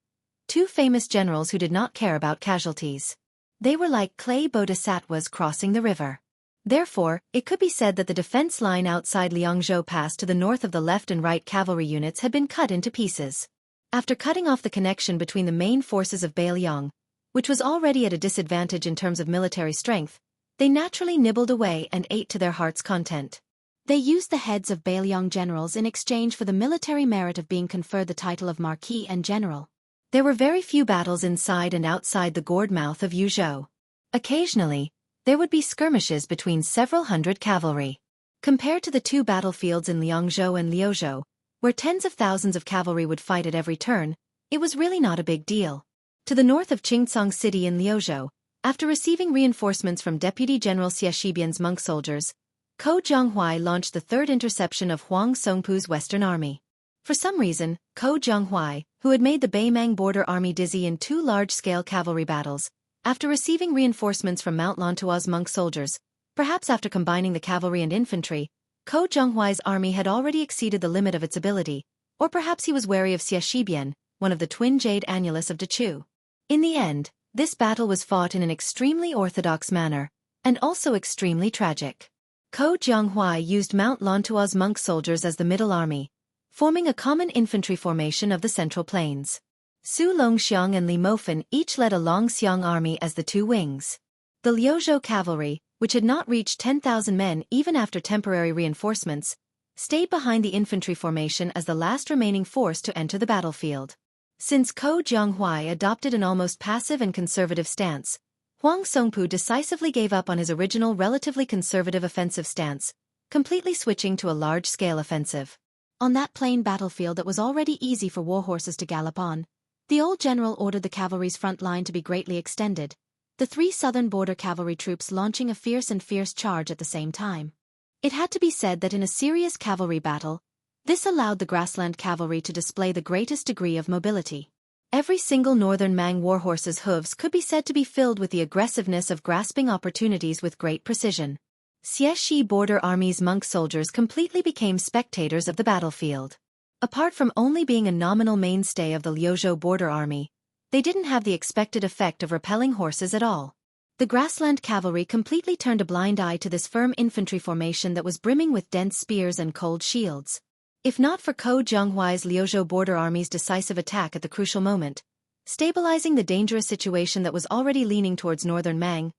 S1: 2 famous generals who did not care about casualties. They were like clay bodhisattvas crossing the river. Therefore, it could be said that the defense line outside Liangzhou Pass to the north of the left and right cavalry units had been cut into pieces. After cutting off the connection between the main forces of Beiliang, which was already at a disadvantage in terms of military strength, they naturally nibbled away and ate to their heart's content. They used the heads of Beiliang generals in exchange for the military merit of being conferred the title of Marquis and General. There were very few battles inside and outside the gourd mouth of Yuzhou. Occasionally, there would be skirmishes between several hundred cavalry. Compared to the 2 battlefields in Liangzhou and Liuzhou, where tens of thousands of cavalry would fight at every turn, it was really not a big deal. To the north of Qingcang City in Liuzhou, after receiving reinforcements from Deputy General Xie Shibian's monk soldiers, Ko Jianghuai launched the 3rd interception of Huang Songpu's Western Army. For some reason, Ko Jianghuai, who had made the Beimang border army dizzy in 2 large-scale cavalry battles, after receiving reinforcements from Mount Lantua's monk soldiers, perhaps after combining the cavalry and infantry, Ko Jianghuai's army had already exceeded the limit of its ability, or perhaps he was wary of Xie Shibian, one of the twin jade annulus of Dechu. In the end, this battle was fought in an extremely orthodox manner, and also extremely tragic. Ko Jianghuai used Mount Lantua's monk soldiers as the middle army, forming a common infantry formation of the Central Plains. Su Longxiang and Li Mofen each led a Longxiang army as the 2 wings. The Liuzhou cavalry, which had not reached 10,000 men even after temporary reinforcements, stayed behind the infantry formation as the last remaining force to enter the battlefield. Since Ko Jianghuai adopted an almost passive and conservative stance, Huang Songpu decisively gave up on his original relatively conservative offensive stance, completely switching to a large-scale offensive. On that plain battlefield that was already easy for war horses to gallop on, the old general ordered the cavalry's front line to be greatly extended, the 3 southern border cavalry troops launching a fierce charge at the same time. It had to be said that in a serious cavalry battle, this allowed the grassland cavalry to display the greatest degree of mobility. Every single northern Mang warhorse's hooves could be said to be filled with the aggressiveness of grasping opportunities with great precision. Xie Shi border army's monk soldiers completely became spectators of the battlefield. Apart from only being a nominal mainstay of the Liuzhou border army, they didn't have the expected effect of repelling horses at all. The grassland cavalry completely turned a blind eye to this firm infantry formation that was brimming with dense spears and cold shields. If not for Ko Jianghuai's Liuzhou border army's decisive attack at the crucial moment, stabilizing the dangerous situation that was already leaning towards northern Mang,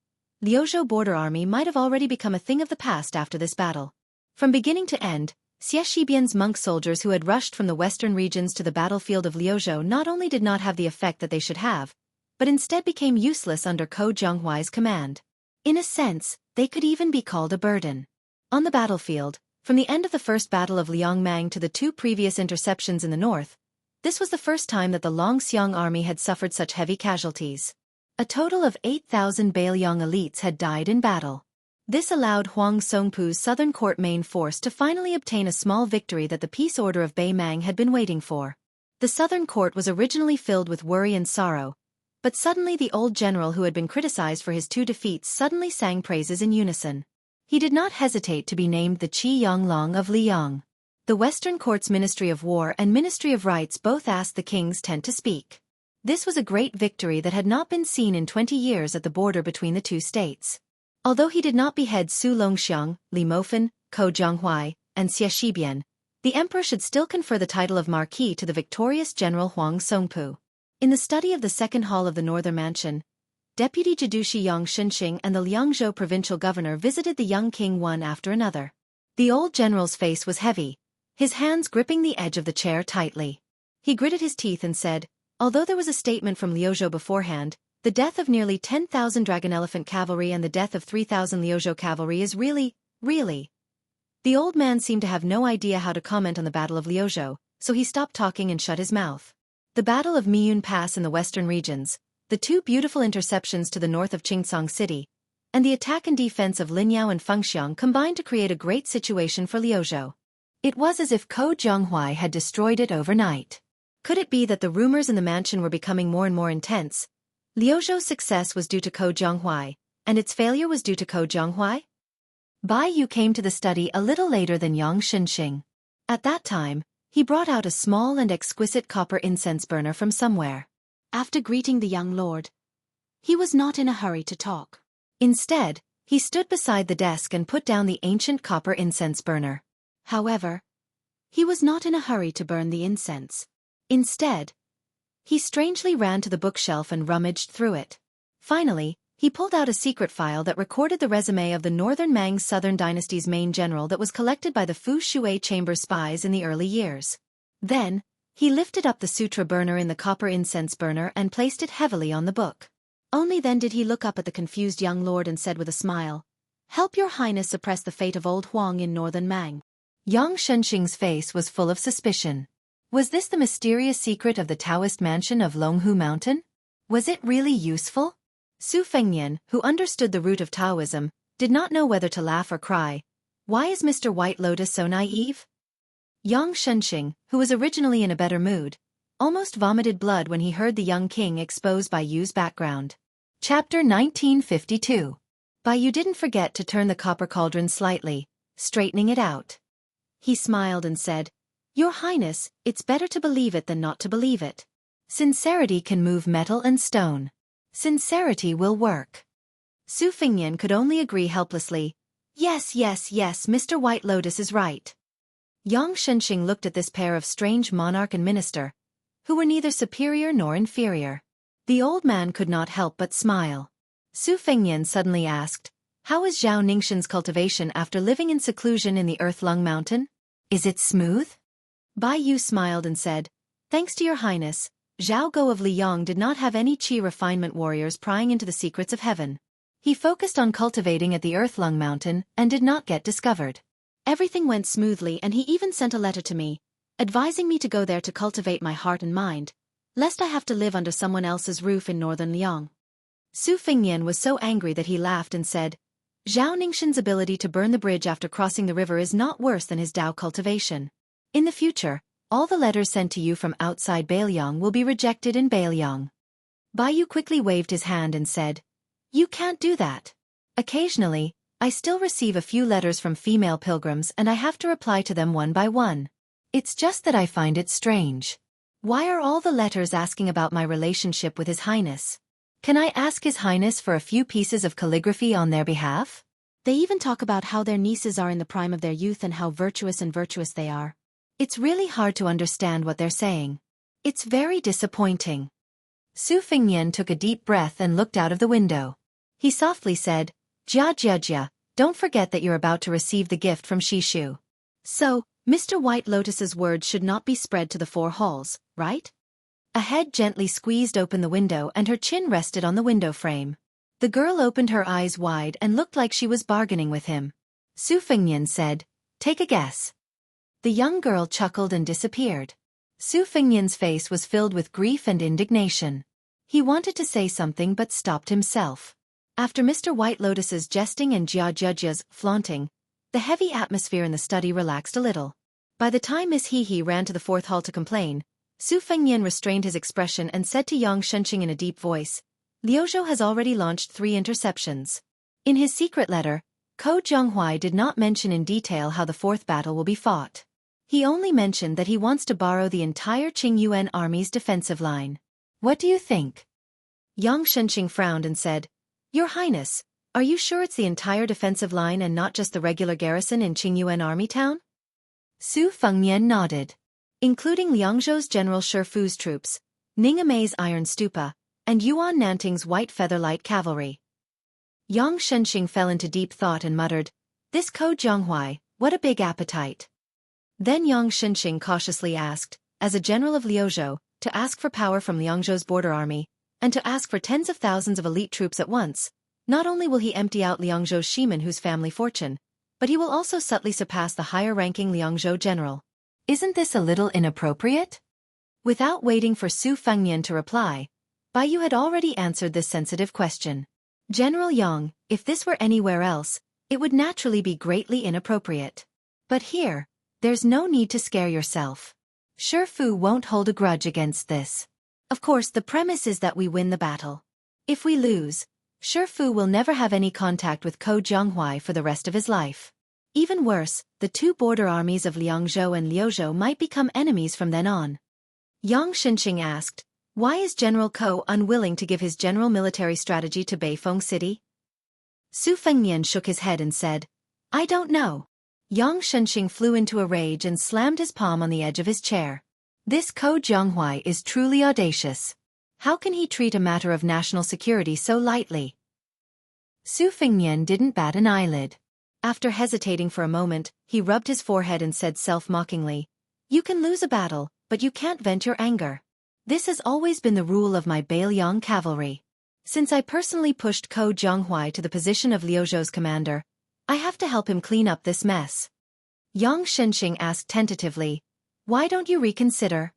S1: Liuzhou border army might have already become a thing of the past after this battle. From beginning to end, Xie Shibian's monk soldiers who had rushed from the western regions to the battlefield of Liuzhou not only did not have the effect that they should have, but instead became useless under Ko Jianghuai's command. In a sense, they could even be called a burden. On the battlefield, from the end of the first battle of Liangmang to the 2 previous interceptions in the north, This was the first time that the Longxiang army had suffered such heavy casualties. A total of 8,000 Beiliang elites had died in battle. This allowed Huang Songpu's southern court main force to finally obtain a small victory that the peace order of Beimang had been waiting for. The southern court was originally filled with worry and sorrow, but suddenly the old general who had been criticized for his 2 defeats suddenly sang praises in unison. He did not hesitate to be named the Qi Yanglong of Liang. The Western Court's Ministry of War and Ministry of Rights both asked the king's tent to speak. This was a great victory that had not been seen in 20 years at the border between the 2 states. Although he did not behead Su Longxiang, Li Mofan, Ko Jianghuai, and Xie Shibian, the emperor should still confer the title of Marquis to the victorious General Huang Songpu. In the study of the second hall of the Northern Mansion, Deputy Jidushi Yang Xinxing and the Liangzhou provincial governor visited the young king one after another. The old general's face was heavy, his hands gripping the edge of the chair tightly. He gritted his teeth and said, although there was a statement from Liuzhou beforehand, the death of nearly 10,000 dragon elephant cavalry and the death of 3,000 Liuzhou cavalry is really. The old man seemed to have no idea how to comment on the Battle of Liuzhou, so he stopped talking and shut his mouth. The Battle of Miyun Pass in the western regions, the 2 beautiful interceptions to the north of Qingcang City, and the attack and defense of Linyao and Fengxiang combined to create a great situation for Liuzhou. It was as if Ko Jianghuai had destroyed it overnight. Could it be that the rumors in the mansion were becoming more and more intense? Liuzhou's success was due to Ko Jianghuai, and its failure was due to Ko Jianghuai? Bai Yu came to the study a little later than Yang Xinxing. At that time, he brought out a small and exquisite copper incense burner from somewhere.
S2: After greeting the young lord, he was not in a hurry to talk.
S1: Instead, he stood beside the desk and put down the ancient copper incense burner.
S2: However, he was not in a hurry to burn the incense. Instead, he strangely ran to the bookshelf and rummaged through it. Finally, he pulled out a secret file that recorded the resume of the Northern Mang's Southern Dynasty's main general that was collected by the Fu Shui chamber spies in the early years. Then, he lifted up the sutra burner in the copper incense burner and placed it heavily on the book. Only then did he look up at the confused young lord and said with a smile, "Help your highness suppress the fate of old Huang in Northern Mang."
S1: Yang Shunxing's face was full of suspicion. Was this the mysterious secret of the Taoist mansion of Longhu Mountain? Was it really useful? Su Fengnian, who understood the root of Taoism, did not know whether to laugh or cry. Why is Mr. White Lotus so naive? Yang Shunxing, who was originally in a better mood, almost vomited blood when he heard the young king expose Bai Yu's background. Chapter 1952. Bai Yu didn't forget to turn the copper cauldron slightly, straightening it out. He smiled and said, "Your Highness, it's better to believe it than not to believe it. Sincerity can move metal and stone. Sincerity will work." Su Fengnian could only agree helplessly. Yes, Mr. White Lotus is right. Yang Shunxing looked at this pair of strange monarch and minister, who were neither superior nor inferior. The old man could not help but smile. Su Fengnian suddenly asked, "How is Zhao Ningxin's cultivation after living in seclusion in the Earth-Lung Mountain? Is it smooth?" Bai Yu smiled and said, "Thanks to your highness, Zhao Go of Liyang did not have any qi refinement warriors prying into the secrets of heaven. He focused on cultivating at the Earth-Lung Mountain and did not get discovered. Everything went smoothly and he even sent a letter to me, advising me to go there to cultivate my heart and mind, lest I have to live under someone else's roof in northern Liang." Su Fengnian was so angry that he laughed and said, "Zhao Ningxin's ability to burn the bridge after crossing the river is not worse than his Dao cultivation. In the future, all the letters sent to you from outside Beiliang will be rejected in Beiliang." Bai Yu quickly waved his hand and said, "You can't do that. Occasionally, I still receive a few letters from female pilgrims and I have to reply to them one by one. It's just that I find it strange. Why are all the letters asking about my relationship with His Highness? Can I ask His Highness for a few pieces of calligraphy on their behalf?"
S2: They even talk about how their nieces are in the prime of their youth and how virtuous they are.
S1: It's really hard to understand what they're saying. It's very disappointing. Su Fengnian took a deep breath and looked out of the window. He softly said, Jia, don't forget that you're about to receive the gift from Shishu. So, Mr. White Lotus's words should not be spread to the 4 halls, right?" A head gently squeezed open the window and her chin rested on the window frame. The girl opened her eyes wide and looked like she was bargaining with him. Su Fengnian said, "Take a guess." The young girl chuckled and disappeared. Su Fengnian's face was filled with grief and indignation. He wanted to say something but stopped himself. After Mr. White Lotus's jesting and Jia Jia's flaunting, the heavy atmosphere in the study relaxed a little. By the time Miss He ran to the fourth hall to complain, Su Fengnian restrained his expression and said to Yang Shenxing in a deep voice, Liuzhou has already launched 3 interceptions. In his secret letter, Ko Jianghu did not mention in detail how the 4th battle will be fought. He only mentioned that he wants to borrow the entire Qingyuan army's defensive line. What do you think? Yang Shenxing frowned and said, Your Highness, are you sure it's the entire defensive line and not just the regular garrison in Qingyuan army town? Su Fengnian nodded. Including Liangzhou's General Shifu's troops, Ningamei's Iron Stupa, and Yuan Nanting's White Feather Light Cavalry. Yang Shenxing fell into deep thought and muttered, This Ko Jianghu, what a big appetite. Then Yang Shenxing cautiously asked, as a general of Liuzhou, to ask for power from Liangzhou's border army, and to ask for tens of thousands of elite troops at once. Not only will he empty out Liangzhou's Shimen whose family fortune, but he will also subtly surpass the higher-ranking Liangzhou general. Isn't this a little inappropriate? Without waiting for Su Fengnian to reply, Baiyu had already answered this sensitive question. General Yang, if this were anywhere else, it would naturally be greatly inappropriate. But here, there's no need to scare yourself. Shifu won't hold a grudge against this. Of course, the premise is that we win the battle. If we lose, Shifu will never have any contact with Ko Jianghu for the rest of his life. Even worse, the 2 border armies of Liangzhou and Liuzhou might become enemies from then on. Yang Shenxing asked, Why is General Ko unwilling to give his general military strategy to Beifeng City? Su Fengnian shook his head and said, I don't know. Yang Shenxing flew into a rage and slammed his palm on the edge of his chair. This Ko Jianghu is truly audacious. How can he treat a matter of national security so lightly? Su Fengnian didn't bat an eyelid. After hesitating for a moment, he rubbed his forehead and said self-mockingly, You can lose a battle, but you can't vent your anger. This has always been the rule of my Beiliang cavalry. Since I personally pushed Ko Jianghu to the position of Liuzhou's commander, I have to help him clean up this mess. Yang Shenxing asked tentatively, Why don't you reconsider?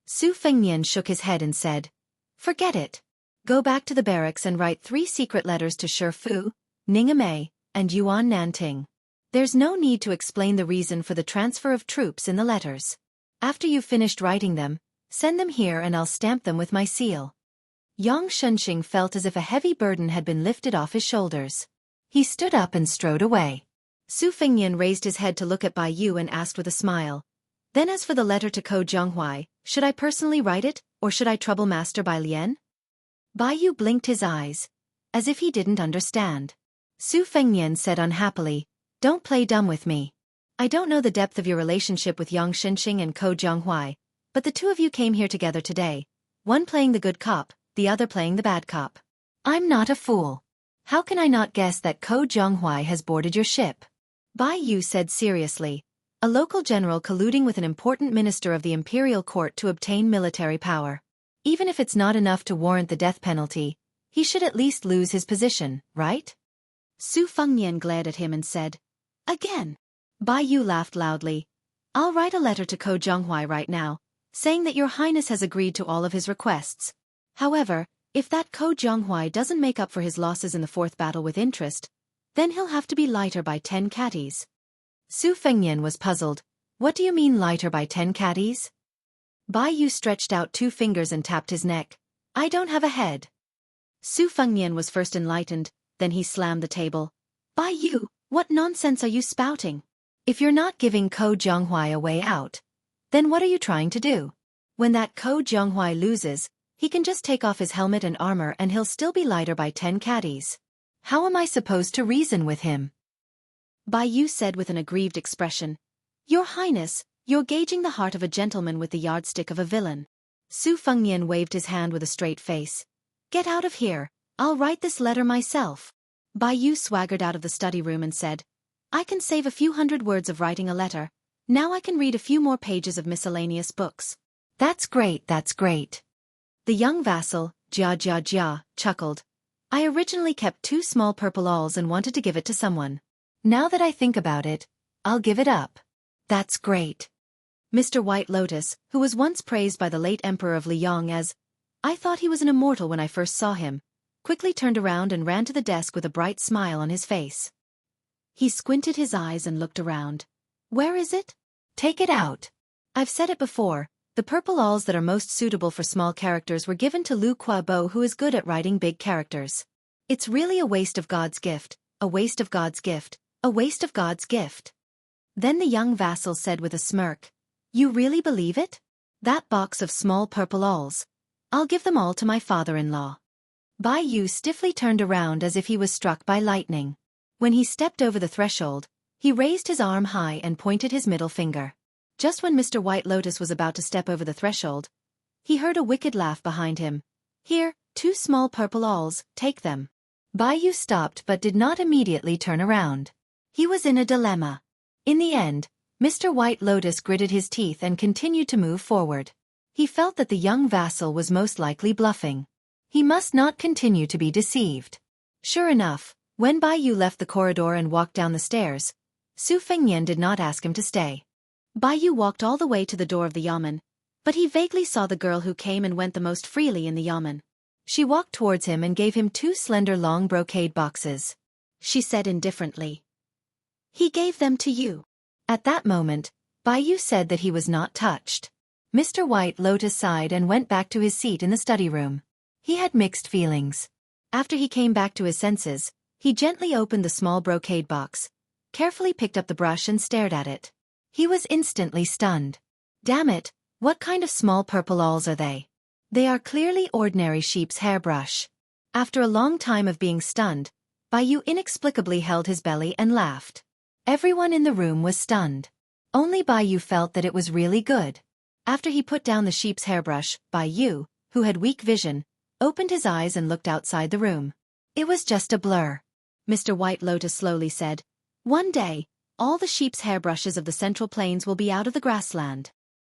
S1: Su Fengnian shook his head and said, Forget it. Go back to the barracks and write 3 secret letters to Shifu, Ningamei, and Yuan Nanting. There's no need to explain the reason for the transfer of troops in the letters. After you've finished writing them, send them here and I'll stamp them with my seal. Yang Shenxing felt as if a heavy burden had been lifted off his shoulders. He stood up and strode away. Su Fengnian raised his head to look at Baiyu and asked with a smile, Then as for the letter to Ko Jianghu, should I personally write it, or should I trouble Master Bai Lian? Baiyu blinked his eyes, as if he didn't understand. Su Fengnian said unhappily, Don't play dumb with me. I don't know the depth of your relationship with Yang Shenxing and Ko Jianghu, but the 2 of you came here together today, one playing the good cop, the other playing the bad cop. I'm not a fool. How can I not guess that Ko Jianghu has boarded your ship? Baiyu said seriously, a local general colluding with an important minister of the imperial court to obtain military power. Even if it's not enough to warrant the death penalty, he should at least lose his position, right? Su Fengnian glared at him and said, Again. Baiyu laughed loudly. I'll write a letter to Ko Jianghu right now, saying that your highness has agreed to all of his requests. However, if that Ko Jianghu doesn't make up for his losses in the 4th battle with interest, then he'll have to be lighter by 10 catties. Su Fengnian was puzzled. What do you mean lighter by 10 catties? Baiyu stretched out 2 fingers and tapped his neck. I don't have a head. Su Fengnian was first enlightened, then he slammed the table. Baiyu, what nonsense are you spouting? If you're not giving Ko Jianghu a way out, then what are you trying to do? When that Ko Jianghu loses, he can just take off his helmet and armor and he'll still be lighter by 10 catties. How am I supposed to reason with him? Baiyu said with an aggrieved expression. Your Highness, you're gauging the heart of a gentleman with the yardstick of a villain. Su Fengnian waved his hand with a straight face. Get out of here, I'll write this letter myself. Baiyu swaggered out of the study room and said, I can save a few hundred words of writing a letter. Now I can read a few more pages of miscellaneous books. That's great, that's great. The young vassal, Jia, chuckled. I originally kept 2 small purple awls and wanted to give it to someone. Now that I think about it, I'll give it up. That's great.
S2: Mr. White Lotus, who was once praised by the late Emperor of Liang as, "I thought he was an immortal when I first saw him," quickly turned around and ran to the desk with a bright smile on his face. He squinted his eyes and looked around. "Where is it? Take it out." "I've said it before, the purple alls that are most suitable for small characters were given to Lu Kuo, who is good at writing big characters. It's really a waste of God's gift, a waste of God's gift, a waste of God's gift." Then the young vassal said with a smirk, "You really believe it? That box of small purple alls. I'll give them all to my father-in-law." Bai Yu stiffly turned around as if he was struck by lightning. When he stepped over the threshold, he raised his arm high and pointed his middle finger. Just when Mr. White Lotus was about to step over the threshold, he heard a wicked laugh behind him. "Here, 2 small purple alls, take them." Bai Yu stopped but did not immediately turn around. He was in a dilemma. In the end, Mr. White Lotus gritted his teeth and continued to move forward. He felt that the young vassal was most likely bluffing. He must not continue to be deceived. Sure enough, when Bai Yu left the corridor and walked down the stairs, Su Fengnian did not ask him to stay. Bai Yu walked all the way to the door of the yamen, but he vaguely saw the girl who came and went the most freely in the yamen. She walked towards him and gave him 2 slender long brocade boxes. She said indifferently, "He gave them to you." At that moment, Bai Yu said that he was not touched. Mr. White Lotus sighed and went back to his seat in the study room. He had mixed feelings. After he came back to his senses, he gently opened the small brocade box, carefully picked up the brush and stared at it. He was instantly stunned. Damn it, what kind of small purple alls are they? They are clearly ordinary sheep's hairbrush. After a long time of being stunned, Bai Yu inexplicably held his belly and laughed. Everyone in the room was stunned. Only Bai Yu felt that it was really good. After he put down the sheep's hairbrush, Bai Yu, who had weak vision, opened his eyes and looked outside the room. It was just a blur. Mr. White Lotus slowly said, "One day, all the sheep's hairbrushes of the Central Plains will be out of the grassland."